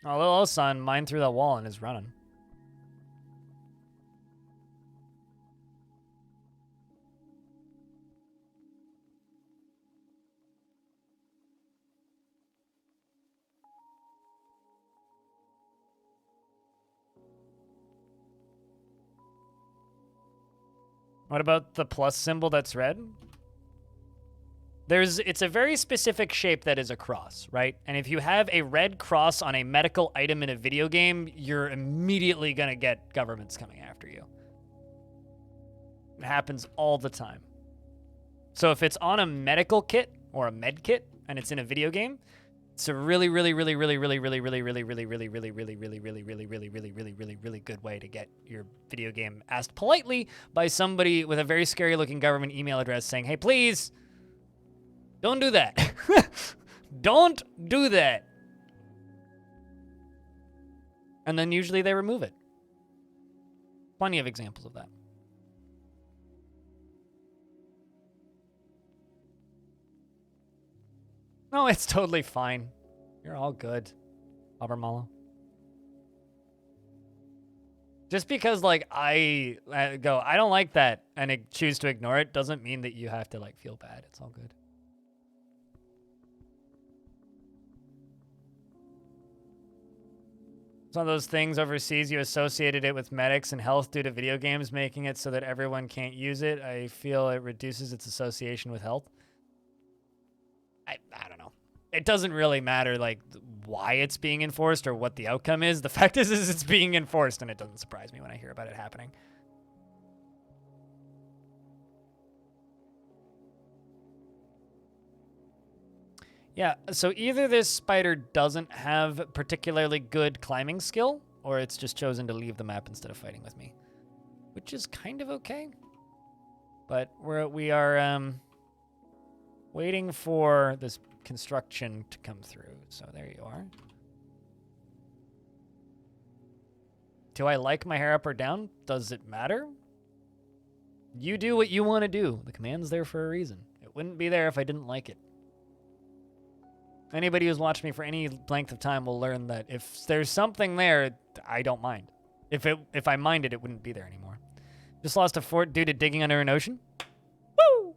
Oh, little Osan mined through that wall and is running. What about the plus symbol that's red? It's a very specific shape that is a cross, right? And if you have a red cross on a medical item in a video game, you're immediately gonna get governments coming after you. It happens all the time. So if it's on a medical kit or a med kit and it's in a video game, it's a really good way to get your video game asked politely by somebody with a very scary looking government email address saying, hey, please, don't do that. Don't do that. And then usually they remove it. Plenty of examples of that. No, it's totally fine. You're all good, Abermallow. Just because, like, I go, I don't like that, and I choose to ignore it, doesn't mean that you have to, like, feel bad. It's all good. It's one of those things overseas, you associated it with medics and health due to video games, making it so that everyone can't use it. I feel it reduces its association with health. I don't know. It doesn't really matter, like, why it's being enforced or what the outcome is. The fact is it's being enforced, and it doesn't surprise me when I hear about it happening. Yeah, so either this spider doesn't have particularly good climbing skill, or it's just chosen to leave the map instead of fighting with me, which is kind of okay. But we are waiting for this construction to come through. So there you are. Do I like my hair up or down? Does it matter? You do what you want to do. The command's there for a reason. It wouldn't be there if I didn't like it. Anybody who's watched me for any length of time will learn that if there's something there, I don't mind. If I minded, it wouldn't be there anymore. Just lost a fort due to digging under an ocean. Woo!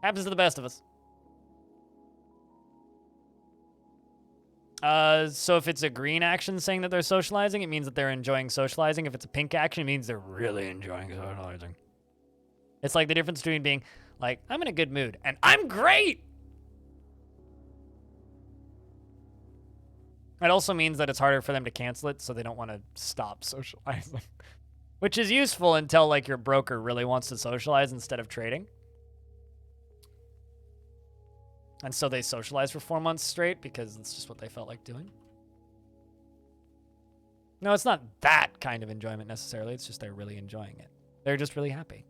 Happens to the best of us. So if it's a green action saying that they're socializing, it means that they're enjoying socializing. If it's a pink action, it means they're really enjoying socializing. It's like the difference between being like, I'm in a good mood, and I'm great! It also means that it's harder for them to cancel it, so they don't want to stop socializing. Which is useful until, like, your broker really wants to socialize instead of trading. And so they socialize for 4 months straight because it's just what they felt like doing. No, it's not that kind of enjoyment necessarily. It's just they're really enjoying it. They're just really happy.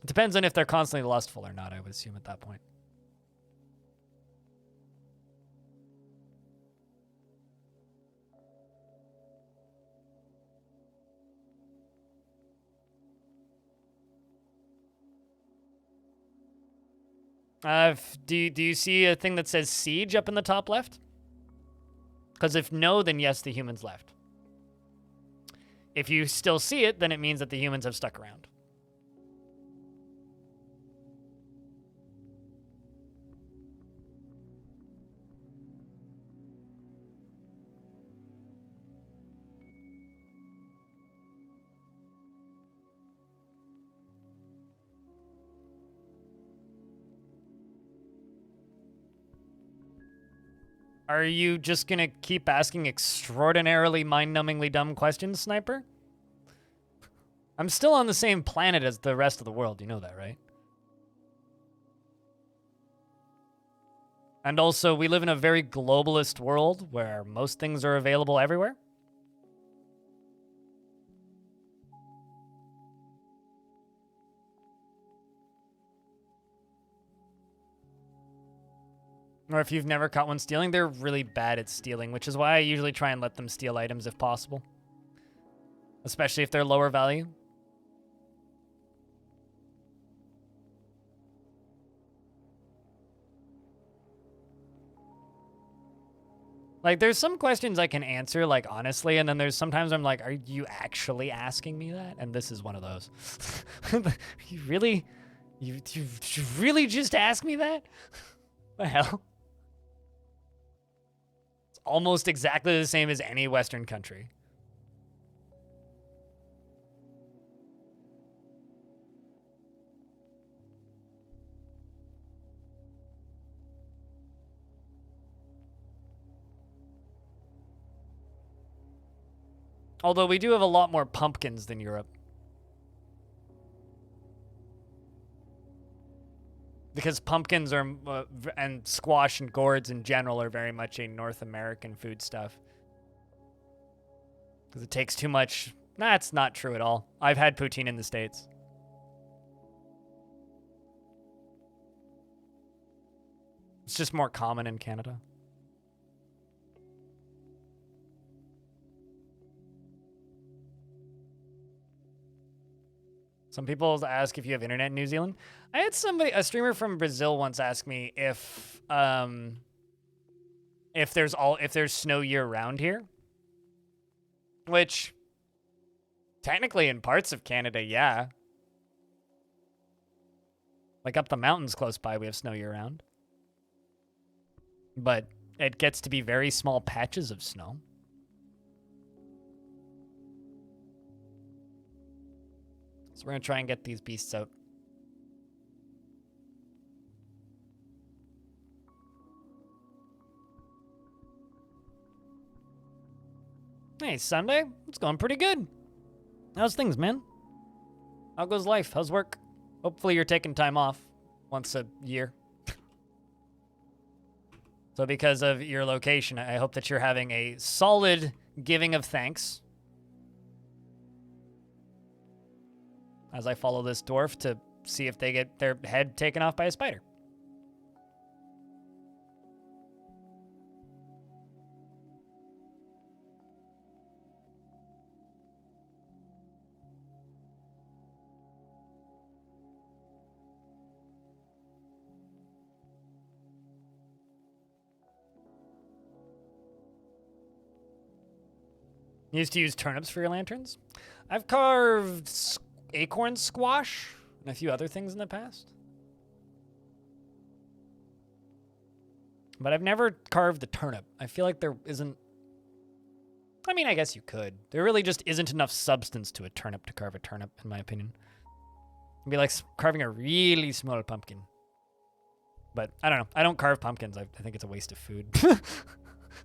It depends on if they're constantly lustful or not, I would assume at that point. Do you see a thing that says siege up in the top left? Because if no, then yes, the humans left. If you still see it, then it means that the humans have stuck around. Are you just gonna keep asking extraordinarily mind-numbingly dumb questions, Sniper? I'm still on the same planet as the rest of the world, you know that, right? And also, we live in a very globalist world where most things are available everywhere. Or if you've never caught one stealing, they're really bad at stealing, which is why I usually try and let them steal items if possible. Especially if they're lower value. Like, there's some questions I can answer, like, honestly, and then there's sometimes I'm like, are you actually asking me that? And this is one of those. You really just ask me that? What the hell? Almost exactly the same as any Western country. Although we do have a lot more pumpkins than Europe. Because pumpkins are, and squash and gourds in general are very much a North American food stuff. Because it takes too much. That's not true at all. I've had poutine in the States. It's just more common in Canada. Some people ask if you have internet in New Zealand. I had a streamer from Brazil once ask me if there's snow year round here. Which technically in parts of Canada, yeah. Like up the mountains close by, we have snow year round. But it gets to be very small patches of snow. So we're going to try and get these beasts out. Hey, Sunday. It's going pretty good. How's things, man? How goes life? How's work? Hopefully you're taking time off once a year. So because of your location, I hope that you're having a solid giving of thanks. As I follow this dwarf to see if they get their head taken off by a spider. You used to use turnips for your lanterns? I've carved acorn squash and a few other things in the past. But I've never carved a turnip. I feel like there isn't... I mean, I guess you could. There really just isn't enough substance to a turnip to carve a turnip, in my opinion. It'd be like carving a really small pumpkin. But I don't know. I don't carve pumpkins. I think it's a waste of food.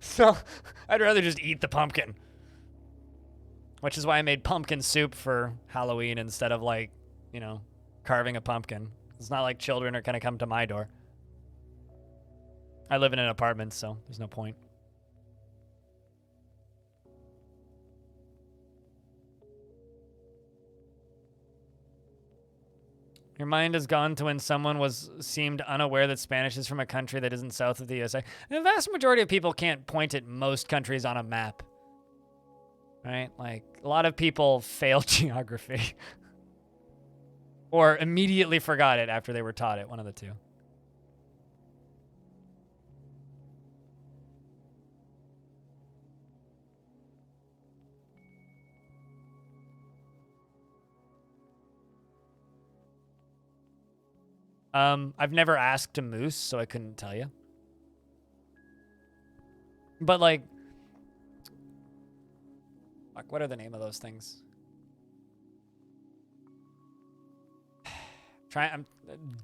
So I'd rather just eat the pumpkin. Which is why I made pumpkin soup for Halloween instead of, like, you know, carving a pumpkin. It's not like children are going to come to my door. I live in an apartment, so there's no point. Your mind has gone to when someone seemed unaware that Spanish is from a country that isn't south of the USA. And the vast majority of people can't point at most countries on a map. Right? Like, a lot of people fail geography. Or immediately forgot it after they were taught it, one of the two. I've never asked a moose, so I couldn't tell you. But, like... Fuck, what are the name of those things?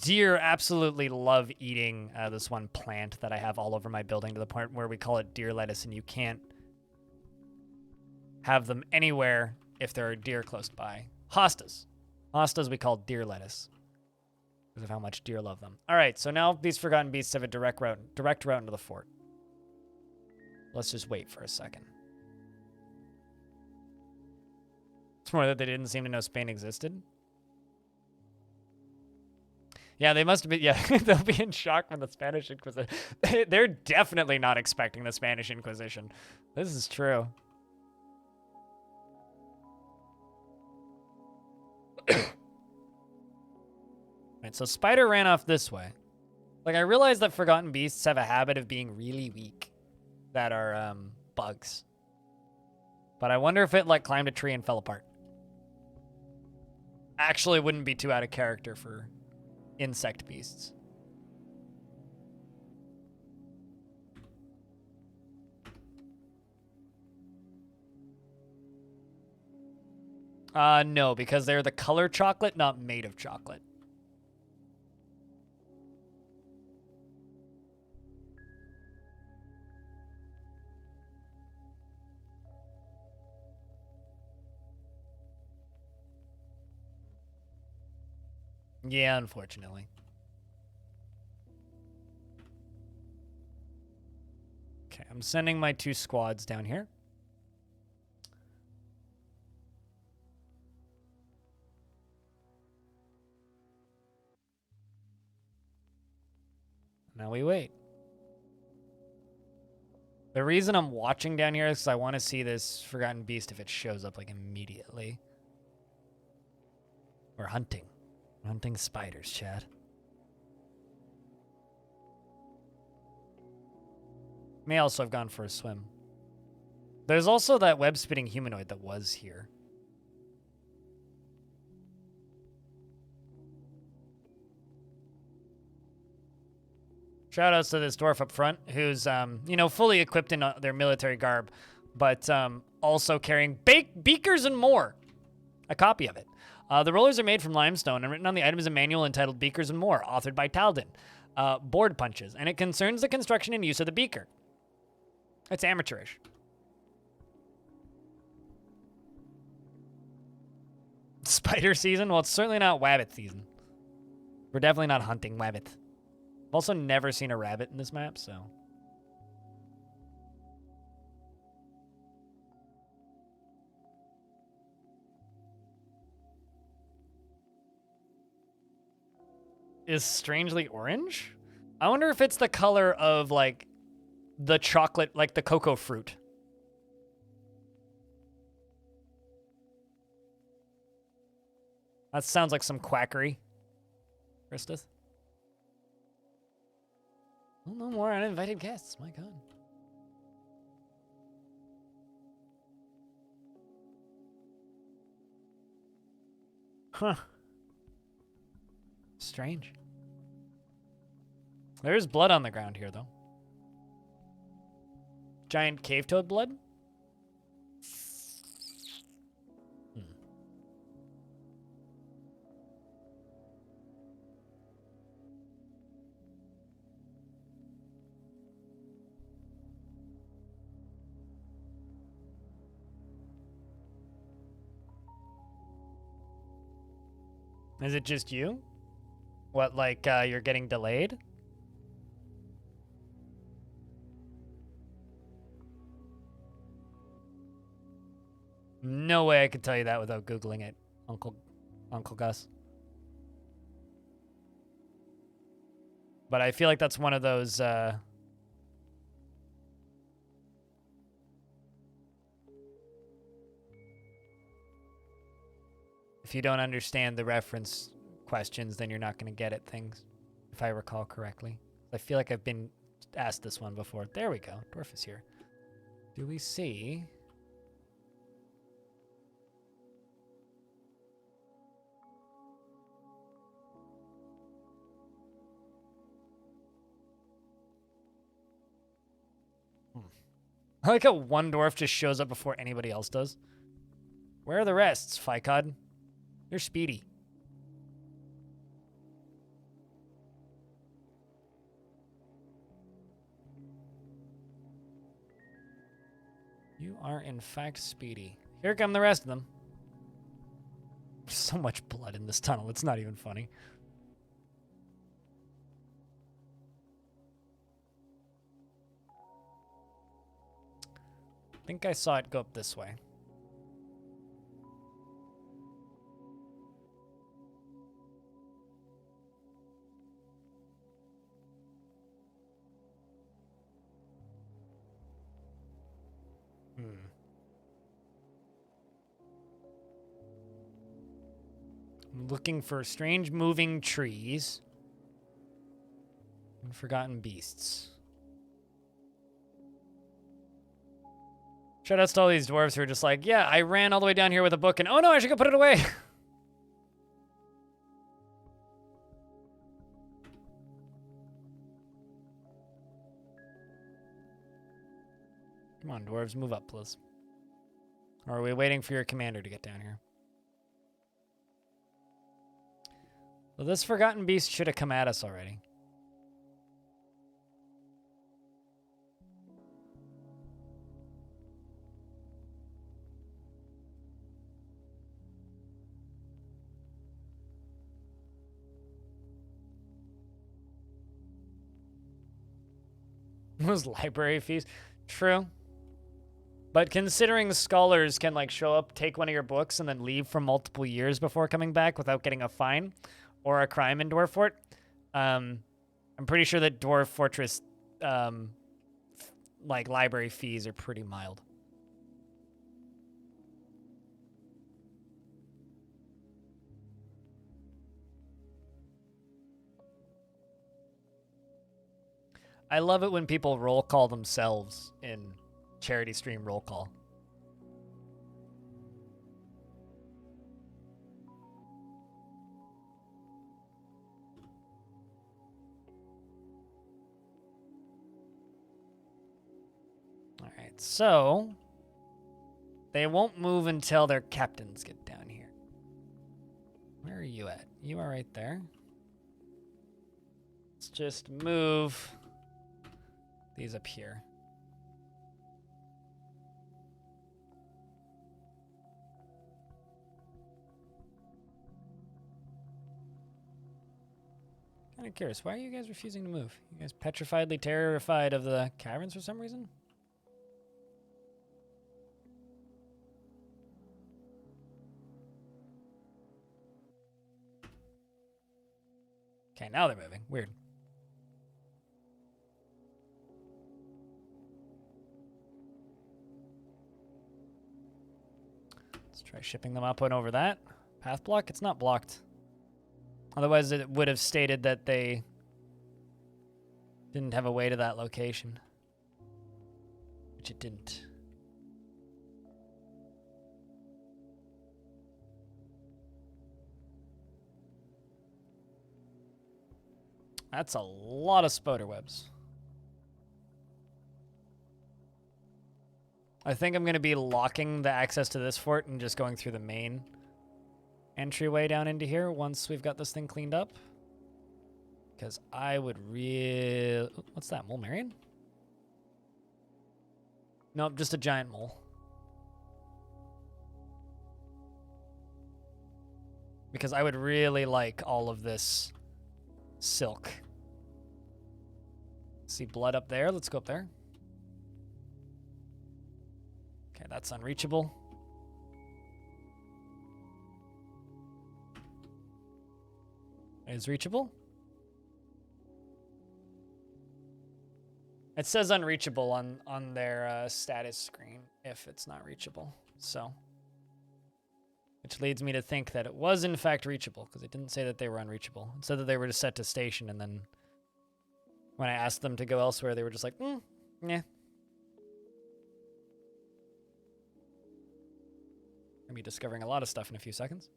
Deer absolutely love eating this one plant that I have all over my building to the point where we call it deer lettuce, and you can't have them anywhere if there are deer close by. Hostas. Hostas we call deer lettuce because of how much deer love them. All right, so now these forgotten beasts have a direct route into the fort. Let's just wait for a second. It's more that they didn't seem to know Spain existed. Yeah, they must have been, yeah, they'll be in shock from the Spanish Inquisition. They're definitely not expecting the Spanish Inquisition. This is true. Right, so Spider ran off this way. Like, I realize that Forgotten Beasts have a habit of being really weak that are bugs. But I wonder if it, like, climbed a tree and fell apart. Actually wouldn't be too out of character for insect beasts. No, because they're the color chocolate, not made of chocolate. Yeah, unfortunately. Okay, I'm sending my 2 squads down here. Now we wait. The reason I'm watching down here is because I want to see this Forgotten Beast if it shows up, like, immediately. We're hunting. We're hunting spiders, Chad. May also have gone for a swim. There's also that web-spitting humanoid that was here. Shout outs to this dwarf up front who's, you know, fully equipped in their military garb, but also carrying beakers and more. A copy of it. The rollers are made from limestone, and written on the item is a manual entitled Beakers and More, authored by Talden. Board punches, and it concerns the construction and use of the beaker. It's amateurish. Spider season? Well, it's certainly not wabbit season. We're definitely not hunting wabbit. I've also never seen a rabbit in this map, so... Is strangely orange? I wonder if it's the color of, like, the chocolate, like the cocoa fruit. That sounds like some quackery. Christus? Well, no more uninvited guests, my god. Huh. Strange. There's blood on the ground here, though. Giant cave toad blood? Is it just you? What, like, you're getting delayed? No way I could tell you that without Googling it, Uncle Gus. But I feel like that's one of those, if you don't understand the reference questions, then you're not going to get at things, if I recall correctly. I feel like I've been asked this one before. There we go. Dwarf is here. Do we see... I like how one dwarf just shows up before anybody else does. Where are the rests, Ficod? You're speedy. You are, in fact, speedy. Here come the rest of them. There's so much blood in this tunnel, it's not even funny. I think I saw it go up this way. I'm looking for strange moving trees and forgotten beasts. Shout outs to all these dwarves who are just like, yeah, I ran all the way down here with a book and oh no, I should go put it away. Come on, dwarves, move up, please. Or are we waiting for your commander to get down here? Well, this forgotten beast should have come at us already. Those library fees. True. But considering scholars can like show up, take one of your books, and then leave for multiple years before coming back without getting a fine or a crime in Dwarf Fort, I'm pretty sure that Dwarf Fortress like library fees are pretty mild. I love it when people roll call themselves in charity stream roll call. right, so they won't move until their captains get down here. Where are you at? You are right there. Let's just move these up here. Kind of curious, why are you guys refusing to move? You guys petrifiedly terrified of the caverns for some reason? Okay, now they're moving. Weird. Let's try shipping them up and over that. Path block? It's not blocked. Otherwise, it would have stated that they didn't have a way to that location. Which it didn't. That's a lot of spoder webs. I think I'm going to be locking the access to this fort and just going through the main entryway down into here once we've got this thing cleaned up. Because I would really... What's that, mole Marion? Nope, just a giant mole. Because I would really like all of this silk. See blood up there? Let's go up there. Okay, that's unreachable. Is reachable? It says unreachable on their status screen if it's not reachable. So, which leads me to think that it was in fact reachable because it didn't say that they were unreachable. It said that they were just set to station, and then when I asked them to go elsewhere, they were just like, yeah. Gonna be discovering a lot of stuff in a few seconds.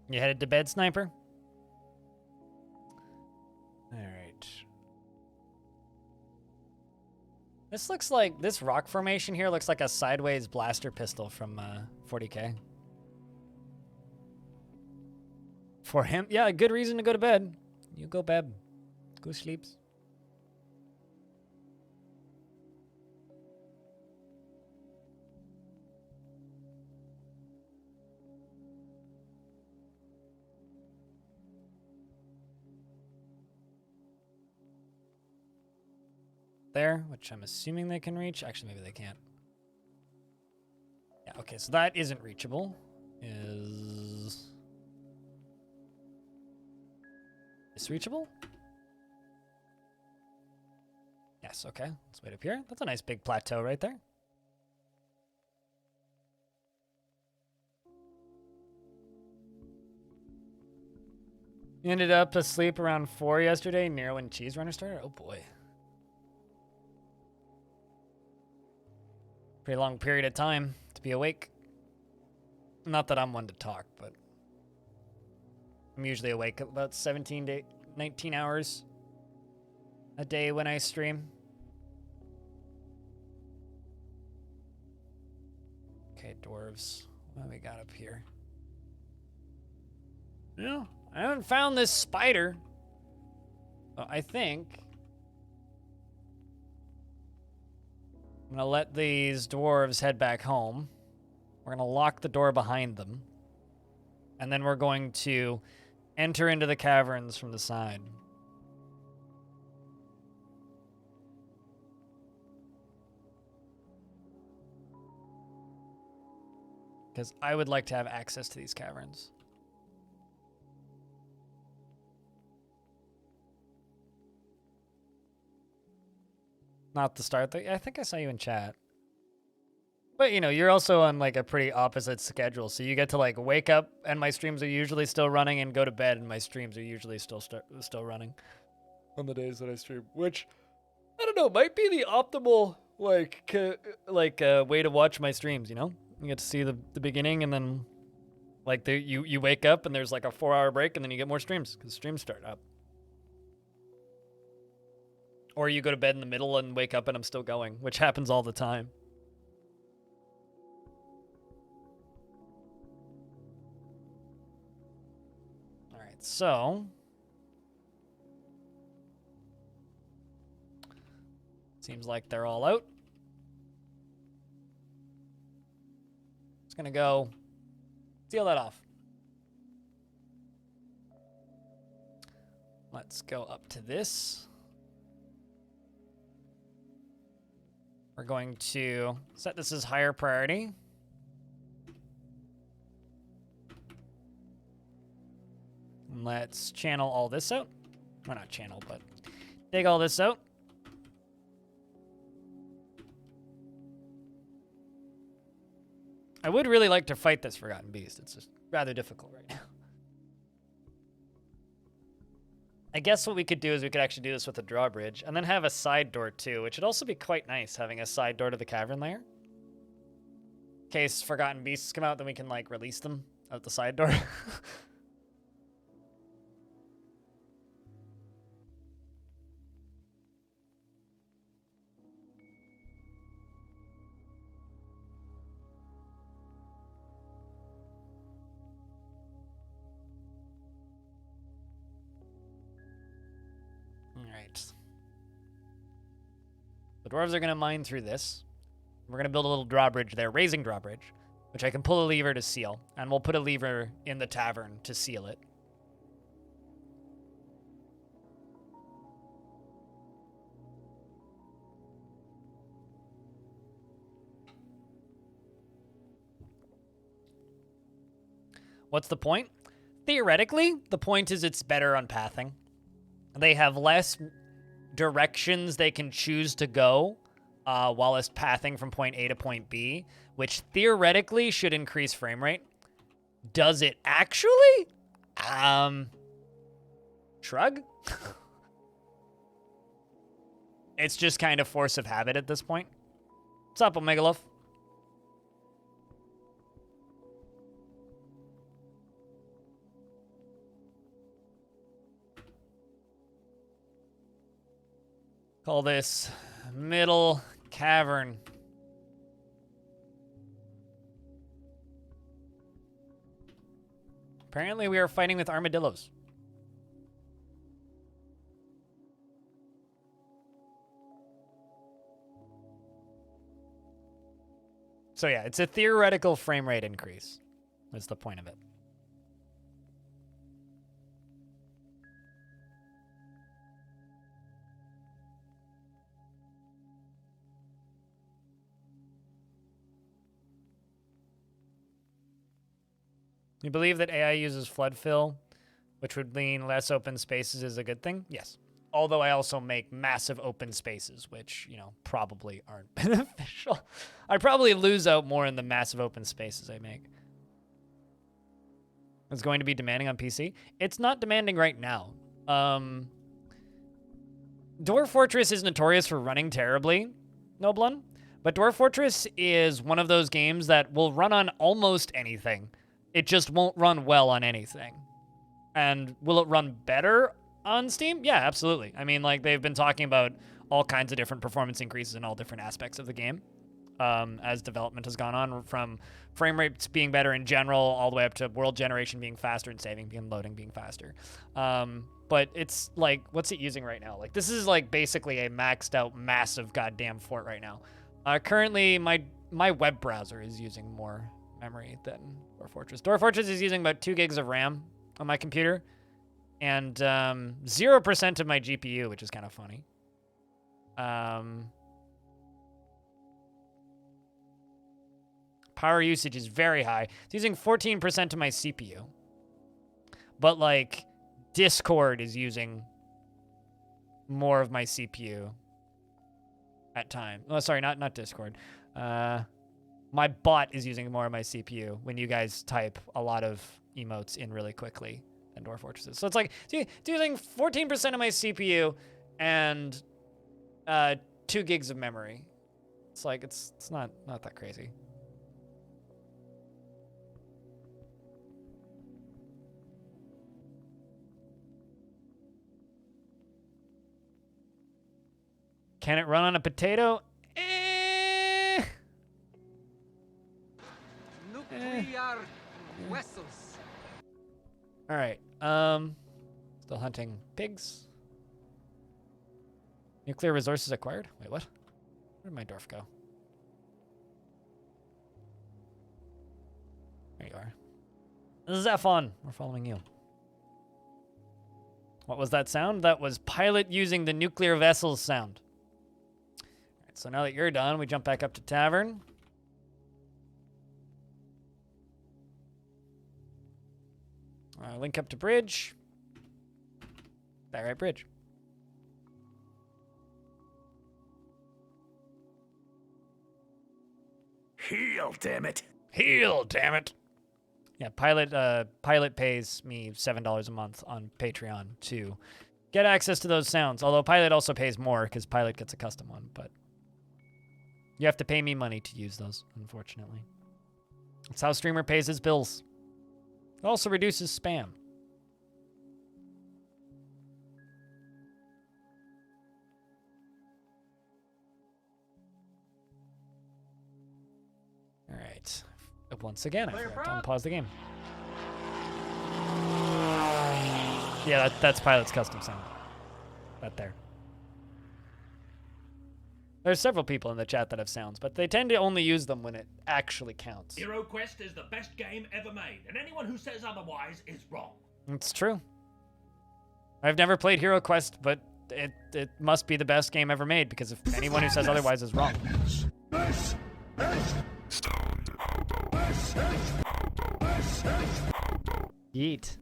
You headed to bed, sniper? All right. This looks like, this rock formation here looks like a sideways blaster pistol from 40K. For him? Yeah, a good reason to go to bed. You go bed. Go sleeps. There, which I'm assuming they can reach. Actually, maybe they can't. Yeah, okay, so that isn't reachable. Is this reachable? Yes, okay. Let's wait up here. That's a nice big plateau right there. You ended up asleep around 4 yesterday near when Cheese Runner started? Oh boy. Pretty long period of time to be awake. Not that I'm one to talk, but I'm usually awake about 17 to 19 hours a day when I stream. Okay, dwarves. What do we got up here? Yeah, I haven't found this spider. Well, I think I'm gonna let these dwarves head back home. We're gonna lock the door behind them. And then we're going to enter into the caverns from the side. Because I would like to have access to these caverns. Not the start. I think I saw you in chat. But, you know, you're also on, like, a pretty opposite schedule. So you get to, like, wake up, and my streams are usually still running, and go to bed, and my streams are usually still running. on the days that I stream, which I don't know, might be the optimal way to watch my streams, you know? You get to see the beginning, and then like you wake up and there's like a 4-hour break, and then you get more streams because streams start up. Or you go to bed in the middle and wake up and I'm still going, which happens all the time. All right, so seems like they're all out. Just gonna go seal that off. Let's go up to this. We're going to set this as higher priority. And let's channel all this out. Or not channel, but dig all this out. I would really like to fight this Forgotten Beast. It's just rather difficult right now. I guess what we could do is we could actually do this with a drawbridge and then have a side door too, which would also be quite nice, having a side door to the cavern layer. In case Forgotten Beasts come out, then we can like release them out the side door. Alright. The dwarves are going to mine through this. We're going to build a little drawbridge there, raising drawbridge, which I can pull a lever to seal. And we'll put a lever in the tavern to seal it. What's the point? Theoretically, the point is it's better on pathing. They have less directions they can choose to go while it's pathing from point A to point B, which theoretically should increase frame rate. Does it actually? Shrug? It's just kind of force of habit at this point. What's up, Omegaloth? Call this middle cavern. Apparently we are fighting with armadillos. So yeah, it's a theoretical frame rate increase. That's the point of it. You believe that AI uses flood fill, which would mean less open spaces is a good thing? Yes. Although I also make massive open spaces, which, you know, probably aren't beneficial. I probably lose out more in the massive open spaces I make. It's going to be demanding on PC. It's not demanding right now. Dwarf Fortress is notorious for running terribly, Noblun. But Dwarf Fortress is one of those games that will run on almost anything. It just won't run well on anything. And will it run better on Steam? Yeah, absolutely. I mean, like, they've been talking about all kinds of different performance increases in all different aspects of the game as development has gone on, from frame rates being better in general all the way up to world generation being faster and saving and loading being faster. But it's like, what's it using right now? Like, this is like basically a maxed out massive goddamn fort right now. Currently, my web browser is using more memory than Dwarf Fortress. Dwarf Fortress is using about 2 gigs of RAM on my computer and 0% of my GPU, which is kind of funny. Power usage is very high. It's using 14% of my CPU. But like Discord is using more of my CPU at time. Oh, sorry, not Discord. My bot is using more of my CPU when you guys type a lot of emotes in really quickly fucking Dwarf Fortresses. So it's like it's using 14% of my CPU and 2 gigs of memory. It's like it's not that crazy. Can it run on a potato? Nuclear vessels. All right. Still hunting pigs. Nuclear resources acquired? Wait, what? Where did my dwarf go? There you are. Zephon, we're following you. What was that sound? That was pilot using the nuclear vessels sound. All right, so now that you're done, we jump back up to tavern. Link up to bridge. That right bridge. Heal, damn it. Heal, damn it. Yeah, Pilot pays me $7 a month on Patreon to get access to those sounds. Although Pilot also pays more because Pilot gets a custom one, but you have to pay me money to use those, unfortunately. That's how Streamer pays his bills. It also reduces spam. All right. Once again, I forgot to unpause the game. Yeah, that's Pilot's custom sound. That there. There's several people in the chat that have sounds, but they tend to only use them when it actually counts. Hero Quest is the best game ever made, and anyone who says otherwise is wrong. It's true. I've never played Hero Quest, but it must be the best game ever made, because if anyone who says otherwise is wrong. Yeet.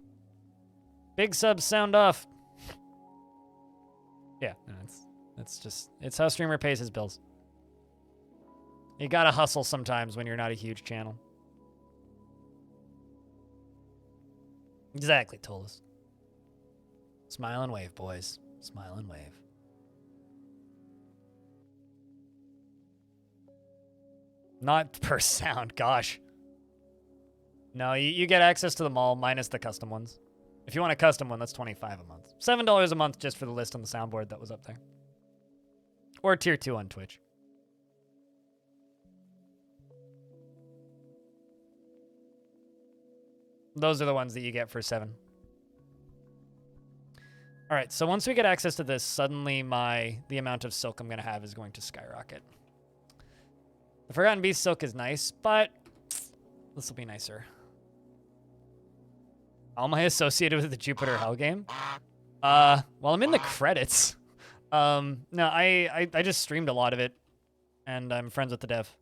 Big subs sound off. Yeah, no, it's how Streamer pays his bills. You gotta hustle sometimes when you're not a huge channel. Exactly, Tolas. Smile and wave, boys. Smile and wave. Not per sound, gosh. No, you get access to them all, minus the custom ones. If you want a custom one, that's $25 a month. $7 a month just for the list on the soundboard that was up there. Or tier 2 on Twitch. Those are the ones that you get for $7. All right, so once we get access to this, suddenly the amount of silk I'm going to have is going to skyrocket. The Forgotten Beast silk is nice, but this will be nicer. How am I associated with the Jupiter Hell game? Well, I'm in the credits. No, I just streamed a lot of it, and I'm friends with the dev.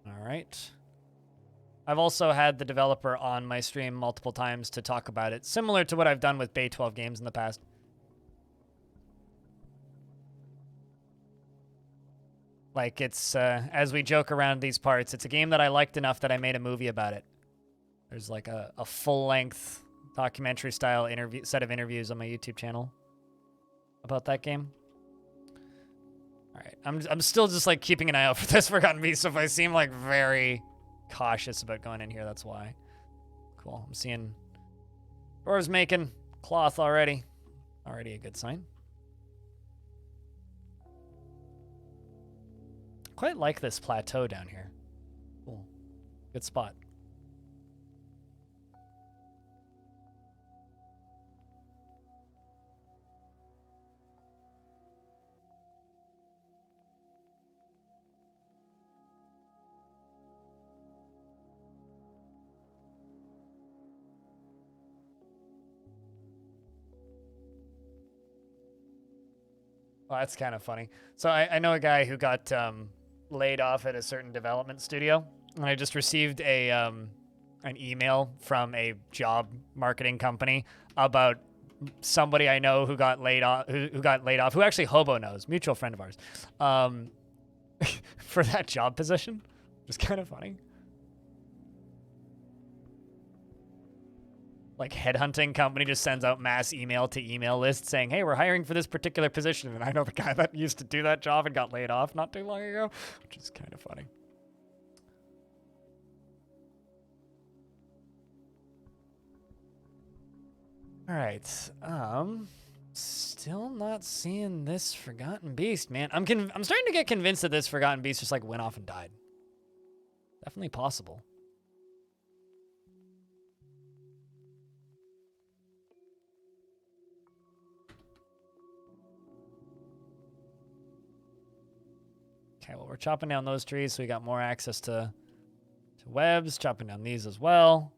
All right. I've also had the developer on my stream multiple times to talk about it, similar to what I've done with Bay 12 Games in the past. Like, it's, as we joke around these parts, it's a game that I liked enough that I made a movie about it. There's like a full-length documentary-style set of interviews on my YouTube channel about that game. All right, I'm still just like keeping an eye out for this Forgotten Beast, so if I seem like very cautious about going in here, that's why. Cool, I'm seeing dwarves making cloth already. Already a good sign. Quite like this plateau down here. Cool, good spot. Well, that's kind of funny. So I know a guy who got laid off at a certain development studio, and I just received a an email from a job marketing company about somebody I know who got laid off, who actually Hobo knows, mutual friend of ours, for that job position. It's kind of funny. Like headhunting company just sends out mass email to email lists saying, hey, we're hiring for this particular position. And I know the guy that used to do that job and got laid off not too long ago, which is kind of funny. All right. Still not seeing this Forgotten Beast, man. I'm starting to get convinced that this Forgotten Beast just like went off and died. Definitely possible. Okay, well, we're chopping down those trees, so we got more access to webs, chopping down these as well.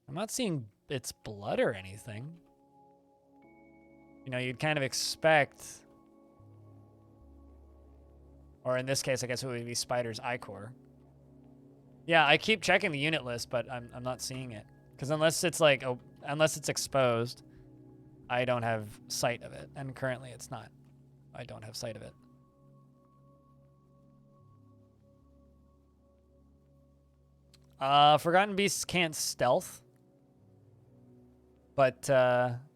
I'm not seeing its blood or anything. You know, you'd kind of expect, or in this case, I guess it would be Spider's ichor. Yeah, I keep checking the unit list, but I'm not seeing it. Because unless it's like, unless it's exposed, I don't have sight of it. And currently it's not. I don't have sight of it. Forgotten Beasts can't stealth. But,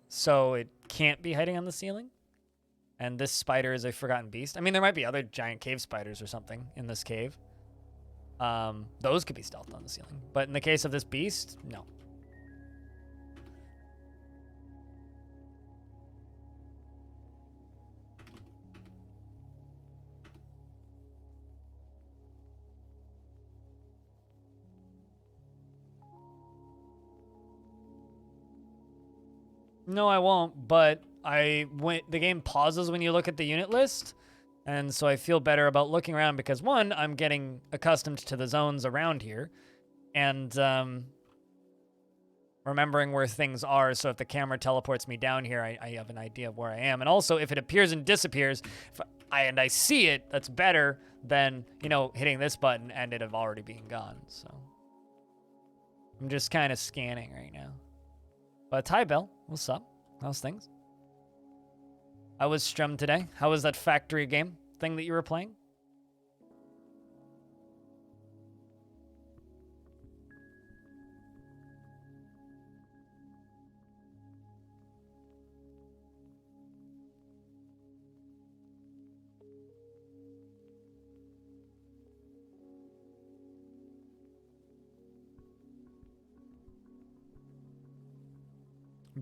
so it can't be hiding on the ceiling. And this spider is a Forgotten Beast. I mean, there might be other giant cave spiders or something in this cave. Those could be stealthed on the ceiling. But in the case of this beast, no. No, I won't, but the game pauses when you look at the unit list, and so I feel better about looking around because, one, I'm getting accustomed to the zones around here, and remembering where things are, so if the camera teleports me down here, I have an idea of where I am. And also, if it appears and disappears, and I see it, that's better than, you know, hitting this button and it have already been gone, so. I'm just kind of scanning right now. But hi, Bell. What's up? How's things? How was Strum today? How was that factory game thing that you were playing?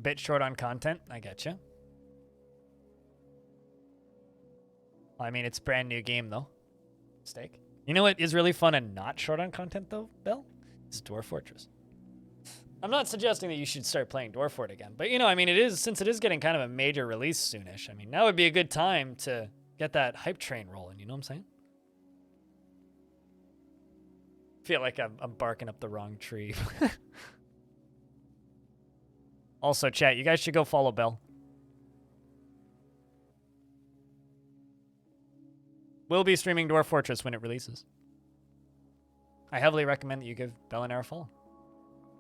Bit short on content. I get you. I mean, it's a brand new game, though. Steak. You know what is really fun and not short on content, though, Bill? It's Dwarf Fortress. I'm not suggesting that you should start playing Dwarf Fort again, but, you know, I mean, since it is getting kind of a major release soonish, I mean, now would be a good time to get that hype train rolling, you know what I'm saying? Feel like I'm barking up the wrong tree. Also, chat, you guys should go follow Bell. We'll be streaming Dwarf Fortress when it releases. I heavily recommend that you give Bell and Air a follow.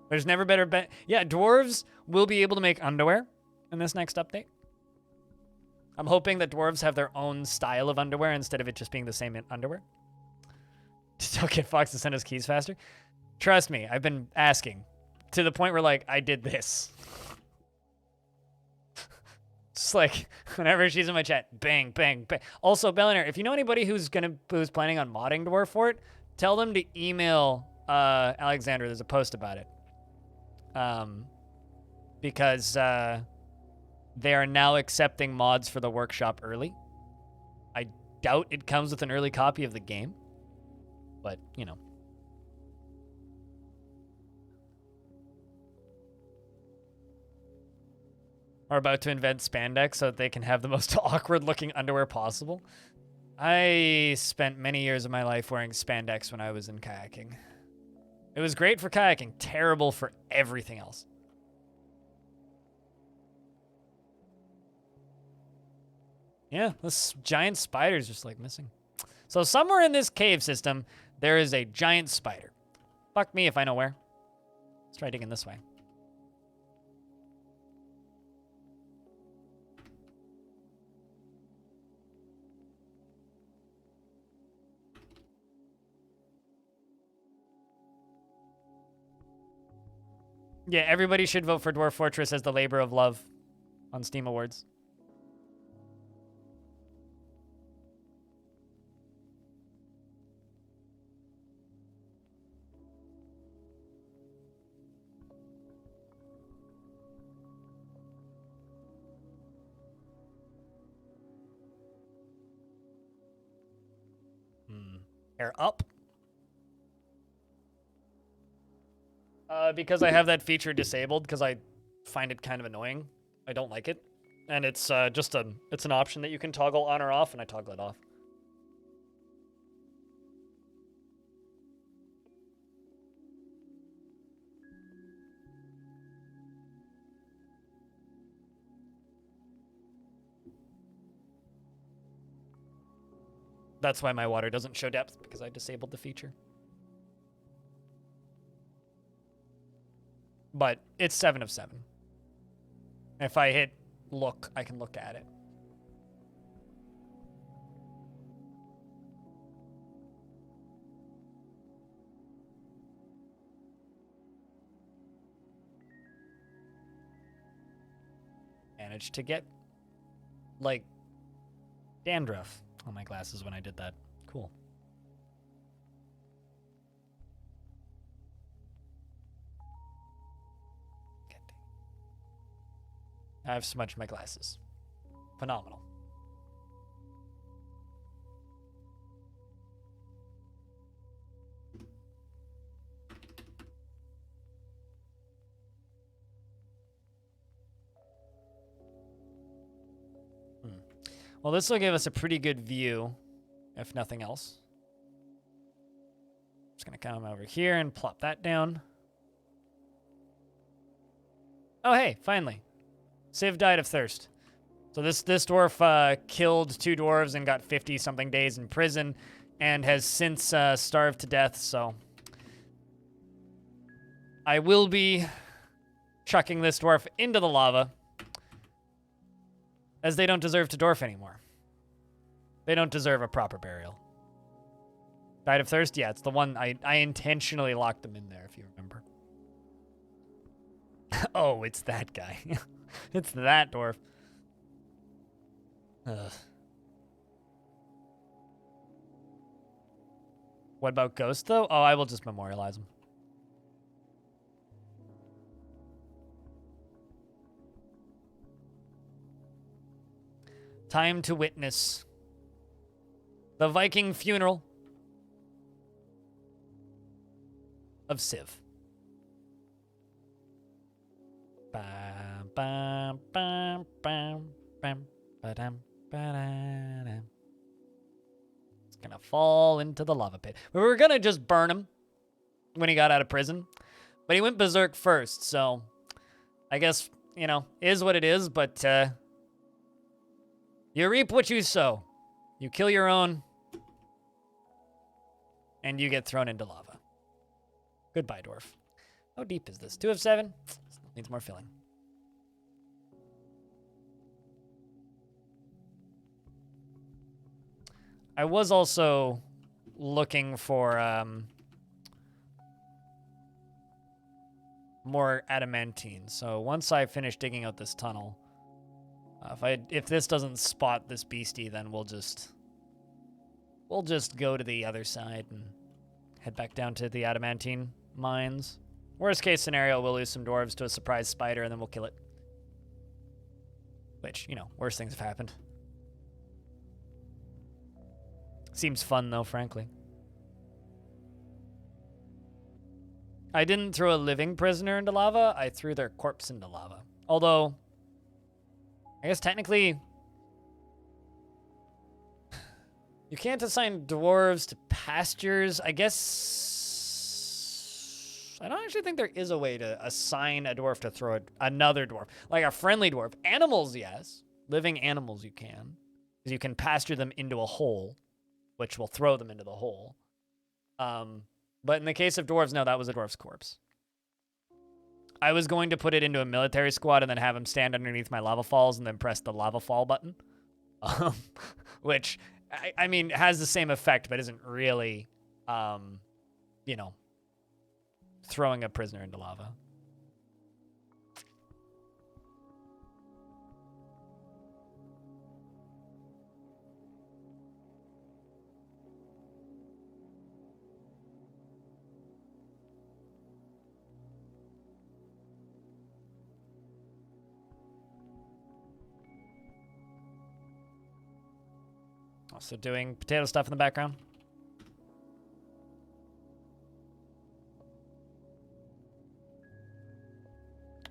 There's never better bet. Yeah, dwarves will be able to make underwear in this next update. I'm hoping that dwarves have their own style of underwear instead of it just being the same underwear. Still get Fox to send us keys faster. Trust me, I've been asking to the point where, like, I did this. Just like whenever she's in my chat, bang, bang, bang. Also, Bellinaire, if you know anybody who's planning on modding Dwarf Fort, tell them to email Alexander. There's a post about it. Because they are now accepting mods for the workshop early. I doubt it comes with an early copy of the game, but you know. Are about to invent spandex so that they can have the most awkward-looking underwear possible. I spent many years of my life wearing spandex when I was in kayaking. It was great for kayaking, terrible for everything else. Yeah, this giant spider's just like missing. So somewhere in this cave system, There is a giant spider. Fuck me if I know where. Let's try digging this way. Yeah, everybody should vote for Dwarf Fortress as the labor of love on Steam Awards. Hair up. Because I have that feature disabled because I find it kind of annoying. I don't like it. And it's it's an option that you can toggle on or off, and I toggle it off. That's why my water doesn't show depth, because I disabled the feature. But it's 7 of 7. If I hit look, I can look at it. Managed to get, like, dandruff on my glasses when I did that. Cool. I've smudged my glasses. Phenomenal. Well, this will give us a pretty good view, if nothing else. Just gonna come over here and plop that down. Oh, hey, finally. Civ died of thirst. So this dwarf killed 2 dwarves and got 50-something days in prison and has since starved to death, so I will be chucking this dwarf into the lava, as they don't deserve to dwarf anymore. They don't deserve a proper burial. Died of thirst? Yeah, it's the one I intentionally locked them in there, if you remember. Oh, it's that guy. It's that dwarf. Ugh. What about Ghost, though? Oh, I will just memorialize him. Time to witness the Viking funeral of Civ. Bam, bam, bam, bam, bam, ba-dam, ba-da-dam. It's gonna fall into the lava pit. We were gonna just burn him when he got out of prison, but he went berserk first, so I guess, you know, is what it is, but you reap what you sow. You kill your own, and you get thrown into lava. Goodbye, dwarf. How deep is this? 2 of 7? Still needs more filling. I was also looking for more adamantine. So once I finish digging out this tunnel, if this doesn't spot this beastie, then we'll just go to the other side and head back down to the adamantine mines. Worst case scenario, we'll lose some dwarves to a surprise spider, and then we'll kill it. Which, you know, worse things have happened. Seems fun, though, frankly. I didn't throw a living prisoner into lava. I threw their corpse into lava. Although, I guess technically, you can't assign dwarves to pastures. I guess I don't actually think there is a way to assign a dwarf to throw another dwarf. Like a friendly dwarf. Animals, yes. Living animals you can. Because you can pasture them into a hole, which will throw them into the hole. But in the case of dwarves, no, that was a dwarf's corpse. I was going to put it into a military squad and then have him stand underneath my lava falls and then press the lava fall button. Which, I mean, has the same effect, but isn't really, you know, throwing a prisoner into lava. Also doing potato stuff in the background.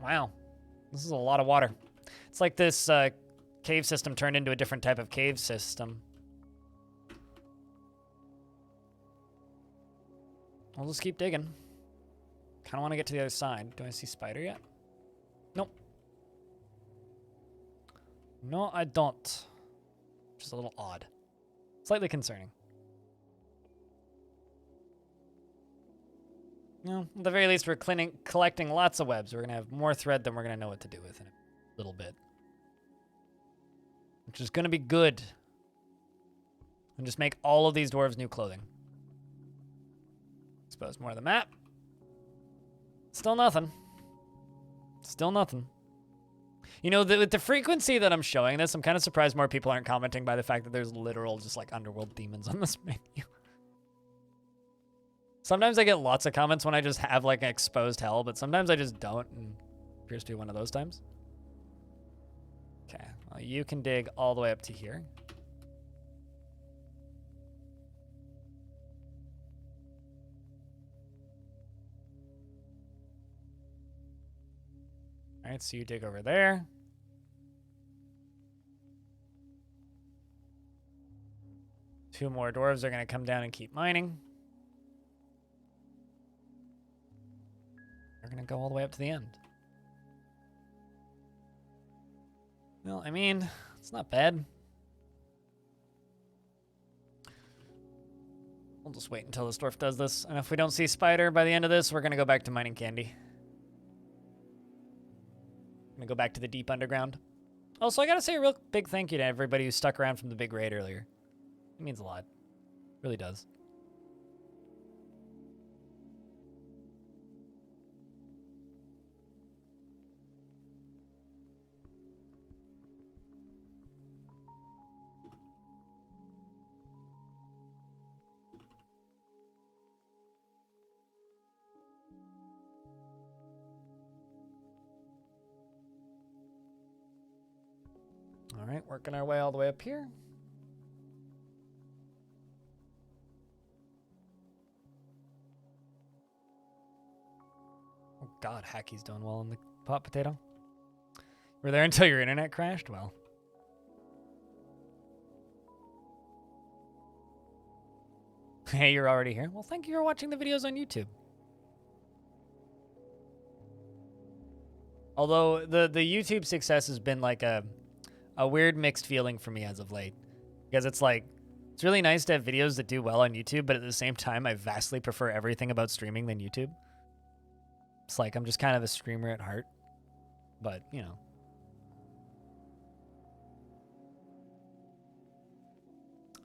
Wow. This is a lot of water. It's like this cave system turned into a different type of cave system. I'll just keep digging. Kind of want to get to the other side. Do I see spider yet? Nope. No, I don't. Which is a little odd. Slightly concerning. No, at the very least, we're collecting lots of webs. We're going to have more thread than we're going to know what to do with in a little bit. Which is going to be good. And just make all of these dwarves new clothing. Expose more of the map. Still nothing. Still nothing. You know, with the frequency that I'm showing this, I'm kind of surprised more people aren't commenting by the fact that there's literal just like underworld demons on this menu. Sometimes I get lots of comments when I just have like an exposed hell, but sometimes I just don't, and it appears to be one of those times. Okay, well, you can dig all the way up to here. All right, so you dig over there. Two more dwarves are going to come down and keep mining. They're going to go all the way up to the end. Well, I mean, it's not bad. We'll just wait until this dwarf does this. And if we don't see spider by the end of this, we're going to go back to mining candy. I'm going to go back to the deep underground. Also, I got to say a real big thank you to everybody who stuck around from the big raid earlier. It means a lot. It really does. All right, working our way all the way up here. Oh God, Hacky's doing well in the pot potato. We're there until your internet crashed? Well. Hey, you're already here? Well, thank you for watching the videos on YouTube. Although the YouTube success has been like a weird mixed feeling for me as of late. Because it's like, it's really nice to have videos that do well on YouTube, but at the same time, I vastly prefer everything about streaming than YouTube. It's like, I'm just kind of a streamer at heart. But, you know.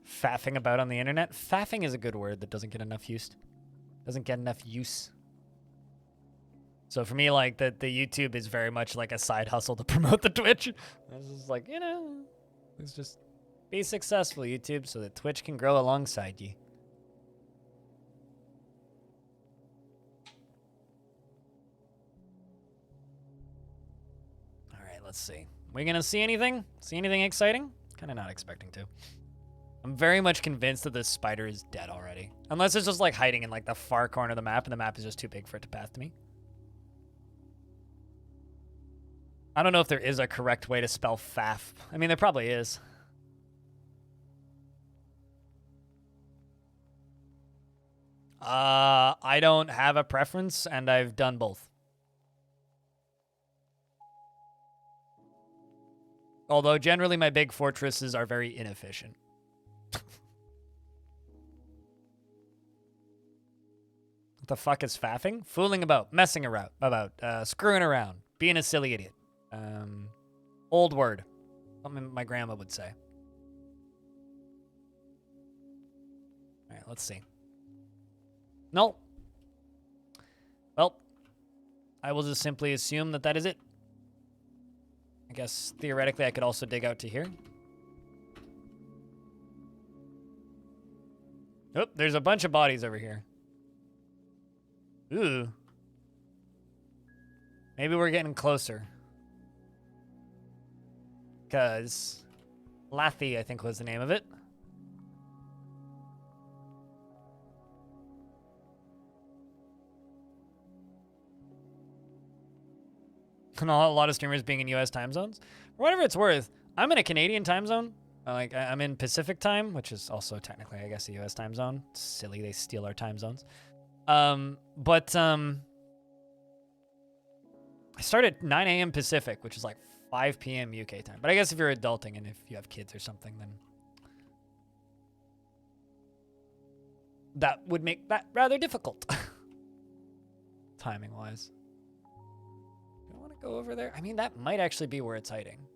Faffing about on the internet. Faffing is a good word that doesn't get enough use. Doesn't get enough use. So for me, like, the YouTube is very much like a side hustle to promote the Twitch. It's just like, you know, it's just be successful, YouTube, so that Twitch can grow alongside you. All right, let's see. We gonna see anything? See anything exciting? Kind of not expecting to. I'm very much convinced that this spider is dead already. Unless it's just like hiding in like the far corner of the map and the map is just too big for it to path to me. I don't know if there is a correct way to spell faff. I mean, there probably is. I don't have a preference, and I've done both. Although generally my big fortresses are very inefficient. the fuck is faffing? Fooling about, messing around, screwing around, being a silly idiot. Old word. Something my grandma would say. All right, let's see. No. Well, I will just simply assume that that is it. I guess theoretically I could also dig out to here. Oh, there's a bunch of bodies over here. Ooh. Maybe we're getting closer. Because Lathy, I think was the name of it. And a lot of streamers being in US time zones. For whatever it's worth, I'm in a Canadian time zone. Like, I'm in Pacific time, which is also technically, I guess, a US time zone. It's silly, they steal our time zones. I start at 9 a.m. Pacific, which is like 5 p.m. UK time. But I guess if you're adulting and if you have kids or something, then that would make that rather difficult. Timing-wise. Do I want to go over there? I mean, that might actually be where it's hiding.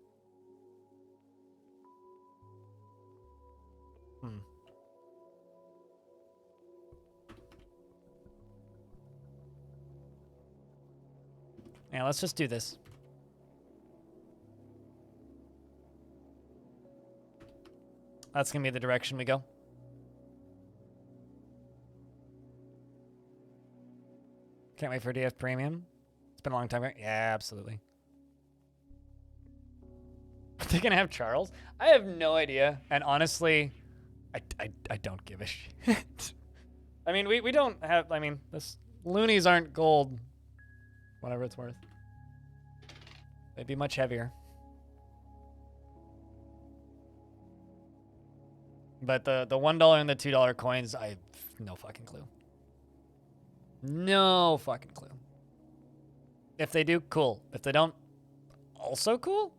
Yeah, let's just do this. That's gonna be the direction we go. Can't wait for DF Premium. It's been a long time. Yeah, absolutely. Are they gonna have Charles? I have no idea. And honestly, I don't give a shit. I mean, we don't have, I mean, this loonies aren't gold. Whatever it's worth. They'd be much heavier. But the $1 and the $2 coins, I have no fucking clue. No fucking clue. If they do, cool. If they don't, also cool?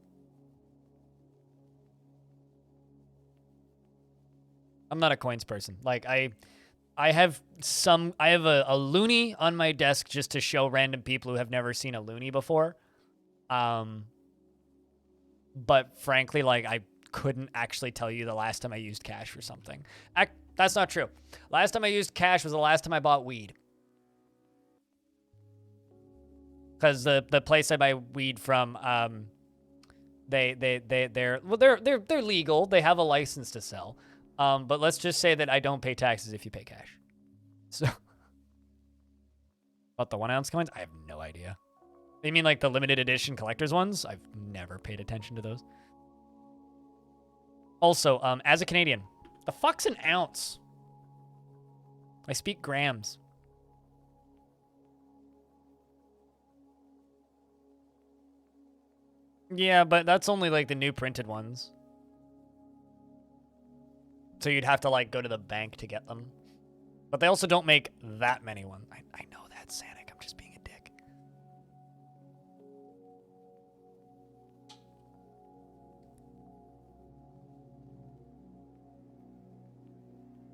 I'm not a coins person. Like, I have a loony on my desk just to show random people who have never seen a loony before. But frankly, like, I couldn't actually tell you the last time I used cash for something. That's not true. Last time I used cash was the last time I bought weed. Because the place I buy weed from, they're legal. They have a license to sell. But let's just say that I don't pay taxes if you pay cash. So, about the 1 ounce coins, I have no idea. You mean like the limited edition collector's ones? I've never paid attention to those. Also, as a Canadian, the fuck's an ounce? I speak grams. Yeah, but that's only like the new printed ones. So you'd have to like go to the bank to get them. But they also don't make that many ones. I know that, Sanic. I'm just being a dick.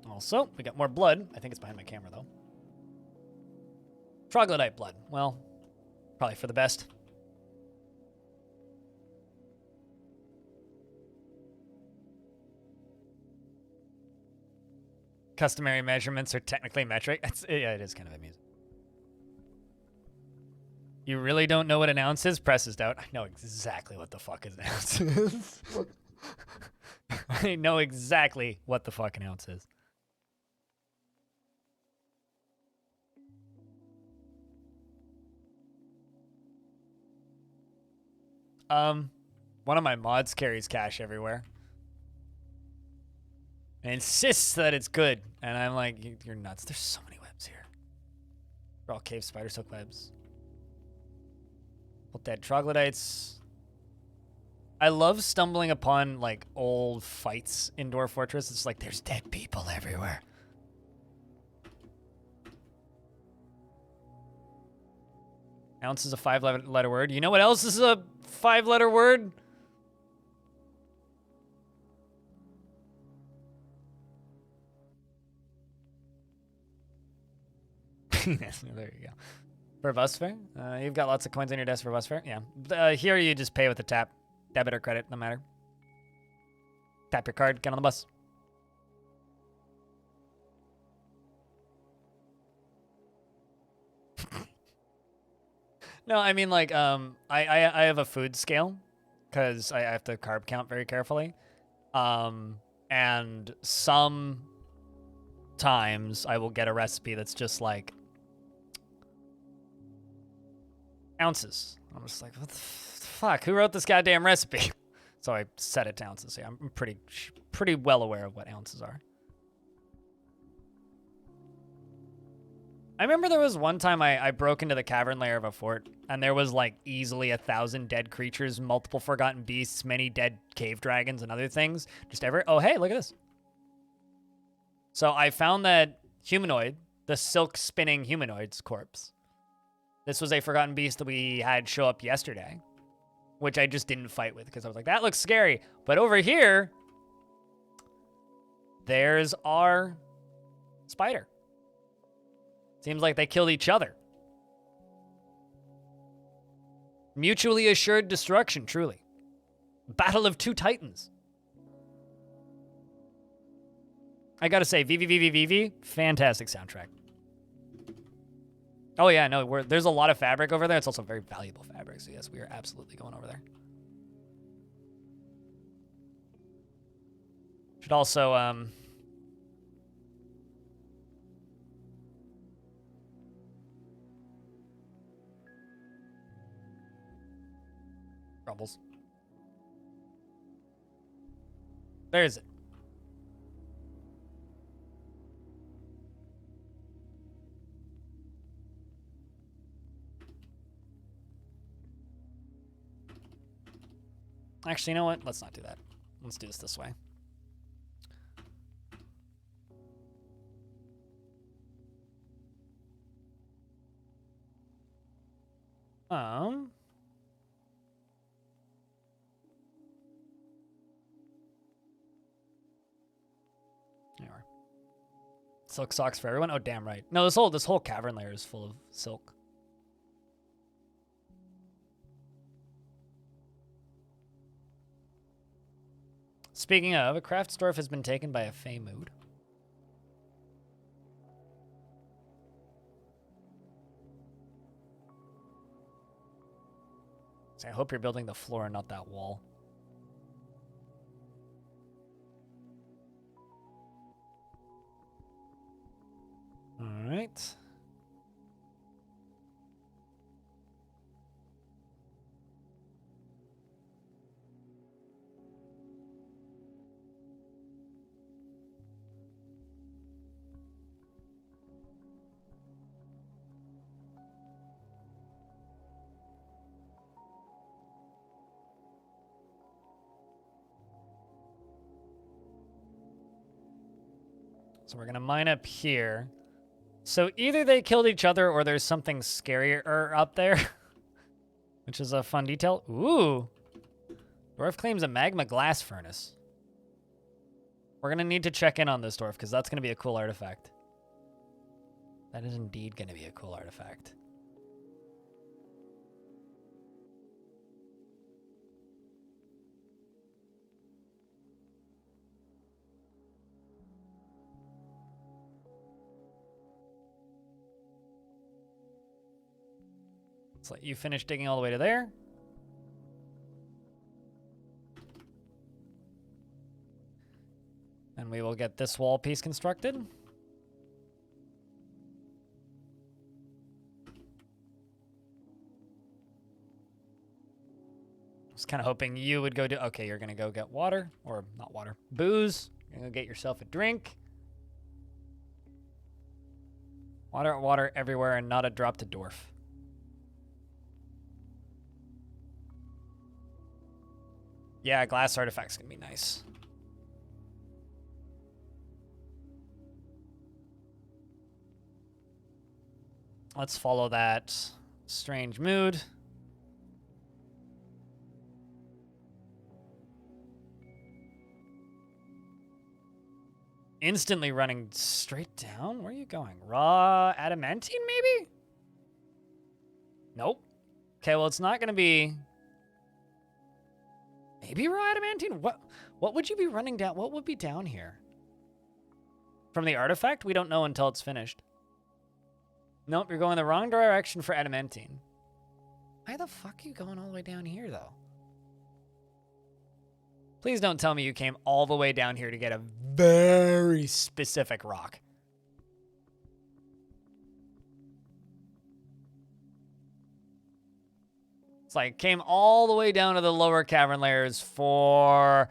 Also, we got more blood. I think it's behind my camera, though. Troglodyte blood. Well, probably for the best. Customary measurements are technically metric. Yeah, it is kind of amusing. You really don't know what an ounce is? Presses doubt. I know exactly what the fuck an ounce is. I know exactly what the fuck an ounce is. One of my mods carries cash everywhere. And insists that it's good. And I'm like, you're nuts. There's so many webs here. They're all cave spider silk webs. Dead troglodytes. I love stumbling upon like old fights in Dwarf Fortress. It's like there's dead people everywhere. Ounce is a 5-letter word. You know what else is a 5-letter word? There you go. For bus fare? You've got lots of coins on your desk for bus fare? Yeah. Here you just pay with a tap. Debit or credit, no matter. Tap your card, get on the bus. No, I mean, like, I have a food scale because I have to carb count very carefully. And sometimes I will get a recipe that's just like ounces. I'm just like, what the fuck? Who wrote this goddamn recipe? So I set it to ounces. Yeah, I'm pretty well aware of what ounces are. I remember there was one time I broke into the cavern layer of a fort, and there was like easily 1,000 dead creatures, multiple forgotten beasts, many dead cave dragons, and other things. Just ever. Oh, hey, look at this. So I found that humanoid, the silk spinning humanoid's corpse. This was a forgotten beast that we had show up yesterday, which I just didn't fight with because I was like, that looks scary. But over here, there's our spider. Seems like they killed each other. Mutually assured destruction, truly. Battle of two titans. I gotta say, VVVVVV, fantastic soundtrack. Oh yeah, no, there's a lot of fabric over there. It's also very valuable fabric, so yes, we are absolutely going over there. Should also, Rumbles. There's it. Actually, you know what? Let's not do that. Let's do this way. There we are. Silk socks for everyone? Oh, damn right. No, this whole cavern layer is full of silk. Speaking of, a craft store has been taken by a Fey mood. So I hope you're building the floor and not that wall. All right. So we're going to mine up here. So either they killed each other or there's something scarier up there, which is a fun detail. Ooh. Dwarf claims a magma glass furnace. We're going to need to check in on this, Dwarf, because that's going to be a cool artifact. That is indeed going to be a cool artifact. Let's let you finish digging all the way to there. And we will get this wall piece constructed. I was kind of hoping you would go do... Okay, you're going to go get water. Or not water. Booze. You're going to go get yourself a drink. Water everywhere and not a drop to Dwarf. Yeah, glass artifacts can be nice. Let's follow that strange mood. instantly running straight down. Where are you going? Raw adamantine, maybe? Nope. Okay, well, it's not going to be... Maybe raw adamantine? What would you be running down? What would be down here? From the artifact? We don't know until it's finished. Nope, you're going the wrong direction for adamantine. Why the fuck are you going all the way down here, though? Please don't tell me you came all the way down here to get a very specific rock. It's like, came all the way down to the lower cavern layers for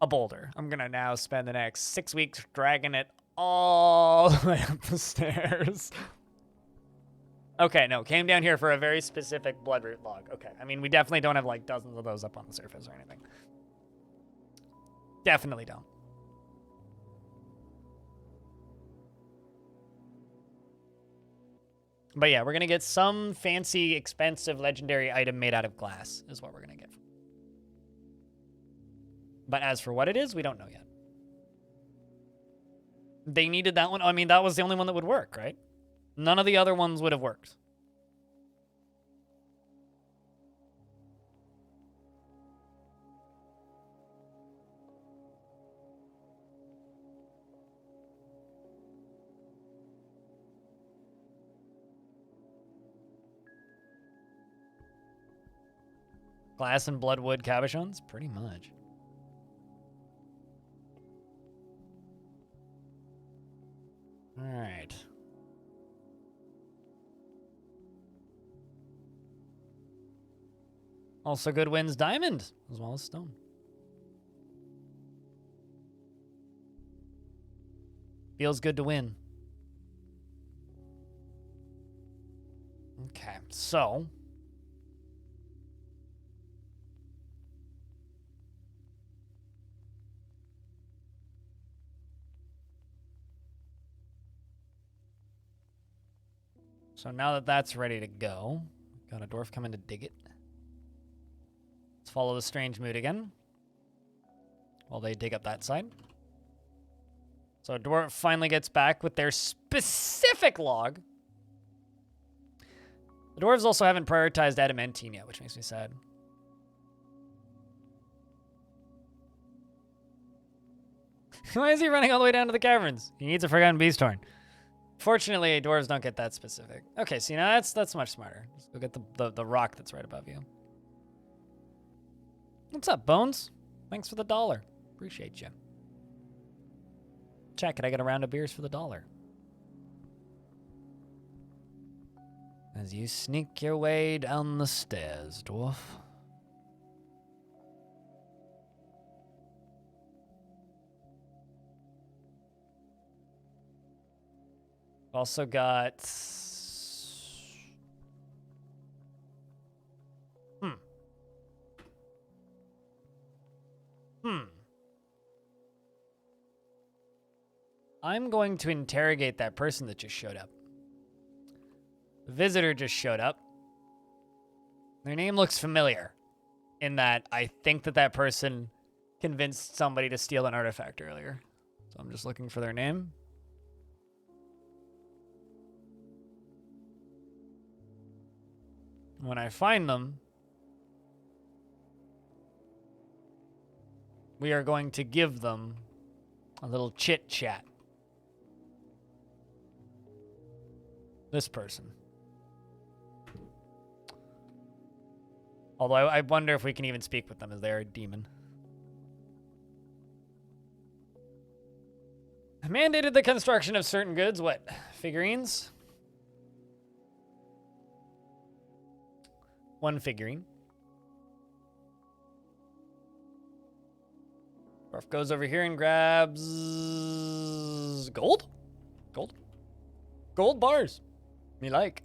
a boulder. I'm going to now spend the next 6 weeks dragging it all the way up the stairs. Okay, no, came down here for a very specific bloodroot log. Okay, I mean, we definitely don't have like dozens of those up on the surface or anything. Definitely don't. But yeah, we're going to get some fancy, expensive, legendary item made out of glass is what we're going to get. But as for what it is, we don't know yet. They needed that one. I mean, that was the only one that would work, right? None of the other ones would have worked. Glass and bloodwood cabochons? Pretty much. All right. Also good wins diamond, as well as stone. Feels good to win. Okay, so... So now that that's ready to go, got a dwarf coming to dig it. Let's follow the strange mood again while they dig up that side. So dwarf finally gets back with their specific log. The dwarves also haven't prioritized adamantine yet, which makes me sad. Why is he running all the way down to the caverns? He needs a Forgotten Beast Horn. Fortunately, dwarves don't get that specific. Okay, see, now that's much smarter. Let's go get the rock that's right above you. What's up, Bones? Thanks for the $1. Appreciate you. Chat, could I get a round of beers for the $1? As you sneak your way down the stairs, dwarf. Also got... I'm going to interrogate that person that just showed up. The visitor just showed up. Their name looks familiar in that I think that that person convinced somebody to steal an artifact earlier. So I'm just looking for their name. When I find them, we are going to give them a little chit-chat. This person. Although I wonder if we can even speak with them as they're a demon. Mandated the construction of certain goods. What? Figurines? 1 figurine. Dwarf goes over here and grabs... gold? Gold? Gold bars. Me like.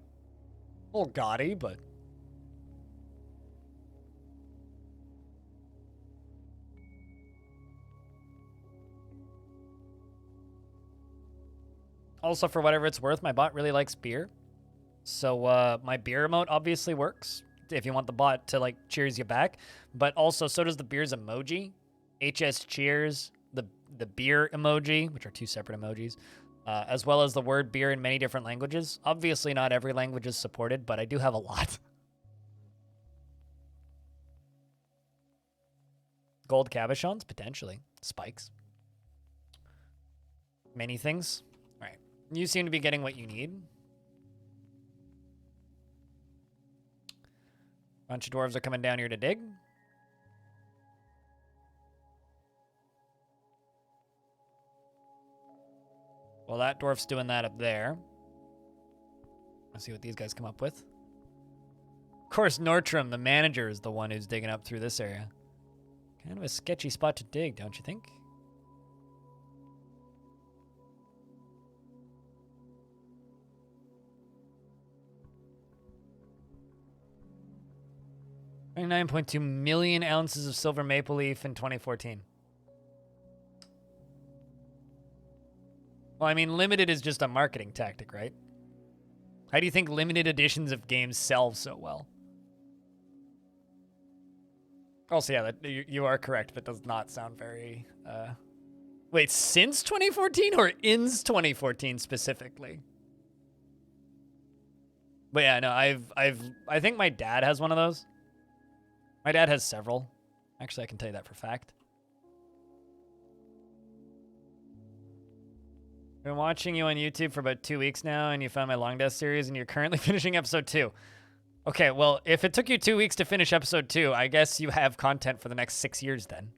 A little gaudy, but... Also, for whatever it's worth, my bot really likes beer. So, my beer emote obviously works if you want the bot to, like, cheers you back. But also, so does the beer's emoji. HS cheers the beer emoji, which are 2 separate emojis, as well as the word beer in many different languages. Obviously, not every language is supported, but I do have a lot. Gold cabochons, potentially. Spikes. Many things. All right. You seem to be getting what you need. Bunch of dwarves are coming down here to dig. Well, that dwarf's doing that up there. Let's see what these guys come up with. Of course, Nortrim, the manager, is the one who's digging up through this area. Kind of a sketchy spot to dig, don't you think? $29.2 million ounces of silver maple leaf in 2014. Well, I mean, limited is just a marketing tactic, right? How do you think limited editions of games sell so well? Also, yeah, you are correct. That does not sound very... Wait, since 2014 or ins 2014 specifically? But yeah, no, I think my dad has one of those. My dad has several. Actually, I can tell you that for a fact. Been watching you on YouTube for about 2 weeks now, and you found my Long Death series, and you're currently finishing episode 2. Okay, well, if it took you 2 weeks to finish episode 2, I guess you have content for the next 6 years then.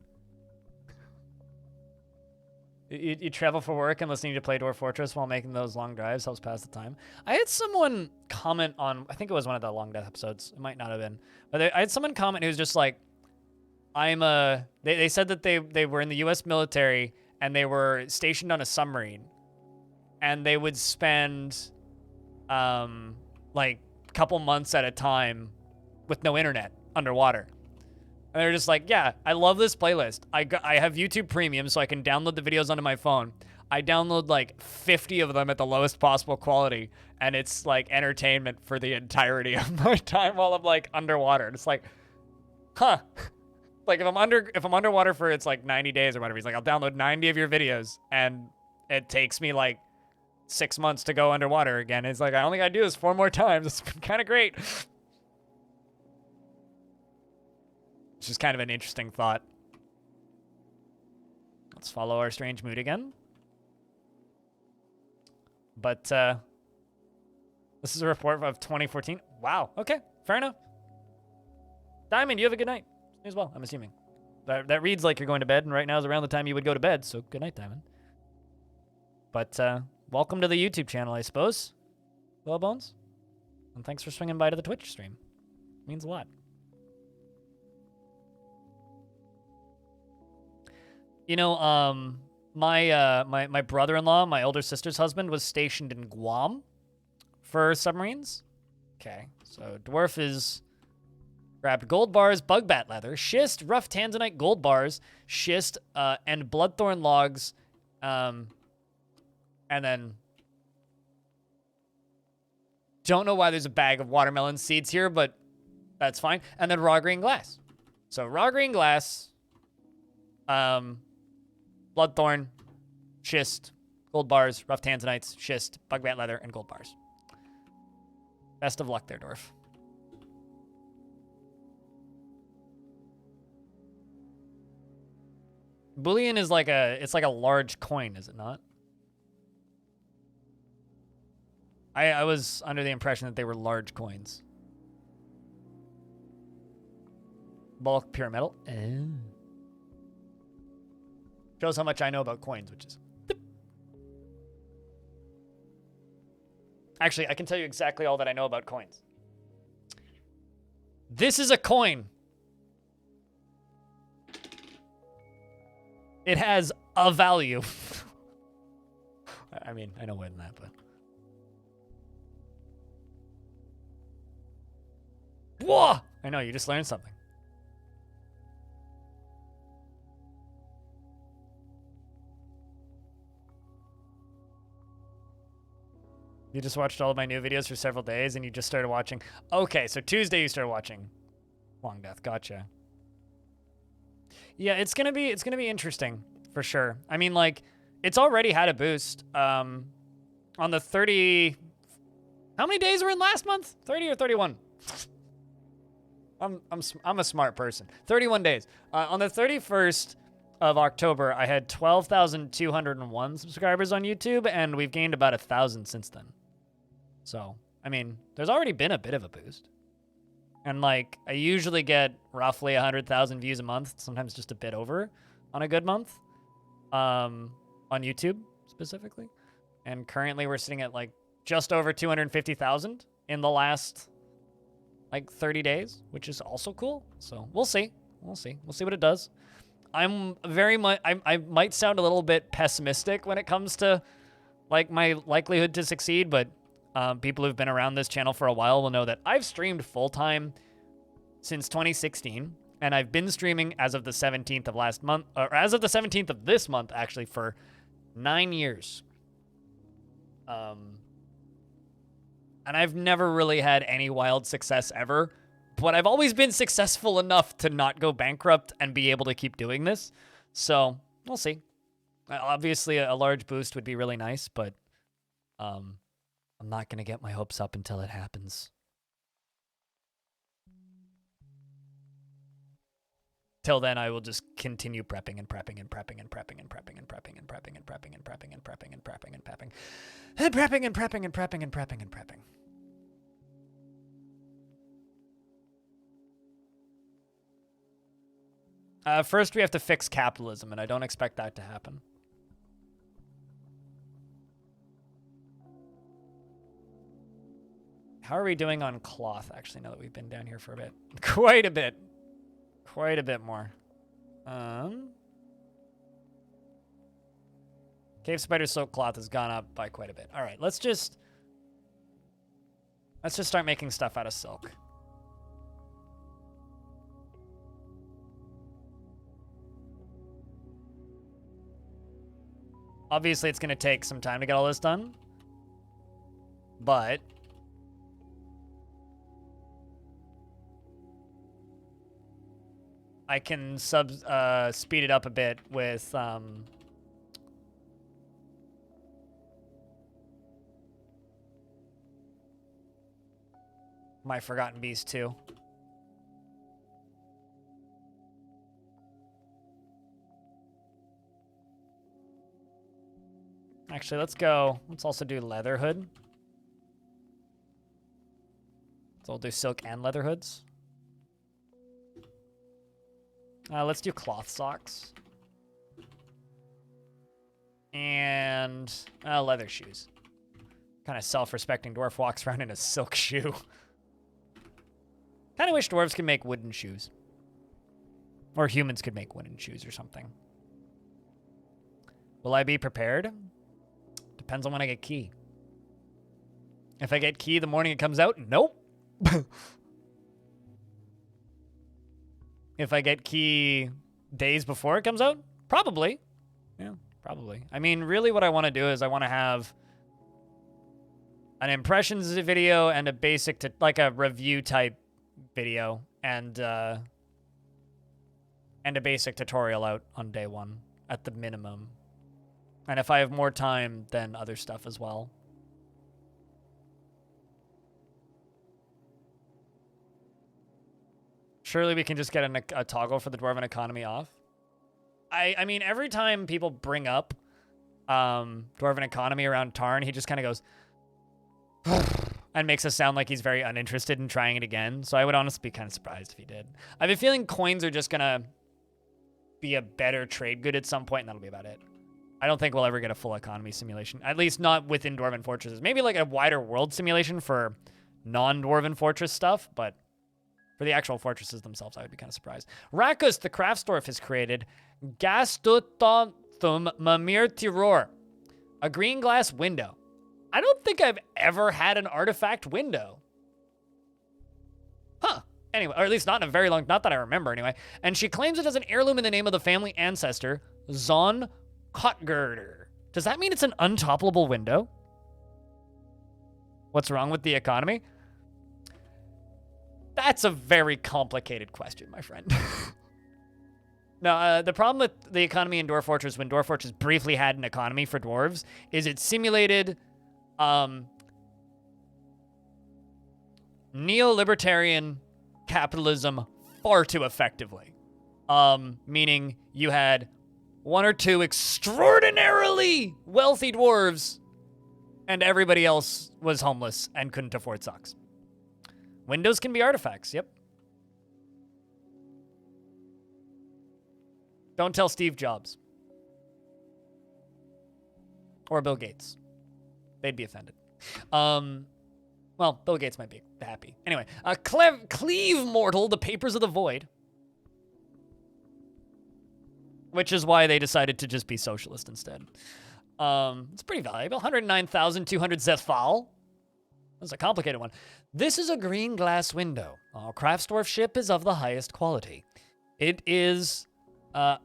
You travel for work and listening to play Dwarf Fortress while making those long drives helps pass the time. I had someone comment on, I think it was one of the Long Death episodes. It might not have been. But I had someone comment who's just like, they said that they were in the U.S. military and they were stationed on a submarine. And they would spend, like, a couple months at a time with no internet underwater. And they're just like, yeah, I love this playlist. I have YouTube Premium, so I can download the videos onto my phone. I download, like, 50 of them at the lowest possible quality, and it's, like, entertainment for the entirety of my time while I'm, like, underwater. And it's like, huh. Like, if I'm underwater for, it's, like, 90 days or whatever, he's like, I'll download 90 of your videos, and it takes me, like, 6 months to go underwater again. It's like, I only gotta do this 4 more times. It's kind of great. It's just kind of an interesting thought. Let's follow our strange mood again. But, this is a report of 2014. Wow. Okay. Fair enough. Diamond, you have a good night as well, I'm assuming. That reads like you're going to bed, and right now is around the time you would go to bed, so good night, Diamond. But, welcome to the YouTube channel, I suppose. Well, Bones. And thanks for swinging by to the Twitch stream. It means a lot. You know, my brother-in-law, my older sister's husband, was stationed in Guam for submarines. Okay, so Dwarf is grabbed gold bars, bug bat leather, schist, rough tanzanite gold bars, schist, and bloodthorn logs, and then don't know why there's a bag of watermelon seeds here, but that's fine. And then raw green glass. So raw green glass, bloodthorn, schist, gold bars, rough tanzanites, schist, bug bat leather, and gold bars. Best of luck there, Dwarf. Bullion is like it's like a large coin, is it not? I was under the impression that they were large coins. Bulk pure metal. Oh. Shows how much I know about coins, which is... Actually, I can tell you exactly all that I know about coins. This is a coin. It has a value. I mean, I know more than that, but... Whoa! I know, you just learned something. You just watched all of my new videos for several days and you just started watching. Okay, so Tuesday you started watching Long Death. Gotcha. Yeah, it's gonna be interesting. for sure. I mean, like, it's already had a boost. On the 30... How many days were in last month? 30 or 31? I'm a smart person. 31 days. On the 31st of October, I had 12,201 subscribers on YouTube, and we've gained about 1,000 since then. So, I mean, there's already been a bit of a boost. And, like, I usually get roughly 100,000 views a month, sometimes just a bit over on a good month, on YouTube specifically. And currently we're sitting at, like, just over 250,000 in the last, like, 30 days, which is also cool. So we'll see. We'll see. We'll see what it does. I'm very much, I might sound a little bit pessimistic when it comes to, like, my likelihood to succeed, but people who've been around this channel for a while will know that I've streamed full-time since 2016, and I've been streaming as of the 17th of last month, or as of the 17th of this month, actually, for 9 years. And I've never really had any wild success ever, but I've always been successful enough to not go bankrupt and be able to keep doing this. So we'll see. Obviously, a large boost would be really nice, but I'm not going to get my hopes up until it happens. Till then, I will just continue prepping and prepping and prepping and prepping and prepping and prepping and prepping and prepping and prepping and prepping and prepping and prepping and prepping and prepping and prepping and prepping and prepping. First, we have to fix capitalism, and I don't expect that to happen. How are we doing on cloth, actually, now that we've been down here for a bit? Quite a bit. Quite a bit more. Cave spider silk cloth has gone up by quite a bit. All right, let's just start making stuff out of silk. Obviously, it's going to take some time to get all this done, but I can speed it up a bit with my Forgotten Beast too. Actually, let's go. Let's also do leather hood. So we'll do silk and leather hoods. Let's do cloth socks. And leather shoes. Kind of self-respecting dwarf walks around in a silk shoe. Kind of wish dwarves could make wooden shoes. Or humans could make wooden shoes or something. Will I be prepared? Depends on when I get key. If I get key the morning it comes out, nope. If I get key days before it comes out, probably. Yeah, probably. I mean, really what I want to do is I want to have an impressions video and a basic, like a review type video and a basic tutorial out on day one at the minimum. And if I have more time, then other stuff as well. Surely we can just get a toggle for the Dwarven economy off. I mean, every time people bring up Dwarven economy around Tarn, he just kind of goes and makes us sound like he's very uninterested in trying it again. So I would honestly be kind of surprised if he did. I have a feeling coins are just going to be a better trade good at some point, and that'll be about it. I don't think we'll ever get a full economy simulation, at least not within Dwarven Fortresses. Maybe like a wider world simulation for non-Dwarven Fortress stuff, but for the actual fortresses themselves, I would be kind of surprised. Rakus, the Craftsdorf, has created Gastutothum Mamir Tiror, a green glass window. I don't think I've ever had an artifact window. Huh. Anyway, or at least not in a very long, not that I remember anyway. And she claims it as an heirloom in the name of the family ancestor, Zon Kotgirder. Does that mean it's an untoppable window? What's wrong with the economy? That's a very complicated question, my friend. No, the problem with the economy in Dwarf Fortress, when Dwarf Fortress briefly had an economy for dwarves, is it simulated neolibertarian capitalism far too effectively. Meaning you had one or two extraordinarily wealthy dwarves, and everybody else was homeless and couldn't afford socks. Windows can be artifacts, yep. Don't tell Steve Jobs. Or Bill Gates. They'd be offended. Well, Bill Gates might be happy. Anyway, Cleave Mortal, The Papers of the Void. Which is why they decided to just be socialist instead. It's pretty valuable. 109,200 Zethal. That's a complicated one. This is a green glass window. Our Craftsdwarf ship is of the highest quality. It is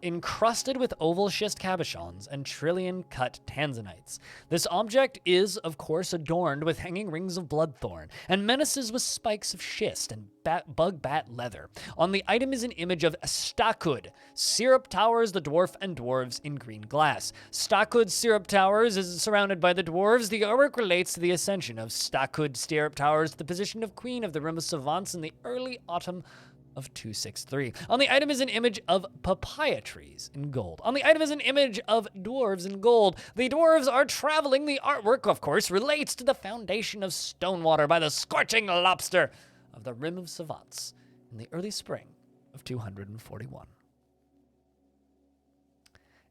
encrusted with oval schist cabochons and trillion-cut tanzanites. This object is, of course, adorned with hanging rings of bloodthorn and menaces with spikes of schist and bug bat leather. On the item is an image of Stakud. Syrup towers the dwarf and dwarves in green glass. Stakud Syrup Towers is surrounded by the dwarves. The artwork relates to the ascension of Stakud Syrup Towers to the position of Queen of the Realm of Savants in the early autumn of 263. On the item is an image of papaya trees in gold. On the item is an image of dwarves in gold. The dwarves are traveling. The artwork, of course, relates to the foundation of Stonewater by the scorching lobster of the Rim of Savants in the early spring of 241.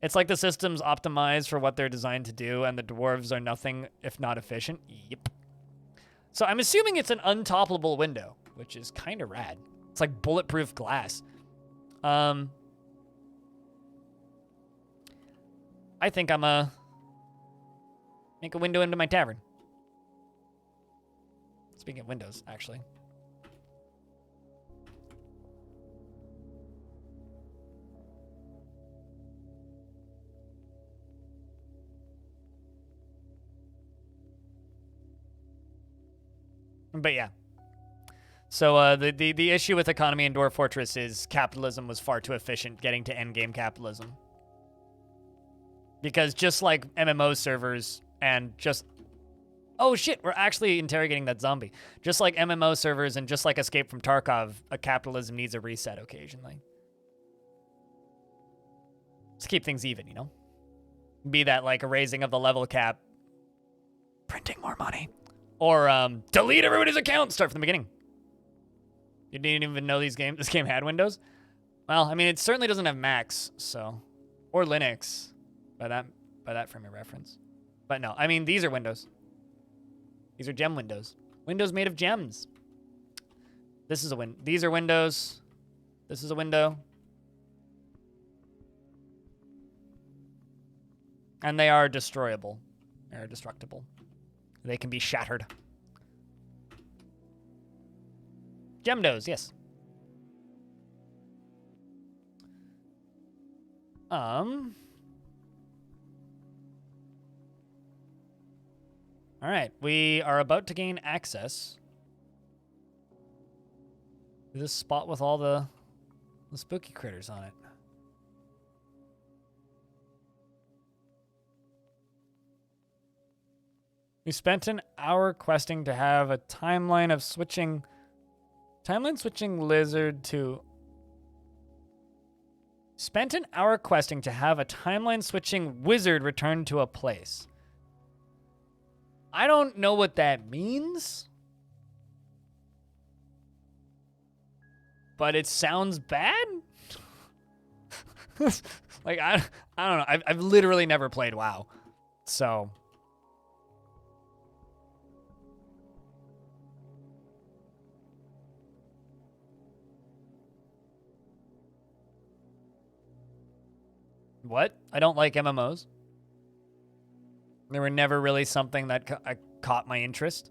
It's like the system's optimized for what they're designed to do, and the dwarves are nothing if not efficient. Yep. So I'm assuming it's an untoppable window, which is kind of rad. It's like bulletproof glass. I think I'm a make a window into my tavern. Speaking of windows, actually. But yeah. So the issue with economy in Dwarf Fortress is capitalism was far too efficient getting to endgame capitalism. Because just like MMO servers and just... Oh shit, we're actually interrogating that zombie. Just like MMO servers and just like Escape from Tarkov, a capitalism needs a reset occasionally. Just keep things even, you know? Be that like a raising of the level cap, printing more money, or delete everybody's account, start from the beginning. You didn't even know this game had Windows? Well, I mean, it certainly doesn't have Macs, so... Or Linux, by that frame of reference. But no, I mean, these are Windows. These are gem windows. Windows made of gems. This is a win. These are windows. This is a window. And they are destroyable. They are destructible. They can be shattered. Gemdos, yes. All right, we are about to gain access to this spot with all the spooky critters on it. We spent an hour questing to have a timeline switching lizard to... Spent an hour questing to have a timeline switching wizard return to a place. I don't know what that means, but it sounds bad. Like, I don't know. I've literally never played WoW, so... What? I don't like MMOs. They were never really something that caught my interest.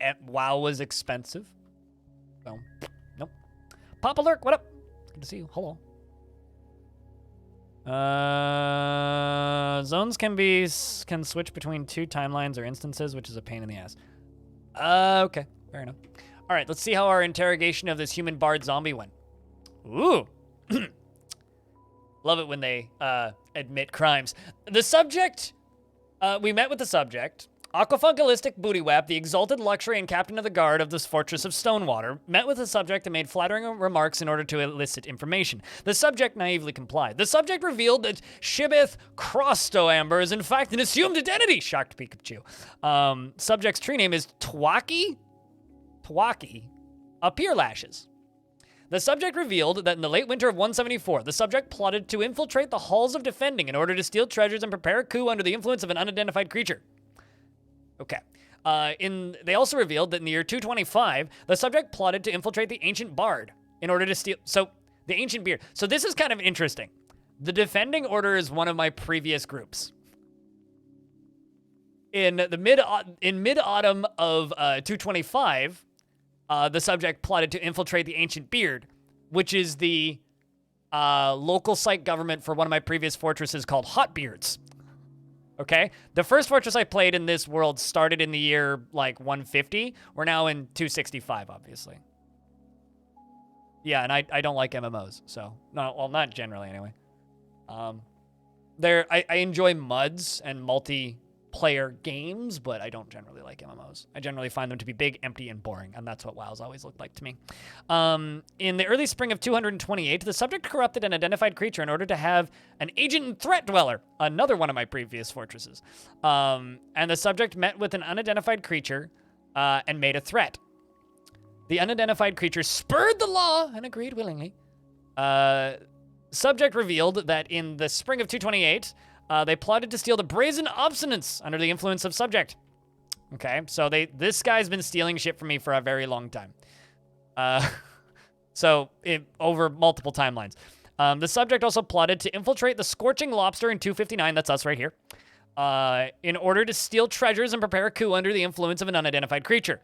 And WoW was expensive. So, nope. Papa Lurk, what up? Good to see you. Hello. Zones can switch between two timelines or instances, which is a pain in the ass. Okay, fair enough. All right, let's see how our interrogation of this human bard zombie went. Ooh. Love it when they admit crimes. The subject, we met with the subject. Aquafunkalistic Bootywap, the exalted luxury and captain of the guard of this fortress of Stonewater, met with the subject and made flattering remarks in order to elicit information. The subject naively complied. The subject revealed that Shibith Crostoamber is in fact an assumed identity. Shocked Pikachu. Subject's tree name is Twaki? Twaki. Appear lashes. The subject revealed that in the late winter of 174, the subject plotted to infiltrate the halls of defending in order to steal treasures and prepare a coup under the influence of an unidentified creature. Okay. They also revealed that in the year 225, the subject plotted to infiltrate the ancient bard in order to steal. So, the ancient beard. So, this is kind of interesting. The defending order is one of my previous groups. In mid-autumn of 225, the subject plotted to infiltrate the ancient beard, which is the local site government for one of my previous fortresses called Hotbeards. Okay? The first fortress I played in this world started in the year, like, 150. We're now in 265, obviously. Yeah, and I don't like MMOs, so... No, well, not generally, anyway. I enjoy MUDs and multiplayer games, but I don't generally like MMOs. I generally find them to be big, empty, and boring, and that's what WoW's always looked like to me. In the early spring of 228, the subject corrupted an identified creature in order to have an agent and threat dweller, another one of my previous fortresses. And the subject met with an unidentified creature and made a threat. The unidentified creature spurred the law and agreed willingly. Subject revealed that in the spring of 228, they plotted to steal the Brazen Obstinance under the influence of subject. Okay, so this guy's been stealing shit from me for a very long time. Over multiple timelines. The subject also plotted to infiltrate the Scorching Lobster in 259, that's us right here, in order to steal treasures and prepare a coup under the influence of an unidentified creature.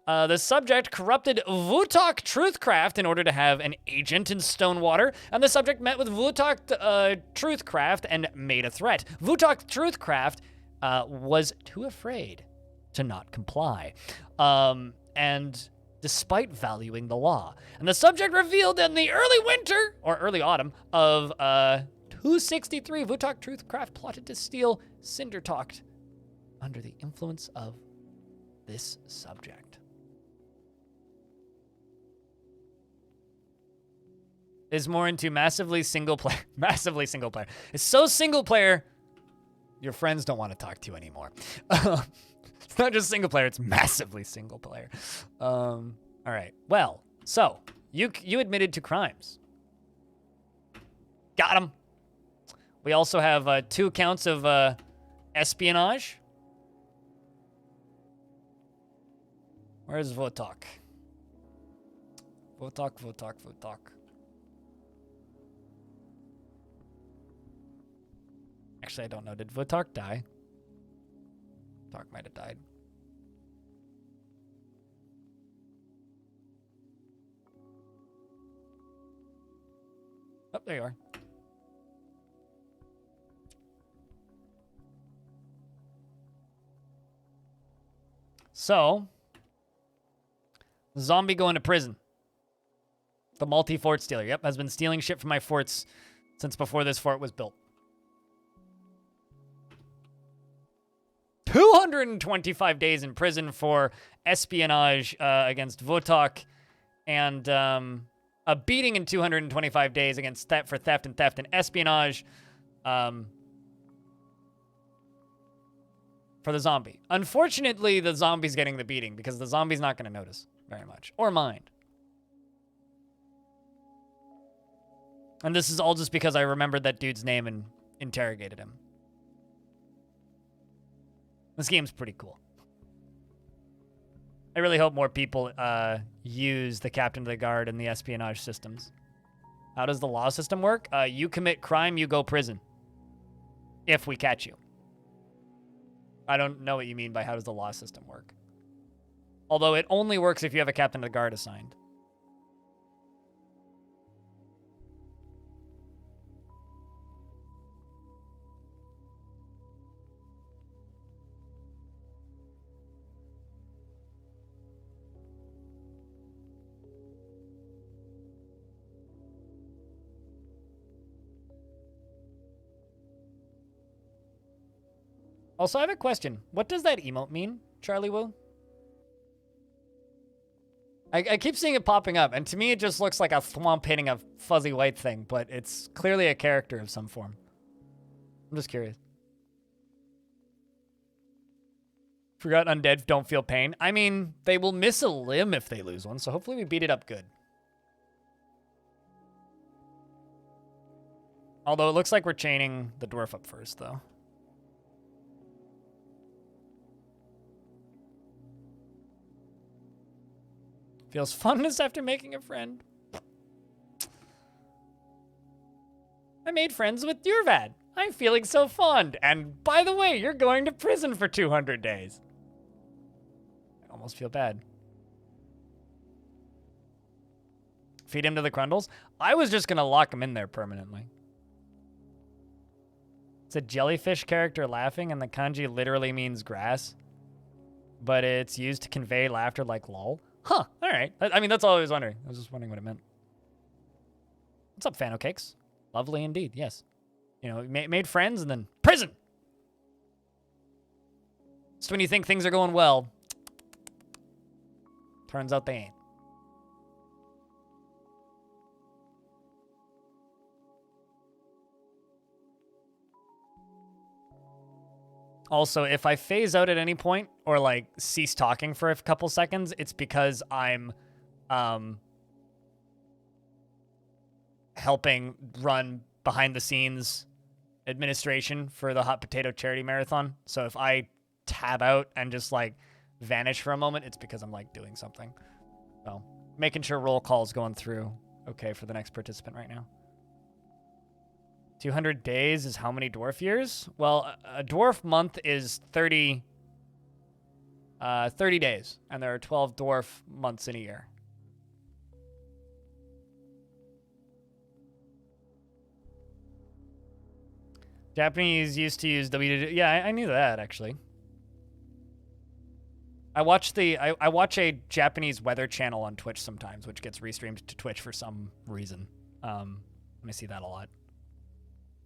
The subject corrupted Vutok Truthcraft in order to have an agent in Stonewater, and the subject met with Vutok Truthcraft and made a threat. Vutok Truthcraft was too afraid to not comply, and despite valuing the law. And the subject revealed that in the early winter, or early autumn, of 263, Vutok Truthcraft plotted to steal Cindertalk under the influence of this subject. Is more into massively single player. Massively single player. It's so single player, your friends don't want to talk to you anymore. It's not just single player, it's massively single player. All right. Well, so you admitted to crimes. Got him. We also have 2 counts of espionage. Where's Vutok? Vutok. Actually, I don't know. Did Vutok die? Vutok might have died. Oh, there you are. So, zombie going to prison. The multi-fort stealer. Yep, has been stealing shit from my forts since before this fort was built. 225 days in prison for espionage against Vutok, and a beating in 225 days against theft and espionage for the zombie. Unfortunately, the zombie's getting the beating because the zombie's not going to notice very much, or mind. And this is all just because I remembered that dude's name and interrogated him. This game's pretty cool. I really hope more people use the Captain of the Guard and the espionage systems. How does the law system work? You commit crime, you go prison. If we catch you. I don't know what you mean by how does the law system work. Although it only works if you have a Captain of the Guard assigned. Also, I have a question. What does that emote mean, Charlie Woo? I keep seeing it popping up, and to me it just looks like a thwomp hitting a fuzzy white thing, but it's clearly a character of some form. I'm just curious. Forgot undead don't feel pain. I mean, they will miss a limb if they lose one, so hopefully we beat it up good. Although it looks like we're chaining the dwarf up first, though. Feels funness after making a friend. I made friends with Durvad. I'm feeling so fond. And by the way, you're going to prison for 200 days. I almost feel bad. Feed him to the Crundles? I was just going to lock him in there permanently. It's a jellyfish character laughing, and the kanji literally means grass. But it's used to convey laughter like lol. Huh, all right. I mean, that's all I was wondering. I was just wondering what it meant. What's up, Fano Cakes? Lovely indeed, yes. You know, made friends and then prison! Just when you think things are going well, turns out they ain't. Also, if I phase out at any point or like cease talking for a couple seconds, it's because I'm helping run behind the scenes administration for the Hot Potato Charity Marathon. So if I tab out and just like vanish for a moment, it's because I'm like doing something. So making sure roll call's going through okay for the next participant right now. 200 days is how many dwarf years? Well, a dwarf month is 30 days, and there are 12 dwarf months in a year. Japanese used to use WWW. Yeah, I knew that, actually. I watch a Japanese weather channel on Twitch sometimes, which gets restreamed to Twitch for some reason. I see that a lot.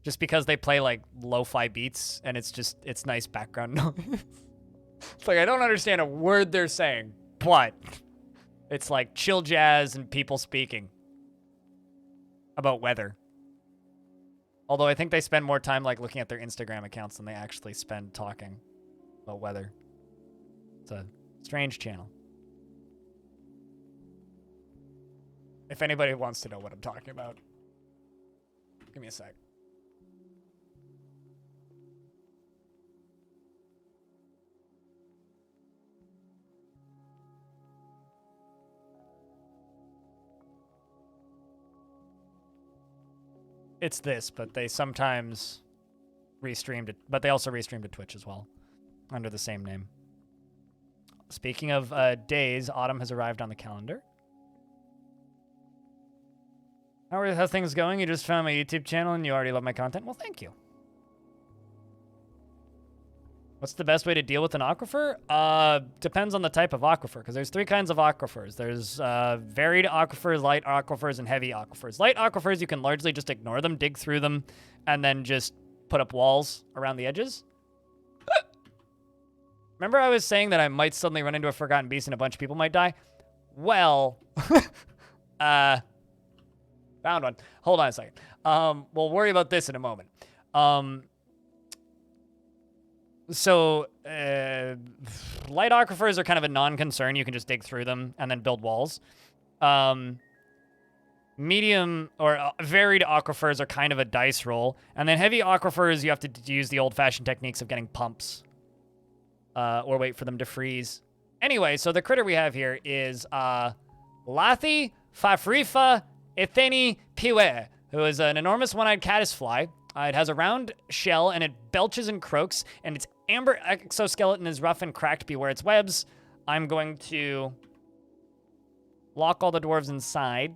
Just because they play like lo-fi beats and it's nice background noise. It's like I don't understand a word they're saying, but it's like chill jazz and people speaking about weather. Although I think they spend more time like looking at their Instagram accounts than they actually spend talking about weather. It's a strange channel. If anybody wants to know what I'm talking about, give me a sec. It's this, but they sometimes restreamed it, but they also restreamed to Twitch as well, under the same name. Speaking of days, autumn has arrived on the calendar. How things going? You just found my YouTube channel and you already love my content? Well, thank you. What's the best way to deal with an aquifer? Depends on the type of aquifer, because there's three kinds of aquifers. There's varied aquifers, light aquifers, and heavy aquifers. Light aquifers, you can largely just ignore them, dig through them, and then just put up walls around the edges. Remember I was saying that I might suddenly run into a forgotten beast and a bunch of people might die? Well, found one. Hold on a second. We'll worry about this in a moment. So, light aquifers are kind of a non-concern. You can just dig through them and then build walls. Medium or varied aquifers are kind of a dice roll. And then heavy aquifers, you have to use the old-fashioned techniques of getting pumps. Or wait for them to freeze. Anyway, so the critter we have here is Lathi Fafrifa Etheni Piwe, who is an enormous one-eyed caddisfly. It has a round shell, and it belches and croaks, and its amber exoskeleton is rough and cracked. Beware its webs. I'm going to lock all the dwarves inside.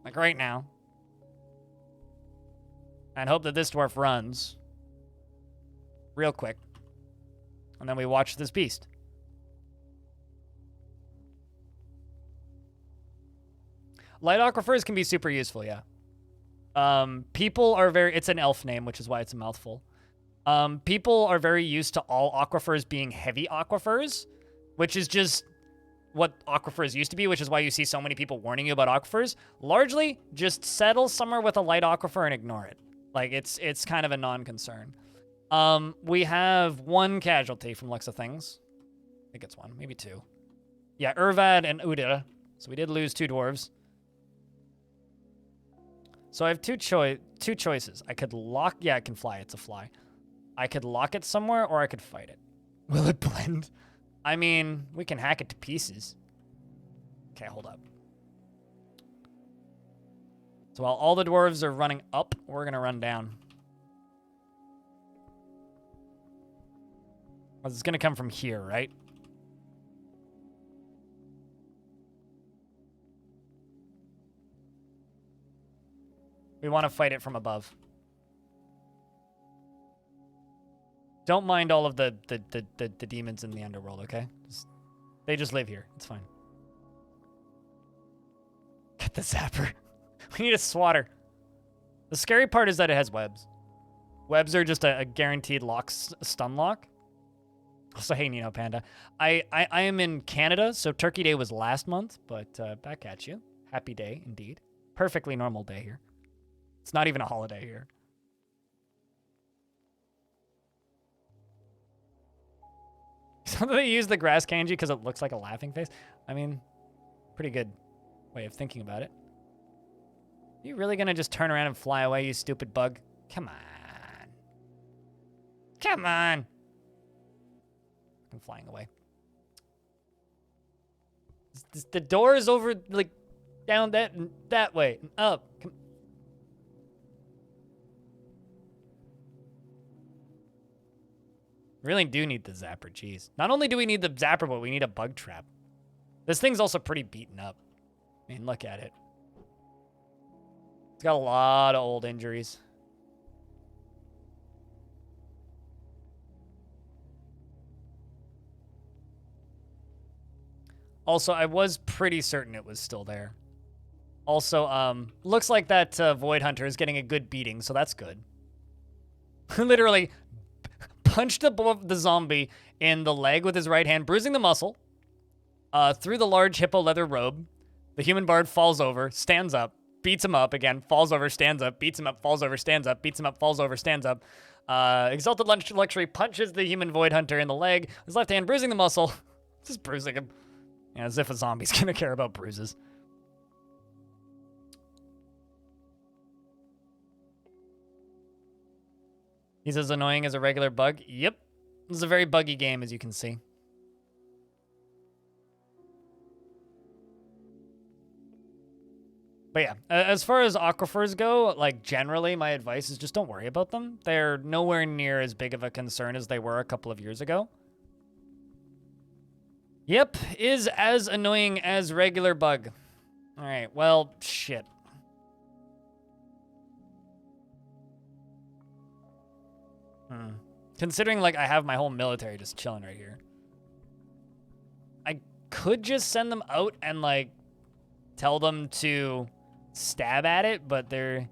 Like right now. And hope that this dwarf runs real quick. And then we watch this beast. Light aquifers can be super useful, yeah. People are it's an elf name, which is why it's a mouthful. People are very used to all aquifers being heavy aquifers, which is just what aquifers used to be, which is why you see so many people warning you about aquifers. Largely, just settle somewhere with a light aquifer and ignore it. Like, it's kind of a non-concern. We have one casualty from looks of things. I think it's one, maybe two. Yeah, Urvad and Udira. So we did lose 2 dwarves. So I have two choices. I could lock... Yeah, it can fly. It's a fly. I could lock it somewhere, or I could fight it. Will it blend? I mean, we can hack it to pieces. Okay, hold up. So while all the dwarves are running up, we're going to run down. Well, it's going to come from here, right? We want to fight it from above. Don't mind all of the demons in the underworld, okay? They just live here. It's fine. Get the zapper. We need a swatter. The scary part is that it has webs. Webs are just a guaranteed stun lock. Also, hey, Nino Panda. I am in Canada, so Turkey Day was last month, but back at you. Happy day, indeed. Perfectly normal day here. It's not even a holiday here. So they use the grass kanji because it looks like a laughing face. I mean, pretty good way of thinking about it. You really gonna just turn around and fly away, you stupid bug? Come on. Come on. I'm flying away. The door is over, like, down that way and up. Come. Really do need the zapper, jeez. Not only do we need the zapper, but we need a bug trap. This thing's also pretty beaten up. I mean, look at it. It's got a lot of old injuries. Also, I was pretty certain it was still there. Also, looks like that Void Hunter is getting a good beating, so that's good. Literally punched the zombie in the leg with his right hand, bruising the muscle. Through the large hippo leather robe, the human bard falls over, stands up, beats him up again, falls over, stands up, beats him up, falls over, stands up, beats him up, falls over, stands up. Exalted Luxury punches the human Void Hunter in the leg, his left hand bruising the muscle, just bruising him. Yeah, as if a zombie's gonna care about bruises. He's as annoying as a regular bug. Yep. This is a very buggy game, as you can see. But yeah, as far as aquifers go, like, generally, my advice is just don't worry about them. They're nowhere near as big of a concern as they were a couple of years ago. Yep, is as annoying as regular bug. All right, well, shit. Considering, like, I have my whole military just chilling right here. I could just send them out and, like, tell them to stab at it, but there's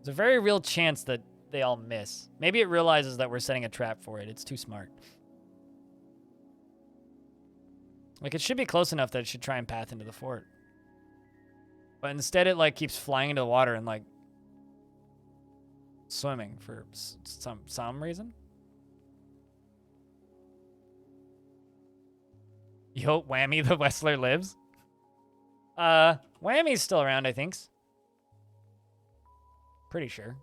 a very real chance that they all miss. Maybe it realizes that we're setting a trap for it. It's too smart. Like, it should be close enough that it should try and path into the fort. But instead it, like, keeps flying into the water and, like, swimming for some reason. Yo, Whammy the Wrestler lives. Whammy's still around, I think. Pretty sure.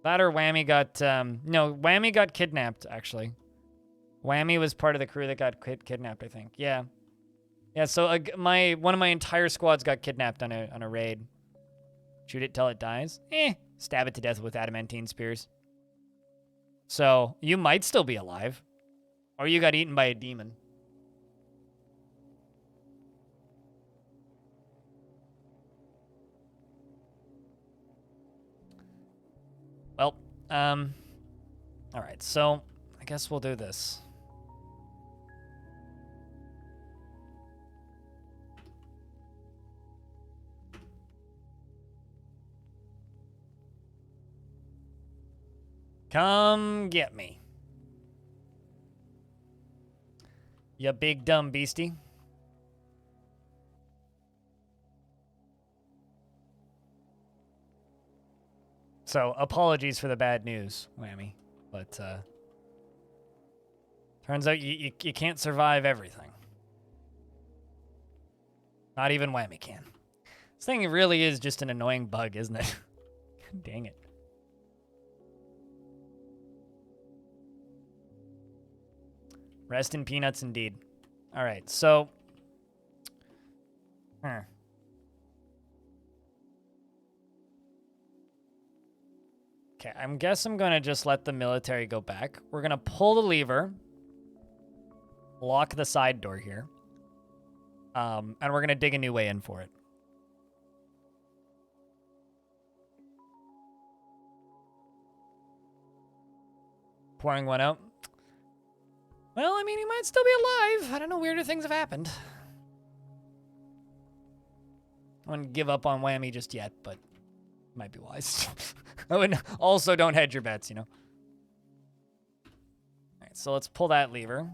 That or Whammy got, no, Whammy got kidnapped, actually. Whammy was part of the crew that got kidnapped, I think. Yeah. Yeah, so one of my entire squads got kidnapped on a raid. Shoot it till it dies? Stab it to death with adamantine spears. So, you might still be alive. Or you got eaten by a demon. Well, alright, so I guess we'll do this. Come get me. You big dumb beastie. So, apologies for the bad news, Whammy. But, turns out you can't survive everything. Not even Whammy can. This thing really is just an annoying bug, isn't it? Dang it. Rest in peanuts indeed. All right, so... Okay, I guess I'm going to just let the military go back. We're going to pull the lever. Lock the side door here. And we're going to dig a new way in for it. Pouring one out. Well, I mean, he might still be alive. I don't know, weirder things have happened. I wouldn't give up on Whammy just yet, but might be wise. I would also don't hedge your bets, you know. All right, so let's pull that lever.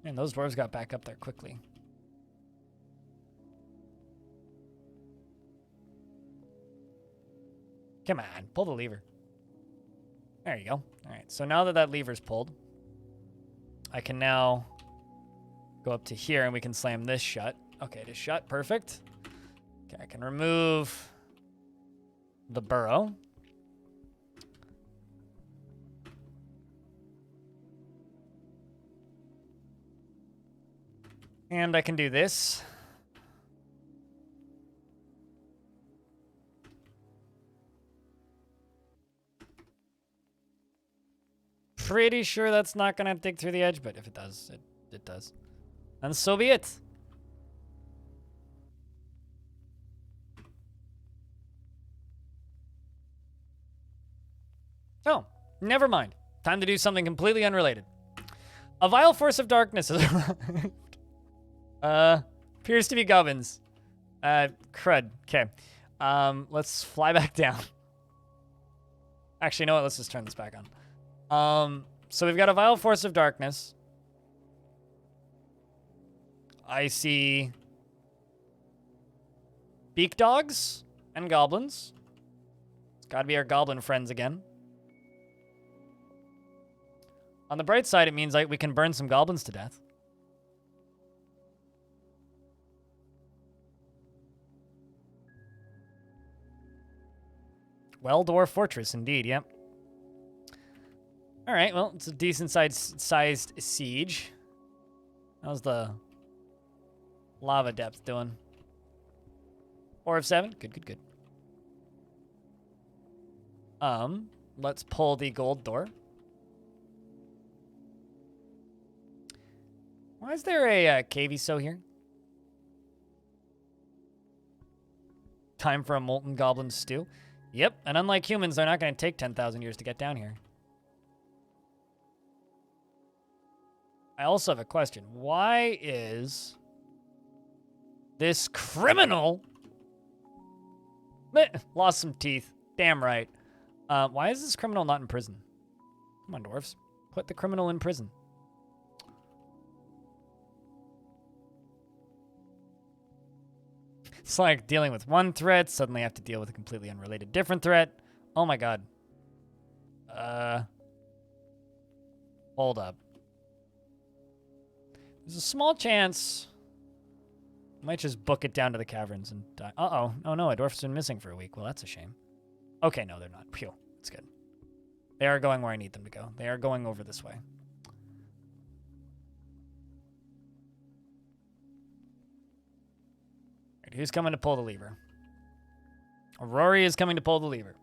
Man, those dwarves got back up there quickly. Come on, pull the lever. There you go. All right, so now that that lever's pulled, I can now go up to here and we can slam this shut. Okay, it is shut. Perfect. Okay, I can remove the burrow. And I can do this. Pretty sure that's not going to dig through the edge, but if it does, it does. And so be it. Oh, never mind. Time to do something completely unrelated. A vile force of darkness has arrived. Appears to be goblins. Crud. Okay. Let's fly back down. Actually, you know what? Let's just turn this back on. So we've got a vile force of darkness. I see beak dogs and goblins. It's got to be our goblin friends again. On the bright side, it means like we can burn some goblins to death. Well, Dwarf Fortress, indeed, yep. All right, well, it's a decent-sized siege. How's the lava depth doing? 4 of 7? Good, good, good. Let's pull the gold door. Why is there a cavey-so here? Time for a molten goblin stew. Yep, and unlike humans, they're not going to take 10,000 years to get down here. I also have a question. Why is this criminal... Lost some teeth. Damn right. Why is this criminal not in prison? Come on, dwarves. Put the criminal in prison. It's like dealing with one threat, suddenly have to deal with a completely unrelated different threat. Oh my god. Hold up. There's a small chance I might just book it down to the caverns and die. Uh-oh. Oh no, a dwarf's been missing for a week. Well, that's a shame. Okay, no, they're not. Phew. It's good. They are going where I need them to go. They are going over this way. Right, who's coming to pull the lever? Rory is coming to pull the lever.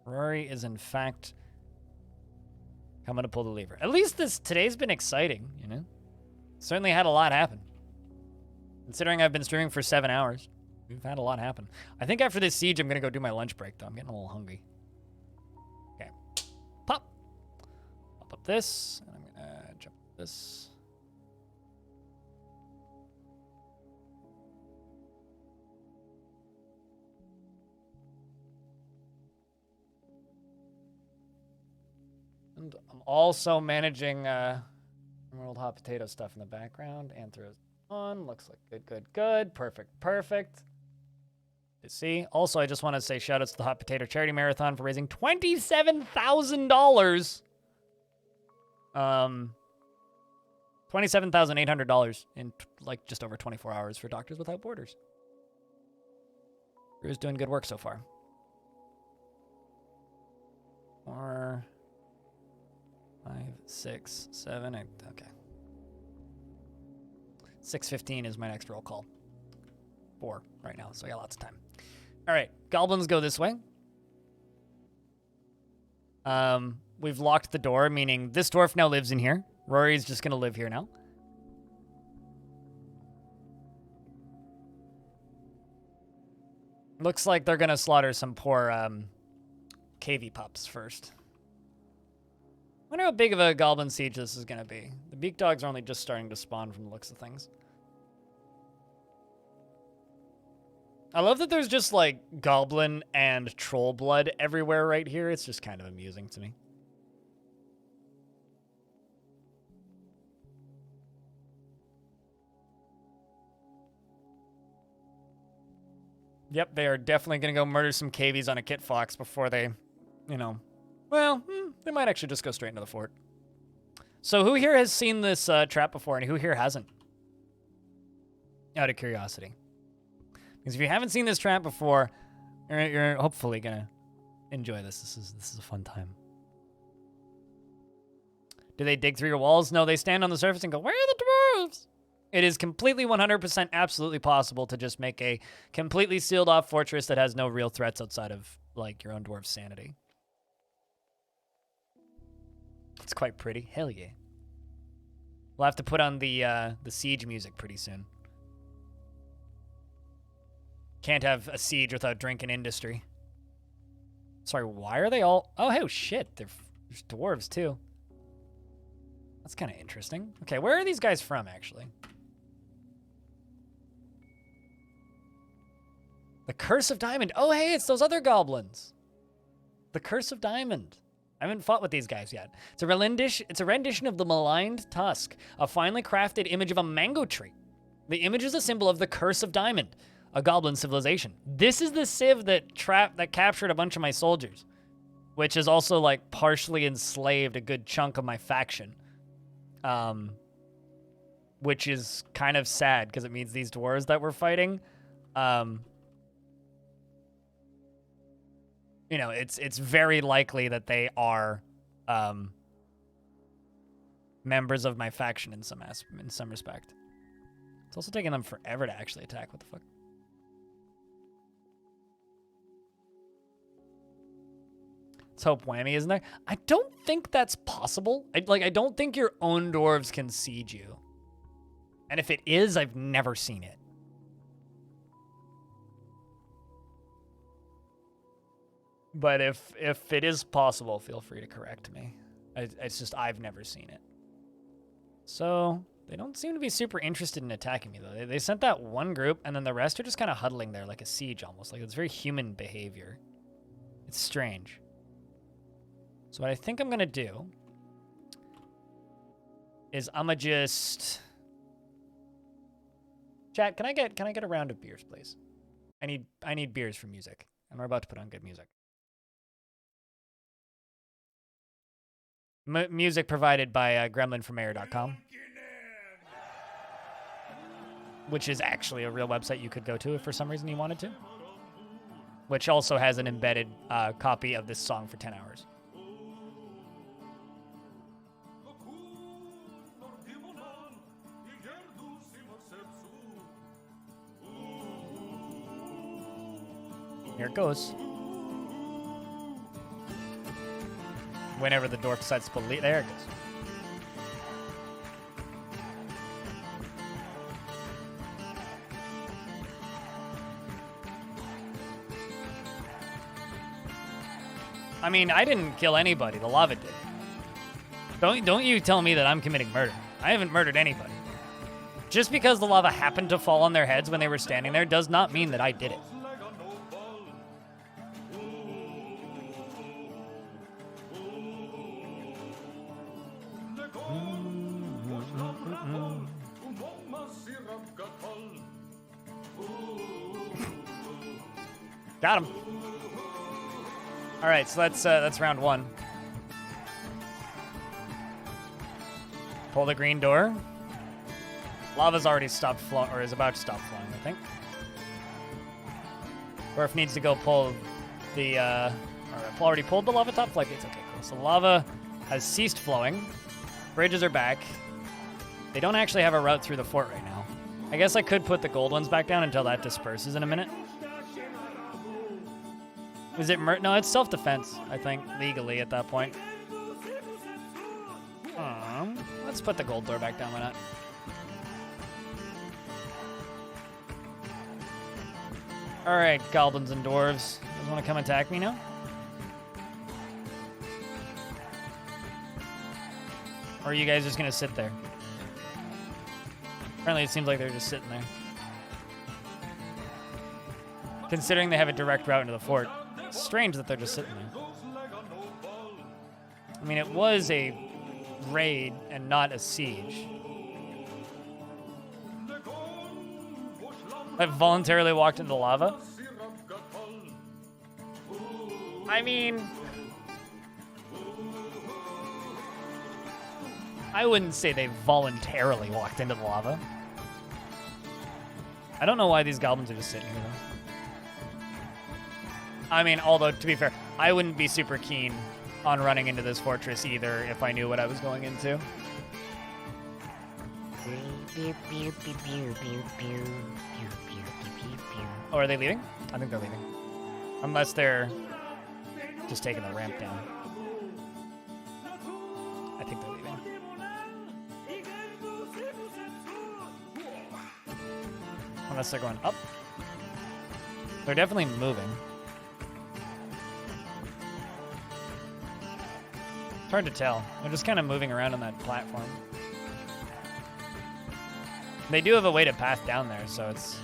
Rory is, in fact, coming to pull the lever. At least today's been exciting, you know? Certainly had a lot happen. Considering I've been streaming for 7 hours. We've had a lot happen. I think after this siege, I'm going to go do my lunch break, though. I'm getting a little hungry. Okay. Pop. Pop up this. And I'm going to jump this. And I'm also managing Emerald Hot Potato stuff in the background. Anthros on. Looks like good, good, good. Perfect, perfect. To see. Also, I just want to say shout outs to the Hot Potato Charity Marathon for raising $27,000. $27,800 in like just over 24 hours for Doctors Without Borders. Drew's doing good work so far. 4, 5, 6, 7, 8. Okay. 6:15 is my next roll call. 4 right now, so I got lots of time. All right, goblins go this way. We've locked the door, meaning this dwarf now lives in here. Rory's just gonna live here now. Looks like they're gonna slaughter some poor KV pups first. Wonder how big of a goblin siege this is gonna be. The beak dogs are only just starting to spawn from the looks of things. I love that there's just like goblin and troll blood everywhere right here. It's just kind of amusing to me. Yep, they are definitely going to go murder some KVs on a kit fox before they, you know, well, they might actually just go straight into the fort. So who here has seen this trap before and who here hasn't? Out of curiosity. Because if you haven't seen this trap before, you're hopefully going to enjoy this. This is a fun time. Do they dig through your walls? No, they stand on the surface and go, where are the dwarves? It is completely 100% absolutely possible to just make a completely sealed off fortress that has no real threats outside of like your own dwarf's sanity. It's quite pretty. Hell yeah. We'll have to put on the siege music pretty soon. Can't have a siege without drink and industry. Sorry, why are they all... Oh, shit. There's dwarves, too. That's kind of interesting. Okay, where are these guys from, actually? The Curse of Diamond. Oh, hey, it's those other goblins. The Curse of Diamond. I haven't fought with these guys yet. It's a rendition of the maligned tusk, a finely crafted image of a mango tree. The image is a symbol of the Curse of Diamond, a goblin civilization. This is the civ that captured a bunch of my soldiers, which is also like partially enslaved a good chunk of my faction. Which is kind of sad because it means these dwarves that we're fighting, you know, it's very likely that they are members of my faction in some respect. It's also taking them forever to actually attack. What the fuck? Let's hope Whammy isn't there. I don't think that's possible. I don't think your own dwarves can siege you. And if it is, I've never seen it. But if it is possible, feel free to correct me. It's just I've never seen it. So they don't seem to be super interested in attacking me, though. They sent that one group, and then the rest are just kind of huddling there like a siege almost. Like it's very human behavior. It's strange. So what I think I'm going to do is I'm going to just... Chat, can I get a round of beers, please? I need beers for music, and we're about to put on good music. Music provided by gremlinformayor.com, which is actually a real website you could go to if for some reason you wanted to, which also has an embedded copy of this song for 10 hours. Here it goes. Whenever the dwarf decides to believe, there it goes. I mean, I didn't kill anybody. The lava did. Don't you tell me that I'm committing murder. I haven't murdered anybody. Just because the lava happened to fall on their heads when they were standing there does not mean that I did it. Got him. All right, so that's round one. Pull the green door. Lava's already stopped flowing, or is about to stop flowing, I think. Dwarf needs to go pull the, already pulled the lava top floodgates. Okay, cool. So lava has ceased flowing. Bridges are back. They don't actually have a route through the fort right now. I guess I could put the gold ones back down until that disperses in a minute. Is it no, it's self-defense, I think, legally at that point. Let's put the gold door back down, why not? Alright, goblins and dwarves. You guys want to come attack me now? Or are you guys just going to sit there? Apparently it seems like they're just sitting there. Considering they have a direct route into the fort. It's strange that they're just sitting there. I mean, it was a raid and not a siege. I voluntarily walked into lava? I mean, I wouldn't say they voluntarily walked into the lava. I don't know why these goblins are just sitting here, though. I mean, although, to be fair, I wouldn't be super keen on running into this fortress either if I knew what I was going into. Oh, are they leaving? I think they're leaving. Unless they're just taking the ramp down. I think they're leaving. Unless they're going up. They're definitely moving. It's hard to tell. They're just kind of moving around on that platform. They do have a way to path down there, so it's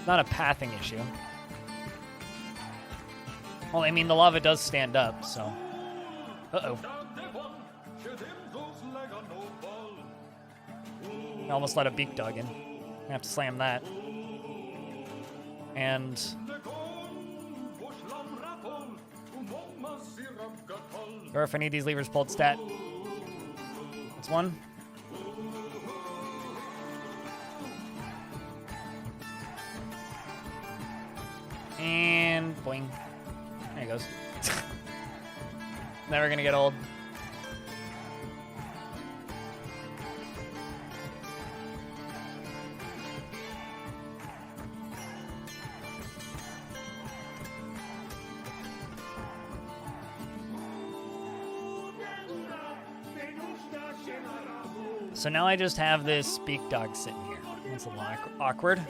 not a pathing issue. Well, I mean, the lava does stand up, so... Uh-oh. I almost let a beak dog in. I have to slam that. And... Dwarf, I need these levers pulled stat. That's one. And boing. There he goes. Never gonna get old. So now I just have this beak dog sitting here. That's a little awkward.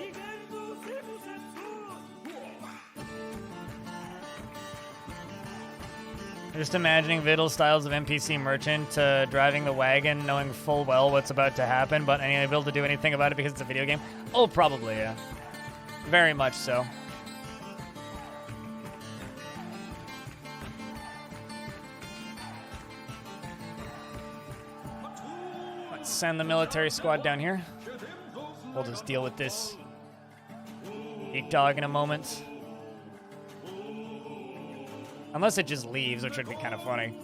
Just imagining Vidal's styles of NPC merchant driving the wagon, knowing full well what's about to happen, but unable to do anything about it because it's a video game. Oh, probably, yeah. Very much so. Let's send the military squad down here. We'll just deal with this beak dog in a moment. Unless it just leaves, which would be kind of funny.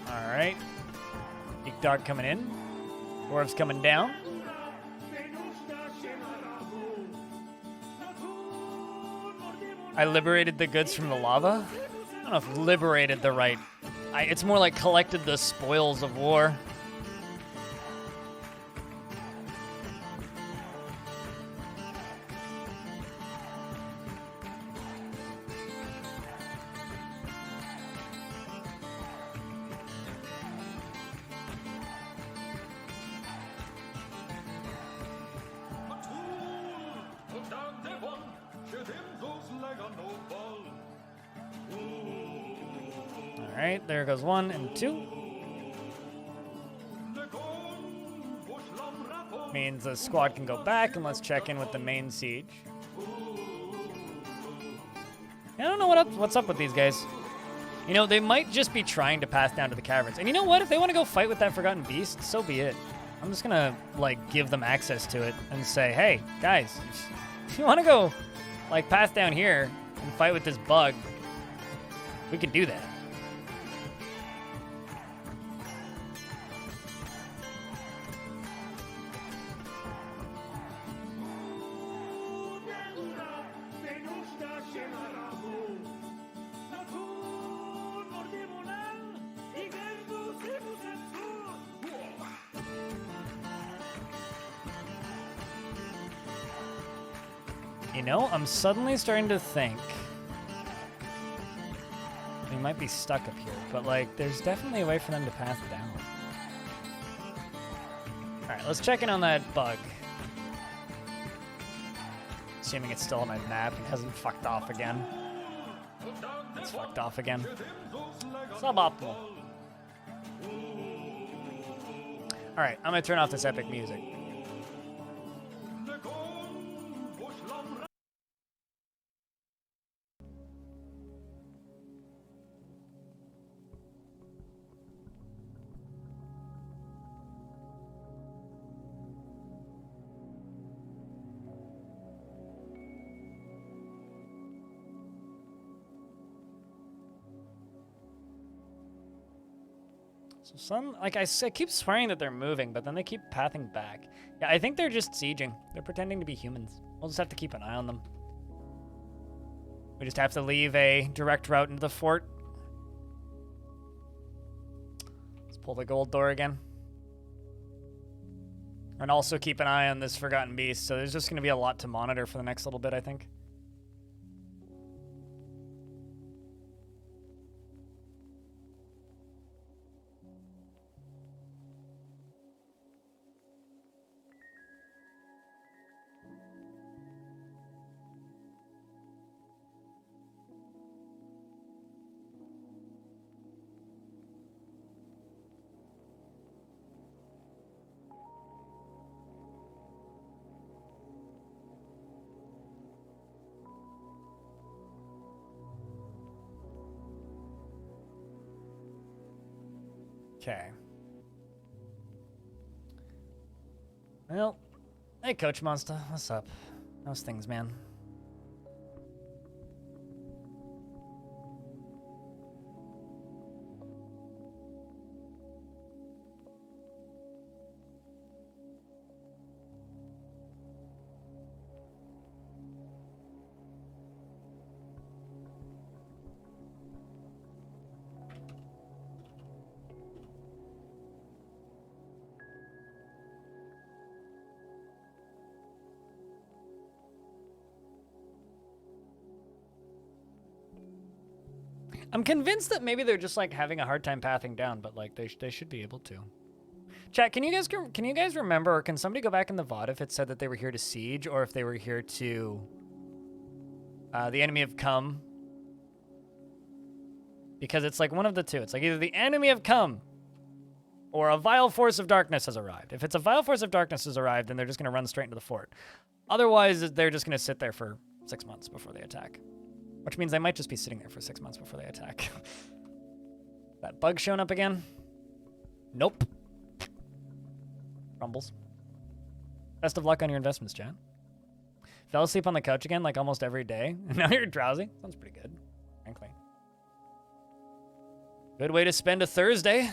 Alright. Big dog coming in. Dwarf's coming down. I liberated the goods from the lava. don't know if liberated the right. It's more like collected the spoils of war. All right, there goes 1 and 2. Means the squad can go back, and let's check in with the main siege. I don't know what's up with these guys. You know, they might just be trying to pass down to the caverns. And you know what? If they want to go fight with that Forgotten Beast, so be it. I'm just gonna, like, give them access to it and say, hey, guys, if you want to go, like, pass down here and fight with this bug, we can do that. You know, I'm suddenly starting to think we might be stuck up here, but like, there's definitely a way for them to pass down. All right, let's check in on that bug. Assuming it's still on my map and hasn't fucked off again. It's fucked off again. Suboptimal. All right, I'm gonna turn off this epic music. So some, like I keep swearing that they're moving, but then they keep pathing back. Yeah, I think they're just sieging. They're pretending to be humans. We'll just have to keep an eye on them. We just have to leave a direct route into the fort. Let's pull the gold door again. And also keep an eye on this Forgotten Beast. So there's just going to be a lot to monitor for the next little bit, I think. Okay. Well, hey, Coach Monster. What's up? How's things, man? I'm convinced that maybe they're just like having a hard time pathing down, but like they should be able to. Chat, can you guys remember, or can somebody go back in the VOD if it said that they were here to siege, or if they were here to the enemy have come? Because it's like one of the two. It's like either the enemy have come or a vile force of darkness has arrived. If it's a vile force of darkness has arrived, then they're just going to run straight into the fort. Otherwise, they're just going to sit there for 6 months before they attack. Which means they might just be sitting there for 6 months before they attack. That bug showing up again? Nope. Rumbles. Best of luck on your investments, Jan. Fell asleep on the couch again like almost every day. And now you're drowsy. Sounds pretty good, frankly. Good way to spend a Thursday.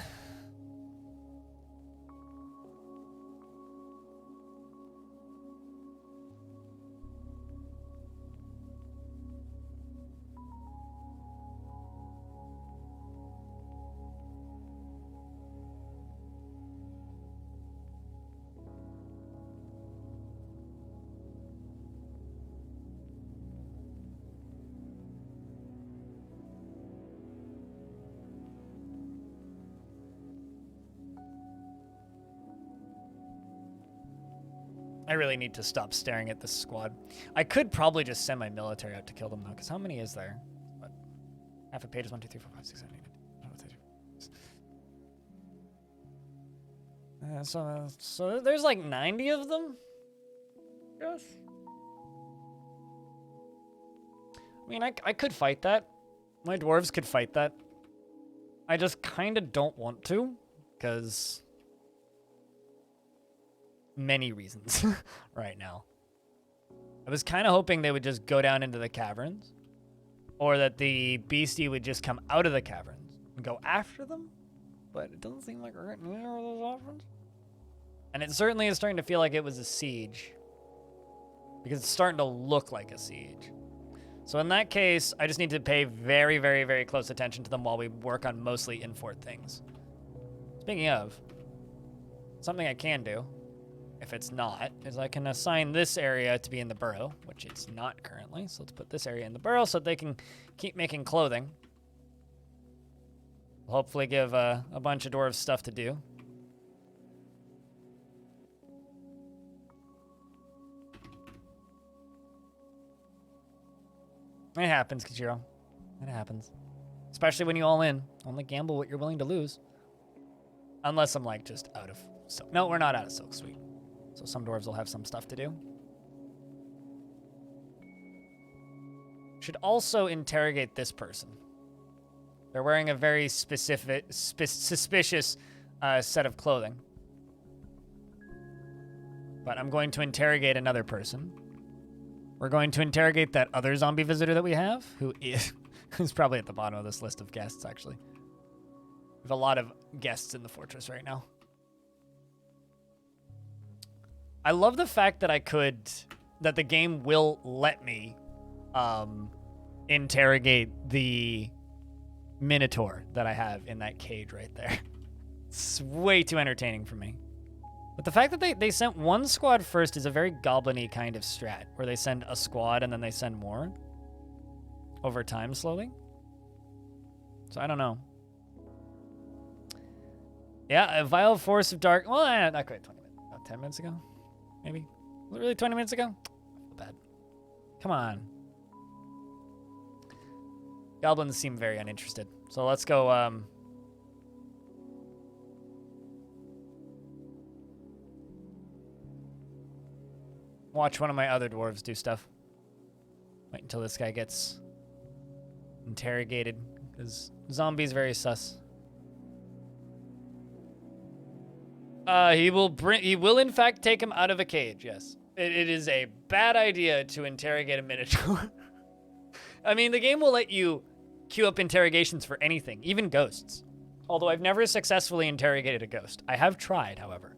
I really need to stop staring at this squad. I could probably just send my military out to kill them, though, because how many is there? What? Half a page is 1, 2, 3, 4, 5, 6, 7, 8, 9, 10, 11, 12. So there's like 90 of them? Yes. I mean, I could fight that. My dwarves could fight that. I just kind of don't want to, because many reasons right now. I was kind of hoping they would just go down into the caverns, or that the beastie would just come out of the caverns and go after them, but it doesn't seem like we're getting either of those options. And it certainly is starting to feel like it was a siege, because it's starting to look like a siege. So in that case, I just need to pay very, very, very close attention to them while we work on mostly in-fort things. Speaking of, something I can do, if it's not, is I can assign this area to be in the burrow, which it's not currently. So let's put this area in the burrow so they can keep making clothing. We'll hopefully give a bunch of dwarves stuff to do. It happens, Kajiro. It happens. Especially when you all in. Only gamble what you're willing to lose. Unless I'm like just out of silk. No, we're not out of silk sweet. So some dwarves will have some stuff to do. Should also interrogate this person. They're wearing a very specific, suspicious set of clothing. But I'm going to interrogate another person. We're going to interrogate that other zombie visitor that we have, who's probably at the bottom of this list of guests, actually. We have a lot of guests in the fortress right now. I love the fact that that the game will let me interrogate the Minotaur that I have in that cage right there. It's way too entertaining for me. But the fact that they sent one squad first is a very goblin-y kind of strat, where they send a squad and then they send more over time slowly. So I don't know. Yeah, a vile force of dark. Well, not quite 20 minutes. About 10 minutes ago, maybe. Was it really 20 minutes ago? I feel bad. Come on. Goblins seem very uninterested. So let's go. Watch one of my other dwarves do stuff. Wait until this guy gets interrogated, because zombie's very sus. He will in fact take him out of a cage, yes. It is a bad idea to interrogate a Minotaur. I mean, the game will let you queue up interrogations for anything, even ghosts. Although I've never successfully interrogated a ghost. I have tried, however.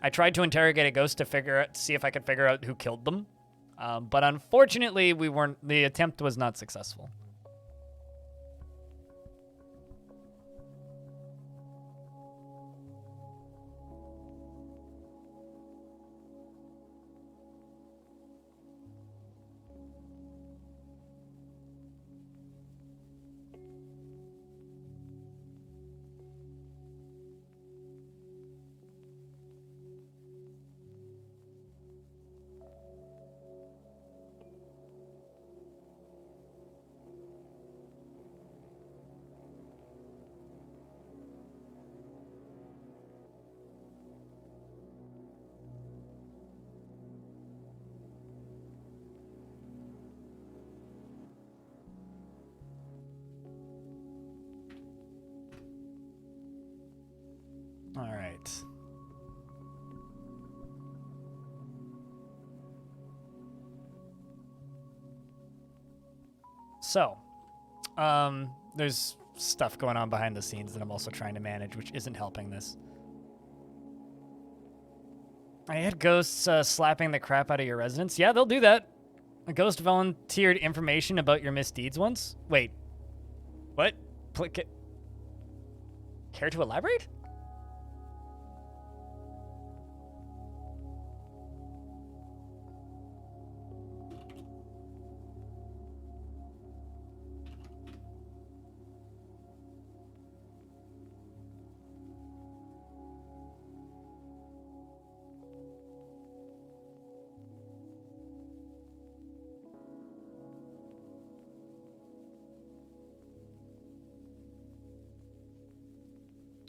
I tried to interrogate a ghost to see if I could figure out who killed them. But unfortunately, the attempt was not successful. All right. So, there's stuff going on behind the scenes that I'm also trying to manage, which isn't helping this. I had ghosts slapping the crap out of your residents. Yeah, they'll do that. A ghost volunteered information about your misdeeds once. Wait. What? Care to elaborate?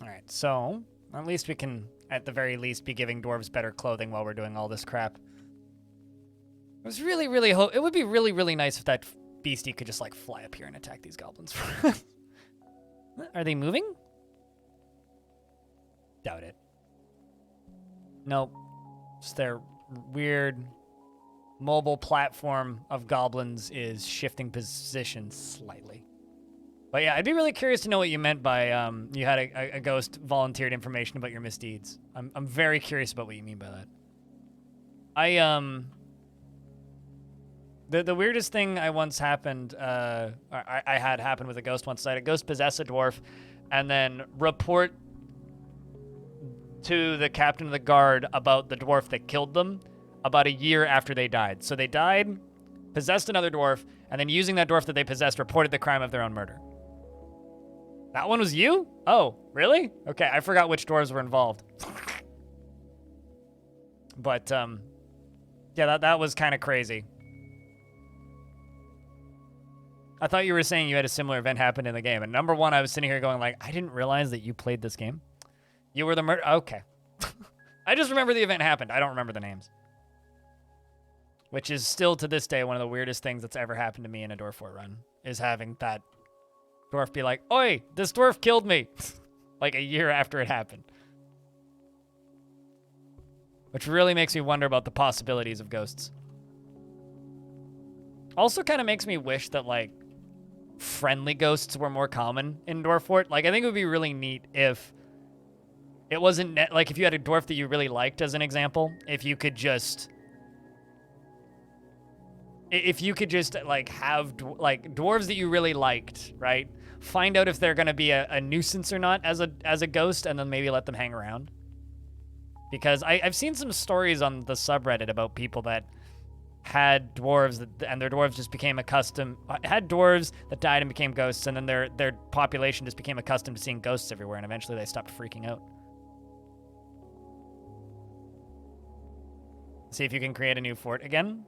All right, so at least we can, at the very least, be giving dwarves better clothing while we're doing all this crap. I was really, really it would be really, really nice if that beastie could just like fly up here and attack these goblins. Are they moving? Doubt it. Nope. Just their weird mobile platform of goblins is shifting positions slightly. But yeah, I'd be really curious to know what you meant by you had a ghost volunteered information about your misdeeds. I'm very curious about what you mean by that. The weirdest thing I once happened, I had happen with a ghost once. I had a ghost possess a dwarf, and then report to the captain of the guard about the dwarf that killed them about a year after they died. So they died, possessed another dwarf, and then using that dwarf that they possessed, reported the crime of their own murder. That one was you? Oh, really? Okay, I forgot which dwarves were involved. But, yeah, that was kind of crazy. I thought you were saying you had a similar event happen in the game. And number one, I was sitting here going like, I didn't realize that you played this game. You were the murder. Okay. I just remember the event happened. I don't remember the names. Which is still to this day one of the weirdest things that's ever happened to me in a Dwarf 4 run. Is having that dwarf be like, oi, this dwarf killed me. Like a year after it happened. Which really makes me wonder about the possibilities of ghosts. Also kind of makes me wish that like friendly ghosts were more common in Dwarf Fort. Like I think it would be really neat if it wasn't like if you had a dwarf that you really liked as an example, if you could just like have dwarves that you really liked, right? Find out if they're going to be a nuisance or not as a ghost, and then maybe let them hang around. Because I've seen some stories on the subreddit about people that had dwarves and their dwarves just became accustomed, had dwarves that died and became ghosts, and then their population just became accustomed to seeing ghosts everywhere, and eventually they stopped freaking out. See if you can create a new fort again.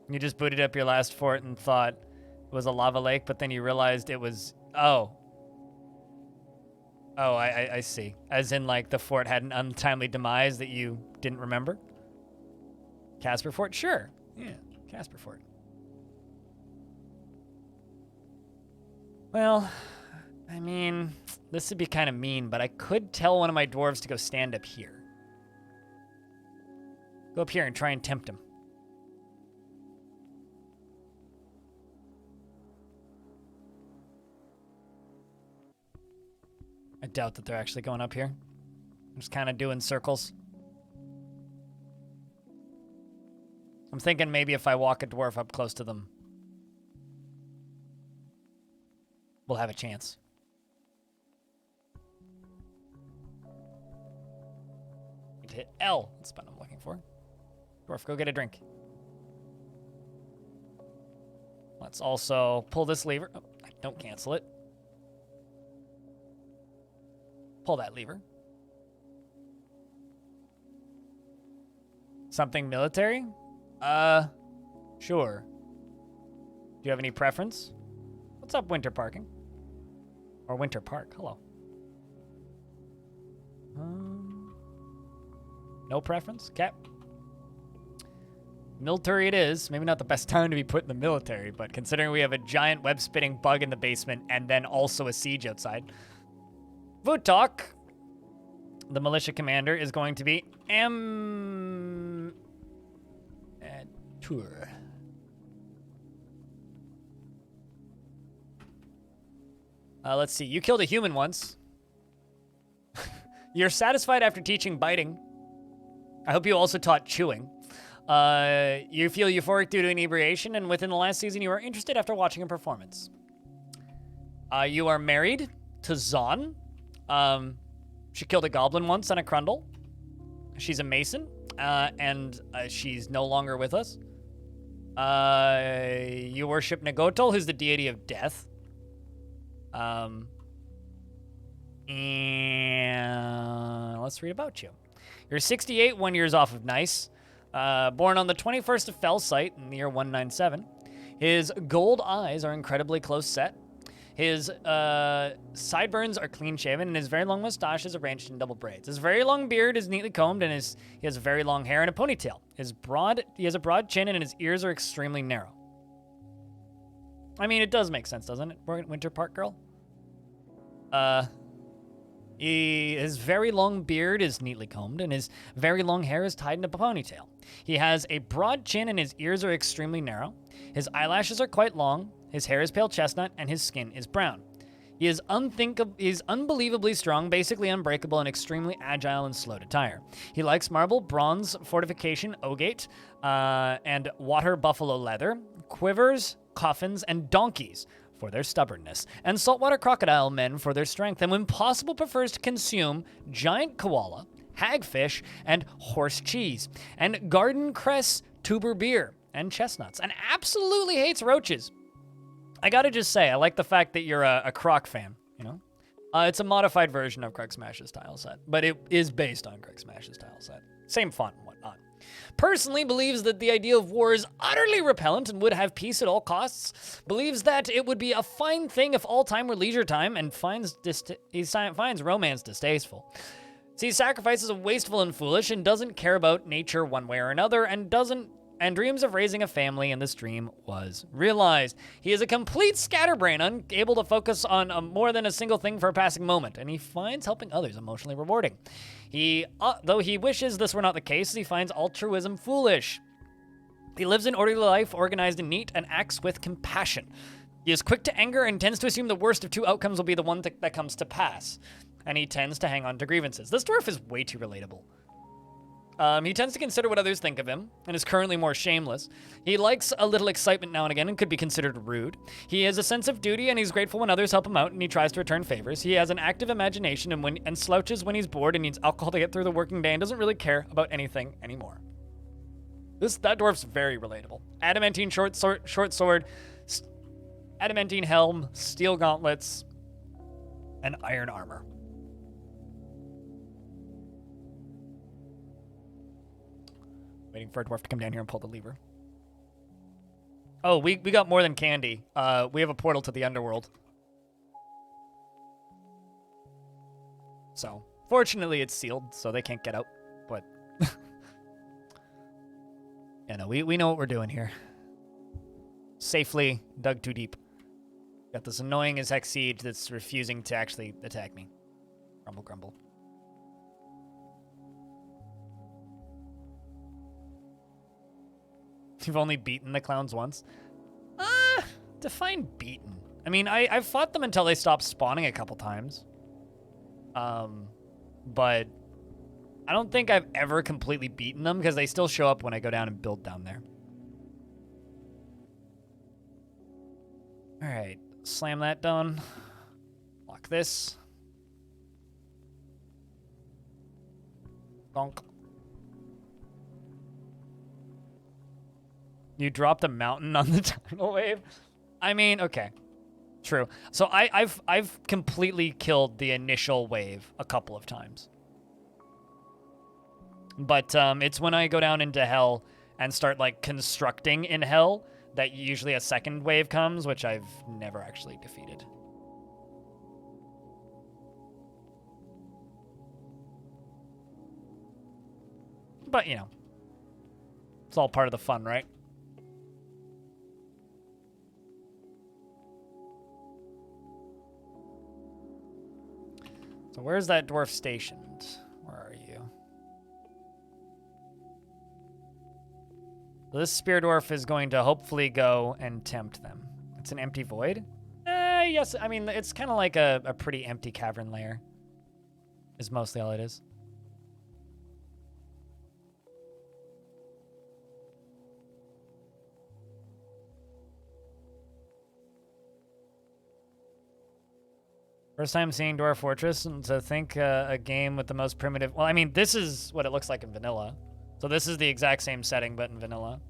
You just booted up your last fort and thought it was a lava lake, but then you realized it was, oh, I see. As in, like, the fort had an untimely demise that you didn't remember? Casper Fort? Sure. Yeah, Casper Fort. Well, I mean, this would be kind of mean, but I could tell one of my dwarves to go stand up here. Go up here and try and tempt him. I doubt that they're actually going up here. I'm just kind of doing circles. I'm thinking maybe if I walk a dwarf up close to them, we'll have a chance. Need to hit L. That's what I'm looking for. Dwarf, go get a drink. Let's also pull this lever. Oh, don't cancel it. Pull that lever. Something military? Sure. Do you have any preference? What's up, Winter Parking? Or Winter Park, hello. No preference? Okay. Military it is. Maybe not the best time to be put in the military, but considering we have a giant web-spitting bug in the basement and then also a siege outside. Vutok, the militia commander, is going to be Tour. Let's see. You killed a human once. You're satisfied after teaching biting. I hope you also taught chewing. You feel euphoric due to inebriation, and within the last season, you are interested after watching a performance. You are married to Zon. She killed a goblin once on a Crundle. She's a mason, and she's no longer with us. You worship Nagotl, who's the deity of death. And let's read about you. You're 68, 1 years off of Nice. Born on the 21st of Fell Sight in the year 197. His gold eyes are incredibly close set. His sideburns are clean shaven, and his very long mustache is arranged in double braids. His very long beard is neatly combed, and he has very long hair and a ponytail. He has a broad chin, and his ears are extremely narrow. I mean, it does make sense, doesn't it, Winter Park Girl? His very long beard is neatly combed, and his very long hair is tied in a ponytail. He has a broad chin, and his ears are extremely narrow. His eyelashes are quite long. His hair is pale chestnut, and his skin is brown. He is unbelievably strong, basically unbreakable, and extremely agile and slow to tire. He likes marble, bronze, fortification, ogate, and water buffalo leather, quivers, coffins, and donkeys for their stubbornness, and saltwater crocodile men for their strength, and when possible prefers to consume giant koala, hagfish, and horse cheese, and garden cress, tuber beer, and chestnuts, and absolutely hates roaches. I gotta just say, I like the fact that you're a Croc fan, you know? It's a modified version of Craig Smash's tile set, but it is based on Craig Smash's tile set. Same font and whatnot. Personally believes that the idea of war is utterly repellent and would have peace at all costs. Believes that it would be a fine thing if all time were leisure time, and finds romance distasteful. Sees sacrifice as wasteful and foolish, and doesn't care about nature one way or another, and dreams of raising a family, and this dream was realized. He is a complete scatterbrain, unable to focus on more than a single thing for a passing moment, and he finds helping others emotionally rewarding. Though he wishes this were not the case, he finds altruism foolish. He lives an orderly life, organized and neat, and acts with compassion. He is quick to anger and tends to assume the worst of two outcomes will be the one that comes to pass, and he tends to hang on to grievances. This dwarf is way too relatable. He tends to consider what others think of him, and is currently more shameless. He likes a little excitement now and again, and could be considered rude. He has a sense of duty, and he's grateful when others help him out, and he tries to return favors. He has an active imagination, and slouches when he's bored and needs alcohol to get through the working day, and doesn't really care about anything anymore. That dwarf's very relatable. Adamantine short sword, adamantine helm, steel gauntlets, and iron armor. Waiting for a dwarf to come down here and pull the lever. Oh, we got more than candy. We have a portal to the underworld. So, fortunately it's sealed, so they can't get out. But, yeah, no, we know what we're doing here. Safely dug too deep. Got this annoying as heck siege that's refusing to actually attack me. Grumble, grumble. You've only beaten the clowns once? Define beaten. I mean, I've fought them until they stopped spawning a couple times. But I don't think I've ever completely beaten them, because they still show up when I go down and build down there. Alright, slam that down. Lock this. Bonk. You dropped a mountain on the tidal wave? I mean, okay. True. So I've completely killed the initial wave a couple of times. But it's when I go down into hell and start like constructing in hell that usually a second wave comes, which I've never actually defeated. But, you know, it's all part of the fun, right? So where's that dwarf stationed? Where are you? So this spear dwarf is going to hopefully go and tempt them. It's an empty void? Yes, I mean, it's kind of like a pretty empty cavern lair. Is mostly all it is. First time seeing Dwarf Fortress, and to think a game with the most primitive... Well, I mean, this is what it looks like in vanilla. So this is the exact same setting, but in vanilla.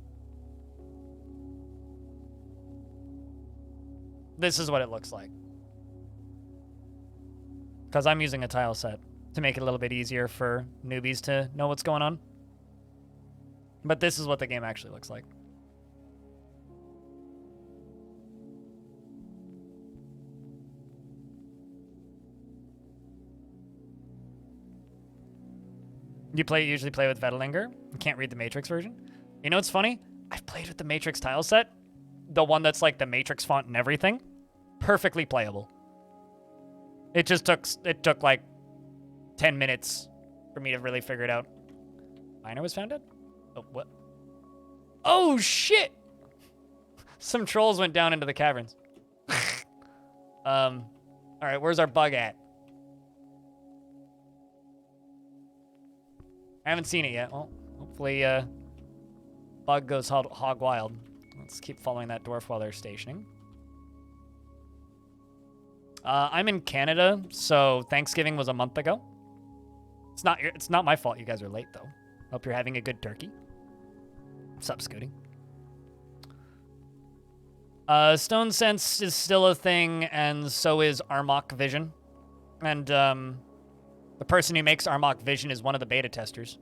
This is what it looks like. Because I'm using a tile set to make it a little bit easier for newbies to know what's going on. But this is what the game actually looks like. Usually play with Vetelinger. You can't read the Matrix version. You know what's funny? I've played with the Matrix tile set. The one that's like the Matrix font and everything. Perfectly playable. It took like 10 minutes for me to really figure it out. Miner was found dead? Oh, what? Oh, shit! Some trolls went down into the caverns. All right, where's our bug at? I haven't seen it yet. Well, hopefully, bug goes hog wild. Let's keep following that dwarf while they're stationing. I'm in Canada, so Thanksgiving was a month ago. It's not my fault you guys are late, though. Hope you're having a good turkey. What's up, Scooty? Stone Sense is still a thing, and so is Armok Vision. And, the person who makes Armok Vision is one of the beta testers,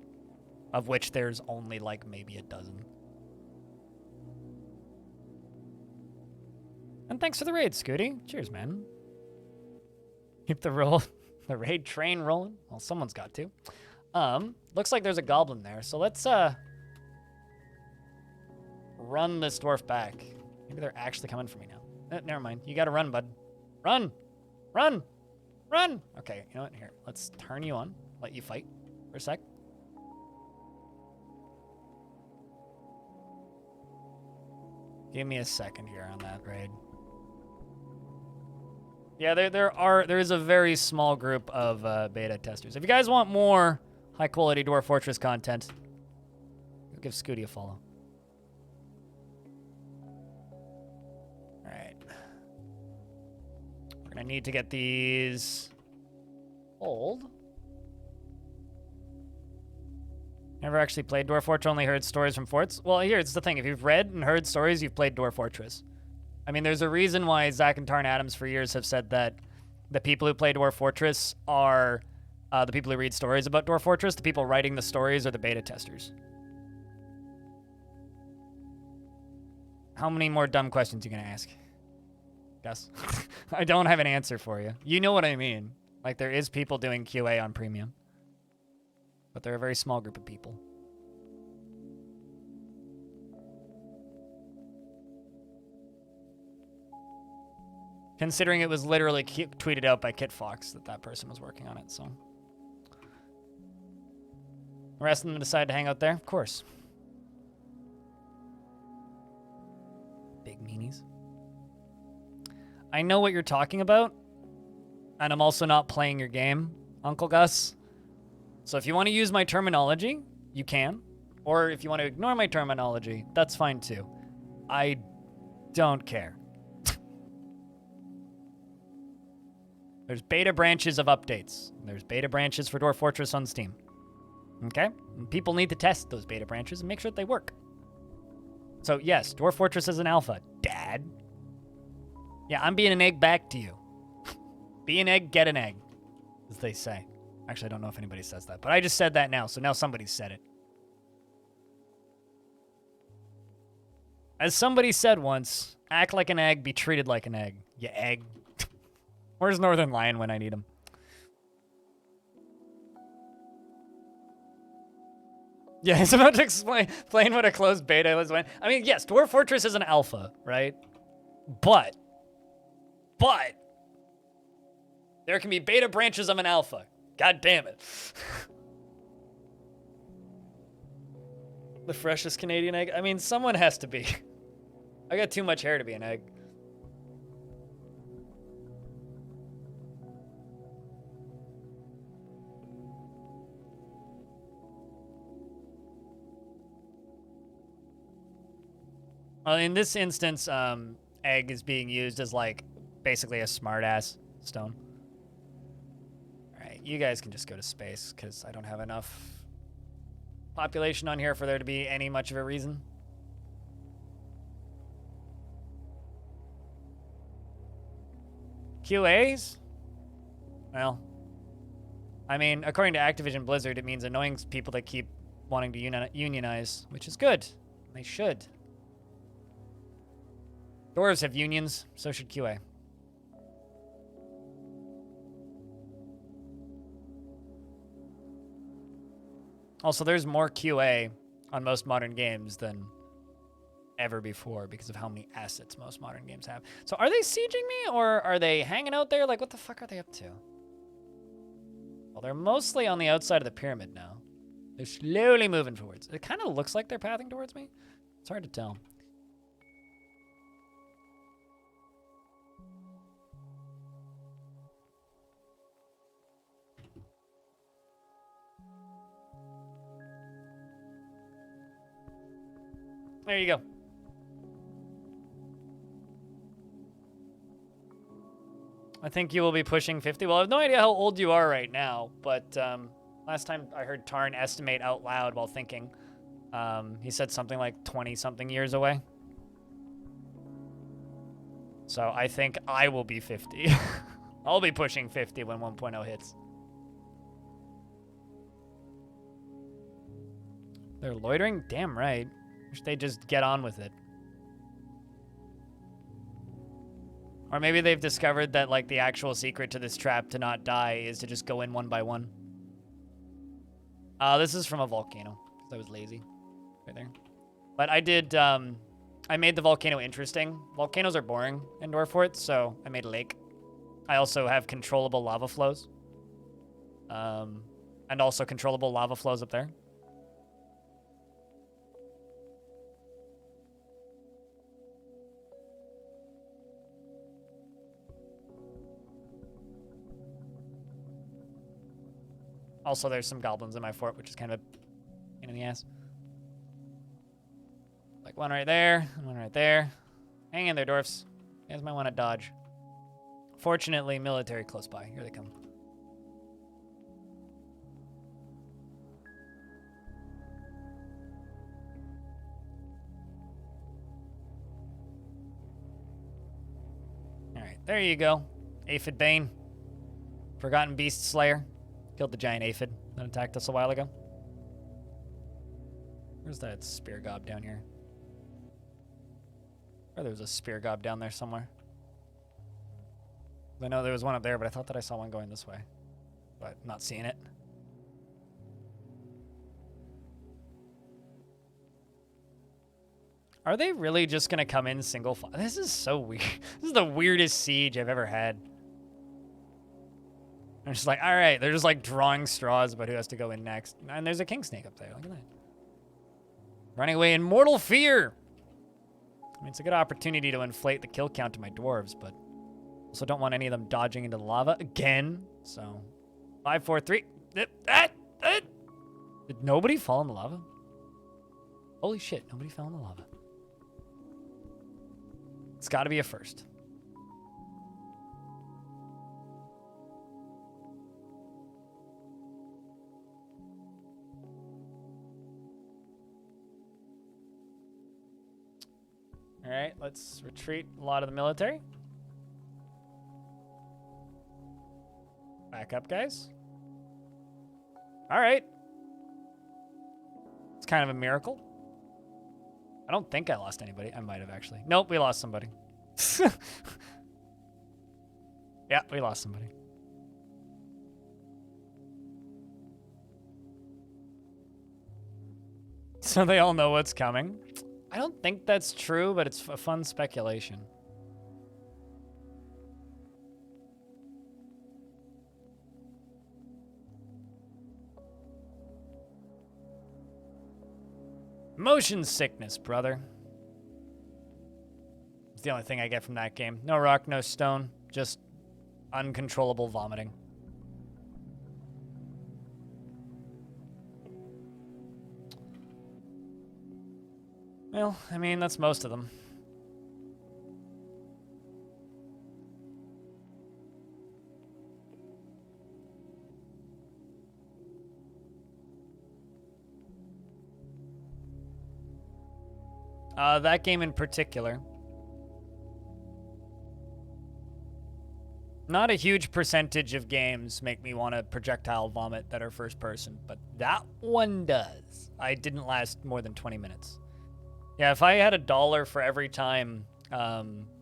of which there's only, like, maybe a dozen. And thanks for the raid, Scooty. Cheers, man. Keep the raid train rolling. Well, someone's got to. Looks like there's a goblin there, so let's, run this dwarf back. Maybe they're actually coming for me now. Never mind. You gotta run, bud. Run! Run! Run! Okay, you know what? Here, let's turn you on. Let you fight for a sec. Give me a second here on that raid. Yeah, there is a very small group of beta testers. If you guys want more high-quality Dwarf Fortress content, give Scooty a follow. We're gonna need to get these old. Never actually played Dwarf Fortress, only heard stories from forts. Well, here's the thing. If you've read and heard stories, you've played Dwarf Fortress. I mean, there's a reason why Zach and Tarn Adams for years have said that the people who play Dwarf Fortress are the people who read stories about Dwarf Fortress. The people writing the stories are the beta testers. How many more dumb questions are you gonna ask? Guess. I don't have an answer for you. You know what I mean. Like, there is people doing QA on premium. But they're a very small group of people. Considering it was literally tweeted out by Kit Fox that person was working on it, so. The rest of them decide to hang out there? Of course. Big meanies. I know what you're talking about, and I'm also not playing your game, Uncle Gus. So if you want to use my terminology, you can. Or if you want to ignore my terminology, that's fine too. I don't care. There's beta branches of updates. There's beta branches for Dwarf Fortress on Steam. Okay? And people need to test those beta branches and make sure that they work. So yes, Dwarf Fortress is an alpha. Dad. Yeah, I'm being an egg back to you. Be an egg, get an egg, as they say. Actually, I don't know if anybody says that, but I just said that now, so now somebody said it. As somebody said once, act like an egg, be treated like an egg. You egg. Where's Northern Lion when I need him? Yeah, he's about to explain what a closed beta was when. I mean, yes, Dwarf Fortress is an alpha, right? But there can be beta branches of an alpha. God damn it. The freshest Canadian egg? I mean, someone has to be. I got too much hair to be an egg. Well, in this instance, egg is being used as, like, basically a smartass stone. Alright, you guys can just go to space, because I don't have enough population on here for there to be any much of a reason. QAs? Well, I mean, according to Activision Blizzard, it means annoying people that keep wanting to unionize, which is good. They should. Dwarves have unions, so should QA. Also, there's more QA on most modern games than ever before because of how many assets most modern games have. So are they sieging me or are they hanging out there? Like, what the fuck are they up to? Well, they're mostly on the outside of the pyramid now. They're slowly moving towards. It kind of looks like they're pathing towards me. It's hard to tell. There you go. I think you will be pushing 50. Well, I have no idea how old you are right now, but last time I heard Tarn estimate out loud while thinking, he said something like 20-something years away. So I think I will be 50. I'll be pushing 50 when 1.0 hits. They're loitering? Damn right. Wish they just get on with it. Or maybe they've discovered that, like, the actual secret to this trap to not die is to just go in one by one. This is from a volcano, because I was lazy. Right there. But I did, I made the volcano interesting. Volcanoes are boring in Dwarf Forts, so I made a lake. I also have controllable lava flows. And also controllable lava flows up there. Also, there's some goblins in my fort, which is kind of a pain in the ass. Like one right there, and one right there. Hang in there, dwarfs. You guys might want to dodge. Fortunately, military close by. Here they come. All right, there you go. Aphid Bane. Forgotten Beast Slayer. Killed the giant aphid that attacked us a while ago. Where's that spear gob down here? Or there was a spear gob down there somewhere. I know there was one up there, but I thought that I saw one going this way. But not seeing it. Are they really just gonna come in single file? This is so weird. This is the weirdest siege I've ever had. I'm just like, all right, they're just like drawing straws about who has to go in next. And there's a king snake up there. Look at that. Running away in mortal fear. I mean, it's a good opportunity to inflate the kill count to my dwarves, but also don't want any of them dodging into the lava again. So, 5, 4, 3. Did nobody fall in the lava? Holy shit, nobody fell in the lava. It's got to be a first. All right, let's retreat a lot of the military. Back up, guys. All right. It's kind of a miracle. I don't think I lost anybody. I might have actually. Nope, we lost somebody. Yeah, we lost somebody. So they all know what's coming. I don't think that's true, but it's a fun speculation. Motion sickness, brother. It's the only thing I get from that game. No rock, no stone, just uncontrollable vomiting. Well, I mean, that's most of them. That game in particular. Not a huge percentage of games make me want to projectile vomit that are first person, but that one does. I didn't last more than 20 minutes. Yeah, if I had $1 for every time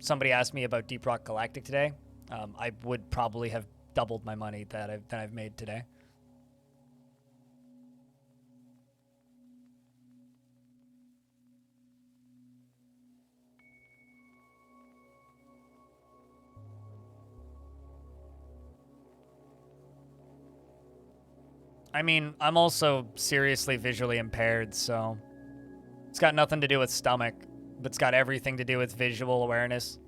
somebody asked me about Deep Rock Galactic today, I would probably have doubled my money that I've made today. I mean, I'm also seriously visually impaired, so it's got nothing to do with stomach, but it's got everything to do with visual awareness.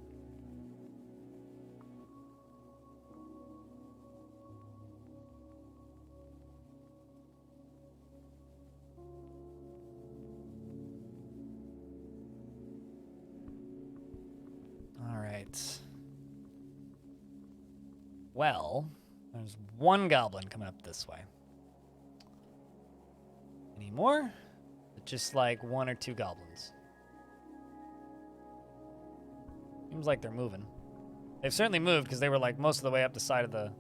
All right. Well, there's one goblin coming up this way. Any more? Just like one or two goblins. Seems like they're moving. They've certainly moved because they were like most of the way up the side of the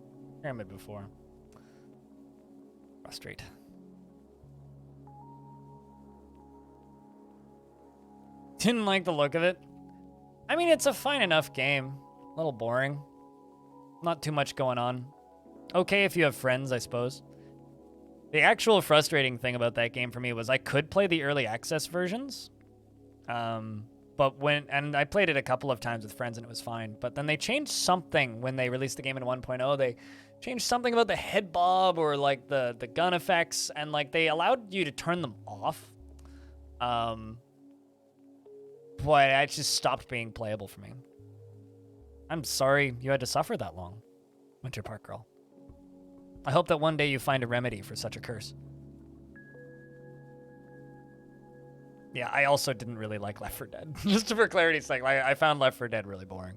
pyramid before. Frustrate. Didn't like the look of it. I mean, it's a fine enough game. A little boring. Not too much going on. Okay if you have friends, I suppose. The actual frustrating thing about that game for me was I could play the early access versions. But and I played it a couple of times with friends and it was fine. But then they changed something when they released the game in 1.0. They changed something about the head bob or like the gun effects, and like they allowed you to turn them off. Boy, it just stopped being playable for me. I'm sorry you had to suffer that long, Winter Park Girl. I hope that one day you find a remedy for such a curse. Yeah, I also didn't really like Left 4 Dead. Just for clarity's sake, I found Left 4 Dead really boring.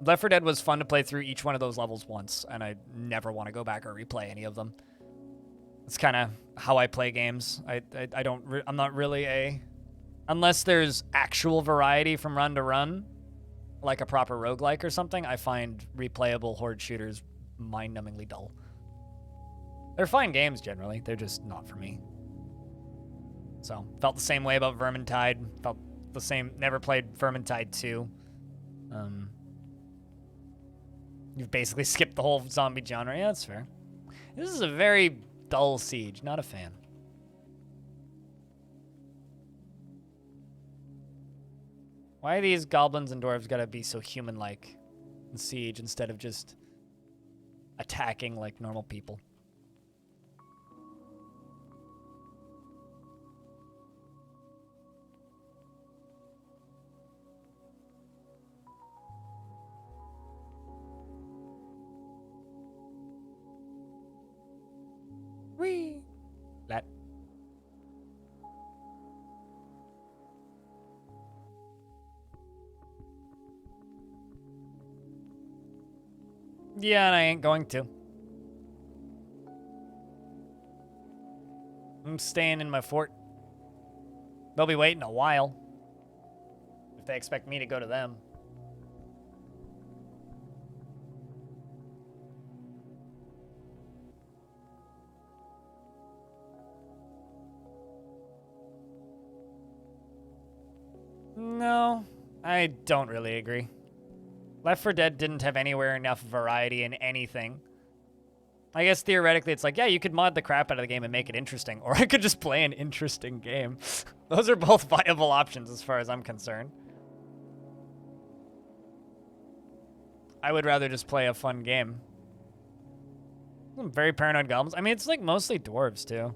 Left 4 Dead was fun to play through each one of those levels once, and I never want to go back or replay any of them. It's kind of how I play games. I'm not really a... Unless there's actual variety from run to run, like a proper roguelike or something, I find replayable horde shooters mind-numbingly dull. They're fine games generally, they're just not for me. So, felt the same way about Vermintide. Felt the same, never played Vermintide 2. You've basically skipped the whole zombie genre. Yeah, that's fair. This is a very dull siege, not a fan. Why are these goblins and dwarves gotta be so human-like in Siege instead of just attacking like normal people? Whee! That. Yeah, and I ain't going to. I'm staying in my fort. They'll be waiting a while if they expect me to go to them. No, I don't really agree. Left 4 Dead didn't have anywhere enough variety in anything. I guess theoretically it's like, yeah, you could mod the crap out of the game and make it interesting, or I could just play an interesting game. Those are both viable options as far as I'm concerned. I would rather just play a fun game. Some very paranoid goblins. I mean, it's like mostly dwarves too.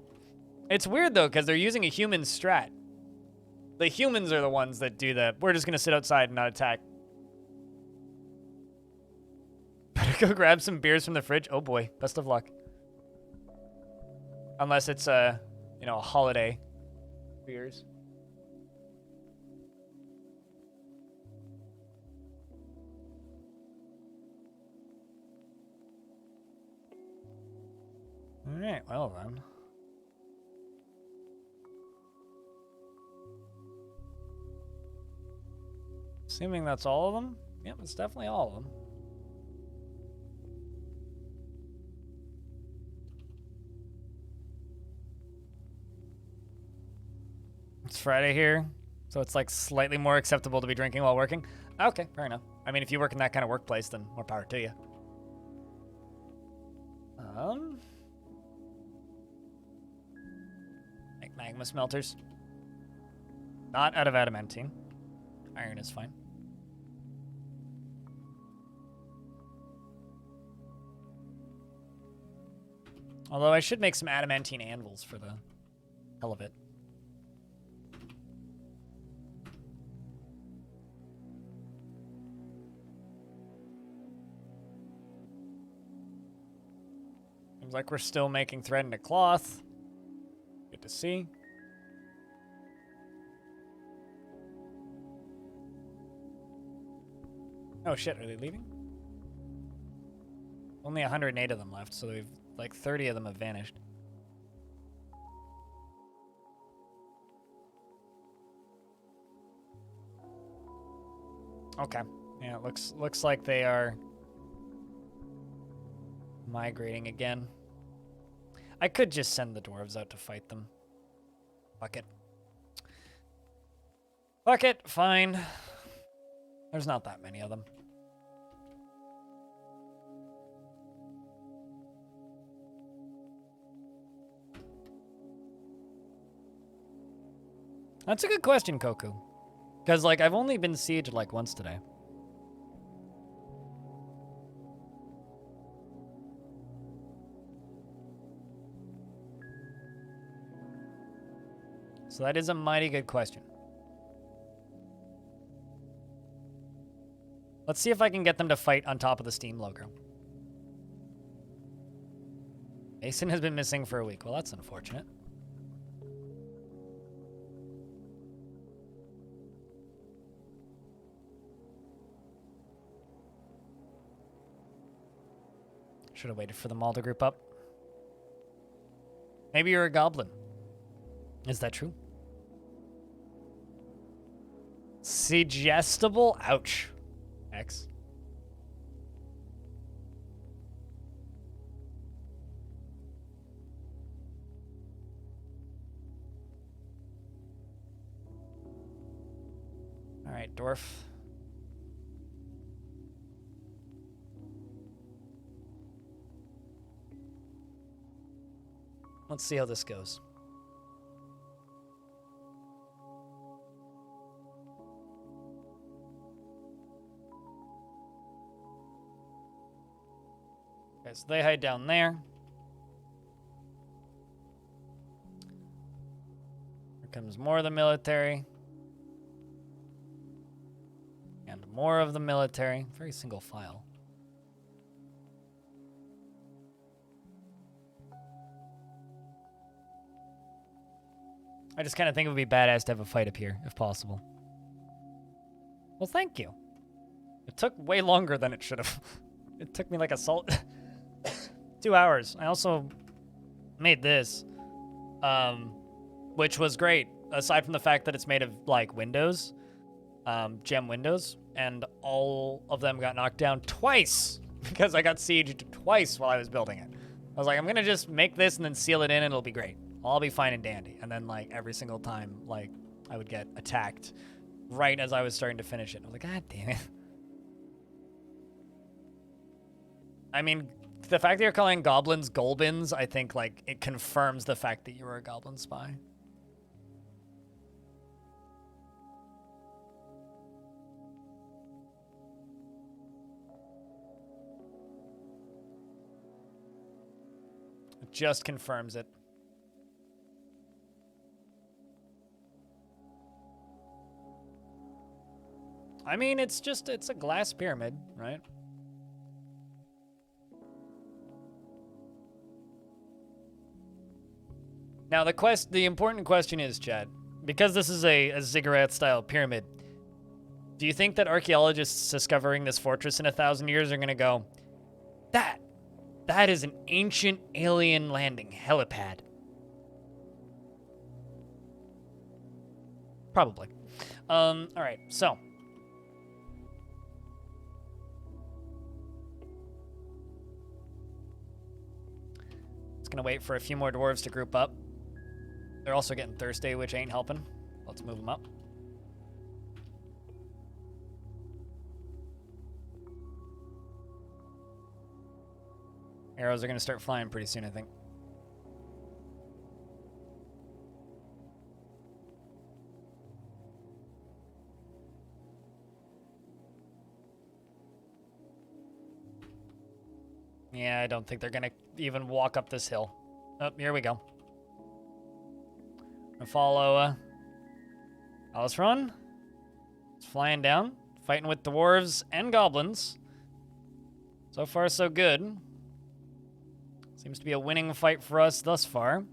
It's weird though, because they're using a human strat. The humans are the ones that do the, we're just gonna sit outside and not attack. Better go grab some beers from the fridge. Oh boy, best of luck. Unless it's a, you know, a holiday beers. All right, well then. Assuming that's all of them? Yep, it's definitely all of them. It's Friday here, so it's like slightly more acceptable to be drinking while working. Okay, fair enough. I mean, if you work in that kind of workplace, then more power to you. Make magma smelters. Not out of adamantine. Iron is fine. Although I should make some adamantine anvils for the hell of it. Seems like we're still making thread into cloth. Good to see. Oh shit, are they leaving? Only 108 of them left, so we've like 30 of them have vanished. Okay. Yeah, it looks like they are migrating again. I could just send the dwarves out to fight them. Fuck it. Fuck it, fine. There's not that many of them. That's a good question, Koku. Because, like, I've only been sieged, like, once today. So that is a mighty good question. Let's see if I can get them to fight on top of the Steam logo. Mason has been missing for a week. Well, that's unfortunate. Should have waited for them all to group up. Maybe you're a goblin. Is that true? Suggestible? Ouch. X. All right, Dwarf. Let's see how this goes. Okay, so they hide down there. Here comes more of the military. And more of the military. Very single file. I just kind of think it would be badass to have a fight up here, if possible. Well, thank you. It took way longer than it should have. It took me like a 2 hours. I also made this, which was great, aside from the fact that it's made of, like, windows, gem windows, and all of them got knocked down twice because I got sieged twice while I was building it. I was like, I'm going to just make this and then seal it in and it'll be great. I'll be fine and dandy. And then, like, every single time, like, I would get attacked right as I was starting to finish it. I was like, God damn it. I mean, the fact that you're calling goblins golbins, I think, like, it confirms the fact that you were a goblin spy. It just confirms it. I mean, it's a glass pyramid, right? Now, the important question is, Chad, because this is a ziggurat-style pyramid, do you think that archaeologists discovering this fortress in 1,000 years are going to go, that is an ancient alien landing helipad? Probably. All right, so. Just gonna wait for a few more dwarves to group up. They're also getting thirsty, which ain't helping. Let's move them up. Arrows are gonna start flying pretty soon, I think. Yeah, I don't think they're gonna even walk up this hill. Oh, here we go. Gonna follow, Alice Run. It's flying down, fighting with dwarves and goblins. So far, so good. Seems to be a winning fight for us thus far.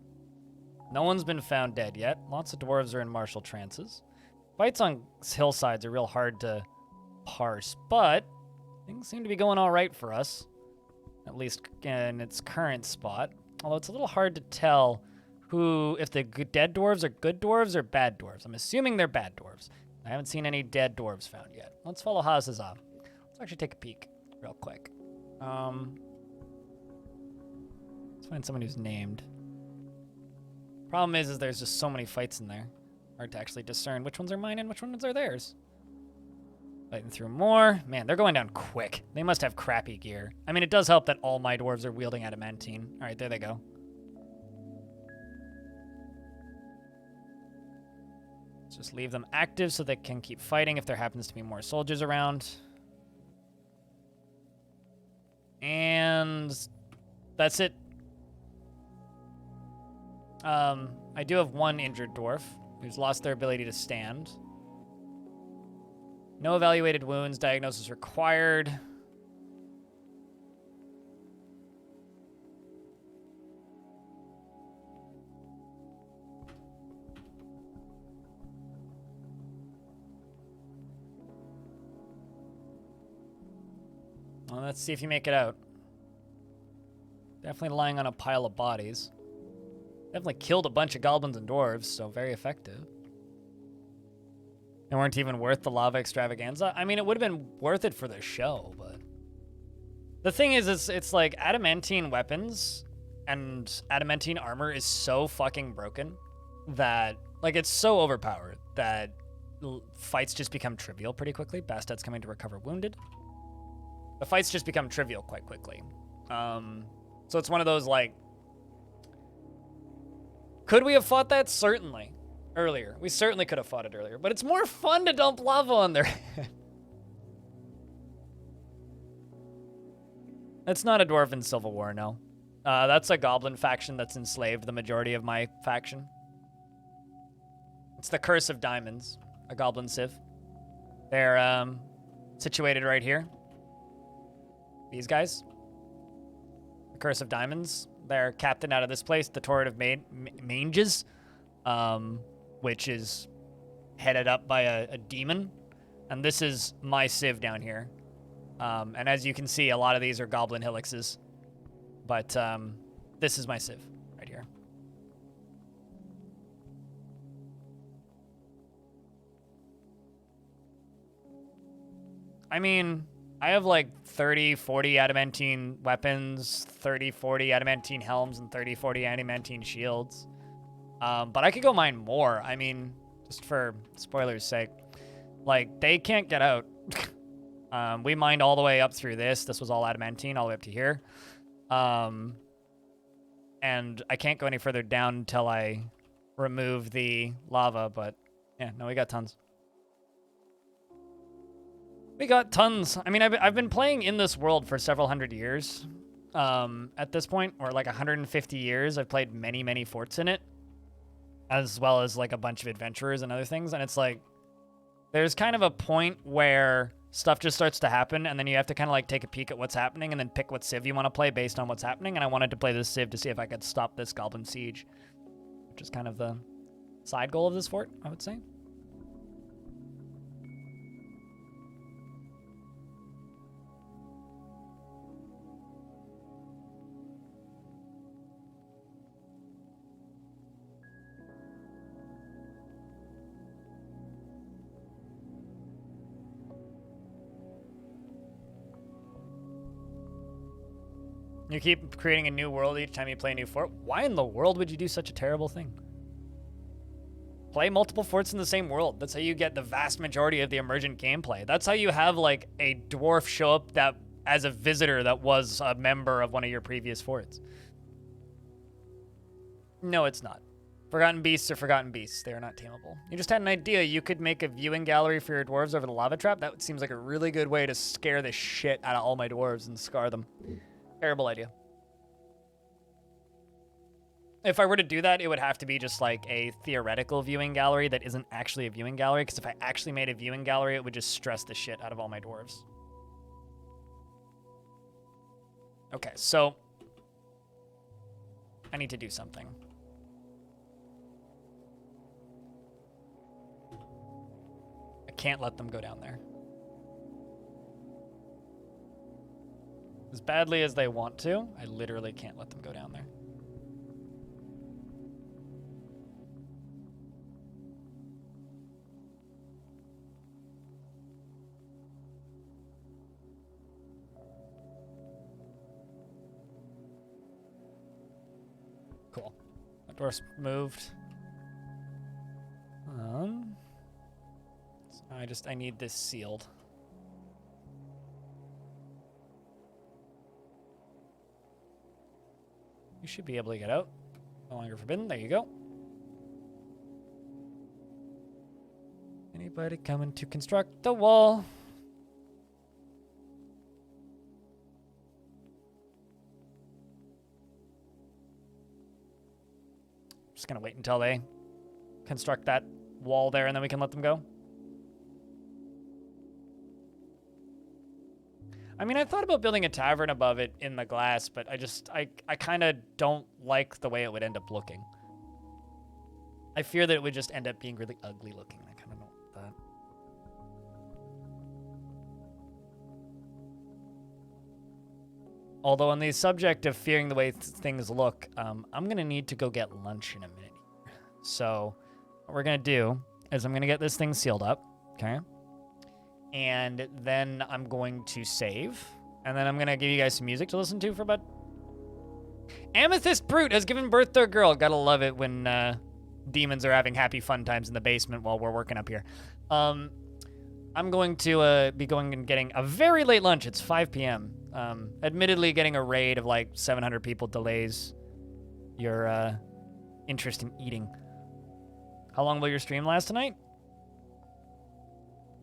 No one's been found dead yet. Lots of dwarves are in martial trances. Fights on hillsides are real hard to parse, but things seem to be going all right for us. At least in its current spot. Although it's a little hard to tell if the dead dwarves are good dwarves or bad dwarves. I'm assuming they're bad dwarves. I haven't seen any dead dwarves found yet. Let's follow Hazaza. Let's actually take a peek real quick. Let's find someone who's named. Problem is there's just so many fights in there. Hard to actually discern which ones are mine and which ones are theirs. Fighting through more. Man, they're going down quick. They must have crappy gear. I mean, it does help that all my dwarves are wielding adamantine. All right, there they go. Let's just leave them active so they can keep fighting if there happens to be more soldiers around. And that's it. I do have one injured dwarf who's lost their ability to stand. No evaluated wounds. Diagnosis required. Well, let's see if you make it out. Definitely lying on a pile of bodies. Definitely killed a bunch of goblins and dwarves, so very effective. They weren't even worth the lava extravaganza. I mean, it would have been worth it for the show, but... The thing is, it's like adamantine weapons and adamantine armor is so fucking broken that, like, it's so overpowered that fights just become trivial pretty quickly. Bastet's coming to recover wounded. The fights just become trivial quite quickly. So it's one of those, like... Could we have fought that? Certainly. Earlier. We certainly could have fought it earlier. But it's more fun to dump lava on their head. It's not a dwarven civil war, no. That's a goblin faction that's enslaved the majority of my faction. It's the Curse of Diamonds, a goblin civ. They're situated right here. These guys. The Curse of Diamonds. They're captained out of this place, the Torrid of Manges, which is headed up by a demon. And this is my civ down here. And as you can see, a lot of these are goblin hillixes. But this is my civ right here. I mean, I have like 30, 40 adamantine weapons, 30, 40 adamantine helms, and 30, 40 adamantine shields. But I could go mine more. I mean, just for spoilers' sake. Like, they can't get out. We mined all the way up through this. This was all adamantine, all the way up to here. And I can't go any further down until I remove the lava, but yeah, no, we got tons. We got tons. I mean, I've been playing in this world for several hundred years. At this point, or like 150 years, I've played many, many forts in it, as well as like a bunch of adventurers and other things. And it's like, there's kind of a point where stuff just starts to happen, and then you have to kind of like take a peek at what's happening and then pick what civ you want to play based on what's happening. And I wanted to play this civ to see if I could stop this goblin siege, which is kind of the side goal of this fort, I would say. You keep creating a new world each time you play a new fort. Why in the world would you do such a terrible thing? Play multiple forts in the same world. That's how you get the vast majority of the emergent gameplay. That's how you have like a dwarf show up that as a visitor that was a member of one of your previous forts. No, it's not. Forgotten beasts are forgotten beasts. They are not tameable. You just had an idea. You could make a viewing gallery for your dwarves over the lava trap. That seems like a really good way to scare the shit out of all my dwarves and scar them. Terrible idea. If I were to do that, it would have to be just like a theoretical viewing gallery that isn't actually a viewing gallery, because if I actually made a viewing gallery, it would just stress the shit out of all my dwarves. Okay, so I need to do something. I can't let them go down there. As badly as they want to, I literally can't let them go down there. Cool. That door's moved. So I need this sealed. You should be able to get out. No longer forbidden. There you go. Anybody coming to construct the wall? Just gonna wait until they construct that wall there, and then we can let them go. I mean, I thought about building a tavern above it in the glass, but I kind of don't like the way it would end up looking. I fear that it would just end up being really ugly looking. I kind of don't want that. Although on the subject of fearing the way things look, I'm going to need to go get lunch in a minute. So what we're going to do is I'm going to get this thing sealed up, okay? And then I'm going to save. And then I'm going to give you guys some music to listen to for about... Amethyst Brute has given birth to a girl. Gotta love it when demons are having happy fun times in the basement while we're working up here. I'm going to be going and getting a very late lunch. It's 5 p.m. Admittedly, getting a raid of like 700 people delays your interest in eating. How long will your stream last tonight?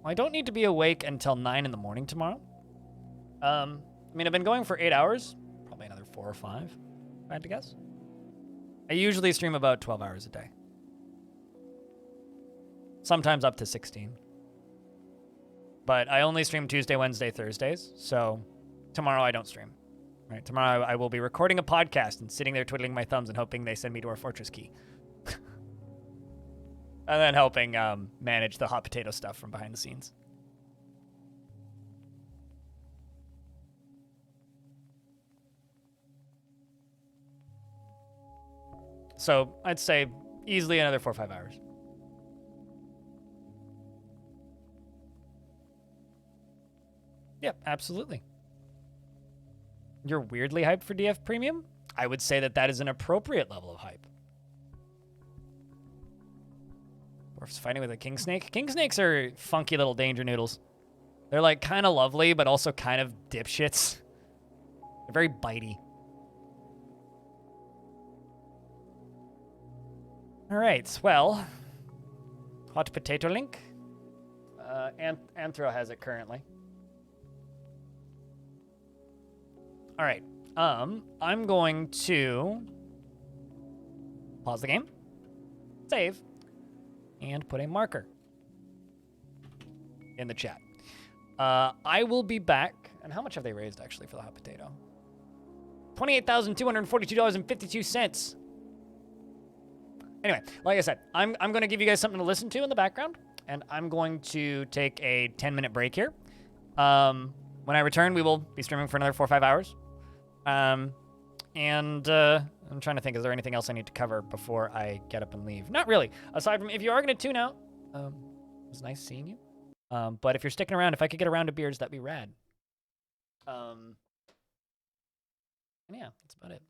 Well, I don't need to be awake until 9 in the morning tomorrow. I mean, I've been going for 8 hours. Probably another 4 or 5, if I had to guess. I usually stream about 12 hours a day. Sometimes up to 16. But I only stream Tuesday, Wednesday, Thursdays. So tomorrow I don't stream. Right? Tomorrow I will be recording a podcast and sitting there twiddling my thumbs and hoping they send me to our fortress key. And then helping manage the hot potato stuff from behind the scenes. So I'd say easily another 4 or 5 hours. Yep, absolutely. You're weirdly hyped for DF Premium? I would say that that is an appropriate level of hype. Dwarf's fighting with a king snake. King snakes are funky little danger noodles. They're like kind of lovely, but also kind of dipshits. They're very bitey. All right, well, hot potato link. Anthro has it currently. All right, I'm going to pause the game, save, and put a marker in the chat. I will be back. And how much have they raised, actually, for the hot potato? $28,242.52. Anyway, like I said, I'm going to give you guys something to listen to in the background. And I'm going to take a 10-minute break here. When I return, we will be streaming for another 4 or 5 hours. I'm trying to think, is there anything else I need to cover before I get up and leave? Not really. Aside from, if you are going to tune out, it was nice seeing you. But if you're sticking around, if I could get a round of beers, that'd be rad. And yeah, that's about it.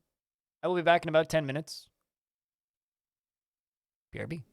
I will be back in about 10 minutes. BRB.